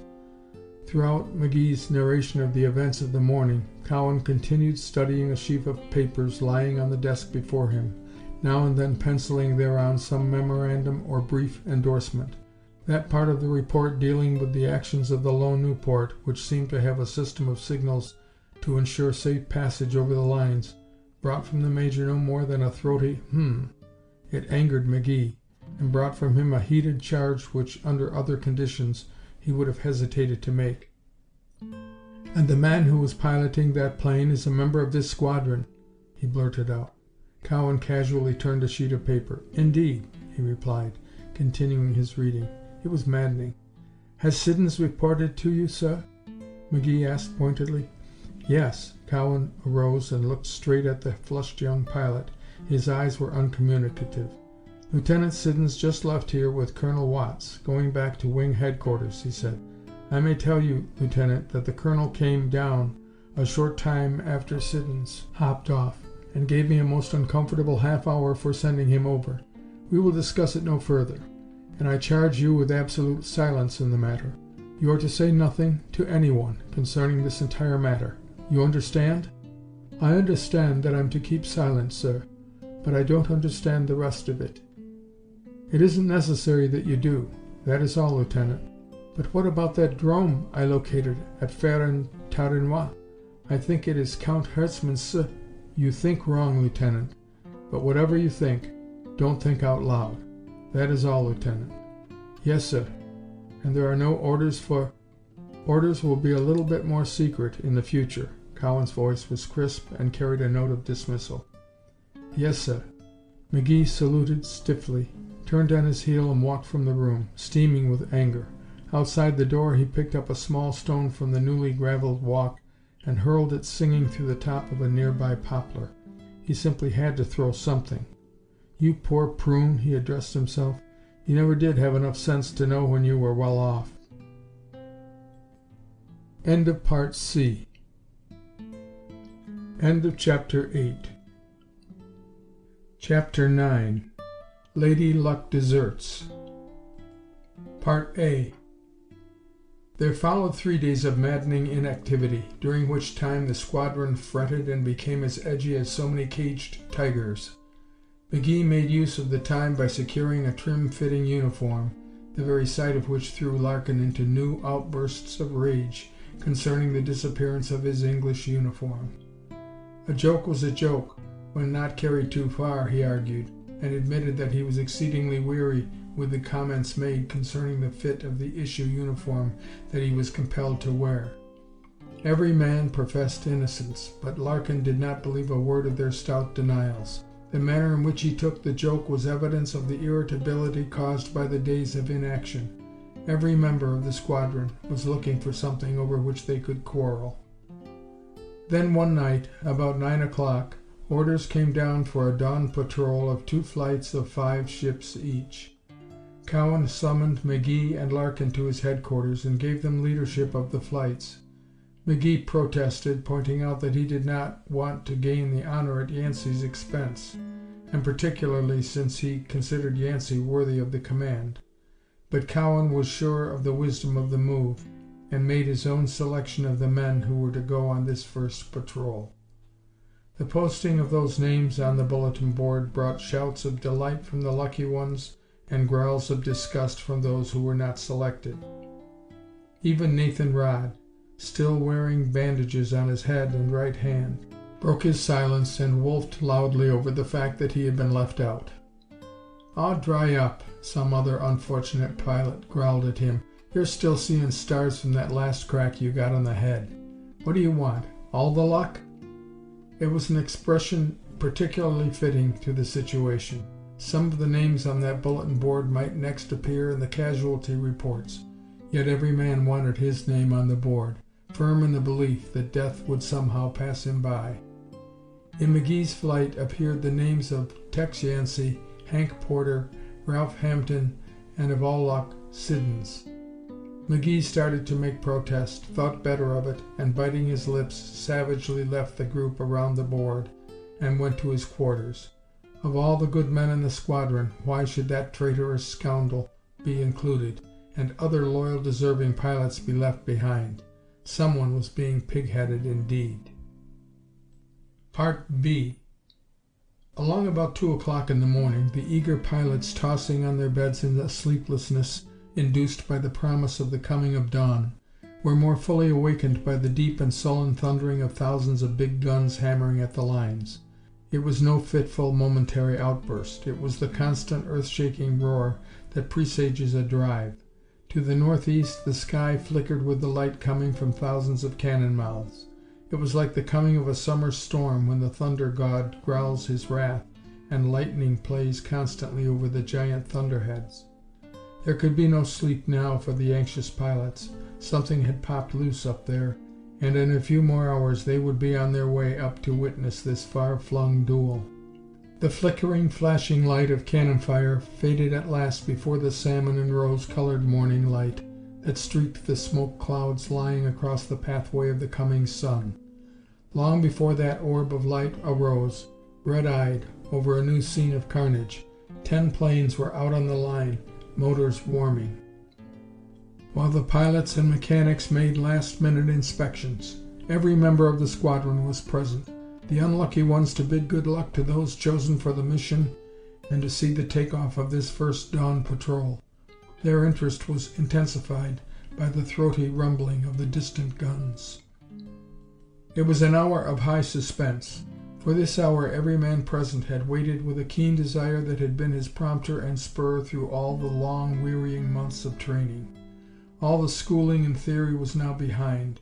Throughout McGee's narration of the events of the morning, Cowan continued studying a sheaf of papers lying on the desk before him, now and then penciling thereon some memorandum or brief endorsement. That part of the report dealing with the actions of the lone Nieuport, which seemed to have a system of signals to ensure safe passage over the lines, brought from the Major no more than a throaty It angered McGee, and brought from him a heated charge which, under other conditions, he would have hesitated to make. "And the man who was piloting that plane is a member of this squadron," he blurted out. Cowan casually turned a sheet of paper. "Indeed," he replied, continuing his reading. It was maddening. "Has Siddons reported to you, sir?" McGee asked pointedly. "Yes." Cowan arose and looked straight at the flushed young pilot. His eyes were uncommunicative. "Lieutenant Siddons just left here with Colonel Watts, going back to wing headquarters," he said. "I may tell you, Lieutenant, that the colonel came down a short time after Siddons hopped off, and gave me a most uncomfortable half hour for sending him over. We will discuss it no further, and I charge you with absolute silence in the matter. You are to say nothing to anyone concerning this entire matter. You understand?" "I understand that I'm to keep silent, sir, but I don't understand the rest of it." "It isn't necessary that you do. That is all, Lieutenant. But what about that 'drome I located at Fère-en-Tardenois? I think it is Count Herzmann's." "You think wrong, Lieutenant. But whatever you think, don't think out loud. That is all, Lieutenant." "Yes, sir. And there are no orders for—" "Orders will be a little bit more secret in the future." Cowan's voice was crisp and carried a note of dismissal. "Yes, sir." McGee saluted stiffly, turned on his heel and walked from the room, steaming with anger. Outside the door he picked up a small stone from the newly graveled walk and hurled it singing through the top of a nearby poplar. He simply had to throw something. "You poor prune," he addressed himself. "You never did have enough sense to know when you were well off." End of Part C. End of Chapter 8. Chapter 9. Lady Luck Deserts. Part A. There followed 3 days of maddening inactivity, during which time the squadron fretted and became as edgy as so many caged tigers. McGee made use of the time by securing a trim-fitting uniform, the very sight of which threw Larkin into new outbursts of rage concerning the disappearance of his English uniform. A joke was a joke, when not carried too far, he argued, and admitted that he was exceedingly weary with the comments made concerning the fit of the issue uniform that he was compelled to wear. Every man professed innocence, but Larkin did not believe a word of their stout denials. The manner in which he took the joke was evidence of the irritability caused by the days of inaction. Every member of the squadron was looking for something over which they could quarrel. Then one night, about 9 o'clock, orders came down for a dawn patrol of 2 flights of 5 ships each. Cowan summoned McGee and Larkin to his headquarters and gave them leadership of the flights. McGee protested, pointing out that he did not want to gain the honor at Yancey's expense, and particularly since he considered Yancey worthy of the command. But Cowan was sure of the wisdom of the move, and made his own selection of the men who were to go on this first patrol. The posting of those names on the bulletin board brought shouts of delight from the lucky ones and growls of disgust from those who were not selected. Even Nathan Rodd, still wearing bandages on his head and right hand, broke his silence and wolfed loudly over the fact that he had been left out. "Aw, dry up," some other unfortunate pilot growled at him. "You're still seeing stars from that last crack you got on the head. What do you want? All the luck?" It was an expression particularly fitting to the situation. Some of the names on that bulletin board might next appear in the casualty reports, yet every man wanted his name on the board, firm in the belief that death would somehow pass him by. In McGee's flight appeared the names of Tex Yancey, Hank Porter, Ralph Hampton, and of all luck, Siddons. McGee started to make protest, thought better of it, and biting his lips, savagely left the group around the board and went to his quarters. Of all the good men in the squadron, why should that traitorous scoundrel be included, and other loyal, deserving pilots be left behind? Someone was being pig-headed indeed. Part B. Along about 2 o'clock in the morning, the eager pilots, tossing on their beds in the sleeplessness induced by the promise of the coming of dawn, were more fully awakened by the deep and sullen thundering of thousands of big guns hammering at the lines. It was no fitful, momentary outburst. It was the constant, earth-shaking roar that presages a drive. To the northeast, the sky flickered with the light coming from thousands of cannon mouths. It was like the coming of a summer storm when the thunder god growls his wrath and lightning plays constantly over the giant thunderheads. There could be no sleep now for the anxious pilots. Something had popped loose up there, and in a few more hours they would be on their way up to witness this far-flung duel. The flickering, flashing light of cannon fire faded at last before the salmon and rose-colored morning light that streaked the smoke clouds lying across the pathway of the coming sun. Long before that orb of light arose, red-eyed, over a new scene of carnage, 10 planes were out on the line, motors warming. While the pilots and mechanics made last-minute inspections, every member of the squadron was present, the unlucky ones to bid good luck to those chosen for the mission and to see the takeoff of this first dawn patrol. Their interest was intensified by the throaty rumbling of the distant guns. It was an hour of high suspense. For this hour every man present had waited with a keen desire that had been his prompter and spur through all the long, wearying months of training. All the schooling and theory was now behind.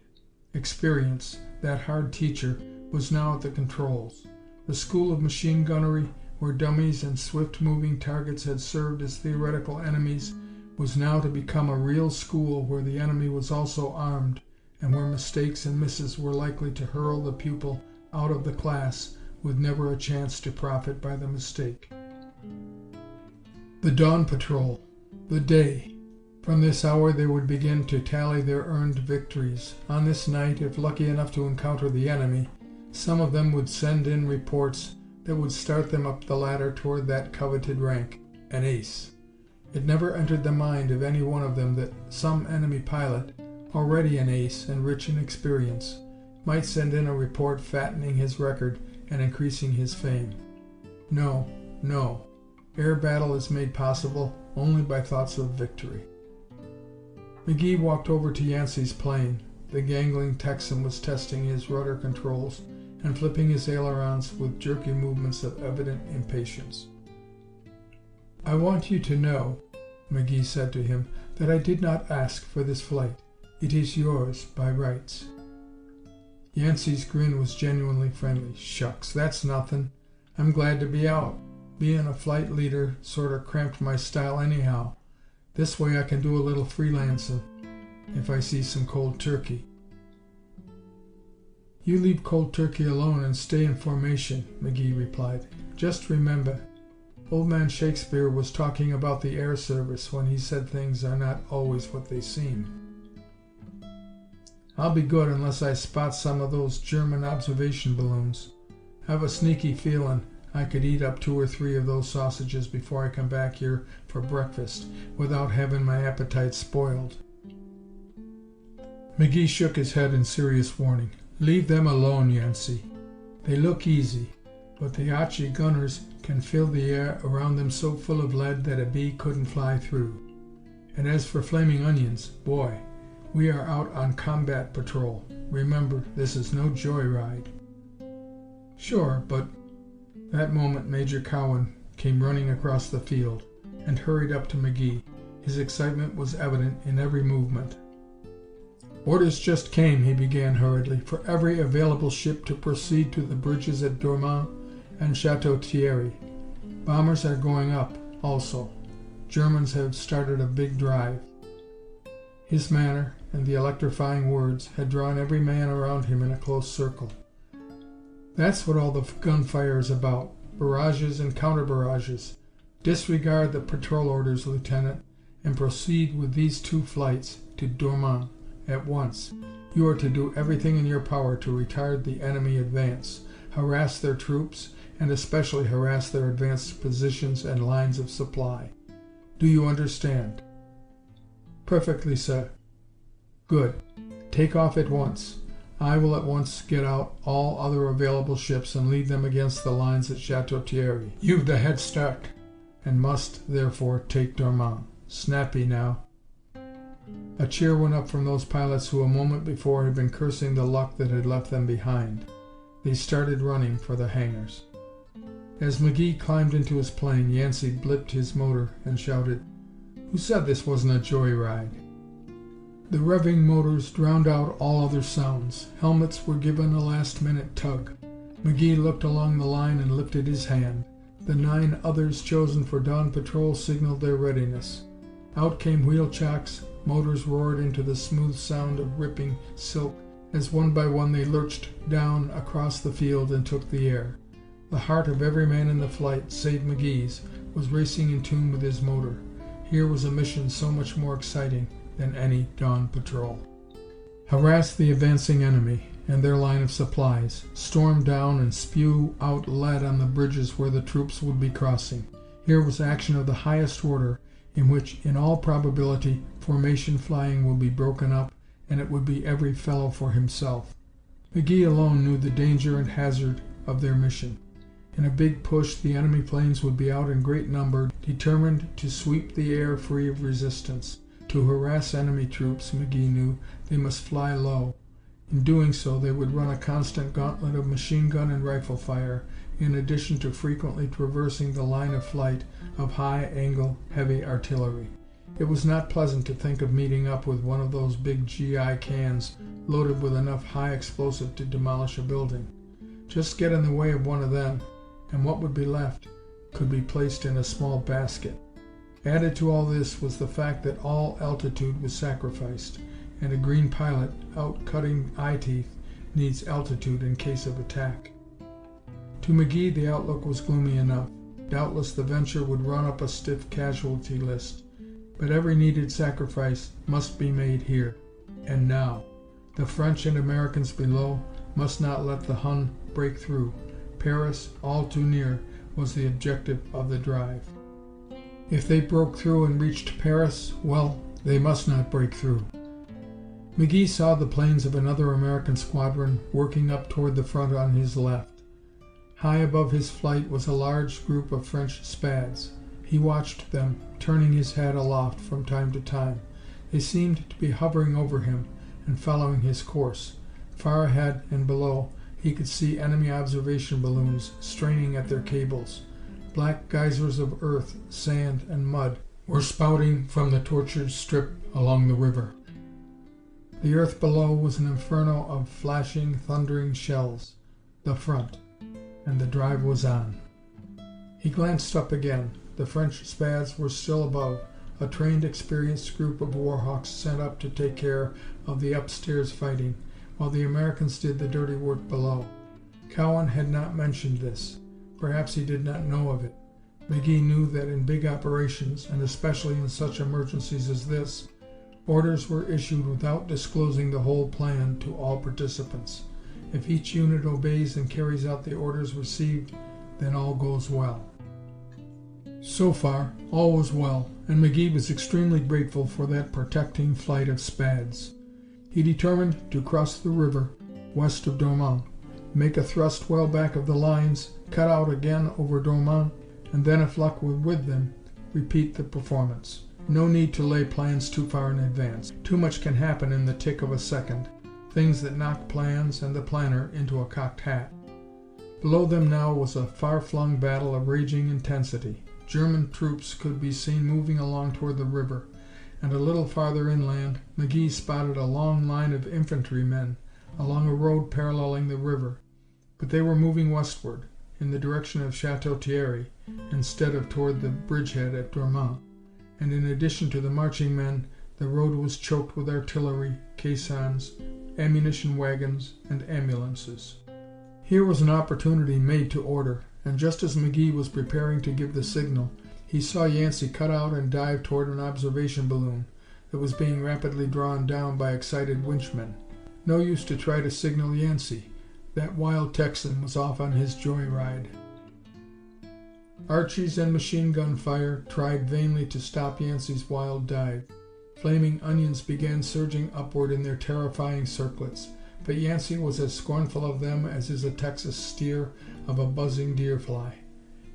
Experience, that hard teacher, was now at the controls. The school of machine gunnery, where dummies and swift-moving targets had served as theoretical enemies, was now to become a real school where the enemy was also armed, and where mistakes and misses were likely to hurl the pupil out of the class with never a chance to profit by the mistake. The dawn patrol. The day. From this hour they would begin to tally their earned victories. On this night, if lucky enough to encounter the enemy, some of them would send in reports that would start them up the ladder toward that coveted rank, an ace. It never entered the mind of any one of them that some enemy pilot, already an ace and rich in experience, might send in a report fattening his record and increasing his fame. No, no. Air battle is made possible only by thoughts of victory. McGee walked over to Yancey's plane. The gangling Texan was testing his rudder controls and flipping his ailerons with jerky movements of evident impatience. "I want you to know," McGee said to him, "that I did not ask for this flight. It is yours by rights." Yancey's grin was genuinely friendly. "Shucks, that's nothing. I'm glad to be out. Being a flight leader sorta cramped my style anyhow. This way I can do a little freelancing if I see some cold turkey." "You leave cold turkey alone and stay in formation," McGee replied. "Just remember, old man Shakespeare was talking about the air service when he said things are not always what they seem." "I'll be good unless I spot some of those German observation balloons. Have a sneaky feeling I could eat up 2 or 3 of those sausages before I come back here for breakfast without having my appetite spoiled." McGee shook his head in serious warning. "Leave them alone, Yancey. They look easy, but the Archie gunners can fill the air around them so full of lead that a bee couldn't fly through. And as for flaming onions, boy, we are out on combat patrol. Remember, this is no joyride." "Sure, but..." That moment Major Cowan came running across the field and hurried up to McGee. His excitement was evident in every movement. "Orders just came," he began hurriedly, "for every available ship to proceed to the bridges at Dormans and Chateau Thierry. Bombers are going up, also. Germans have started a big drive." His manner and the electrifying words had drawn every man around him in a close circle. "That's what all the gunfire is about. Barrages and counter-barrages. Disregard the patrol orders, Lieutenant, and proceed with these 2 flights to Dormans at once. You are to do everything in your power to retard the enemy advance, harass their troops, and especially harass their advanced positions and lines of supply. Do you understand?" "Perfectly, sir." "Good. Take off at once. I will at once get out all other available ships and lead them against the lines at Chateau Thierry. You've the head start, and must, therefore, take Dormans. Snappy now." A cheer went up from those pilots who a moment before had been cursing the luck that had left them behind. They started running for the hangars. As McGee climbed into his plane, Yancey blipped his motor and shouted, "Who said this wasn't a joyride?" The revving motors drowned out all other sounds. Helmets were given a last-minute tug. McGee looked along the line and lifted his hand. The 9 others chosen for dawn patrol signaled their readiness. Out came wheel chocks, motors roared into the smooth sound of ripping silk as one by one they lurched down across the field and took the air. The heart of every man in the flight, save McGee's, was racing in tune with his motor. Here was a mission so much more exciting than any dawn patrol. Harass the advancing enemy and their line of supplies, storm down and spew out lead on the bridges where the troops would be crossing. Here was action of the highest order, in which, in all probability, formation flying will be broken up, and it would be every fellow for himself. McGee alone knew the danger and hazard of their mission. In a big push, the enemy planes would be out in great number, determined to sweep the air free of resistance. To harass enemy troops, McGee knew, they must fly low. In doing so, they would run a constant gauntlet of machine gun and rifle fire, in addition to frequently traversing the line of flight of high-angle heavy artillery. It was not pleasant to think of meeting up with one of those big GI cans loaded with enough high explosive to demolish a building. Just get in the way of one of them, and what would be left could be placed in a small basket. Added to all this was the fact that all altitude was sacrificed, and a green pilot out cutting eye teeth needs altitude in case of attack. To McGee, the outlook was gloomy enough. Doubtless the venture would run up a stiff casualty list, but every needed sacrifice must be made here, and now. The French and Americans below must not let the Hun break through. Paris, all too near, was the objective of the drive. If they broke through and reached Paris, well, they must not break through. McGee saw the planes of another American squadron working up toward the front on his left. High above his flight was a large group of French Spads. He watched them, turning his head aloft from time to time. They seemed to be hovering over him and following his course. Far ahead and below, he could see enemy observation balloons straining at their cables. Black geysers of earth, sand, and mud were spouting from the tortured strip along the river. The earth below was an inferno of flashing, thundering shells. The front. And the drive was on. He glanced up again. The French Spads were still above, a trained, experienced group of warhawks sent up to take care of the upstairs fighting, while the Americans did the dirty work below. Cowan had not mentioned this. Perhaps he did not know of it. McGee knew that in big operations, and especially in such emergencies as this, orders were issued without disclosing the whole plan to all participants. If each unit obeys and carries out the orders received, then all goes well. So far, all was well, and McGee was extremely grateful for that protecting flight of Spads. He determined to cross the river west of Dormont, make a thrust well back of the lines, cut out again over Dormont, and then, if luck were with them, repeat the performance. No need to lay plans too far in advance. Too much can happen in the tick of a second. Things that knock plans and the planner into a cocked hat. Below them now was a far-flung battle of raging intensity. German troops could be seen moving along toward the river, and a little farther inland, McGee spotted a long line of infantrymen along a road paralleling the river. But they were moving westward, in the direction of Chateau Thierry, instead of toward the bridgehead at Dormont. And in addition to the marching men, the road was choked with artillery, caissons, ammunition wagons, and ambulances. Here was an opportunity made to order, and just as McGee was preparing to give the signal, he saw Yancey cut out and dive toward an observation balloon that was being rapidly drawn down by excited winchmen. No use to try to signal Yancey. That wild Texan was off on his joyride. Archies and machine gun fire tried vainly to stop Yancey's wild dive. Flaming onions began surging upward in their terrifying circlets, but Yancey was as scornful of them as is a Texas steer of a buzzing deer fly.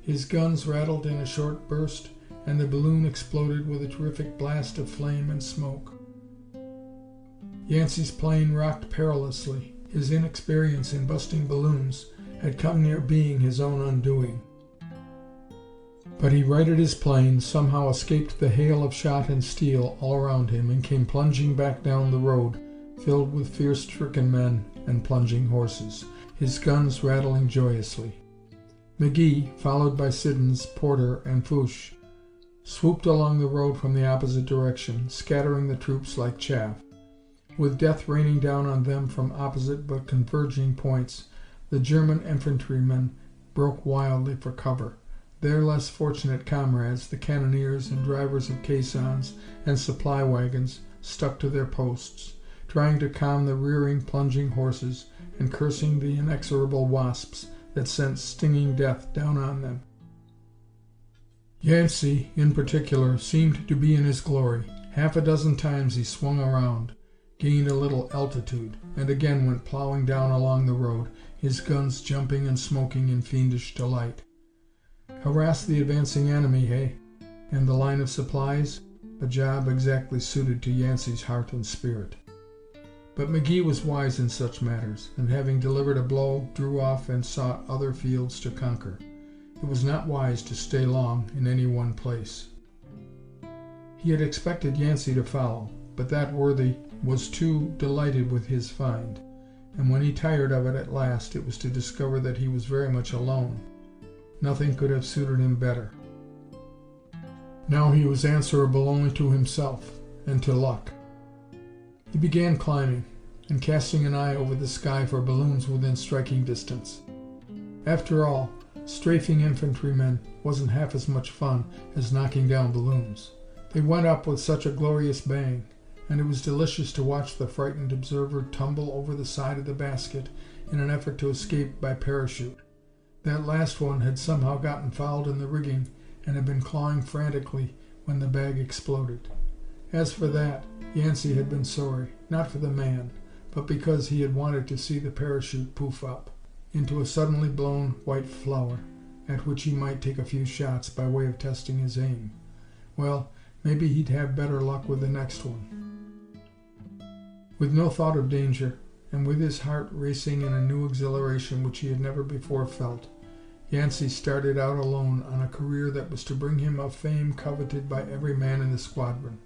His guns rattled in a short burst, and the balloon exploded with a terrific blast of flame and smoke. Yancey's plane rocked perilously. His inexperience in busting balloons had come near being his own undoing. But he righted his plane, somehow escaped the hail of shot and steel all around him, and came plunging back down the road, filled with fear-stricken men and plunging horses, his guns rattling joyously. McGee, followed by Siddons, Porter, and Fouche, swooped along the road from the opposite direction, scattering the troops like chaff. With death raining down on them from opposite but converging points, the German infantrymen broke wildly for cover. Their less fortunate comrades, the cannoneers and drivers of caissons and supply wagons, stuck to their posts, trying to calm the rearing, plunging horses and cursing the inexorable wasps that sent stinging death down on them. Yancey, in particular, seemed to be in his glory. Half a dozen times he swung around, gained a little altitude, and again went plowing down along the road, his guns jumping and smoking in fiendish delight. Harass the advancing enemy, hey? And the line of supplies? A job exactly suited to Yancey's heart and spirit. But McGee was wise in such matters, and having delivered a blow, drew off and sought other fields to conquer. It was not wise to stay long in any one place. He had expected Yancey to follow, but that worthy was too delighted with his find, and when he tired of it at last, it was to discover that he was very much alone. Nothing could have suited him better. Now he was answerable only to himself and to luck. He began climbing and casting an eye over the sky for balloons within striking distance. After all, strafing infantrymen wasn't half as much fun as knocking down balloons. They went up with such a glorious bang, and it was delicious to watch the frightened observer tumble over the side of the basket in an effort to escape by parachute. That last one had somehow gotten fouled in the rigging and had been clawing frantically when the bag exploded. As for that, Yancey had been sorry, not for the man, but because he had wanted to see the parachute poof up into a suddenly blown white flower, at which he might take a few shots by way of testing his aim. Well, maybe he'd have better luck with the next one. With no thought of danger, and with his heart racing in a new exhilaration which he had never before felt, Yancey started out alone on a career that was to bring him a fame coveted by every man in the squadron,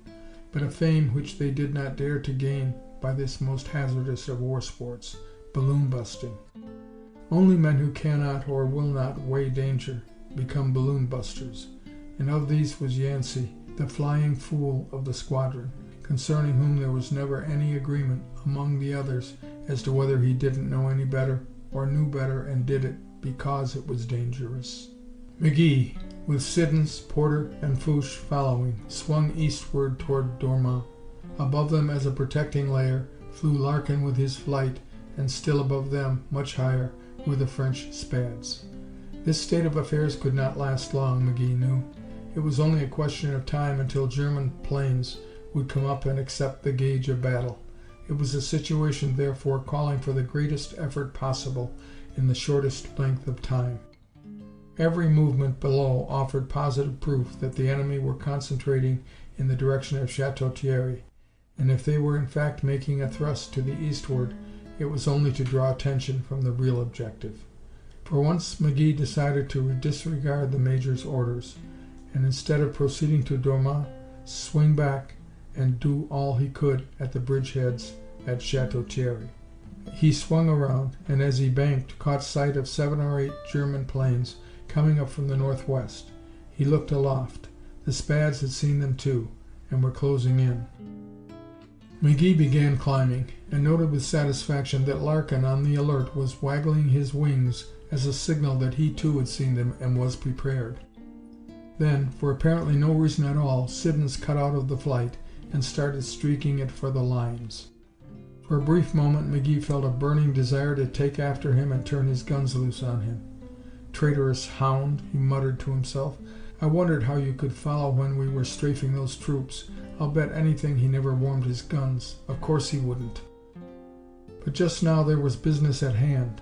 but a fame which they did not dare to gain by this most hazardous of war sports, balloon busting. Only men who cannot or will not weigh danger become balloon busters, and of these was Yancey, the flying fool of the squadron, concerning whom there was never any agreement among the others as to whether he didn't know any better or knew better and did it because it was dangerous. McGee, with Siddons, Porter, and Fouche following, swung eastward toward Dormont. Above them as a protecting layer flew Larkin with his flight, and still above them, much higher, were the French Spads. This state of affairs could not last long, McGee knew. It was only a question of time until German planes would come up and accept the gauge of battle. It was a situation, therefore, calling for the greatest effort possible in the shortest length of time. Every movement below offered positive proof that the enemy were concentrating in the direction of Château Thierry, and if they were in fact making a thrust to the eastward, it was only to draw attention from the real objective. For once, McGee decided to disregard the major's orders, and instead of proceeding to Dormont, swing back and do all he could at the bridgeheads at Château Thierry. He swung around, and as he banked, caught sight of 7 or 8 German planes coming up from the northwest. He looked aloft. The Spads had seen them too, and were closing in. McGee began climbing, and noted with satisfaction that Larkin, on the alert, was waggling his wings as a signal that he too had seen them and was prepared. Then, for apparently no reason at all, Siddons cut out of the flight and started streaking it for the lines. For a brief moment McGee felt a burning desire to take after him and turn his guns loose on him. "Traitorous hound," he muttered to himself. "I wondered how you could follow when we were strafing those troops. I'll bet anything he never warmed his guns. Of course he wouldn't." But just now there was business at hand,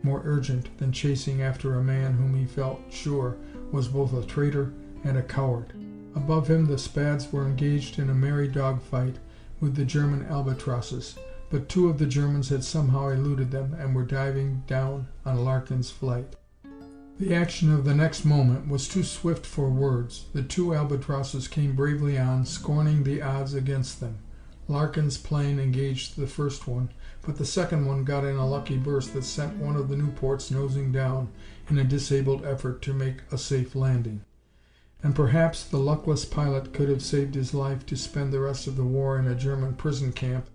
more urgent than chasing after a man whom he felt sure was both a traitor and a coward. Above him the Spads were engaged in a merry dogfight with the German albatrosses, but 2 of the Germans had somehow eluded them and were diving down on Larkin's flight. The action of the next moment was too swift for words. The 2 albatrosses came bravely on, scorning the odds against them. Larkin's plane engaged the first one, but the second one got in a lucky burst that sent one of the Nieuports nosing down in a disabled effort to make a safe landing. And perhaps the luckless pilot could have saved his life to spend the rest of the war in a German prison camp,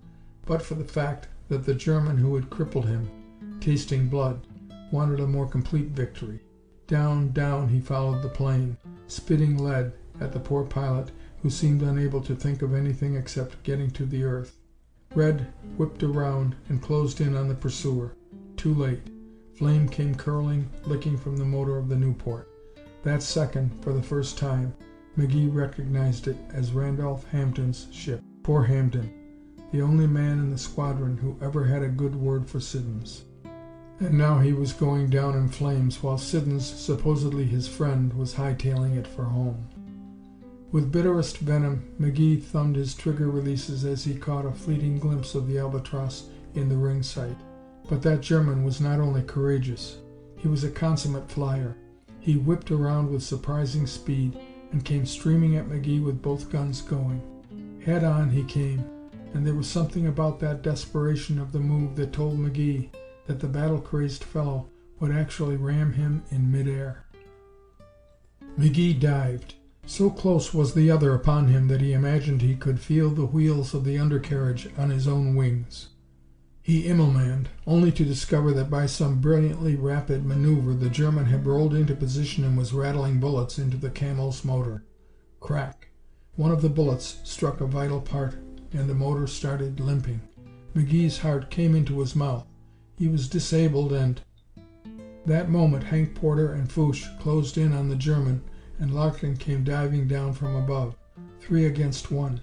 but for the fact that the German who had crippled him, tasting blood, wanted a more complete victory. Down, down he followed the plane, spitting lead at the poor pilot, who seemed unable to think of anything except getting to the earth. Red whipped around and closed in on the pursuer. Too late. Flame came curling, licking from the motor of the Nieuport. That second, for the first time, McGee recognized it as Randolph Hampden's ship. Poor Hampden, the only man in the squadron who ever had a good word for Siddons. And now he was going down in flames, while Siddons, supposedly his friend, was hightailing it for home. With bitterest venom, McGee thumbed his trigger releases as he caught a fleeting glimpse of the Albatross in the ring sight. But that German was not only courageous, he was a consummate flyer. He whipped around with surprising speed and came streaming at McGee with both guns going. Head on he came, and there was something about that desperation of the move that told McGee that the battle-crazed fellow would actually ram him in midair. McGee dived. So close was the other upon him that he imagined he could feel the wheels of the undercarriage on his own wings. He Immelmanned, only to discover that by some brilliantly rapid maneuver the German had rolled into position and was rattling bullets into the Camel's motor. Crack! One of the bullets struck a vital part, and the motor started limping. McGee's heart came into his mouth. He was disabled and... That moment Hank Porter and Fouche closed in on the German, and Larkin came diving down from above, 3 against 1.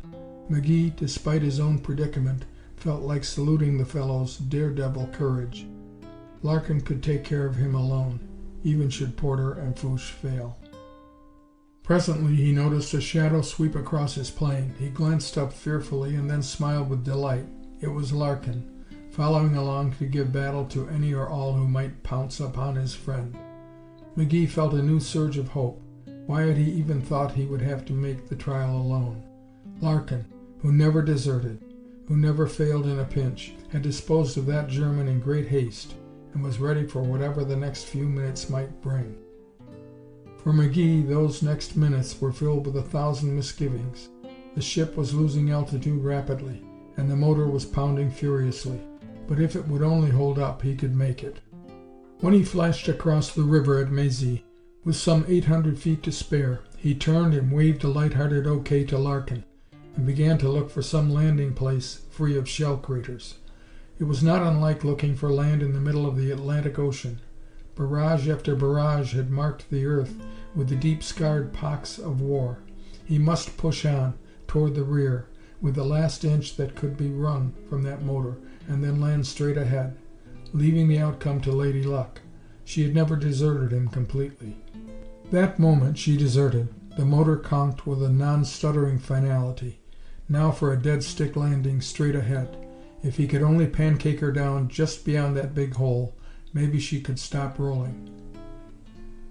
McGee, despite his own predicament, felt like saluting the fellow's daredevil courage. Larkin could take care of him alone, even should Porter and Fouche fail. Presently he noticed a shadow sweep across his plane. He glanced up fearfully and then smiled with delight. It was Larkin, following along to give battle to any or all who might pounce upon his friend. McGee felt a new surge of hope. Why had he even thought he would have to make the trial alone? Larkin, who never deserted, who never failed in a pinch, had disposed of that German in great haste and was ready for whatever the next few minutes might bring. For McGee, those next minutes were filled with 1,000 misgivings. The ship was losing altitude rapidly, and the motor was pounding furiously. But if it would only hold up, he could make it. When he flashed across the river at Mézy, with some 800 feet to spare, he turned and waved a light-hearted okay to Larkin, and began to look for some landing place free of shell craters. It was not unlike looking for land in the middle of the Atlantic Ocean. Barrage after barrage had marked the earth with the deep-scarred pocks of war. He must push on, toward the rear, with the last inch that could be wrung from that motor, and then land straight ahead, leaving the outcome to Lady Luck. She had never deserted him completely. That moment she deserted. The motor conked with a non-stuttering finality. Now for a dead-stick landing straight ahead. If he could only pancake her down just beyond that big hole, maybe she could stop rolling.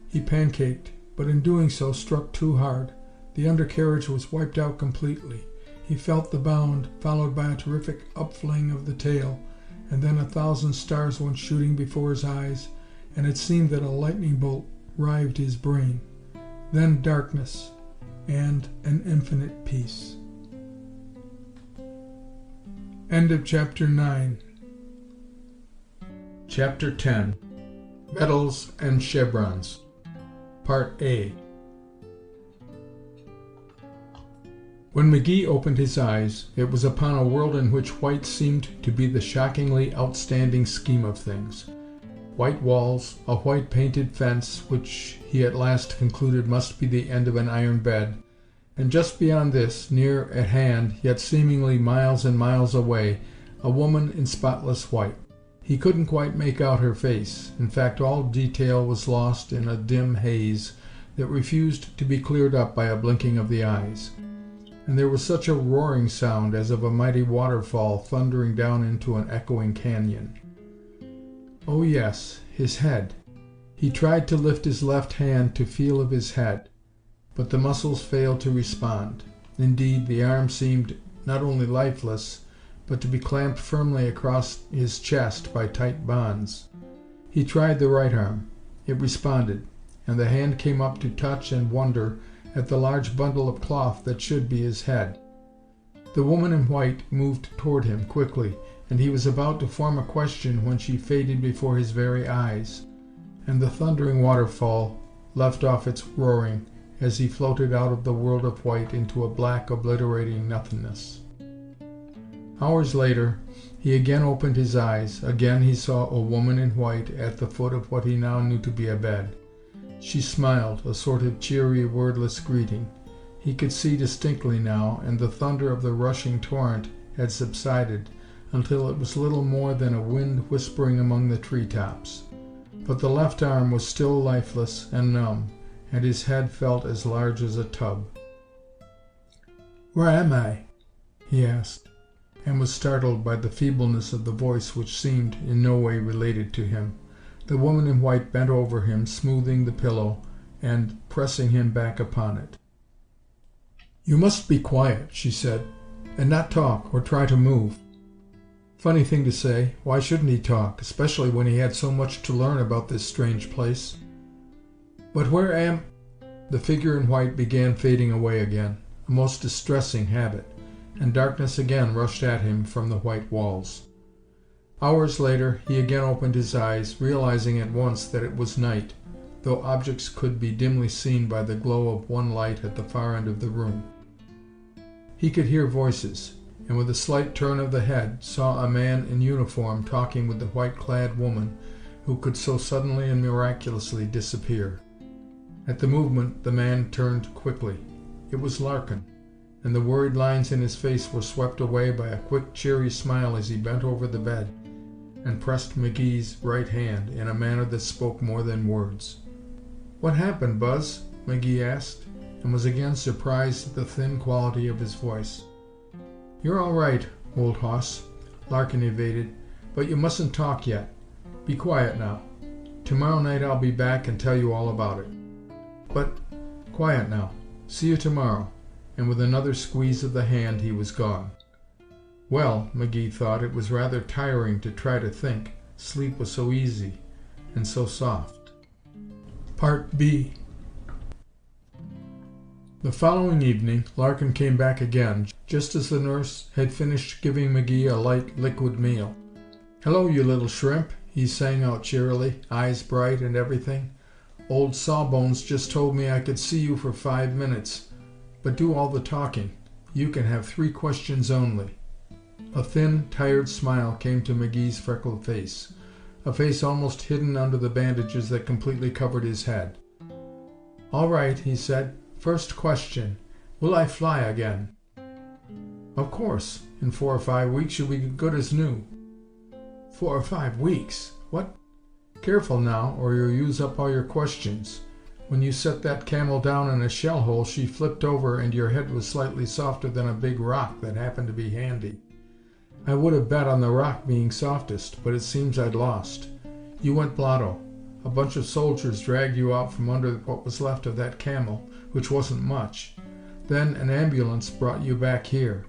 He pancaked, but in doing so struck too hard. The undercarriage was wiped out completely. He felt the bound, followed by a terrific upfling of the tail, and then 1,000 stars went shooting before his eyes, and it seemed that a lightning bolt rived his brain. Then darkness, and an infinite peace. End of Chapter 9. Chapter 10. Medals and Chevrons. Part A. When McGee opened his eyes, it was upon a world in which white seemed to be the shockingly outstanding scheme of things. White walls, a white painted fence, which he at last concluded must be the end of an iron bed, and just beyond this, near at hand, yet seemingly miles and miles away, a woman in spotless white. He couldn't quite make out her face. In fact, all detail was lost in a dim haze that refused to be cleared up by a blinking of the eyes. And there was such a roaring sound as of a mighty waterfall thundering down into an echoing canyon. Oh yes, his head. He tried to lift his left hand to feel of his head, but the muscles failed to respond. Indeed, the arm seemed not only lifeless, but to be clamped firmly across his chest by tight bonds. He tried the right arm. It responded, and the hand came up to touch and wonder at the large bundle of cloth that should be his head. The woman in white moved toward him quickly, and he was about to form a question when she faded before his very eyes, and the thundering waterfall left off its roaring as he floated out of the world of white into a black, obliterating nothingness. Hours later, he again opened his eyes. Again he saw a woman in white at the foot of what he now knew to be a bed. She smiled, a sort of cheery, wordless greeting. He could see distinctly now, and the thunder of the rushing torrent had subsided until it was little more than a wind whispering among the treetops. But the left arm was still lifeless and numb, and his head felt as large as a tub. "Where am I?" he asked, and was startled by the feebleness of the voice, which seemed in no way related to him. The woman in white bent over him, smoothing the pillow and pressing him back upon it. "You must be quiet," she said, "and not talk or try to move." Funny thing to say. Why shouldn't he talk, especially when he had so much to learn about this strange place? "But where am—" The figure in white began fading away again, a most distressing habit, and darkness again rushed at him from the white walls. Hours later he again opened his eyes, realizing at once that it was night, though objects could be dimly seen by the glow of one light at the far end of the room. He could hear voices, and with a slight turn of the head saw a man in uniform talking with the white-clad woman who could so suddenly and miraculously disappear. At the movement the man turned quickly. It was Larkin, and the worried lines in his face were swept away by a quick, cheery smile as he bent over the bed and pressed McGee's right hand in a manner that spoke more than words. "What happened, Buzz?" McGee asked, and was again surprised at the thin quality of his voice. "You're all right, old hoss," Larkin evaded, "but you mustn't talk yet. Be quiet now. Tomorrow night I'll be back and tell you all about it. But quiet now. See you tomorrow." And with another squeeze of the hand he was gone. Well, McGee thought, it was rather tiring to try to think. Sleep was so easy and so soft. Part B. The following evening Larkin came back again, just as the nurse had finished giving McGee a light, liquid meal. "Hello, you little shrimp," he sang out cheerily, eyes bright and everything. "Old Sawbones just told me I could see you for 5 minutes, but do all the talking. You can have 3 questions only." A thin, tired smile came to McGee's freckled face, a face almost hidden under the bandages that completely covered his head. "All right," he said. "First question. Will I fly again?" "Of course. In 4 or 5 weeks you'll be good as new." 4 or 5 weeks? What? Careful now, or you'll use up all your questions. When you set that camel down in a shell hole, she flipped over and your head was slightly softer than a big rock that happened to be handy. I would have bet on the rock being softest, but it seems I'd lost. You went blotto. A bunch of soldiers dragged you out from under what was left of that camel, which wasn't much. Then an ambulance brought you back here.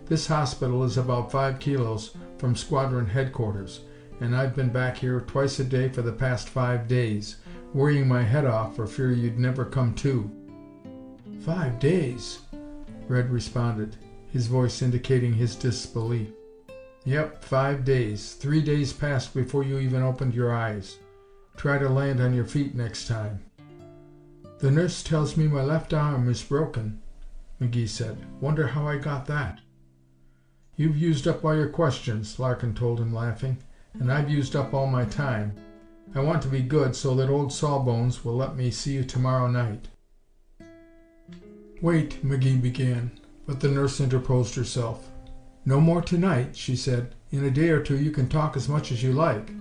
This hospital is about 5 kilos from squadron headquarters, and I've been back here twice a day for the past 5 days, worrying my head off for fear you'd never come to." 5 days? Red responded, his voice indicating his disbelief. "Yep, 5 days. 3 days passed before you even opened your eyes. Try to land on your feet next time." "The nurse tells me my left arm is broken," McGee said. "Wonder how I got that." "You've used up all your questions," Larkin told him, laughing, "and I've used up all my time. I want to be good so that old Sawbones will let me see you tomorrow night." "Wait," McGee began, but the nurse interposed herself. "No more tonight," she said. "In a day or 2 you can talk as much as you like."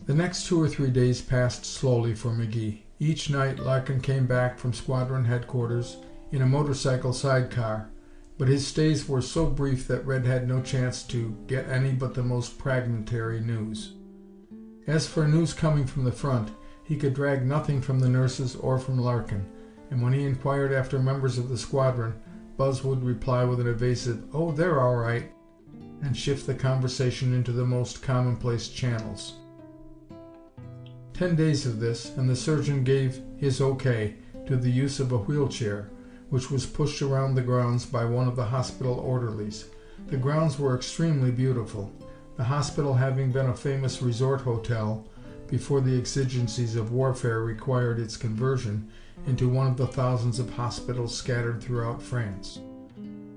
The next 2 or 3 days passed slowly for McGee. Each night Larkin came back from squadron headquarters in a motorcycle sidecar, but his stays were so brief that Red had no chance to get any but the most fragmentary news. As for news coming from the front, he could drag nothing from the nurses or from Larkin, and when he inquired after members of the squadron, Buzz would reply with an evasive, "Oh, they're all right," and shift the conversation into the most commonplace channels. 10 days of this, and the surgeon gave his okay to the use of a wheelchair, which was pushed around the grounds by one of the hospital orderlies. The grounds were extremely beautiful, the hospital having been a famous resort hotel before the exigencies of warfare required its conversion into one of the thousands of hospitals scattered throughout France.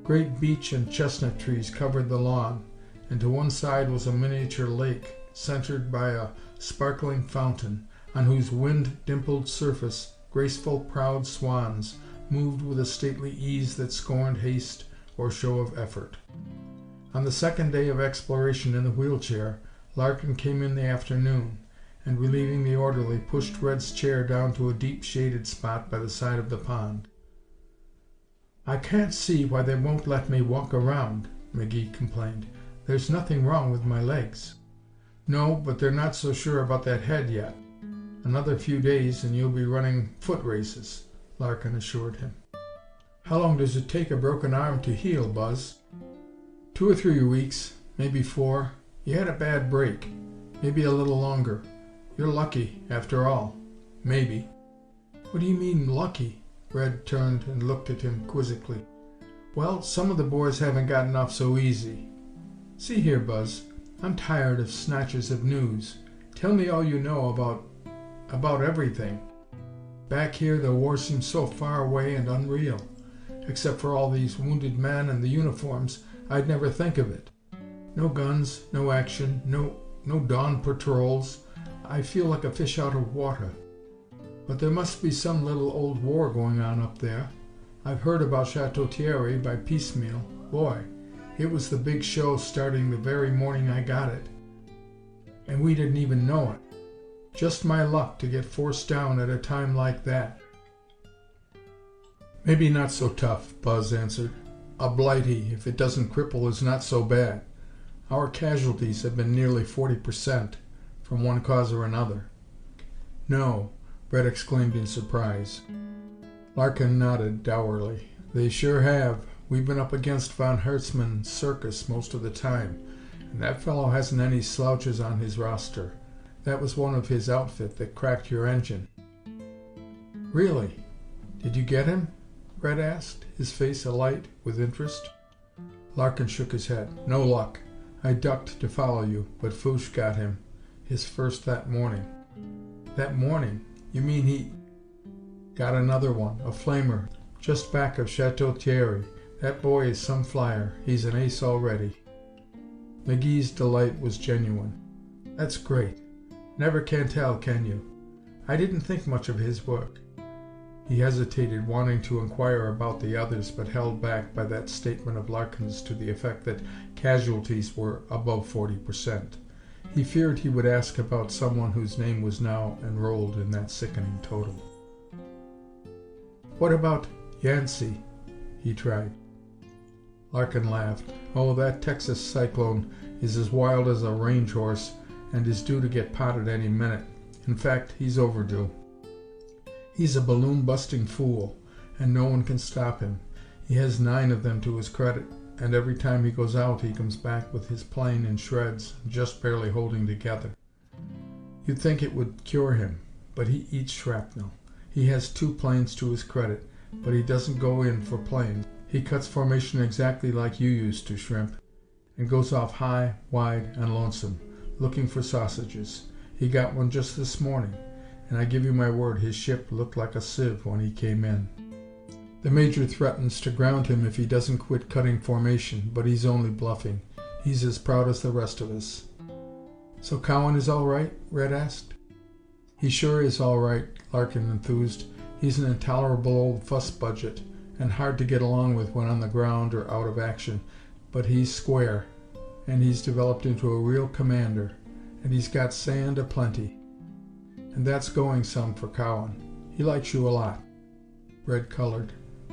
Great beech and chestnut trees covered the lawn, and to one side was a miniature lake, centered by a sparkling fountain, on whose wind-dimpled surface graceful, proud swans moved with a stately ease that scorned haste or show of effort. On the second day of exploration in the wheelchair, Larkin came in the afternoon, and relieving the orderly, pushed Red's chair down to a deep shaded spot by the side of the pond. "I can't see why they won't let me walk around," McGee complained. "There's nothing wrong with my legs." "No, but they're not so sure about that head yet. Another few days and you'll be running foot races," Larkin assured him. "How long does it take a broken arm to heal, Buzz?" 2 or 3 weeks, maybe 4. You had a bad break. Maybe a little longer. You're lucky, after all. Maybe. What do you mean, lucky? Red turned and looked at him quizzically. Well, some of the boys haven't gotten off so easy. See here, Buzz, I'm tired of snatches of news. Tell me all you know about everything. Back here, the war seems so far away and unreal. Except for all these wounded men and the uniforms, I'd never think of it. No guns, no action, no dawn patrols. I feel like a fish out of water. But there must be some little old war going on up there. I've heard about Chateau Thierry by piecemeal. Boy, it was the big show starting the very morning I got it. And we didn't even know it. Just my luck to get forced down at a time like that. Maybe not so tough, Buzz answered. A blighty, if it doesn't cripple, is not so bad. Our casualties have been nearly 40%, from one cause or another. No, Brett exclaimed in surprise. Larkin nodded dourly. They sure have. We've been up against von Hertzmann's circus most of the time, and that fellow hasn't any slouches on his roster. That was one of his outfit that cracked your engine. Really? Did you get him? Brett asked, his face alight with interest. Larkin shook his head. No luck. I ducked to follow you, but Fouche got him. His first that morning. That morning? You mean he... Got another one, a flamer, just back of Chateau Thierry. That boy is some flyer. He's an ace already. McGee's delight was genuine. That's great. Never can tell, can you? I didn't think much of his work. He hesitated, wanting to inquire about the others, but held back by that statement of Larkin's to the effect that casualties were above 40%. He feared he would ask about someone whose name was now enrolled in that sickening total. What about Yancey? He tried. Larkin laughed. Oh, that Texas cyclone is as wild as a range horse and is due to get potted any minute. In fact, he's overdue. He's a balloon-busting fool, and no one can stop him. He has 9 of them to his credit, and every time he goes out he comes back with his plane in shreds, just barely holding together. You'd think it would cure him, but he eats shrapnel. He has 2 planes to his credit, but he doesn't go in for planes. He cuts formation exactly like you used to, Shrimp, and goes off high, wide, and lonesome, looking for sausages. He got one just this morning, and I give you my word his ship looked like a sieve when he came in. The Major threatens to ground him if he doesn't quit cutting formation, but he's only bluffing. He's as proud as the rest of us. So Cowan is all right? Red asked. He sure is all right, Larkin enthused. He's an intolerable old fuss budget, and hard to get along with when on the ground or out of action, but he's square, and he's developed into a real commander, and he's got sand aplenty. And that's going some for Cowan. He likes you a lot. Red colored,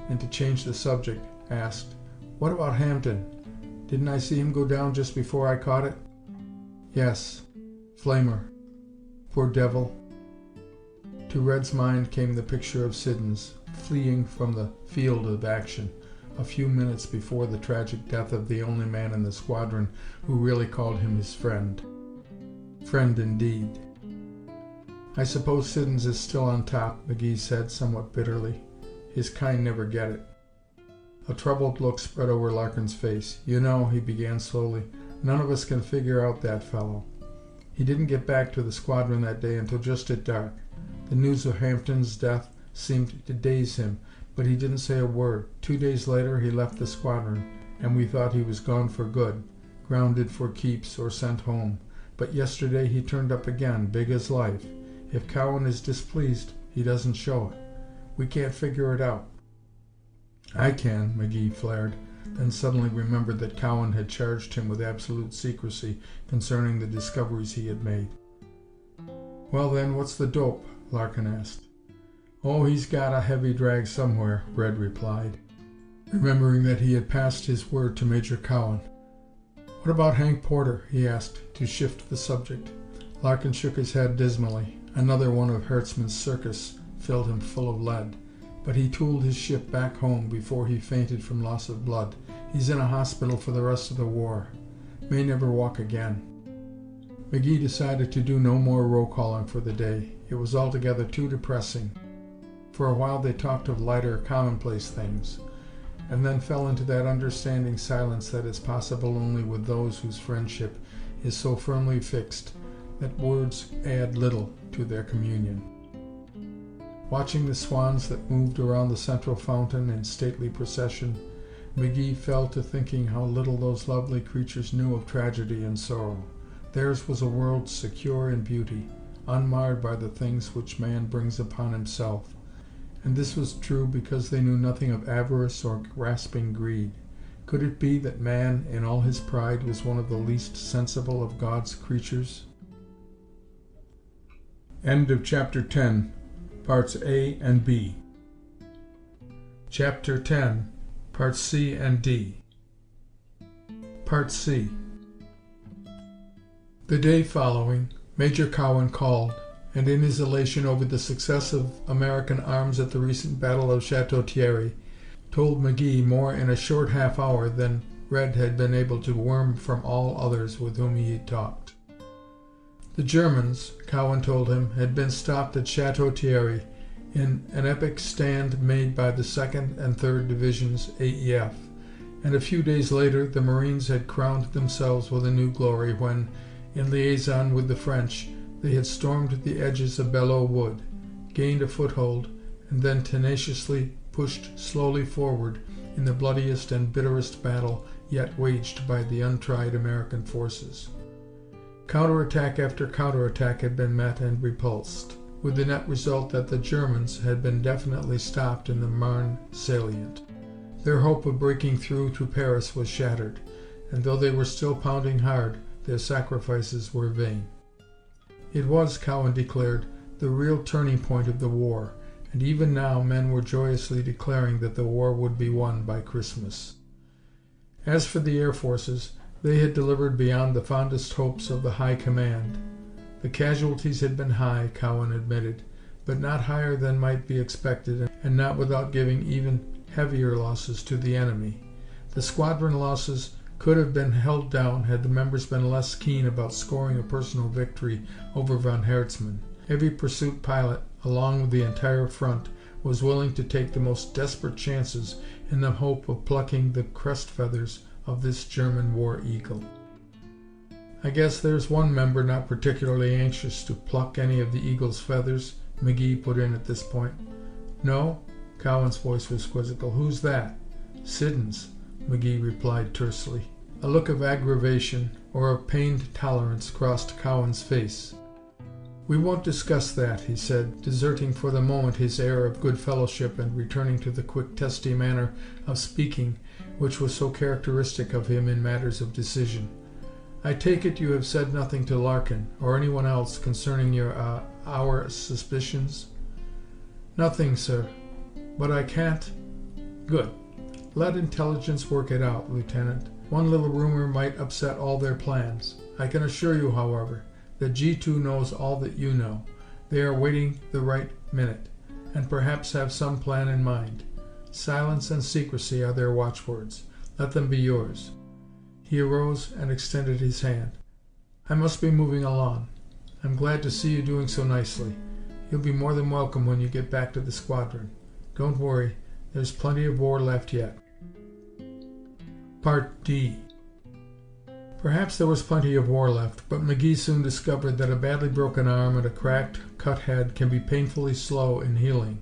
and to change the subject, asked, What about Hampton? Didn't I see him go down just before I caught it? Yes. Flamer. Poor devil. To Red's mind came the picture of Siddons, fleeing from the field of action, a few minutes before the tragic death of the only man in the squadron who really called him his friend. Friend indeed. I suppose Siddons is still on top, McGee said somewhat bitterly. His kind never get it. A troubled look spread over Larkin's face. You know, he began slowly, none of us can figure out that fellow. He didn't get back to the squadron that day until just at dark. The news of Hampton's death seemed to daze him, but he didn't say a word. 2 days later he left the squadron, and we thought he was gone for good, grounded for keeps or sent home. But yesterday he turned up again, big as life. If Cowan is displeased, he doesn't show it. We can't figure it out. I can, McGee flared, then suddenly remembered that Cowan had charged him with absolute secrecy concerning the discoveries he had made. Well then, what's the dope? Larkin asked. Oh, he's got a heavy drag somewhere, Red replied, remembering that he had passed his word to Major Cowan. What about Hank Porter? He asked, to shift the subject. Larkin shook his head dismally. Another one of Hertzmann's circus filled him full of lead, but he tooled his ship back home before he fainted from loss of blood. He's in a hospital for the rest of the war. May never walk again. McGee decided to do no more roll calling for the day. It was altogether too depressing. For a while they talked of lighter, commonplace things, and then fell into that understanding silence that is possible only with those whose friendship is so firmly fixed that words add little to their communion. Watching the swans that moved around the central fountain in stately procession, McGee fell to thinking how little those lovely creatures knew of tragedy and sorrow. Theirs was a world secure in beauty, unmarred by the things which man brings upon himself, and this was true because they knew nothing of avarice or grasping greed. Could it be that man, in all his pride, was one of the least sensible of God's creatures? End of Chapter 10, Parts A and B. Chapter 10, Parts C and D. Part C. The day following, Major Cowan called, and in his elation over the success of American arms at the recent Battle of Château Thierry, told McGee more in a short half hour than Red had been able to worm from all others with whom he had talked. The Germans, Cowan told him, had been stopped at Château Thierry in an epic stand made by the 2nd and 3rd Divisions AEF, and a few days later the Marines had crowned themselves with a new glory when, in liaison with the French, they had stormed the edges of Belleau Wood, gained a foothold, and then tenaciously pushed slowly forward in the bloodiest and bitterest battle yet waged by the untried American forces. Counterattack after counterattack had been met and repulsed, with the net result that the Germans had been definitely stopped in the Marne salient. Their hope of breaking through to Paris was shattered, and though they were still pounding hard, their sacrifices were vain. It was, Cowan declared, the real turning point of the war, and even now men were joyously declaring that the war would be won by Christmas. As for the air forces, they had delivered beyond the fondest hopes of the High Command. The casualties had been high, Cowan admitted, but not higher than might be expected, and not without giving even heavier losses to the enemy. The squadron losses could have been held down had the members been less keen about scoring a personal victory over von Herzmann. Every pursuit pilot along the entire front was willing to take the most desperate chances in the hope of plucking the crest feathers of this German war eagle. "I guess there's one member not particularly anxious to pluck any of the eagle's feathers," McGee put in at this point. "No?" Cowan's voice was quizzical. "Who's that?" "Siddons," McGee replied tersely. A look of aggravation or of pained tolerance crossed Cowan's face. "We won't discuss that," he said, deserting for the moment his air of good fellowship and returning to the quick, testy manner of speaking which was so characteristic of him in matters of decision. "I take it you have said nothing to Larkin, or anyone else, concerning our suspicions?" "Nothing, sir. But I can't—" "Good. Let intelligence work it out, Lieutenant. One little rumor might upset all their plans. I can assure you, however, that G2 knows all that you know. They are waiting the right minute, and perhaps have some plan in mind. Silence and secrecy are their watchwords. Let them be yours." He arose and extended his hand. "I must be moving along. I'm glad to see you doing so nicely. You'll be more than welcome when you get back to the squadron. Don't worry, there's plenty of war left yet." Part D. Perhaps there was plenty of war left, but McGee soon discovered that a badly broken arm and a cracked, cut head can be painfully slow in healing.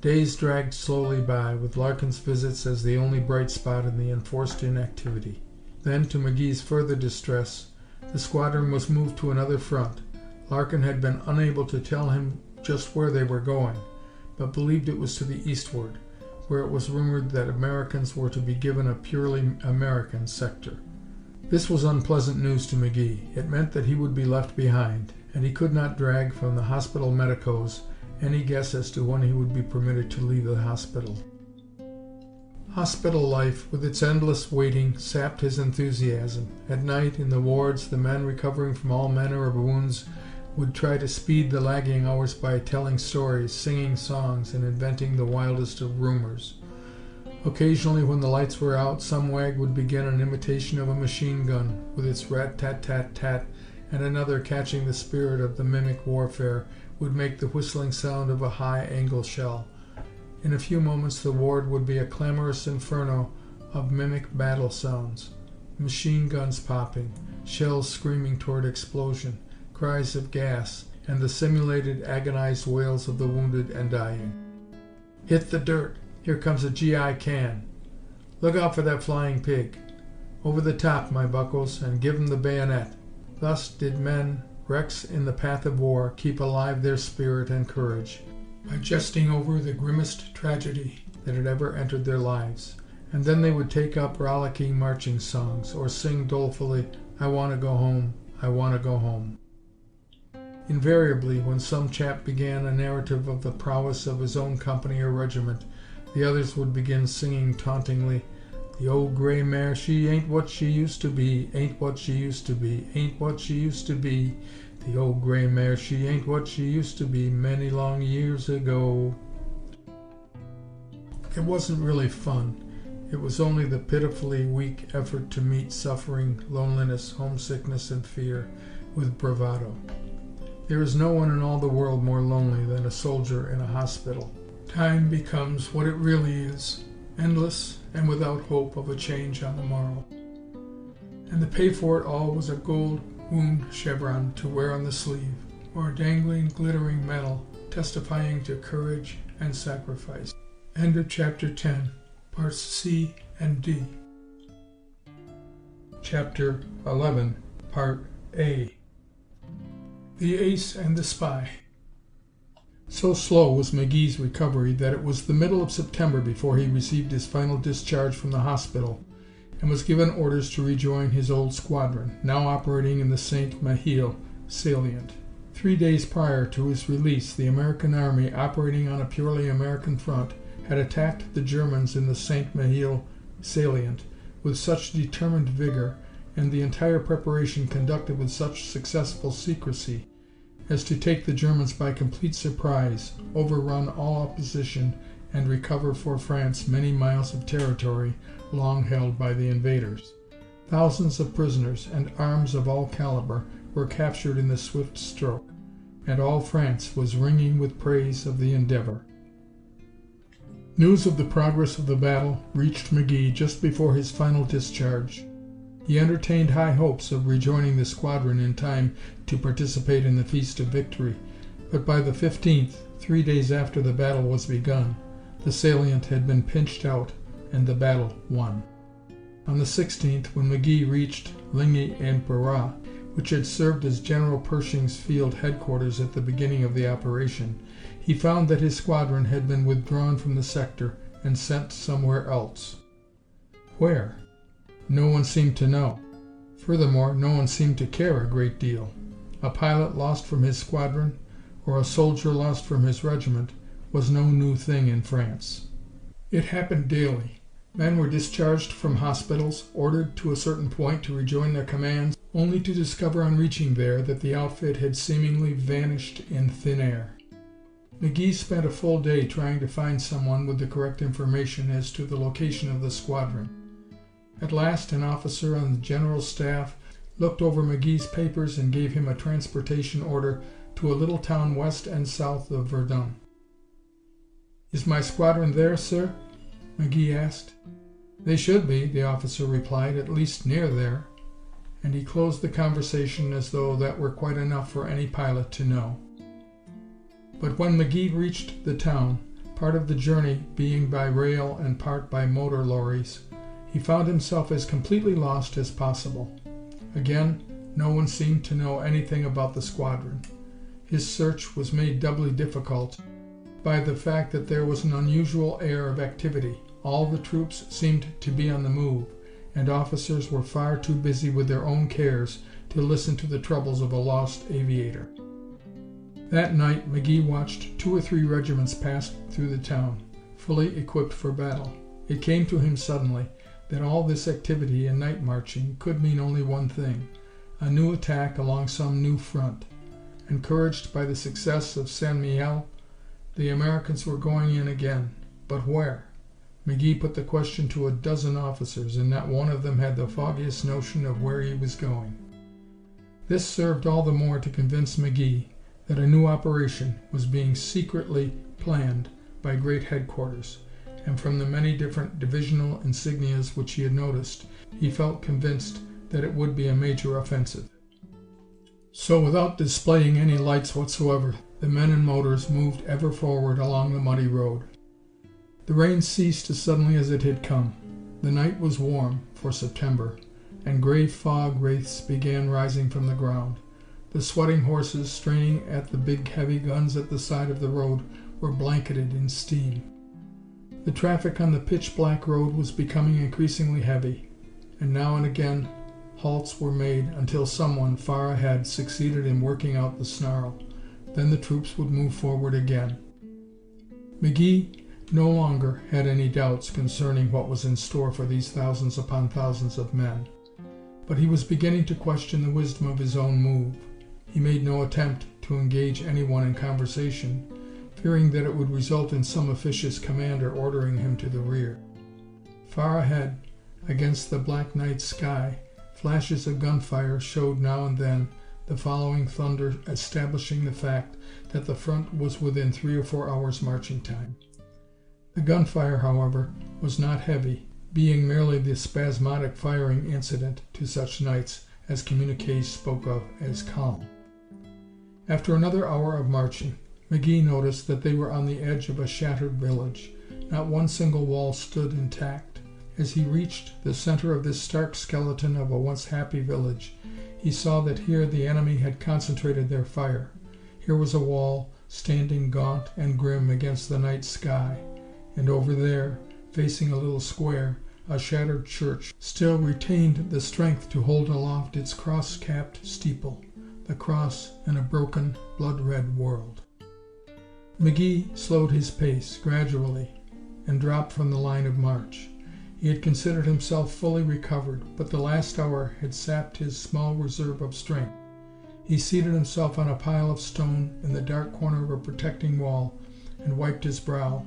Days dragged slowly by, with Larkin's visits as the only bright spot in the enforced inactivity. Then, to McGee's further distress, the squadron was moved to another front. Larkin had been unable to tell him just where they were going, but believed it was to the eastward, where it was rumored that Americans were to be given a purely American sector. This was unpleasant news to McGee. It meant that he would be left behind, and he could not drag from the hospital medicos any guess as to when he would be permitted to leave the hospital. Hospital life, with its endless waiting, sapped his enthusiasm. At night, in the wards, the men recovering from all manner of wounds would try to speed the lagging hours by telling stories, singing songs, and inventing the wildest of rumors. Occasionally, when the lights were out, some wag would begin an imitation of a machine gun, with its rat-tat-tat-tat, and another, catching the spirit of the mimic warfare, would make the whistling sound of a high-angle shell. In a few moments the ward would be a clamorous inferno of mimic battle sounds. Machine guns popping, shells screaming toward explosion, cries of gas, and the simulated agonized wails of the wounded and dying. Hit the dirt! Here comes a GI can! Look out for that flying pig! Over the top, my buckles, and give 'em the bayonet! Thus did men, wrecks in the path of war, keep alive their spirit and courage, by jesting over the grimmest tragedy that had ever entered their lives. And then they would take up rollicking marching songs, or sing dolefully, "I want to go home, I want to go home." Invariably, when some chap began a narrative of the prowess of his own company or regiment, the others would begin singing tauntingly, "The old gray mare, she ain't what she used to be, ain't what she used to be, ain't what she used to be. The old gray mare, she ain't what she used to be many long years ago." It wasn't really fun. It was only the pitifully weak effort to meet suffering, loneliness, homesickness, and fear with bravado. There is no one in all the world more lonely than a soldier in a hospital. Time becomes what it really is, endless and without hope of a change on the morrow. And the pay for it all was a gold wound chevron to wear on the sleeve, or a dangling, glittering medal testifying to courage and sacrifice. End of Chapter 10, Parts C and D. Chapter 11, Part A. The Ace and the Spy. So slow was McGee's recovery that it was the middle of September before he received his final discharge from the hospital and was given orders to rejoin his old squadron, now operating in the St. Mihiel salient. 3 days prior to his release, the American Army, operating on a purely American front, had attacked the Germans in the St. Mihiel salient with such determined vigor, and the entire preparation conducted with such successful secrecy, as to take the Germans by complete surprise, overrun all opposition, and recover for France many miles of territory long held by the invaders. Thousands of prisoners and arms of all caliber were captured in the swift stroke, and all France was ringing with praise of the endeavor. News of the progress of the battle reached McGee just before his final discharge. He entertained high hopes of rejoining the squadron in time to participate in the Feast of Victory, but by the 15th, 3 days after the battle was begun, the salient had been pinched out and the battle won. On the 16th, when McGee reached Ligny-en-Bras, which had served as General Pershing's field headquarters at the beginning of the operation, he found that his squadron had been withdrawn from the sector and sent somewhere else. Where? No one seemed to know. Furthermore, no one seemed to care a great deal. A pilot lost from his squadron, or a soldier lost from his regiment, was no new thing in France. It happened daily. Men were discharged from hospitals, ordered to a certain point to rejoin their commands, only to discover on reaching there that the outfit had seemingly vanished in thin air. McGee spent a full day trying to find someone with the correct information as to the location of the squadron. At last, an officer on the general staff looked over McGee's papers and gave him a transportation order to a little town west and south of Verdun. "Is my squadron there, sir?" McGee asked. "They should be," the officer replied, "at least near there." And he closed the conversation as though that were quite enough for any pilot to know. But when McGee reached the town, part of the journey being by rail and part by motor lorries, he found himself as completely lost as possible. Again, no one seemed to know anything about the squadron. His search was made doubly difficult by the fact that there was an unusual air of activity. All the troops seemed to be on the move, and officers were far too busy with their own cares to listen to the troubles of a lost aviator. That night, McGee watched 2 or 3 regiments pass through the town, fully equipped for battle. It came to him suddenly that all this activity and night marching could mean only one thing: a new attack along some new front. Encouraged by the success of Saint-Mihiel, the Americans were going in again. But where? McGee put the question to a dozen officers, and not one of them had the foggiest notion of where he was going. This served all the more to convince McGee that a new operation was being secretly planned by great headquarters, and from the many different divisional insignias which he had noticed, he felt convinced that it would be a major offensive. So, without displaying any lights whatsoever, the men and motors moved ever forward along the muddy road. The rain ceased as suddenly as it had come. The night was warm for September, and gray fog wraiths began rising from the ground. The sweating horses, straining at the big heavy guns at the side of the road, were blanketed in steam. The traffic on the pitch-black road was becoming increasingly heavy, and now and again halts were made until someone far ahead succeeded in working out the snarl. Then the troops would move forward again. McGee no longer had any doubts concerning what was in store for these thousands upon thousands of men, but he was beginning to question the wisdom of his own move. He made no attempt to engage anyone in conversation, fearing that it would result in some officious commander ordering him to the rear. Far ahead, against the black night sky, flashes of gunfire showed now and then, the following thunder establishing the fact that the front was within 3 or 4 hours marching time. The gunfire, however, was not heavy, being merely the spasmodic firing incident to such nights as communiques spoke of as calm. After another hour of marching, McGee noticed that they were on the edge of a shattered village. Not one single wall stood intact. As he reached the center of this stark skeleton of a once happy village, he saw that here the enemy had concentrated their fire. Here was a wall, standing gaunt and grim against the night sky, and over there, facing a little square, a shattered church still retained the strength to hold aloft its cross-capped steeple, the cross in a broken, blood-red world. McGee slowed his pace gradually and dropped from the line of march. He had considered himself fully recovered, but the last hour had sapped his small reserve of strength. He seated himself on a pile of stone in the dark corner of a protecting wall and wiped his brow.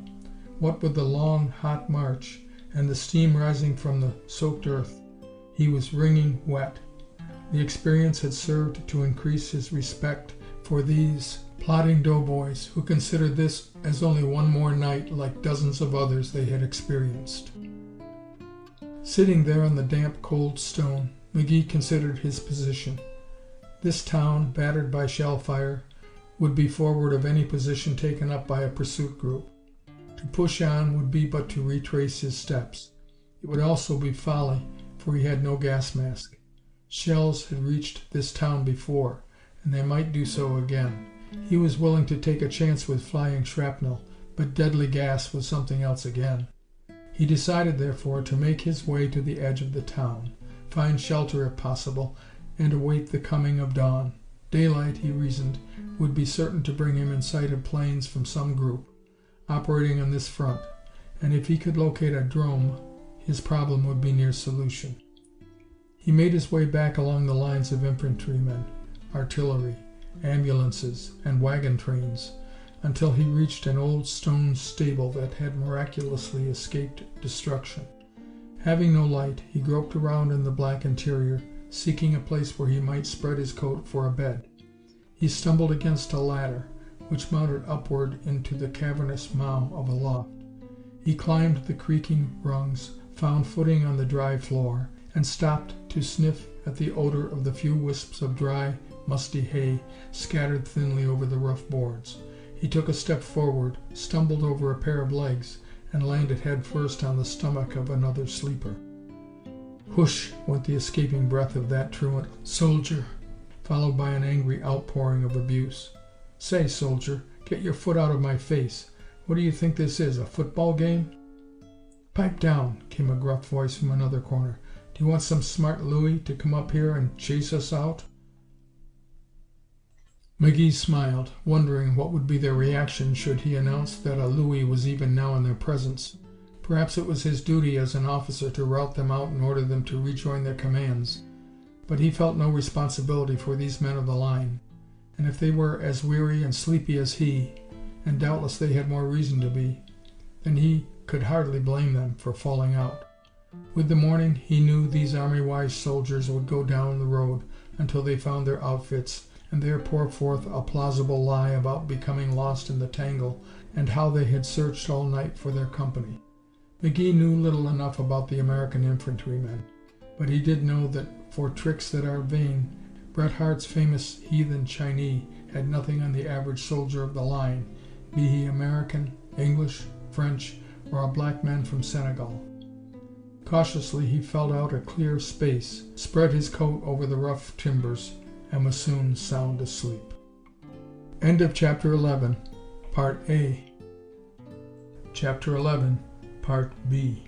What with the long, hot march and the steam rising from the soaked earth, he was wringing wet. The experience had served to increase his respect for these plodding doughboys who considered this as only one more night like dozens of others they had experienced. Sitting there on the damp, cold stone, McGee considered his position. This town, battered by shell fire, would be forward of any position taken up by a pursuit group. To push on would be but to retrace his steps. It would also be folly, for he had no gas mask. Shells had reached this town before, and they might do so again. He was willing to take a chance with flying shrapnel, but deadly gas was something else again. He decided, therefore, to make his way to the edge of the town, find shelter if possible, and await the coming of dawn. Daylight, he reasoned, would be certain to bring him in sight of planes from some group operating on this front, and if he could locate a drome, his problem would be near solution. He made his way back along the lines of infantrymen, artillery, ambulances, and wagon trains, until he reached an old stone stable that had miraculously escaped destruction. Having no light, he groped around in the black interior, seeking a place where he might spread his coat for a bed. He stumbled against a ladder, which mounted upward into the cavernous maw of a loft. He climbed the creaking rungs, found footing on the dry floor, and stopped to sniff at the odor of the few wisps of dry, musty hay scattered thinly over the rough boards. He took a step forward, stumbled over a pair of legs, and landed head first on the stomach of another sleeper. Whoosh went the escaping breath of that truant soldier, followed by an angry outpouring of abuse. "Say, soldier, get your foot out of my face. What do you think this is, a football game?" "Pipe down," came a gruff voice from another corner. "Do you want some smart Louie to come up here and chase us out?" McGee smiled, wondering what would be their reaction should he announce that a Louie was even now in their presence. Perhaps it was his duty as an officer to rout them out and order them to rejoin their commands, but he felt no responsibility for these men of the line, and if they were as weary and sleepy as he, and doubtless they had more reason to be, then he could hardly blame them for falling out. With the morning, he knew these army-wise soldiers would go down the road until they found their outfits and there pour forth a plausible lie about becoming lost in the tangle and how they had searched all night for their company. McGee knew little enough about the American infantrymen, but he did know that for tricks that are vain, Bret Harte's famous heathen Chinese had nothing on the average soldier of the line, be he American, English, French, or a black man from Senegal. Cautiously he felt out a clear space, spread his coat over the rough timbers, and was soon sound asleep. End of Chapter 11, Part A. Chapter 11, Part B.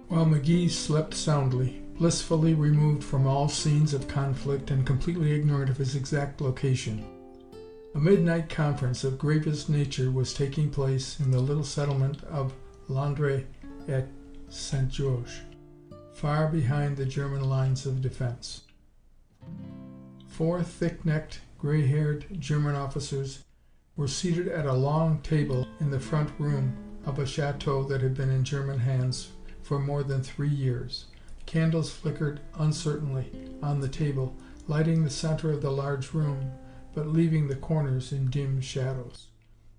While McGee slept soundly, blissfully removed from all scenes of conflict and completely ignorant of his exact location, a midnight conference of gravest nature was taking place in the little settlement of Landres et Saint-Georges, far behind the German lines of defense. 4 thick-necked, gray-haired German officers were seated at a long table in the front room of a chateau that had been in German hands for more than 3 years. Candles flickered uncertainly on the table, lighting the center of the large room, but leaving the corners in dim shadows.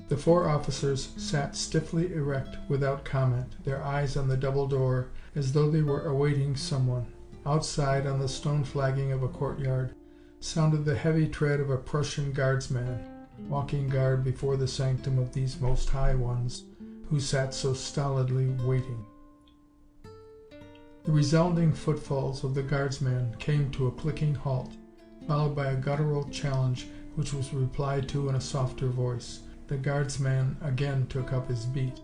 The 4 officers sat stiffly erect without comment, their eyes on the double door, as though they were awaiting someone. Outside, on the stone flagging of a courtyard, sounded the heavy tread of a Prussian guardsman, walking guard before the sanctum of these most high ones, who sat so stolidly waiting. The resounding footfalls of the guardsman came to a clicking halt, followed by a guttural challenge which was replied to in a softer voice. The guardsman again took up his beat.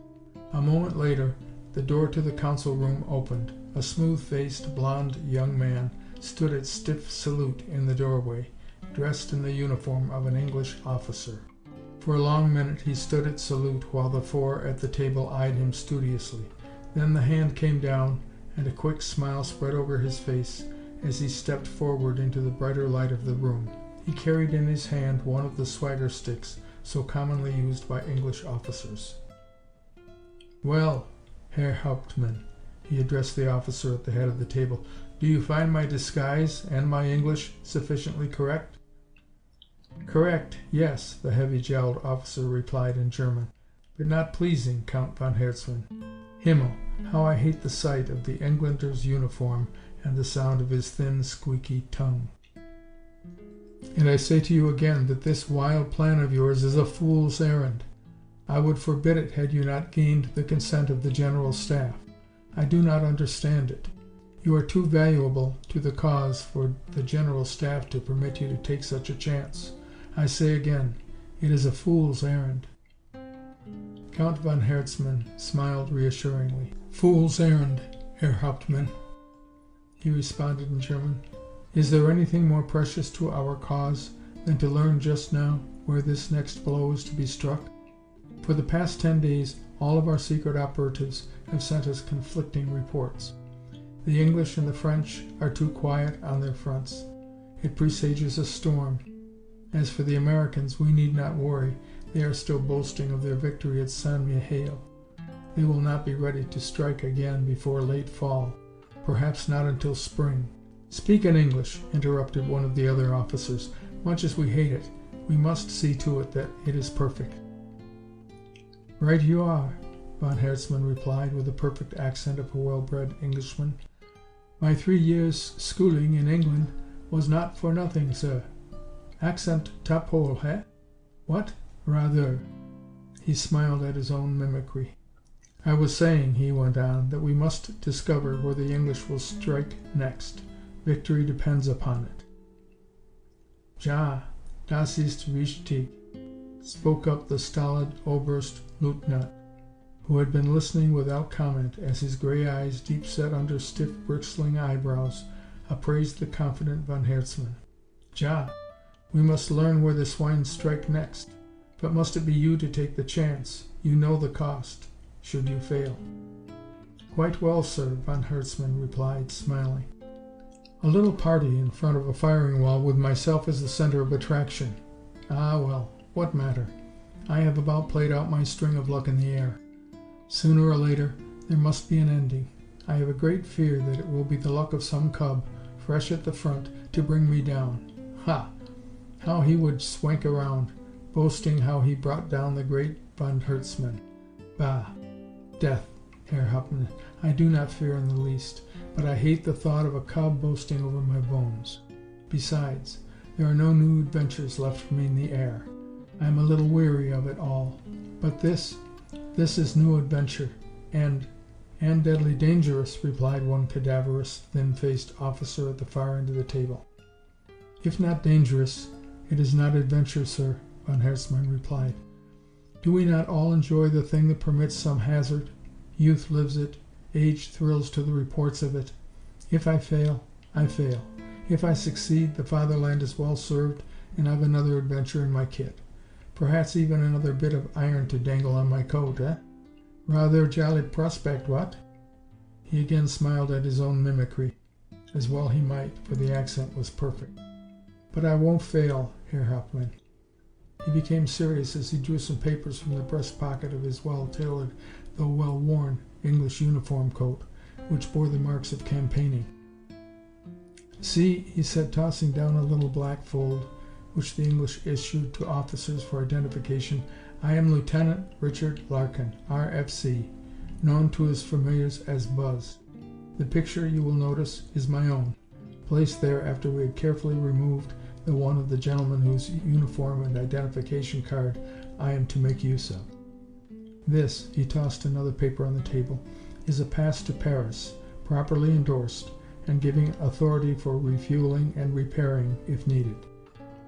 A moment later, the door to the council room opened. A smooth-faced, blond young man stood at stiff salute in the doorway, dressed in the uniform of an English officer. For a long minute he stood at salute while the 4 at the table eyed him studiously. Then the hand came down, and a quick smile spread over his face as he stepped forward into the brighter light of the room. He carried in his hand one of the swagger sticks so commonly used by English officers. "Well, Herr Hauptmann," he addressed the officer at the head of the table, "do you find my disguise and my English sufficiently correct?" "Correct, yes," the heavy-jowled officer replied in German, "but not pleasing, Count von Herzmann. Himmel, how I hate the sight of the Englander's uniform and the sound of his thin, squeaky tongue. And I say to you again that this wild plan of yours is a fool's errand. I would forbid it had you not gained the consent of the General Staff. I do not understand it. You are too valuable to the cause for the General Staff to permit you to take such a chance. I say again, it is a fool's errand." Count von Herzmann smiled reassuringly. "Fool's errand, Herr Hauptmann," he responded in German. "Is there anything more precious to our cause than to learn just now where this next blow is to be struck? For the past 10 days, all of our secret operatives have sent us conflicting reports. The English and the French are too quiet on their fronts. It presages a storm. As for the Americans, we need not worry. They are still boasting of their victory at Saint-Mihiel. They will not be ready to strike again before late fall, perhaps not until spring." "Speak in English," interrupted one of the other officers. "Much as we hate it, we must see to it that it is perfect." "Right you are," von Herzmann replied with the perfect accent of a well-bred Englishman. "My 3 years' schooling in England was not for nothing, sir. Accent tapole, eh? What? Rather." He smiled at his own mimicry. "I was saying," he went on, "that we must discover where the English will strike next. Victory depends upon it." "Ja, das ist richtig," spoke up the stolid Oberstleutnant, who had been listening without comment as his gray eyes, deep set under stiff, bristling eyebrows, appraised the confident von Herzmann. "Ja, we must learn where the swine strike next. But must it be you to take the chance? You know the cost, should you fail." "Quite well, sir," von Herzmann replied, smiling. "A little party in front of a firing wall with myself as the center of attraction. Ah, well, what matter? I have about played out my string of luck in the air. Sooner or later, there must be an ending. I have a great fear that it will be the luck of some cub, fresh at the front, to bring me down. Ha! How he would swank around, boasting how he brought down the great von Hertzmann. Bah! Death, Herr Hauptmann, I do not fear in the least, but I hate the thought of a cub boasting over my bones. Besides, there are no new adventures left for me in the air. I am a little weary of it all. But this is new adventure, and deadly dangerous, replied one cadaverous, thin-faced officer at the far end of the table. If not dangerous, it is not adventure, sir, von Hertzmann replied. Do we not all enjoy the thing that permits some hazard? Youth lives it, age thrills to the reports of it. If I fail, I fail. If I succeed, the fatherland is well served, and I've another adventure in my kit. Perhaps even another bit of iron to dangle on my coat, eh? Rather jolly prospect, what? He again smiled at his own mimicry, as well he might, for the accent was perfect. But I won't fail, Herr Hauptmann. He became serious as he drew some papers from the breast pocket of his well-tailored, though well-worn, English uniform coat, which bore the marks of campaigning. See, he said, tossing down a little black fold, which the English issued to officers for identification, I am Lieutenant Richard Larkin, RFC, known to his familiars as Buzz. The picture, you will notice, is my own, placed there after we had carefully removed the one of the gentleman whose uniform and identification card I am to make use of. This, he tossed another paper on the table, is a pass to Paris, properly endorsed, and giving authority for refueling and repairing if needed.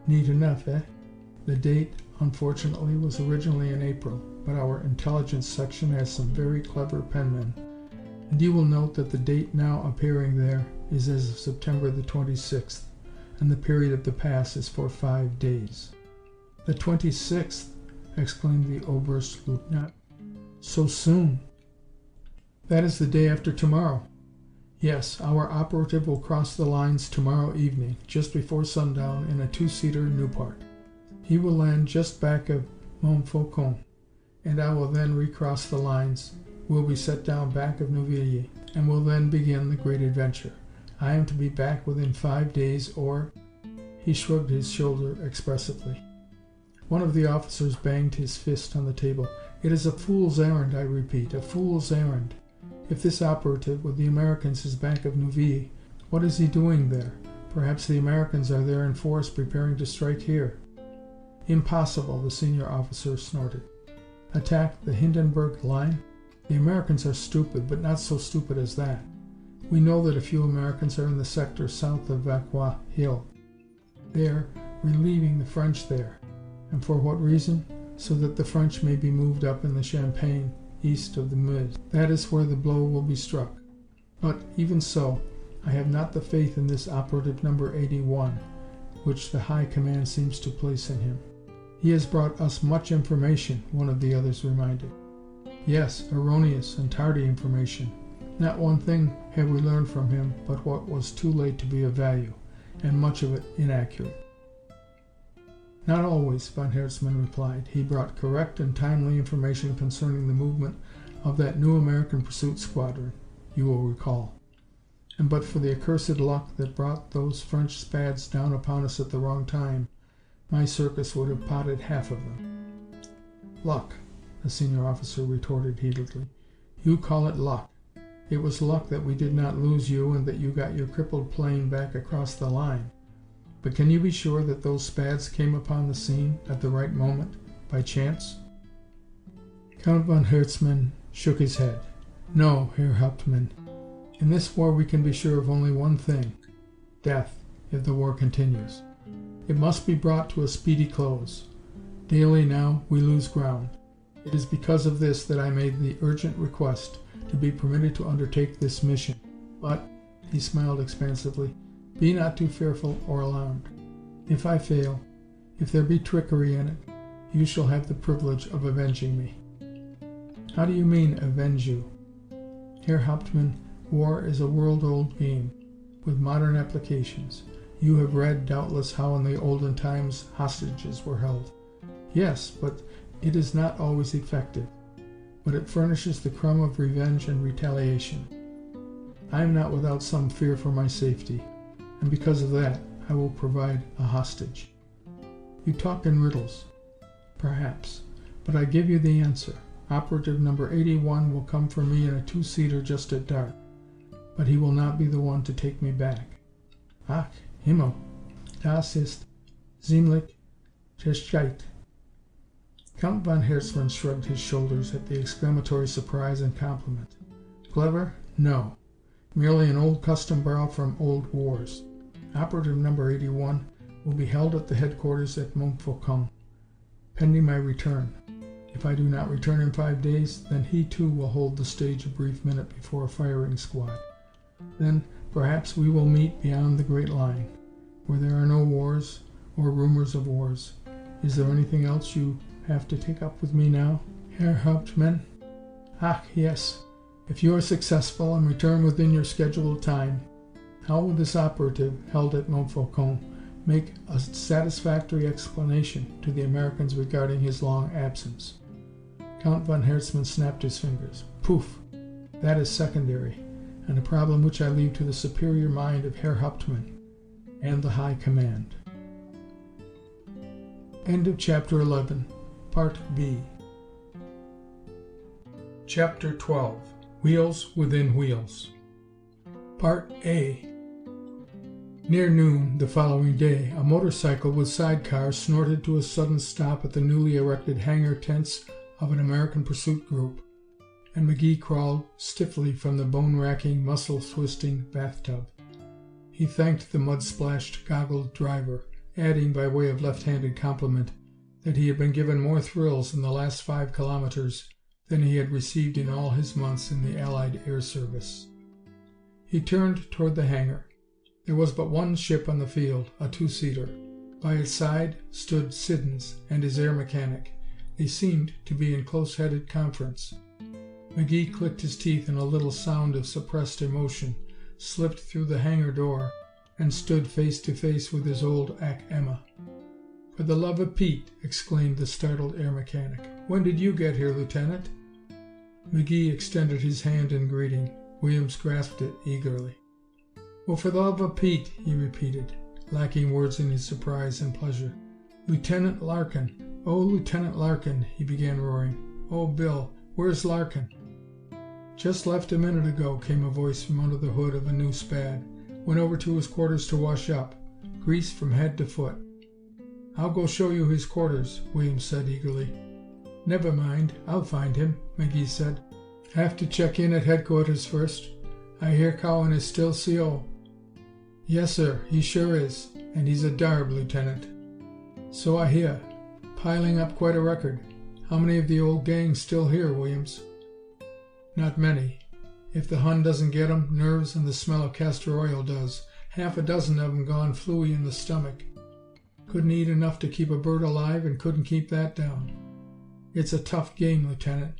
Neat enough, eh? The date, unfortunately, was originally in April, but our intelligence section has some very clever penmen, and you will note that the date now appearing there is as of September the 26th, and the period of the pass is for 5 days. The 26th, exclaimed the Oberstleutnant. So soon? That is the day after tomorrow. Yes, our operative will cross the lines tomorrow evening, just before sundown, in a 2-seater Nieuport. He will land just back of Montfaucon, and I will then recross the lines, will be set down back of Neuville, and will then begin the great adventure. I am to be back within 5 days, or... He shrugged his shoulder expressively. One of the officers banged his fist on the table. It is a fool's errand, I repeat, a fool's errand. If this operative with the Americans is back of Neuville, what is he doing there? Perhaps the Americans are there in force preparing to strike here. Impossible, the senior officer snorted. Attack the Hindenburg line? The Americans are stupid, but not so stupid as that. We know that a few Americans are in the sector south of Vauquois Hill. They are relieving the French there. And for what reason? So that the French may be moved up in the Champagne, east of the Meuse. That is where the blow will be struck. But even so, I have not the faith in this operative number 81, which the High Command seems to place in him. He has brought us much information, one of the others reminded. Yes, erroneous and tardy information. Not one thing have we learned from him but what was too late to be of value, and much of it inaccurate. Not always, von Hertzmann replied. He brought correct and timely information concerning the movement of that new American pursuit squadron, you will recall. And but for the accursed luck that brought those French spads down upon us at the wrong time, my circus would have potted half of them. Luck, the senior officer retorted heatedly. You call it luck. It was luck that we did not lose you and that you got your crippled plane back across the line. But can you be sure that those spads came upon the scene at the right moment, by chance? Count von Hertzmann shook his head. No, Herr Hauptmann. In this war we can be sure of only one thing: death, if the war continues. It must be brought to a speedy close. Daily now we lose ground. It is because of this that I made the urgent request to be permitted to undertake this mission. But, he smiled expansively, be not too fearful or alarmed. If I fail, if there be trickery in it, you shall have the privilege of avenging me. How do you mean, avenge you? Herr Hauptmann, war is a world-old game, with modern applications. You have read, doubtless, how in the olden times hostages were held. Yes, but it is not always effective. But it furnishes the crumb of revenge and retaliation. I am not without some fear for my safety, and because of that I will provide a hostage. You talk in riddles. Perhaps. But I give you the answer. Operative number 81 will come for me in a two-seater just at dark. But he will not be the one to take me back. Ach, Himmel. Das ist ziemlich gescheit. Count von Herzmann shrugged his shoulders at the exclamatory surprise and compliment. Clever? No. Merely an old custom borrowed from old wars. Operative number 81 will be held at the headquarters at Montfaucon, pending my return. If I do not return in 5 days, then he too will hold the stage a brief minute before a firing squad. Then perhaps we will meet beyond the Great Line, where there are no wars or rumors of wars. Is there anything else you have to take up with me now, Herr Hauptmann? Ach, yes. If you are successful and return within your scheduled time, how will this operative held at Montfaucon make a satisfactory explanation to the Americans regarding his long absence? Count von Herzmann snapped his fingers. Poof! That is secondary, and a problem which I leave to the superior mind of Herr Hauptmann and the High Command. End of Chapter 11, Part B. Chapter 12, Wheels Within Wheels. Part A. Near noon the following day, a motorcycle with sidecar snorted to a sudden stop at the newly erected hangar tents of an American pursuit group, and McGee crawled stiffly from the bone-racking, muscle-twisting bathtub. He thanked the mud-splashed, goggled driver, adding by way of left-handed compliment that he had been given more thrills in the last 5 kilometers than he had received in all his months in the Allied Air Service. He turned toward the hangar. There was but one ship on the field, a two-seater. By its side stood Siddons and his air mechanic. They seemed to be in close-headed conference. McGee clicked his teeth in a little sound of suppressed emotion, slipped through the hangar door, and stood face to face with his old Emma. "For the love of Pete!" exclaimed the startled air mechanic. "When did you get here, Lieutenant?" McGee extended his hand in greeting. Williams grasped it eagerly. "Well, for the love of Pete!" he repeated, lacking words in his surprise and pleasure. "Lieutenant Larkin! Oh, Lieutenant Larkin!" he began roaring. "Oh, Bill, where's Larkin?" "Just left a minute ago," came a voice from under the hood of a new Spad. "Went over to his quarters to wash up. Grease from head to foot." "I'll go show you his quarters," Williams said eagerly. "Never mind, I'll find him," McGee said. "Have to check in at headquarters first. I hear Cowan is still CO." "Yes, sir, he sure is, and he's a darb, Lieutenant." "So I hear. Piling up quite a record. How many of the old gang still here, Williams?" "Not many. If the Hun doesn't get 'em, nerves and the smell of castor oil does. Half a dozen of 'em gone fluey in the stomach. Couldn't eat enough to keep a bird alive and couldn't keep that down. It's a tough game, Lieutenant.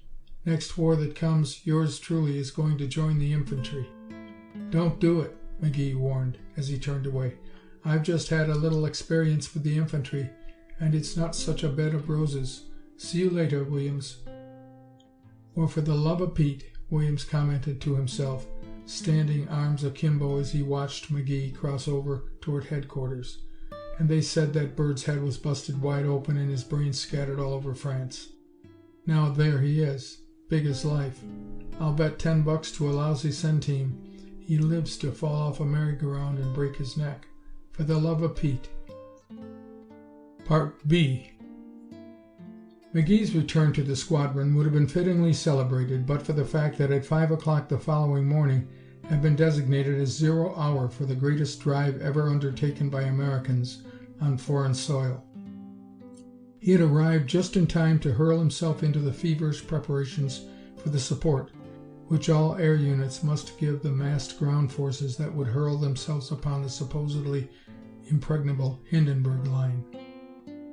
Next war that comes, yours truly is going to join the infantry." "Don't do it," McGee warned as he turned away. "I've just had a little experience with the infantry, and it's not such a bed of roses. See you later, Williams." "Or for the love of Pete," Williams commented to himself, standing arms akimbo as he watched McGee cross over toward headquarters. And they said that bird's head was busted wide open and his brains scattered all over France. Now there he is, big as life. I'll bet $10 to a lousy centime he lives to fall off a merry-go-round and break his neck. For the love of Pete. Part B. McGee's return to the squadron would have been fittingly celebrated but for the fact that at 5 o'clock the following morning had been designated as 0 hour for the greatest drive ever undertaken by Americans on foreign soil. He had arrived just in time to hurl himself into the feverish preparations for the support which all air units must give the massed ground forces that would hurl themselves upon the supposedly impregnable Hindenburg Line.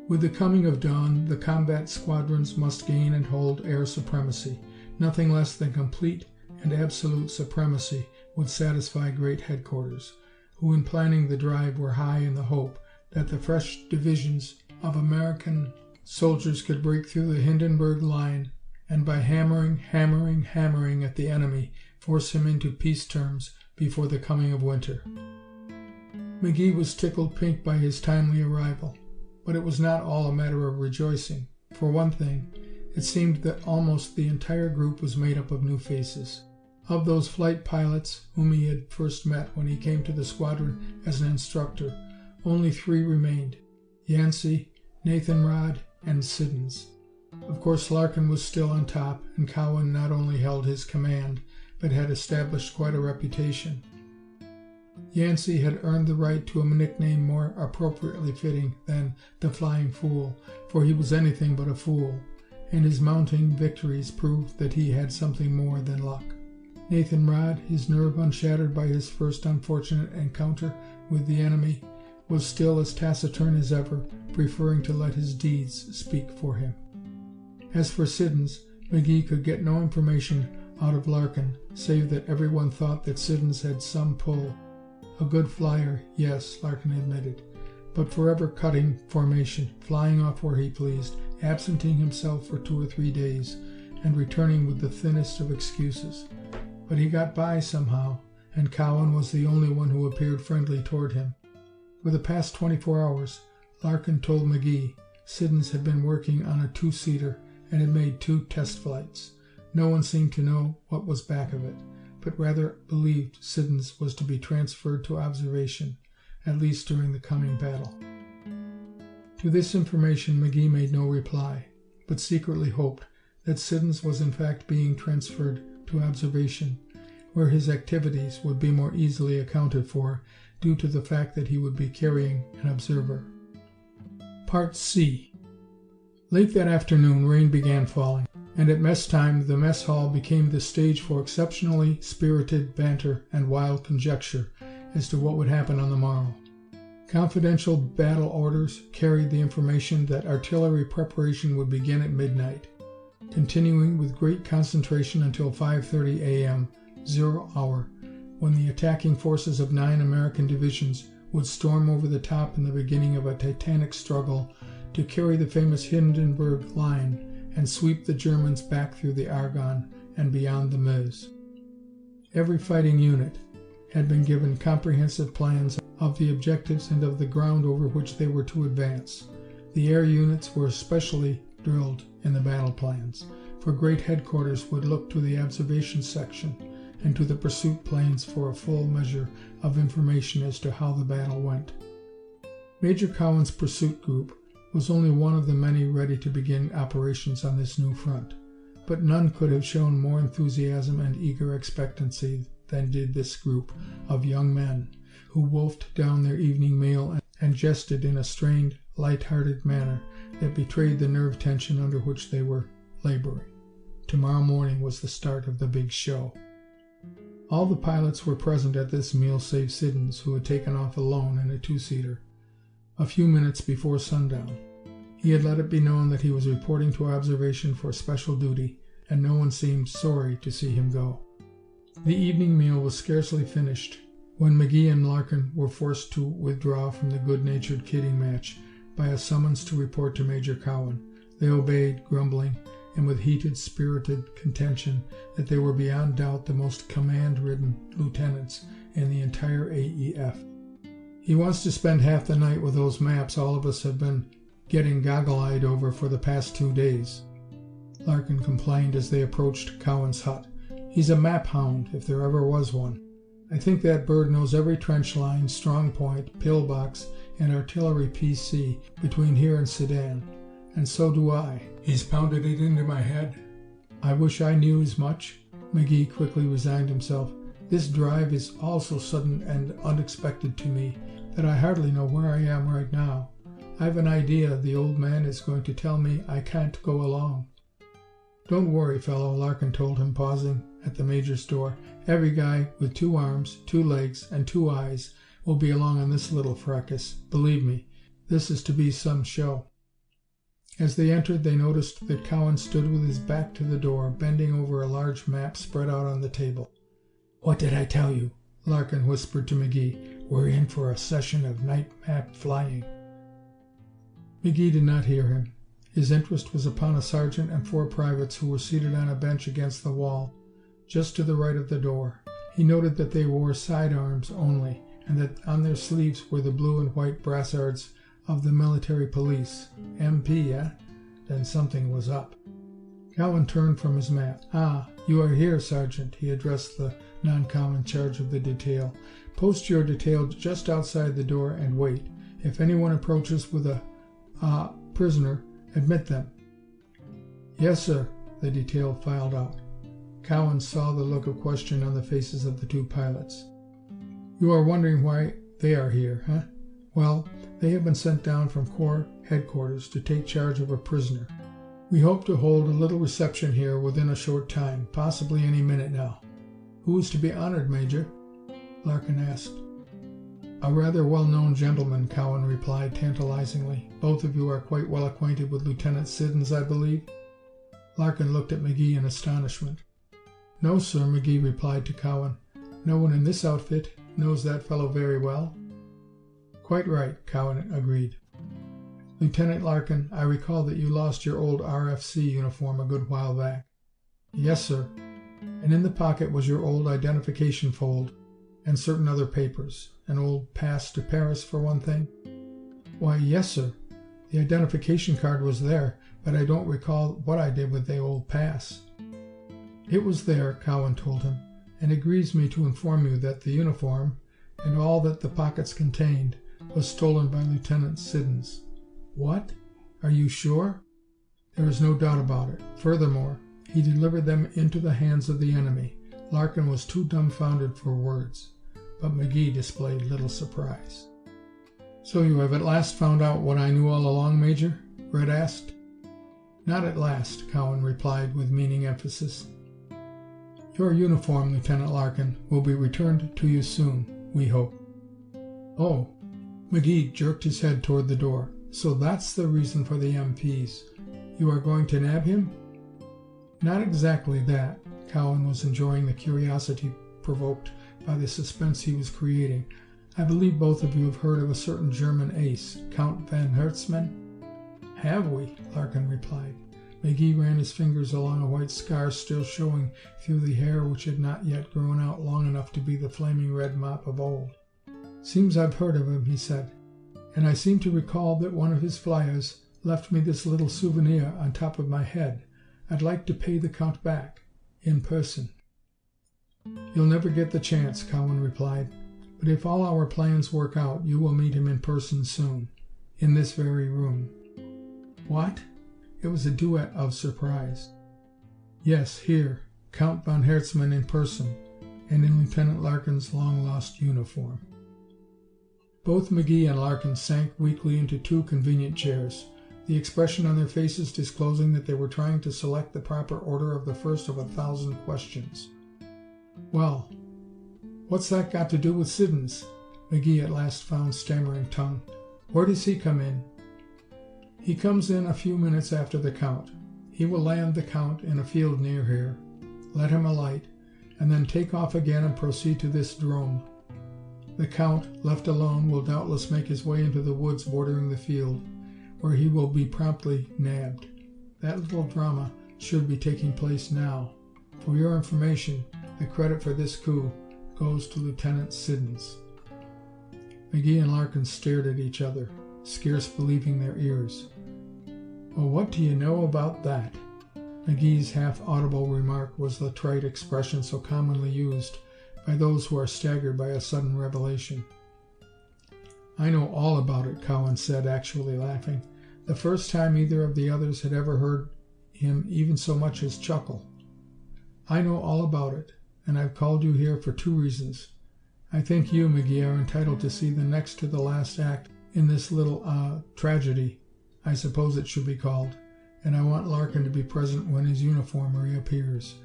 With the coming of dawn, the combat squadrons must gain and hold air supremacy. Nothing less than complete and absolute supremacy would satisfy great headquarters, who in planning the drive were high in the hope that the fresh divisions of American soldiers could break through the Hindenburg Line and by hammering at the enemy, force him into peace terms before the coming of winter. McGee was tickled pink by his timely arrival, but it was not all a matter of rejoicing. For one thing, it seemed that almost the entire group was made up of new faces. Of those flight pilots whom he had first met when he came to the squadron as an instructor, only 3 remained: Yancey, Nathanrod, and Siddons. Of course, Larkin was still on top, and Cowan not only held his command, but had established quite a reputation. Yancey had earned the right to a nickname more appropriately fitting than the Flying Fool, for he was anything but a fool, and his mounting victories proved that he had something more than luck. Nathanrod, his nerve unshattered by his first unfortunate encounter with the enemy, was still as taciturn as ever, preferring to let his deeds speak for him. As for Siddons, McGee could get no information out of Larkin, save that everyone thought that Siddons had some pull. A good flyer, yes, Larkin admitted, but forever cutting formation, flying off where he pleased, absenting himself for 2 or 3 days, and returning with the thinnest of excuses. But he got by somehow, and Cowan was the only one who appeared friendly toward him. For the past 24 hours, Larkin told McGee, Siddons had been working on a 2-seater and had made 2 test flights. No one seemed to know what was back of it, but rather believed Siddons was to be transferred to observation, at least during the coming battle. To this information McGee made no reply, but secretly hoped that Siddons was in fact being transferred to observation, where his activities would be more easily accounted for due to the fact that he would be carrying an observer. Part C. Late that afternoon rain began falling, and at mess time the mess hall became the stage for exceptionally spirited banter and wild conjecture as to what would happen on the morrow. Confidential battle orders carried the information that artillery preparation would begin at midnight, continuing with great concentration until 5:30 a.m., 0 hour, when the attacking forces of 9 American divisions would storm over the top in the beginning of a titanic struggle to carry the famous Hindenburg Line and sweep the Germans back through the Argonne and beyond the Meuse. Every fighting unit had been given comprehensive plans of the objectives and of the ground over which they were to advance. The air units were especially drilled in the battle plans, for great headquarters would look to the observation section and to the pursuit planes for a full measure of information as to how the battle went. Major Cowan's pursuit group was only one of the many ready to begin operations on this new front, but none could have shown more enthusiasm and eager expectancy than did this group of young men, who wolfed down their evening meal and jested in a strained, light-hearted manner that betrayed the nerve tension under which they were laboring. Tomorrow morning was the start of the big show. All the pilots were present at this meal save Siddons, who had taken off alone in a 2-seater a few minutes before sundown. He had let it be known that he was reporting to observation for special duty, and no one seemed sorry to see him go. The evening meal was scarcely finished when McGee and Larkin were forced to withdraw from the good-natured kidding match by a summons to report to Major Cowan. They obeyed, grumbling, and with heated, spirited contention that they were beyond doubt the most command-ridden lieutenants in the entire AEF. He wants to spend half the night with those maps all of us have been getting goggle-eyed over for the past 2 days, Larkin complained as they approached Cowan's hut. He's a map hound, if there ever was one. I think that bird knows every trench line, strong point, pillbox, and artillery PC between here and Sedan, and so do I. He's pounded it into my head. I wish I knew as much. McGee quickly resigned himself. This drive is all so sudden and unexpected to me that I hardly know where I am right now. I've an idea the old man is going to tell me I can't go along. Don't worry, fellow, Larkin told him, pausing at the Major's door. Every guy with 2 arms, 2 legs, and 2 eyes will be along on this little fracas. Believe me, this is to be some show. As they entered, they noticed that Cowan stood with his back to the door, bending over a large map spread out on the table. What did I tell you? Larkin whispered to McGee. We're in for a session of night map flying. McGee did not hear him. His interest was upon a sergeant and 4 privates who were seated on a bench against the wall, just to the right of the door. He noted that they wore sidearms only, and that on their sleeves were the blue and white brassards of the military police. MP, eh? Then something was up. Cowan turned from his map. "Ah, you are here, Sergeant," he addressed the non-com in charge of the detail. "Post your detail just outside the door and wait. If anyone approaches with a prisoner, admit them." "Yes, sir," the detail filed out. Cowan saw the look of question on the faces of the two pilots. "You are wondering why they are here, huh? Well, they have been sent down from Corps headquarters to take charge of a prisoner. We hope to hold a little reception here within a short time, possibly any minute now." "Who is to be honored, Major?" Larkin asked. "A rather well-known gentleman," Cowan replied tantalizingly. "Both of you are quite well acquainted with Lieutenant Siddons, I believe?" Larkin looked at McGee in astonishment. "No, sir," McGee replied to Cowan. "No one in this outfit knows that fellow very well." "Quite right," Cowan agreed. "Lieutenant Larkin, I recall that you lost your old RFC uniform a good while back." "Yes, sir." "And in the pocket was your old identification fold and certain other papers. An old pass to Paris, for one thing?" "Why, yes, sir. The identification card was there, but I don't recall what I did with the old pass." "It was there," Cowan told him, "and it grieves me to inform you that the uniform, and all that the pockets contained, was stolen by Lieutenant Siddons." "What? Are you sure?" "There is no doubt about it. Furthermore, he delivered them into the hands of the enemy." Larkin was too dumbfounded for words, but McGee displayed little surprise. "So you have at last found out what I knew all along, Major?" Red asked. "Not at last," Cowan replied with meaning emphasis. "Your uniform, Lieutenant Larkin, will be returned to you soon, we hope." "Oh." McGee jerked his head toward the door. "So that's the reason for the MPs. You are going to nab him?" "Not exactly that." Cowan was enjoying the curiosity provoked by the suspense he was creating. "I believe both of you have heard of a certain German ace, Count von Herzmann?" "Have we?" Larkin replied. McGee ran his fingers along a white scar still showing through the hair which had not yet grown out long enough to be the flaming red mop of old. "Seems I've heard of him," he said. "And I seem to recall that one of his flyers left me this little souvenir on top of my head. I'd like to pay the Count back, in person." "You'll never get the chance," Cowan replied. "But if all our plans work out, you will meet him in person soon, in this very room." "What?" It was a duet of surprise. "Yes, here, Count von Herzmann in person, and in Lieutenant Larkin's long-lost uniform." Both McGee and Larkin sank weakly into two convenient chairs, the expression on their faces disclosing that they were trying to select the proper order of the first of 1,000 questions. "Well, what's that got to do with Siddons?" McGee at last found stammering tongue. "Where does he come in?" "He comes in a few minutes after the Count. He will land the Count in a field near here, let him alight, and then take off again and proceed to this drome. The Count, left alone, will doubtless make his way into the woods bordering the field, where he will be promptly nabbed. That little drama should be taking place now. For your information, the credit for this coup goes to Lieutenant Siddons." McGee and Larkin stared at each other, scarce believing their ears. "Well, what do you know about that?" McGee's half-audible remark was the trite expression so commonly used by those who are staggered by a sudden revelation. "I know all about it," Cowan said, actually laughing. The first time either of the others had ever heard him even so much as chuckle. "I know all about it, and I've called you here for two reasons. I think you, McGee, are entitled to see the next to the last act in this little, tragedy, I suppose it should be called, and I want Larkin to be present when his uniform reappears.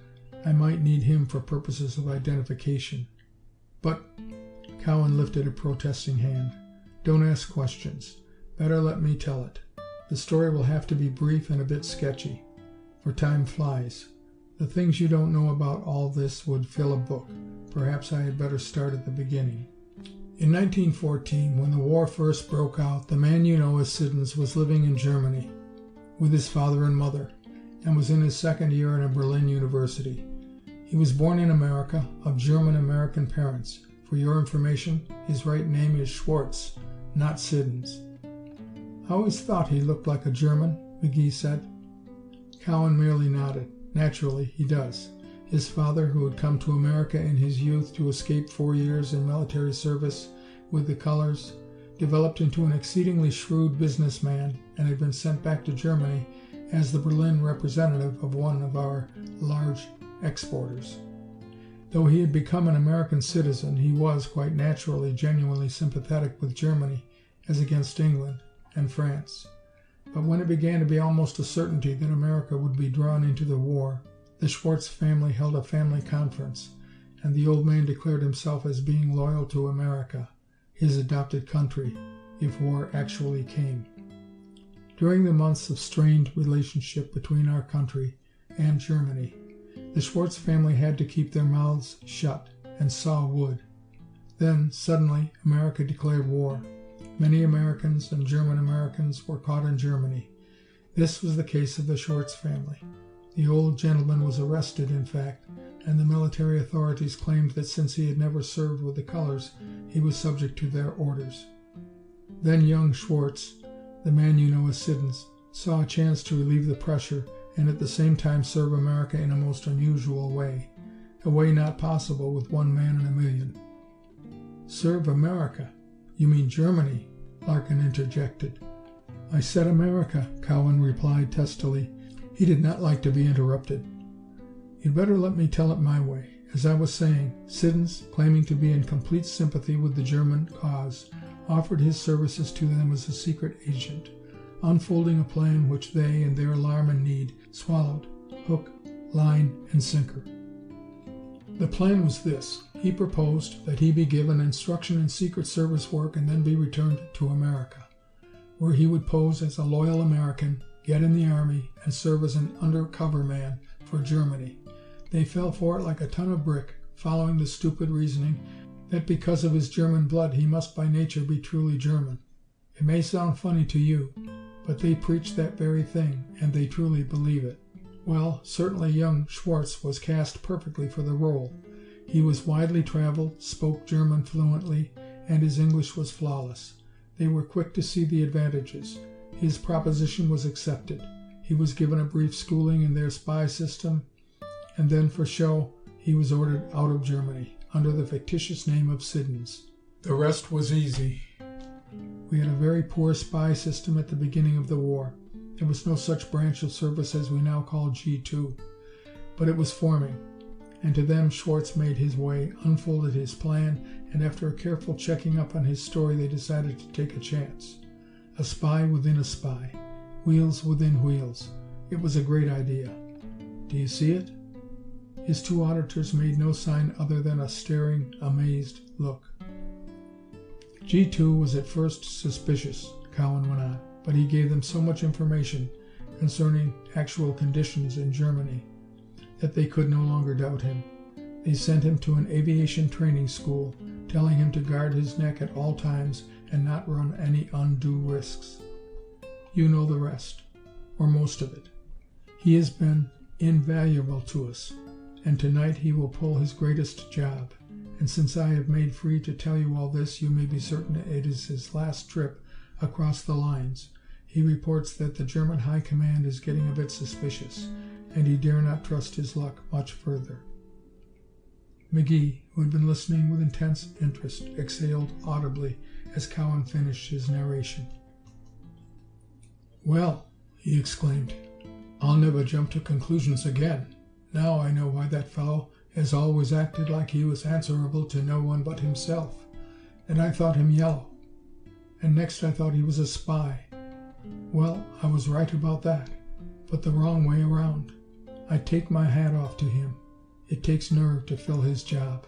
I might need him for purposes of identification." "But," Cowan lifted a protesting hand, "don't ask questions. Better let me tell it. The story will have to be brief and a bit sketchy, for time flies. The things you don't know about all this would fill a book. Perhaps I had better start at the beginning. In 1914, when the war first broke out, the man you know as Siddons was living in Germany with his father and mother, and was in his second year in a Berlin university. He was born in America, of German-American parents, For your information, his right name is Schwartz, not Siddons." "I always thought he looked like a German," McGee said. Cowan merely nodded. "Naturally, he does. His father, who had come to America in his youth to escape 4 years in military service with the colors, developed into an exceedingly shrewd businessman and had been sent back to Germany as the Berlin representative of one of our large exporters. Though he had become an American citizen, he was, quite naturally, genuinely sympathetic with Germany as against England and France. But when it began to be almost a certainty that America would be drawn into the war, the Schwartz family held a family conference, and the old man declared himself as being loyal to America, his adopted country, if war actually came. During the months of strained relationship between our country and Germany, the Schwartz family had to keep their mouths shut and saw wood. Then, suddenly, America declared war. Many Americans and German Americans were caught in Germany. This was the case of the Schwartz family. The old gentleman was arrested, in fact, and the military authorities claimed that since he had never served with the colors, he was subject to their orders. Then young Schwartz, the man you know as Siddons, saw a chance to relieve the pressure and at the same time serve America in a most unusual way, a way not possible with one man in a million. "Serve America? You mean Germany?" Larkin interjected. "I said America," Cowan replied testily. He did not like to be interrupted. "You'd better let me tell it my way. As I was saying, Siddons, claiming to be in complete sympathy with the German cause, offered his services to them as a secret agent, unfolding a plan which they, in their alarm and need, swallowed, hook, line, and sinker. The plan was this. He proposed that he be given instruction in Secret Service work and then be returned to America, where he would pose as a loyal American, get in the Army, and serve as an undercover man for Germany. They fell for it like a ton of brick, following the stupid reasoning that because of his German blood he must by nature be truly German. It may sound funny to you, but they preach that very thing, and they truly believe it. Well, certainly young Schwartz was cast perfectly for the role. He was widely traveled, spoke German fluently, and his English was flawless. They were quick to see the advantages. His proposition was accepted. He was given a brief schooling in their spy system, and then for show he was ordered out of Germany under the fictitious name of Siddons. The rest was easy. We had a very poor spy system at the beginning of the war. There was no such branch of service as we now call G2, but it was forming, and to them Schwartz made his way, unfolded his plan, and after a careful checking up on his story, they decided to take a chance. A spy within a spy. Wheels within wheels. It was a great idea. Do you see it? His two auditors made no sign other than a staring, amazed look. G2 was at first suspicious, Cowan went on, but he gave them so much information concerning actual conditions in Germany that they could no longer doubt him. They sent him to an aviation training school, telling him to guard his neck at all times and not run any undue risks. You know the rest, or most of it. He has been invaluable to us, and tonight he will pull his greatest job. And since I have made free to tell you all this, you may be certain it is his last trip across the lines. He reports that the German High Command is getting a bit suspicious, and he dare not trust his luck much further. McGee, who had been listening with intense interest, exhaled audibly as Cowan finished his narration. "Well," he exclaimed, "I'll never jump to conclusions again. Now I know why that fellow has always acted like he was answerable to no one but himself. And I thought him yellow. And next I thought he was a spy. Well, I was right about that, but the wrong way around. I take my hat off to him. It takes nerve to fill his job."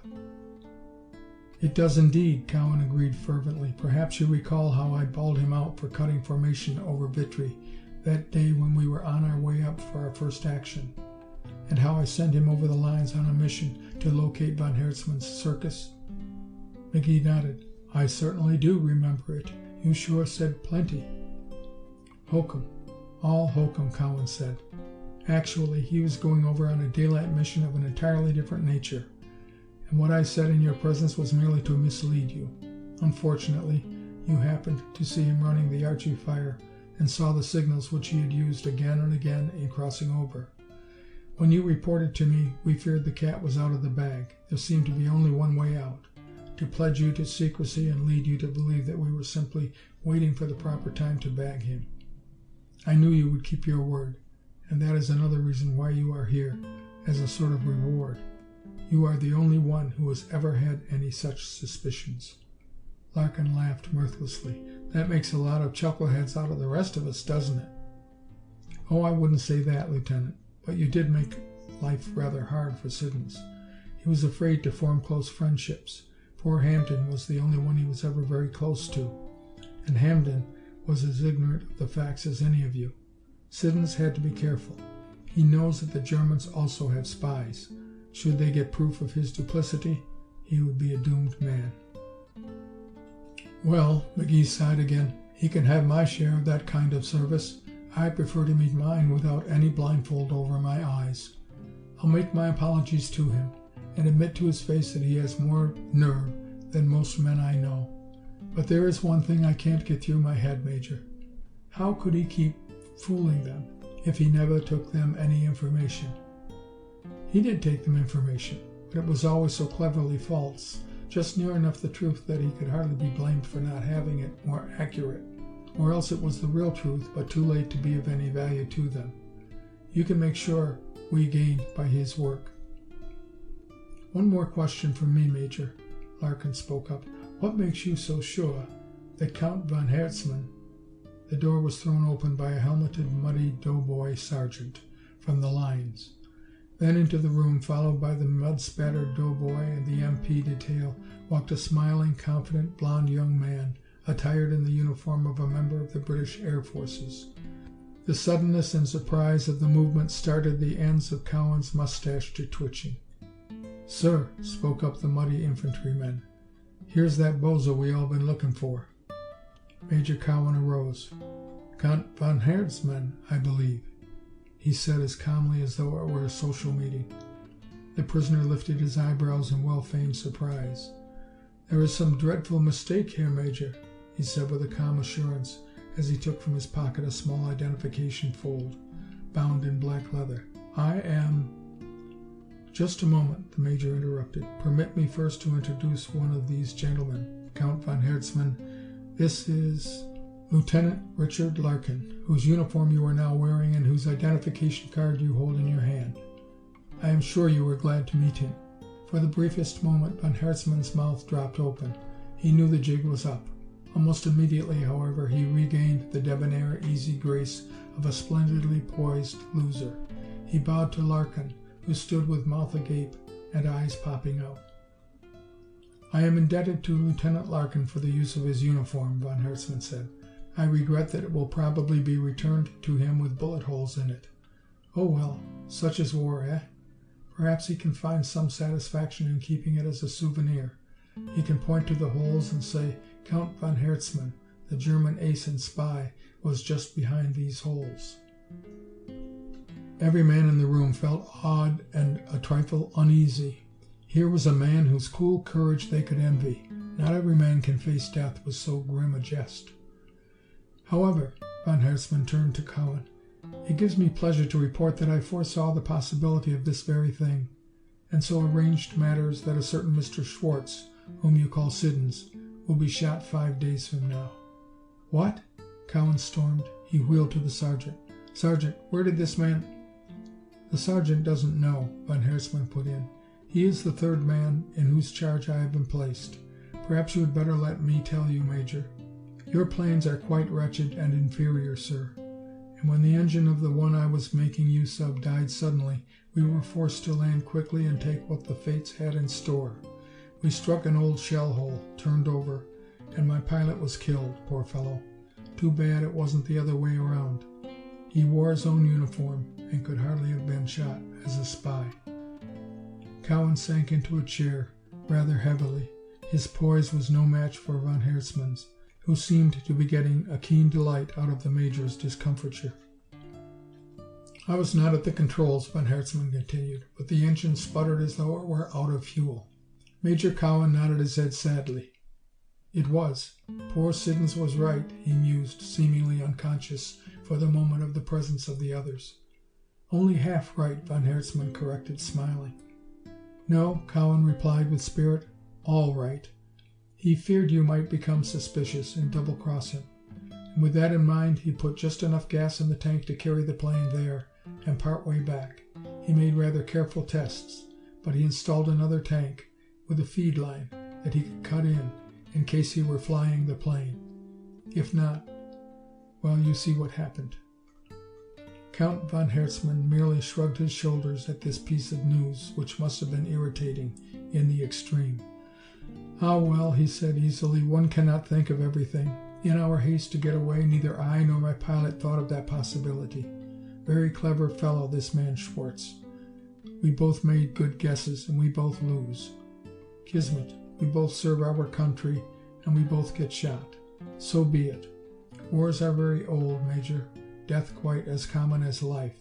"It does indeed," Cowan agreed fervently. "Perhaps you recall how I bawled him out for cutting formation over Vitry that day when we were on our way up for our first action, and how I sent him over the lines on a mission to locate von Herzmann's circus?" McGee nodded. "I certainly do remember it. You sure said plenty." "Hokum. All hokum," Cowan said. "Actually, he was going over on a daylight mission of an entirely different nature. and what I said in your presence was merely to mislead you. Unfortunately, you happened to see him running the Archie fire and saw the signals which he had used again and again in crossing over. When you reported to me, we feared the cat was out of the bag. There seemed to be only one way out, to pledge you to secrecy and lead you to believe that we were simply waiting for the proper time to bag him. I knew you would keep your word, and that is another reason why you are here, as a sort of reward. You are the only one who has ever had any such suspicions." Larkin laughed mirthlessly. "That makes a lot of chuckleheads out of the rest of us, doesn't it?" "Oh, I wouldn't say that, Lieutenant, but you did make life rather hard for Siddons. He was afraid to form close friendships. Poor Hampden was the only one he was ever very close to, and Hampden was as ignorant of the facts as any of you. Siddons had to be careful. He knows that the Germans also have spies. Should they get proof of his duplicity, he would be a doomed man." "Well," McGee sighed again, "he can have my share of that kind of service. I prefer to meet mine without any blindfold over my eyes. I'll make my apologies to him, and admit to his face that he has more nerve than most men I know. But there is one thing I can't get through my head, Major. How could he keep fooling them if he never took them any information?" "He did take them information, but it was always so cleverly false, just near enough the truth that he could hardly be blamed for not having it more accurate. Or else it was the real truth, but too late to be of any value to them. You can make sure we gained by his work." "One more question from me, Major," Larkin spoke up. "What makes you so sure that Count von Herzmann—" The door was thrown open by a helmeted, muddy doughboy sergeant from the lines. Then into the room, followed by the mud-spattered doughboy and the MP detail, walked a smiling, confident, blond young man, attired in the uniform of a member of the British Air Forces. The suddenness and surprise of the movement started the ends of Cowan's mustache to twitching. "Sir," spoke up the muddy infantryman, "here's that bozo we all been looking for." Major Cowan arose. "Count von Herzmann, I believe," he said as calmly as though it were a social meeting. The prisoner lifted his eyebrows in well-feigned surprise. "There is some dreadful mistake here, Major," he said with a calm assurance as he took from his pocket a small identification fold, bound in black leather. "I am—" "Just a moment," the Major interrupted. "Permit me first to introduce one of these gentlemen, Count von Herzmann. This is Lieutenant Richard Larkin, whose uniform you are now wearing and whose identification card you hold in your hand. I am sure you are glad to meet him." For the briefest moment von Herzmann's mouth dropped open. He knew the jig was up. Almost immediately, however, he regained the debonair, easy grace of a splendidly poised loser. He bowed to Larkin, who stood with mouth agape and eyes popping out. "I am indebted to Lieutenant Larkin for the use of his uniform," von Herzmann said. "I regret that it will probably be returned to him with bullet holes in it. Oh well, such is war, eh? Perhaps he can find some satisfaction in keeping it as a souvenir. He can point to the holes and say, 'Count von Herzmann, the German ace and spy, was just behind these holes.'" Every man in the room felt awed and a trifle uneasy. Here was a man whose cool courage they could envy. Not every man can face death with so grim a jest. "However," von Herzmann turned to Cowan, "it gives me pleasure to report that I foresaw the possibility of this very thing, and so arranged matters that a certain Mr. Schwartz, whom you call Siddons, will be shot 5 days from now." "What?" Cowan stormed. He wheeled to the sergeant. "Sergeant, where did this man—" "The sergeant doesn't know," von Herzmann put in. "He is the third man in whose charge I have been placed. Perhaps you had better let me tell you, Major. Your planes are quite wretched and inferior, sir, and when the engine of the one I was making use of died suddenly, we were forced to land quickly and take what the fates had in store. We struck an old shell hole, turned over, and my pilot was killed, poor fellow. Too bad it wasn't the other way around. He wore his own uniform and could hardly have been shot as a spy." Cowan sank into a chair, rather heavily. His poise was no match for von Herzmann's, who seemed to be getting a keen delight out of the Major's discomfiture. "I was not at the controls," von Herzmann continued, "but the engine sputtered as though it were out of fuel. Major Cowan nodded his head sadly. It was. Poor Siddons was right, he mused, seemingly unconscious for the moment of the presence of the others. Only half right, von Herzmann corrected, smiling. No, Cowan replied with spirit, all right. He feared you might become suspicious and double-cross him. And with that in mind, he put just enough gas in the tank to carry the plane there and part way back. He made rather careful tests, but he installed another tank with a feed line that he could cut in case he were flying the plane. If not, well, you see what happened. Count von Herzmann merely shrugged his shoulders at this piece of news, which must have been irritating in the extreme. Ah, well, he said easily, one cannot think of everything. In our haste to get away, neither I nor my pilot thought of that possibility. Very clever fellow, this man Schwartz. We both made good guesses, and we both lose. Kismet, we both serve our country, and we both get shot. So be it. Wars are very old, Major. Death quite as common as life,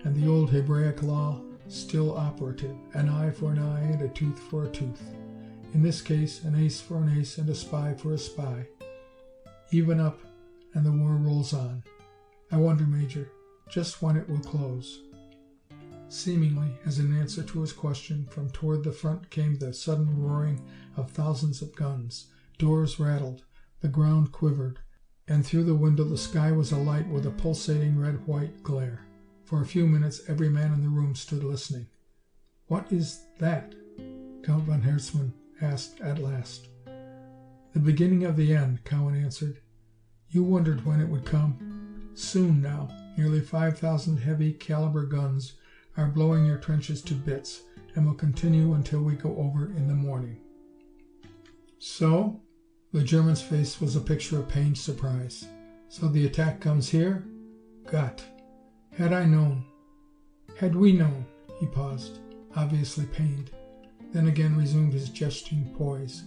and the old Hebraic law still operative, an eye for an eye and a tooth for a tooth. In this case, an ace for an ace and a spy for a spy. Even up, and the war rolls on. I wonder, Major, just when it will close. Seemingly, as an answer to his question, from toward the front came the sudden roaring of thousands of guns. Doors rattled, the ground quivered, and through the window the sky was alight with a pulsating red-white glare. For a few minutes every man in the room stood listening. What is that? Count von Herzmann asked at last. The beginning of the end, Cowan answered. You wondered when it would come. Soon now. Nearly 5,000 heavy caliber guns are blowing your trenches to bits and will continue until we go over in the morning. So? The German's face was a picture of pained surprise. So the attack comes here? Gott. Had I known. Had we known. He paused, obviously pained, then again resumed his jesting poise.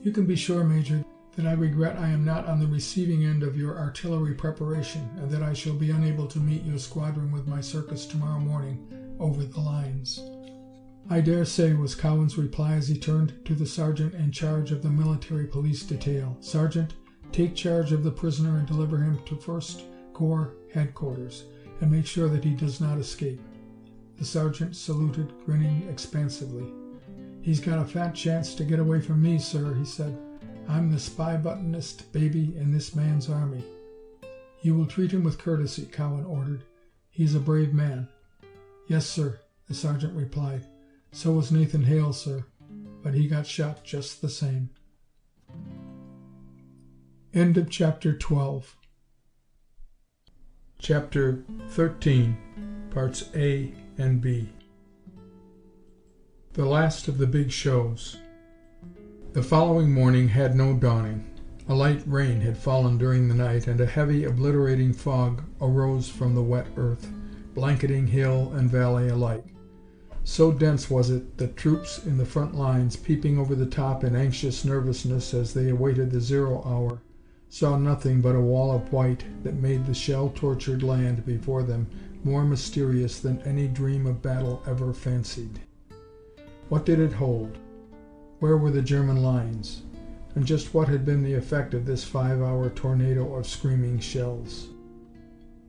You can be sure, Major, that I regret I am not on the receiving end of your artillery preparation, and that I shall be unable to meet your squadron with my circus tomorrow morning over the lines. I dare say, was Cowan's reply as he turned to the sergeant in charge of the military police detail. Sergeant, take charge of the prisoner and deliver him to 1st Corps headquarters, and make sure that he does not escape. The sergeant saluted, grinning expansively. He's got a fat chance to get away from me, sir, he said. I'm the spy-buttonist baby in this man's army. You will treat him with courtesy, Cowan ordered. He's a brave man. Yes, sir, the sergeant replied. So was Nathan Hale, sir, but he got shot just the same. End of Chapter 12. Chapter 13, Parts A and B. The last of the big shows. The following morning had no dawning. A light rain had fallen during the night, and a heavy, obliterating fog arose from the wet earth, blanketing hill and valley alike. So dense was it that troops in the front lines, peeping over the top in anxious nervousness as they awaited the 0 hour, saw nothing but a wall of white that made the shell-tortured land before them more mysterious than any dream of battle ever fancied. What did it hold? Where were the German lines? And just what had been the effect of this 5-hour tornado of screaming shells?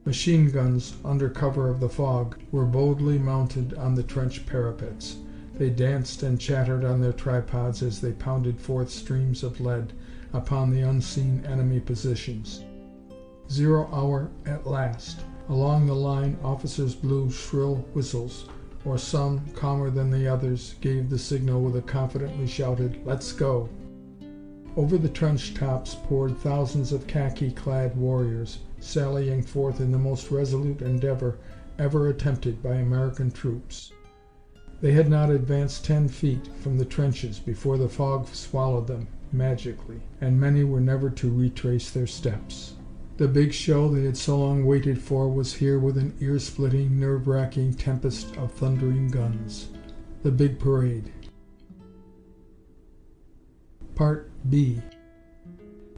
Machine guns, under cover of the fog, were boldly mounted on the trench parapets. They danced and chattered on their tripods as they pounded forth streams of lead upon the unseen enemy positions. 0 hour at last. Along the line, officers blew shrill whistles, or some, calmer than the others, gave the signal with a confidently shouted, "Let's go!" Over the trench tops poured thousands of khaki-clad warriors, sallying forth in the most resolute endeavor ever attempted by American troops. They had not advanced 10 feet from the trenches before the fog swallowed them magically, and many were never to retrace their steps. The big show they had so long waited for was here with an ear-splitting, nerve-wracking tempest of thundering guns. The big parade. Part B.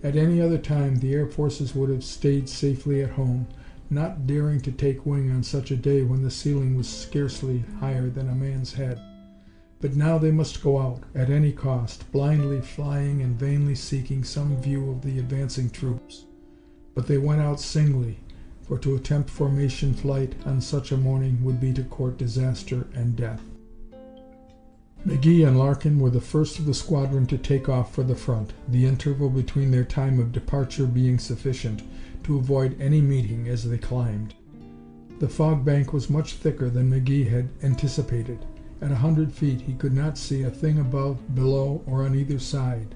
At any other time, the Air Forces would have stayed safely at home, not daring to take wing on such a day when the ceiling was scarcely higher than a man's head. But now they must go out, at any cost, blindly flying and vainly seeking some view of the advancing troops. But they went out singly, for to attempt formation flight on such a morning would be to court disaster and death. McGee and Larkin were the first of the squadron to take off for the front, the interval between their time of departure being sufficient to avoid any meeting as they climbed. The fog bank was much thicker than McGee had anticipated. At 100 feet he could not see a thing above, below, or on either side.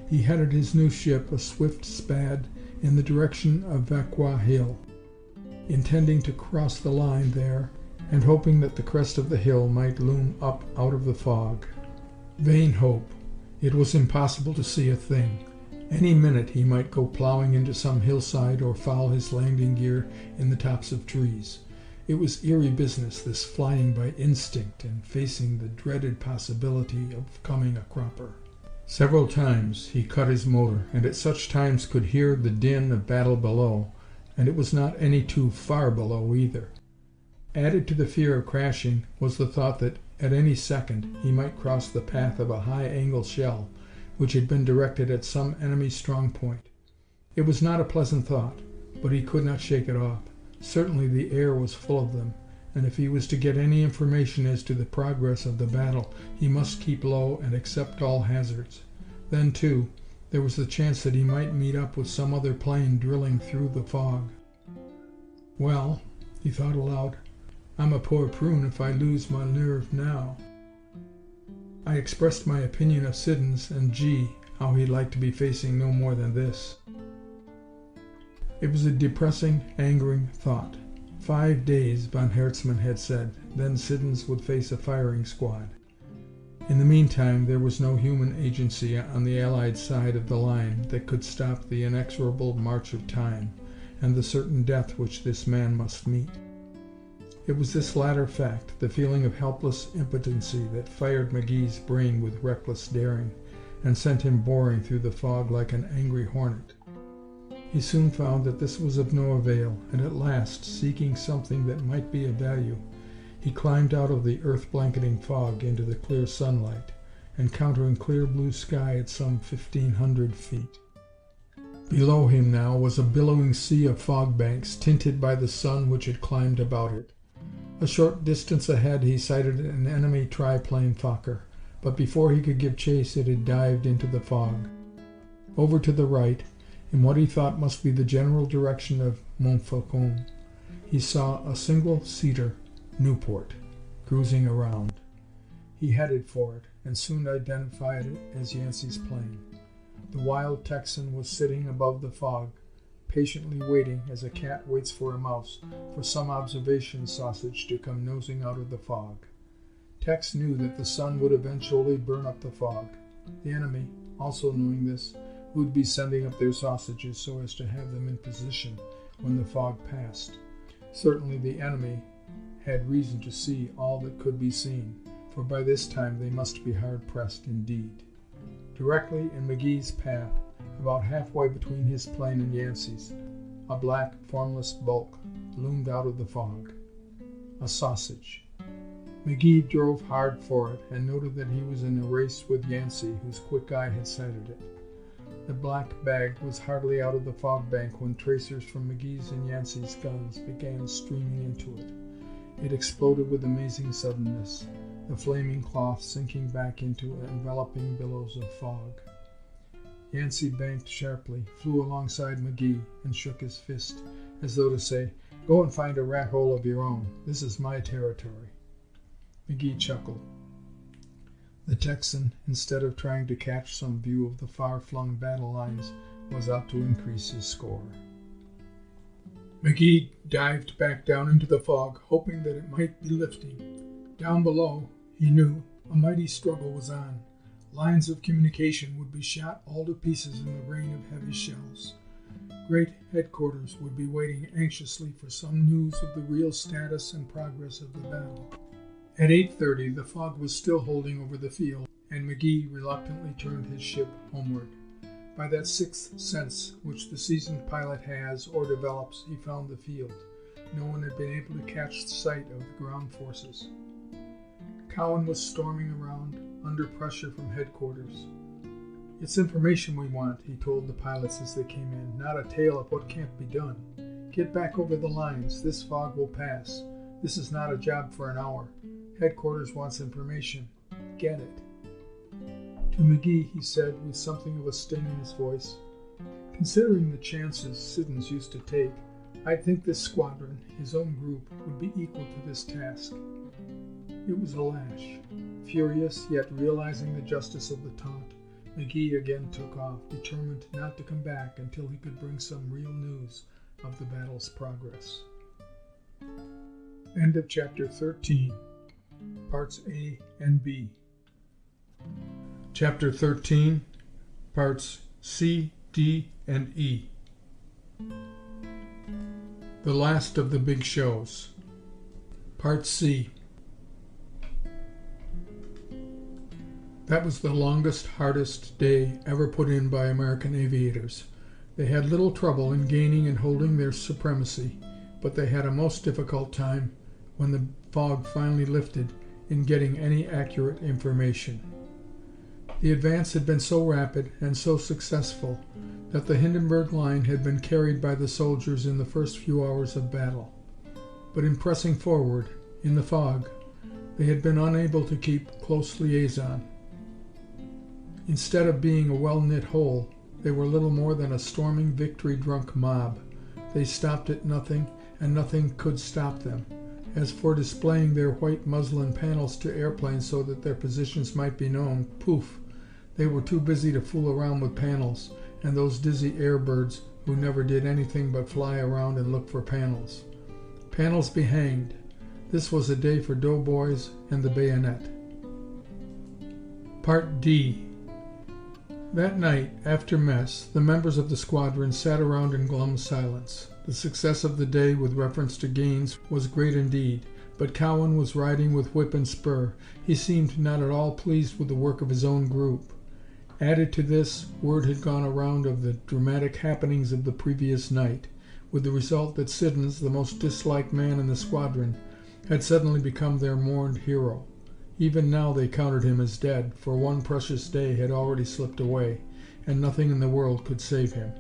He headed his new ship, a swift Spad, in the direction of Vauquois Hill, intending to cross the line there and hoping that the crest of the hill might loom up out of the fog. Vain hope. It was impossible to see a thing. Any minute he might go plowing into some hillside or foul his landing gear in the tops of trees. It was eerie business, this flying by instinct and facing the dreaded possibility of coming a cropper. Several times he cut his motor, and at such times could hear the din of battle below, and it was not any too far below either. Added to the fear of crashing was the thought that at any second he might cross the path of a high-angle shell which had been directed at some enemy strong point. It was not a pleasant thought, but he could not shake it off. Certainly the air was full of them, and if he was to get any information as to the progress of the battle, he must keep low and accept all hazards. Then, too, there was the chance that he might meet up with some other plane drilling through the fog. Well, he thought aloud, I'm a poor prune if I lose my nerve now. I expressed my opinion of Siddons, and gee, how he'd like to be facing no more than this. It was a depressing, angering thought. 5 days, von Hertzmann had said, then Siddons would face a firing squad. In the meantime, there was no human agency on the Allied side of the line that could stop the inexorable march of time and the certain death which this man must meet. It was this latter fact, the feeling of helpless impotency, that fired McGee's brain with reckless daring and sent him boring through the fog like an angry hornet. He soon found that this was of no avail, and at last, seeking something that might be of value, he climbed out of the earth-blanketing fog into the clear sunlight, encountering clear blue sky at some 1,500 feet. Below him now was a billowing sea of fog banks, tinted by the sun which had climbed about it. A short distance ahead he sighted an enemy triplane Fokker, but before he could give chase it had dived into the fog. Over to the right, in what he thought must be the general direction of Montfaucon, he saw a single-seater Nieuport cruising around. He headed for it, and soon identified it as Yancey's plane. The wild Texan was sitting above the fog, patiently waiting, as a cat waits for a mouse, for some observation sausage to come nosing out of the fog. Tex knew that the sun would eventually burn up the fog. The enemy, also knowing this, would be sending up their sausages so as to have them in position when the fog passed. Certainly the enemy had reason to see all that could be seen, for by this time they must be hard-pressed indeed. Directly in McGee's path, about halfway between his plane and Yancey's, a black, formless bulk loomed out of the fog. A sausage. McGee drove hard for it and noted that he was in a race with Yancey, whose quick eye had sighted it. The black bag was hardly out of the fog bank when tracers from McGee's and Yancey's guns began streaming into it. It exploded with amazing suddenness, the flaming cloth sinking back into enveloping billows of fog. Yancey banked sharply, flew alongside McGee, and shook his fist, as though to say, "Go and find a rat hole of your own. This is my territory." McGee chuckled. The Texan, instead of trying to catch some view of the far-flung battle lines, was out to increase his score. McGee dived back down into the fog, hoping that it might be lifting. Down below, he knew, a mighty struggle was on. Lines of communication would be shot all to pieces in the rain of heavy shells. Great headquarters would be waiting anxiously for some news of the real status and progress of the battle. At 8:30, the fog was still holding over the field, and McGee reluctantly turned his ship homeward. By that sixth sense which the seasoned pilot has or develops, he found the field. No one had been able to catch sight of the ground forces. Cowan was storming around, under pressure from headquarters. "It's information we want," he told the pilots as they came in, "not a tale of what can't be done. Get back over the lines. This fog will pass. This is not a job for an hour. Headquarters wants information. Get it." To McGee, he said, with something of a sting in his voice, "Considering the chances Siddons used to take, I think this squadron, his own group, would be equal to this task." It was a lash. Furious, yet realizing the justice of the taunt, McGee again took off, determined not to come back until he could bring some real news of the battle's progress. End of Chapter 13, Parts A and B. Chapter 13, Parts C, D, and E. The last of the big shows. Part C. That was the longest, hardest day ever put in by American aviators. They had little trouble in gaining and holding their supremacy, but they had a most difficult time, when the fog finally lifted, in getting any accurate information. The advance had been so rapid and so successful that the Hindenburg Line had been carried by the soldiers in the first few hours of battle. But in pressing forward, in the fog, they had been unable to keep close liaison. Instead of being a well-knit whole, they were little more than a storming, victory-drunk mob. They stopped at nothing, and nothing could stop them. As for displaying their white muslin panels to airplanes so that their positions might be known, poof! They were too busy to fool around with panels, and those dizzy airbirds who never did anything but fly around and look for panels. Panels be hanged! This was a day for doughboys and the bayonet. Part D. That night, after mess, the members of the squadron sat around in glum silence. The success of the day with reference to gains was great indeed, but Cowan was riding with whip and spur. He seemed not at all pleased with the work of his own group. Added to this, word had gone around of the dramatic happenings of the previous night, with the result that Siddons, the most disliked man in the squadron, had suddenly become their mourned hero. Even now they counted him as dead, for one precious day had already slipped away, and nothing in the world could save him.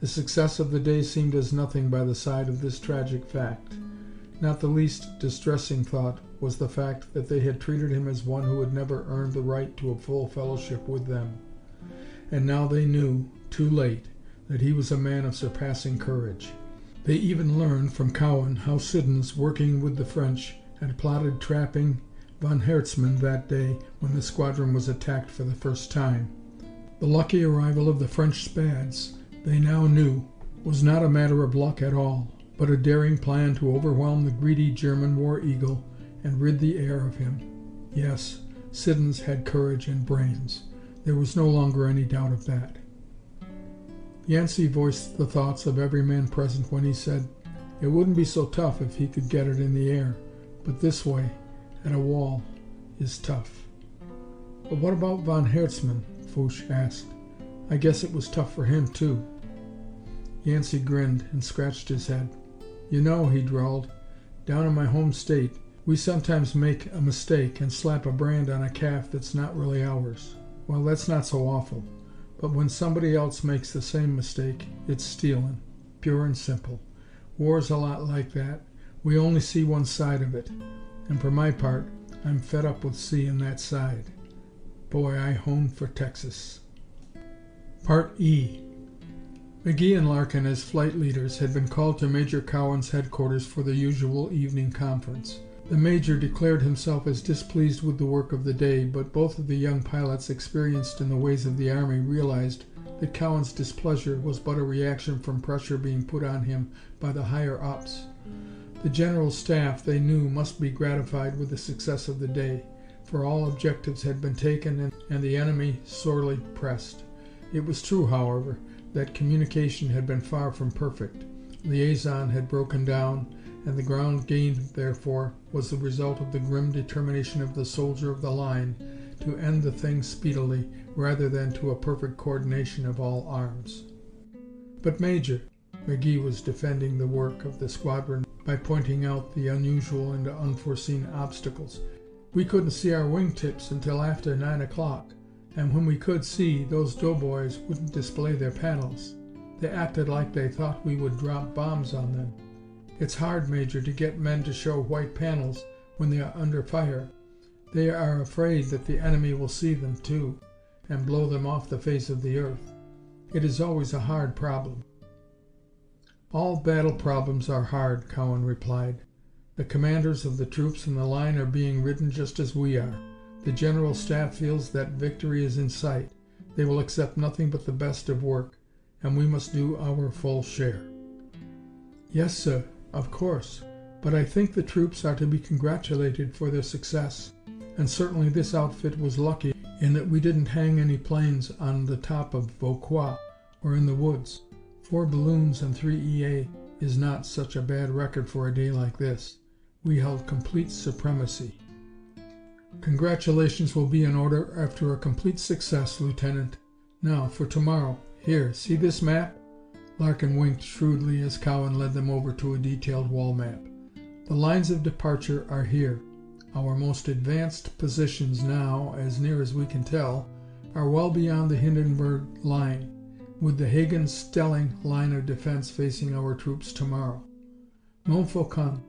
The success of the day seemed as nothing by the side of this tragic fact. Not the least distressing thought was the fact that they had treated him as one who had never earned the right to a full fellowship with them. And now they knew, too late, that he was a man of surpassing courage. They even learned from Cowan how Siddons, working with the French, had plotted trapping von Herzmann that day when the squadron was attacked for the first time. The lucky arrival of the French Spads, they now knew, was not a matter of luck at all, but a daring plan to overwhelm the greedy German war eagle and rid the air of him. Yes, Siddons had courage and brains. There was no longer any doubt of that. Yancey voiced the thoughts of every man present when he said, "It wouldn't be so tough if he could get it in the air, but this way, at a wall, is tough." "But what about von Herzmann?" Fouch asked. "I guess it was tough for him, too." Yancey grinned and scratched his head. "You know," he drawled, "down in my home state, we sometimes make a mistake and slap a brand on a calf that's not really ours. Well, that's not so awful. But when somebody else makes the same mistake, it's stealing. Pure and simple. War's a lot like that. We only see one side of it. And for my part, I'm fed up with seeing that side. Boy, I hone for Texas." Part E. McGee and Larkin, as flight leaders, had been called to Major Cowan's headquarters for the usual evening conference. The major declared himself as displeased with the work of the day, but both of the young pilots experienced in the ways of the Army realized that Cowan's displeasure was but a reaction from pressure being put on him by the higher-ups. The general staff, they knew, must be gratified with the success of the day, for all objectives had been taken and the enemy sorely pressed. It was true, however, that communication had been far from perfect. Liaison had broken down, and the ground gained, therefore, was the result of the grim determination of the soldier of the line to end the thing speedily rather than to a perfect coordination of all arms. "But, Major," McGee was defending the work of the squadron by pointing out the unusual and unforeseen obstacles. We couldn't see our wingtips until after 9 o'clock, and when we could see, those doughboys wouldn't display their panels. They acted like they thought we would drop bombs on them. It's hard, Major, to get men to show white panels when they are under fire. They are afraid that the enemy will see them, too, and blow them off the face of the earth. It is always a hard problem." "All battle problems are hard," Cowan replied. "The commanders of the troops in the line are being ridden just as we are. The General Staff feels that victory is in sight. They will accept nothing but the best of work, and we must do our full share." "Yes, sir, of course. But I think the troops are to be congratulated for their success, and certainly this outfit was lucky in that we didn't hang any planes on the top of Vauquois or in the woods. 4 balloons and 3 EA is not such a bad record for a day like this. We held complete supremacy." "Congratulations will be in order after a complete success, Lieutenant. Now, for tomorrow. Here, see this map?" Larkin winked shrewdly as Cowan led them over to a detailed wall map. "The lines of departure are here. Our most advanced positions now, as near as we can tell, are well beyond the Hindenburg line, with the Hagen-Stelling line of defense facing our troops tomorrow. Montfaucon,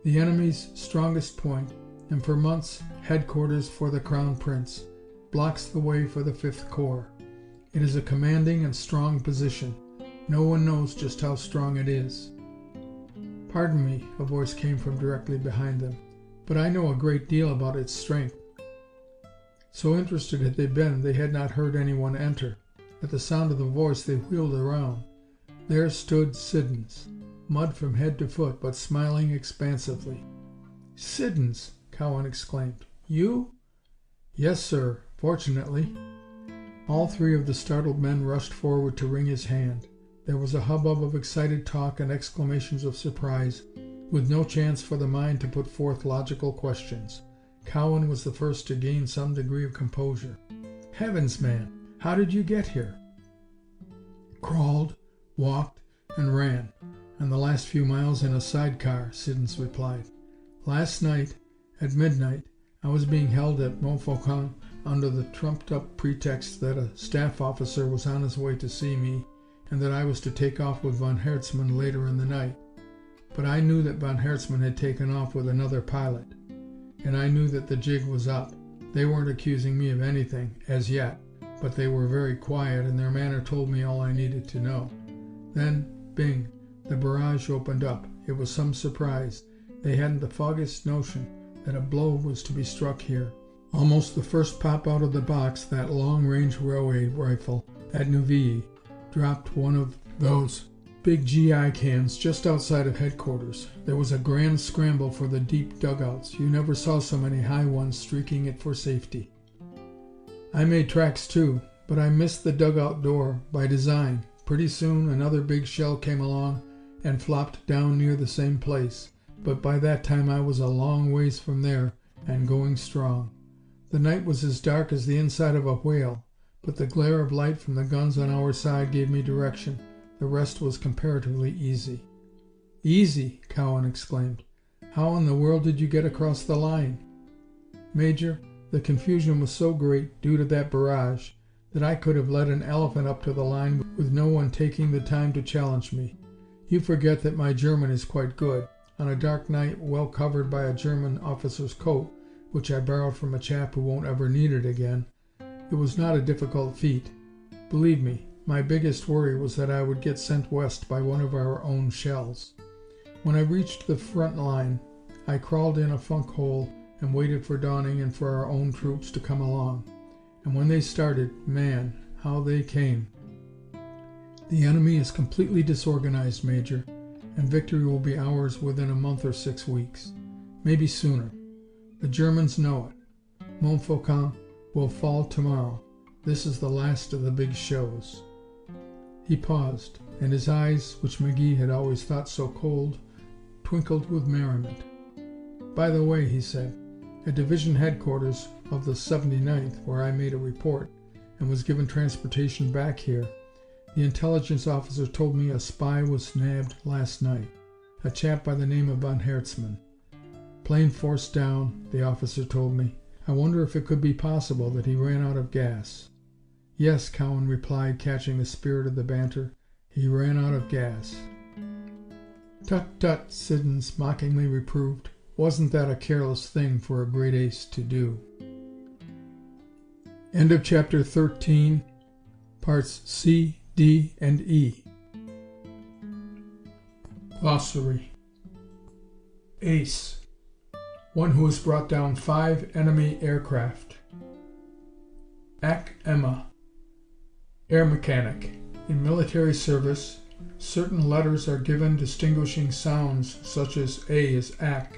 the enemy's strongest point, and for months headquarters for the Crown Prince, blocks the way for the 5th Corps. It is a commanding and strong position. No one knows just how strong it is." "Pardon me," a voice came from directly behind them, "but I know a great deal about its strength." So interested had they been, they had not heard anyone enter. At the sound of the voice, they wheeled around. There stood Siddons, mud from head to foot, but smiling expansively. "Siddons!" Cowan exclaimed. "You?" "Yes, sir, fortunately." All 3 of the startled men rushed forward to wring his hand. There was a hubbub of excited talk and exclamations of surprise, with no chance for the mind to put forth logical questions. Cowan was the first to gain some degree of composure. "Heavens, man, how did you get here?" "Crawled, walked, and ran, and the last few miles in a sidecar," Siddons replied. "Last night, at midnight, I was being held at Montfaucon under the trumped-up pretext that a staff officer was on his way to see me, and that I was to take off with von Herzmann later in the night. But I knew that von Herzmann had taken off with another pilot, and I knew that the jig was up. They weren't accusing me of anything, as yet, but they were very quiet, and their manner told me all I needed to know. Then, bing, the barrage opened up. It was some surprise. They hadn't the foggiest notion that a blow was to be struck here. Almost the first pop out of the box, that long-range railway rifle at Neuvilly dropped one of those big GI cans just outside of headquarters. There was a grand scramble for the deep dugouts. You never saw so many high ones streaking it for safety. I made tracks too, but I missed the dugout door by design. Pretty soon another big shell came along and flopped down near the same place, but by that time I was a long ways from there and going strong. The night was as dark as the inside of a whale, but the glare of light from the guns on our side gave me direction. The rest was comparatively easy." "Easy!" Cowan exclaimed. "How in the world did you get across the line?" "Major, the confusion was so great, due to that barrage, that I could have led an elephant up to the line with no one taking the time to challenge me. You forget that my German is quite good. On a dark night, well covered by a German officer's coat, which I borrowed from a chap who won't ever need it again, it was not a difficult feat. Believe me, my biggest worry was that I would get sent west by one of our own shells. When I reached the front line, I crawled in a funk hole and waited for dawning and for our own troops to come along. And when they started, man, how they came. The enemy is completely disorganized, Major, and victory will be ours within a month or 6 weeks. Maybe sooner. The Germans know it. Montfaucon will fall tomorrow. This is the last of the big shows." He paused, and his eyes, which McGee had always thought so cold, twinkled with merriment. "By the way," he said, "at division headquarters of the 79th, where I made a report and was given transportation back here, the intelligence officer told me a spy was nabbed last night, a chap by the name of von Herzmann. Plane forced down, the officer told me. I wonder if it could be possible that he ran out of gas. Yes, Cowan replied, catching the spirit of the banter. He ran out of gas. Tut, tut, Siddons mockingly reproved. Wasn't that a careless thing for a great ace to do? End of chapter 13, parts C, D, and E. Glossary. Ace. One who has brought down 5 enemy aircraft. Emma. Air mechanic. In military service, certain letters are given distinguishing sounds such as A is Ac,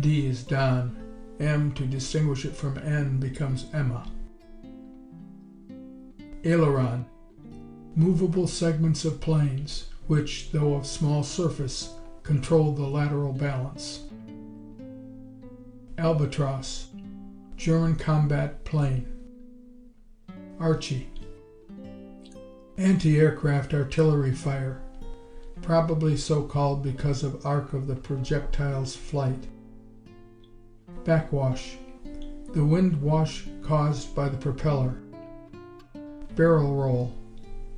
D is Don, M to distinguish it from N becomes Emma. Aileron. Movable segments of planes, which, though of small surface, control the lateral balance. Albatross. German combat plane. Archie. Anti-aircraft artillery fire, probably so called because of arc of the projectile's flight. Backwash. The wind wash caused by the propeller. Barrel roll.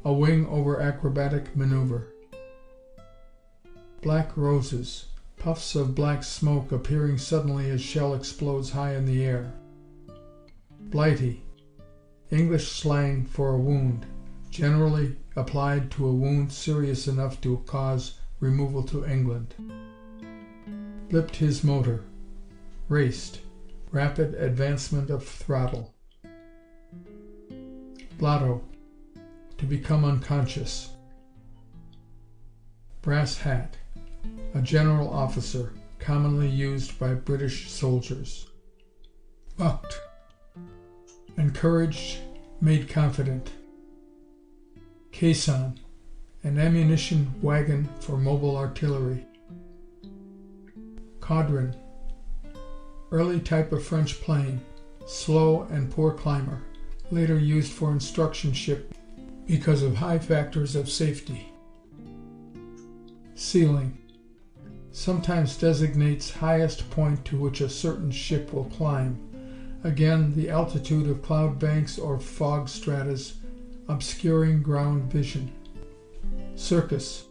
A wing over acrobatic maneuver. Black roses. Puffs of black smoke appearing suddenly as shell explodes high in the air. Blighty. English slang for a wound, generally applied to a wound serious enough to cause removal to England. Blipped his motor. Raced. Rapid advancement of throttle. Blotto. To become unconscious. Brass hat. A general officer, commonly used by British soldiers. Bucked. Encouraged, made confident. Caisson. An ammunition wagon for mobile artillery. Caudron. Early type of French plane, slow and poor climber, later used for instruction ship because of high factors of safety. Ceiling. Sometimes designates highest point to which a certain ship will climb. Again, the altitude of cloud banks or fog stratas obscuring ground vision. Circus.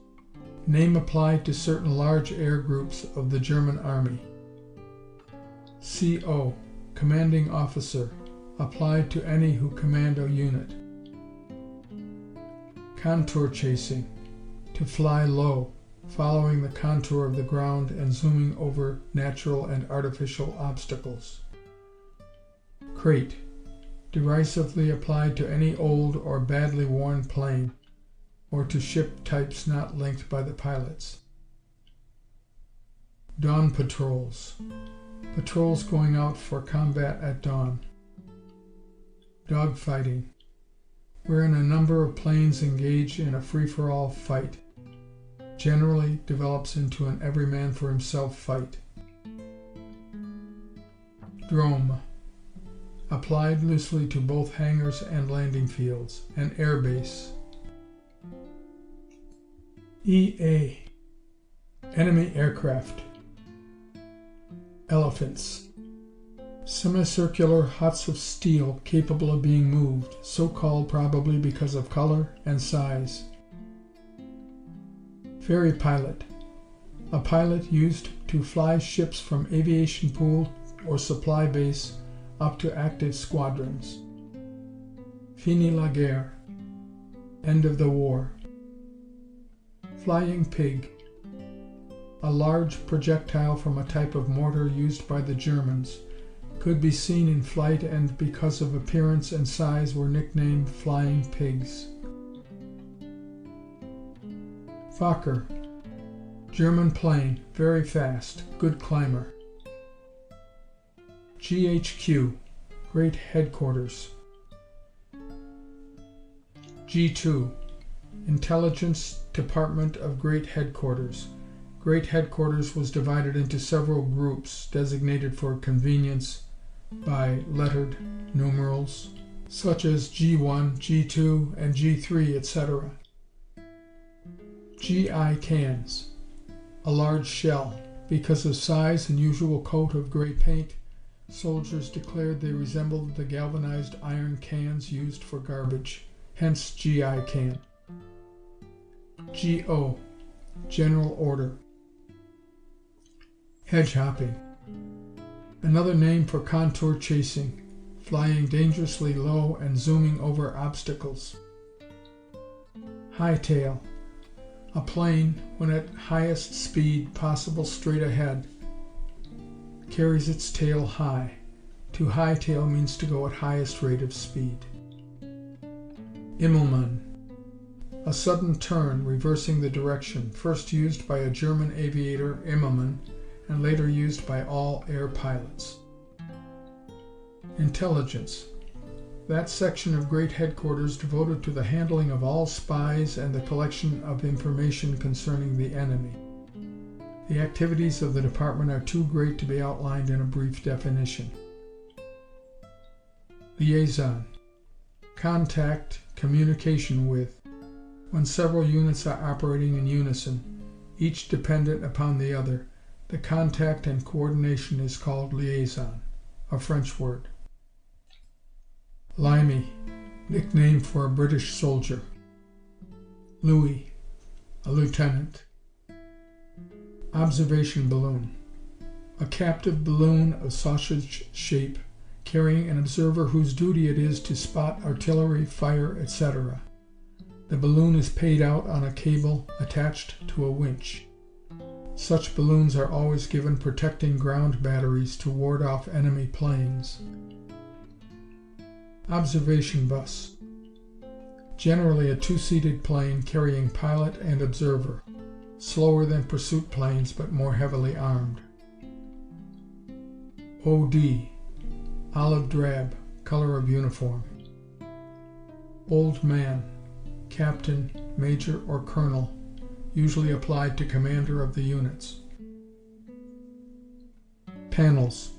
Name applied to certain large air groups of the German army. CO. Commanding officer. Applied to any who command a unit. Contour chasing. To fly low, following the contour of the ground and zooming over natural and artificial obstacles. Crate. Derisively applied to any old or badly worn plane, or to ship types not linked by the pilots. Dawn patrols. Patrols going out for combat at dawn. Dogfighting. Wherein a number of planes engage in a free-for-all fight. Generally develops into an every-man-for-himself fight. Drome. Applied loosely to both hangars and landing fields, an airbase. EA. Enemy aircraft. Elephants. Semicircular huts of steel capable of being moved, so called probably because of color and size. Ferry pilot. A pilot used to fly ships from aviation pool or supply base up to active squadrons. Fini la guerre. End of the war. Flying pig. A large projectile from a type of mortar used by the Germans. Could be seen in flight and because of appearance and size were nicknamed flying pigs. Fokker. German plane, very fast, good climber. GHQ. Great Headquarters. G2. Intelligence Department of Great Headquarters. Great Headquarters was divided into several groups designated for convenience by lettered numerals, such as G1, G2, and G3, etc. GI cans. A large shell, Because of size and usual coat of gray paint, soldiers declared they resembled the galvanized iron cans used for garbage, hence GI can. GO, General Order. Hedge hopping. Another name for contour chasing, flying dangerously low and zooming over obstacles. Hightail. A plane, when at highest speed possible straight ahead, carries its tail high. To hightail means to go at highest rate of speed. Immelmann. A sudden turn, reversing the direction, first used by a German aviator, Immelmann, and later used by all air pilots. Intelligence. That section of Great Headquarters devoted to the handling of all spies and the collection of information concerning the enemy. The activities of the department are too great to be outlined in a brief definition. Liaison. Contact, communication with. When several units are operating in unison, each dependent upon the other, the contact and coordination is called liaison, a French word. Limey, nickname for a British soldier. Louis, a lieutenant. Observation balloon. A captive balloon of sausage shape, carrying an observer whose duty it is to spot artillery, fire, etc. The balloon is paid out on a cable attached to a winch. Such balloons are always given protecting ground batteries to ward off enemy planes. Observation bus. Generally a two-seated plane carrying pilot and observer, slower than pursuit planes but more heavily armed. OD. Olive drab, color of uniform. Old man. Captain, major, or colonel, usually applied to commander of the units. Panels.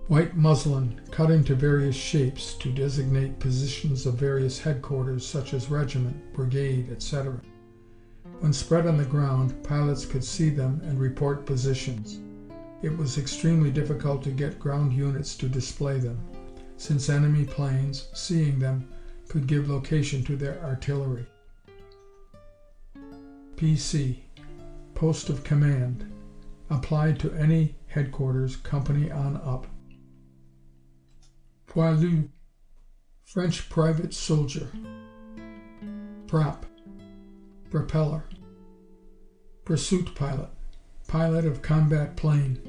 White muslin cut into various shapes to designate positions of various headquarters such as regiment, brigade, etc. When spread on the ground, pilots could see them and report positions. It was extremely difficult to get ground units to display them, since enemy planes, seeing them, could give location to their artillery. PC. Post of command. Applied to any headquarters, company on up. Poilu. French private soldier. Prop. Propeller. Pursuit pilot. Pilot of combat plane.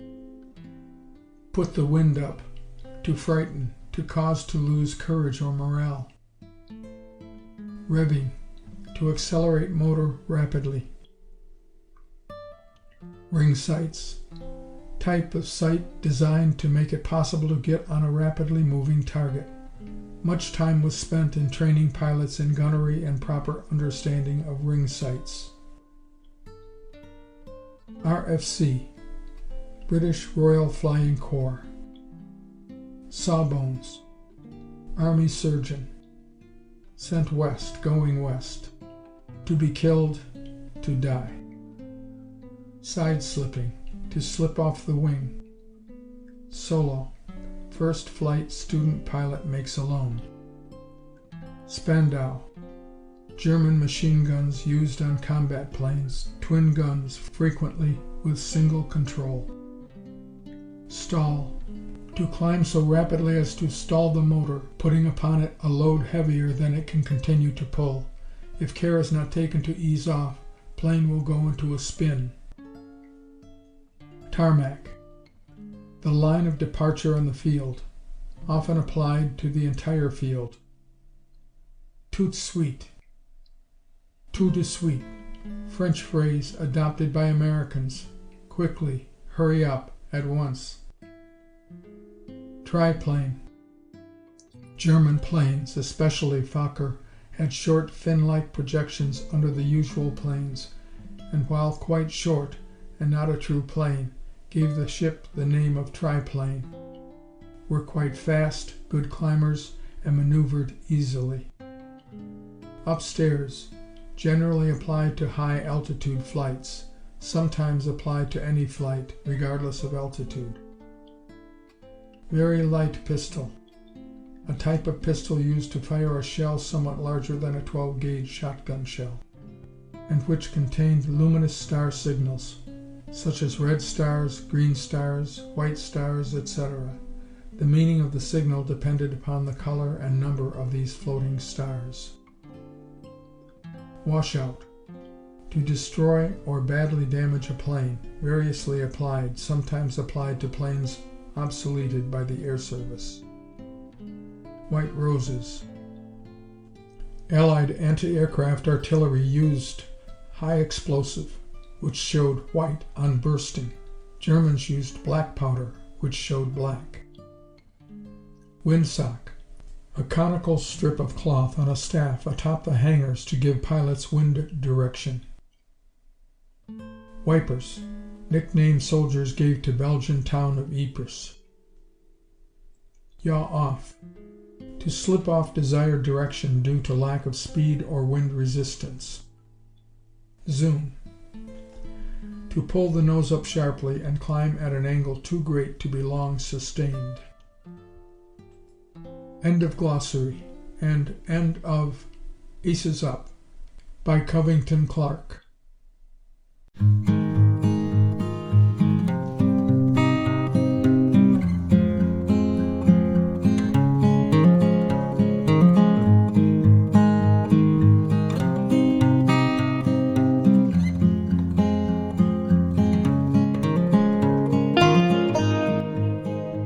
Put the wind up. To frighten, to cause to lose courage or morale. Revving. To accelerate motor rapidly. Ring sights. Type of sight designed to make it possible to get on a rapidly moving target. Much time was spent in training pilots in gunnery and proper understanding of ring sights. RFC. British Royal Flying Corps. Sawbones. Army surgeon. Sent west, going west. To be killed, to die. Side slipping. To slip off the wing. Solo. First flight student pilot makes alone. Spandau. German machine guns used on combat planes, twin guns frequently with single control. Stall. To climb so rapidly as to stall the motor, putting upon it a load heavier than it can continue to pull. If care is not taken to ease off, plane will go into a spin. Tarmac. The line of departure on the field, often applied to the entire field. Tout de suite. Tout de suite. French phrase adopted by Americans. Quickly, hurry up, at once. Triplane. German planes, especially Fokker, had short fin-like projections under the usual planes, and while quite short and not a true plane, gave the ship the name of triplane. Were quite fast, good climbers, and maneuvered easily. Upstairs. Generally applied to high altitude flights, sometimes applied to any flight, regardless of altitude. Very light pistol, a type of pistol used to fire a shell somewhat larger than a 12-gauge shotgun shell, and which contained luminous star signals, such as red stars, green stars, white stars, etc. The meaning of the signal depended upon the color and number of these floating stars. Washout, to destroy or badly damage a plane, variously applied, sometimes applied to planes obsoleted by the Air Service. White roses. Allied anti-aircraft artillery used high explosive, which showed white on bursting. Germans used black powder, which showed black. Windsock, a conical strip of cloth on a staff atop the hangars to give pilots wind direction. Wipers, nickname soldiers gave to Belgian town of Ypres. Yaw off, to slip off desired direction due to lack of speed or wind resistance. Zoom, to pull the nose up sharply and climb at an angle too great to be long sustained. End of glossary and end of Aces Up by Covington Clarke.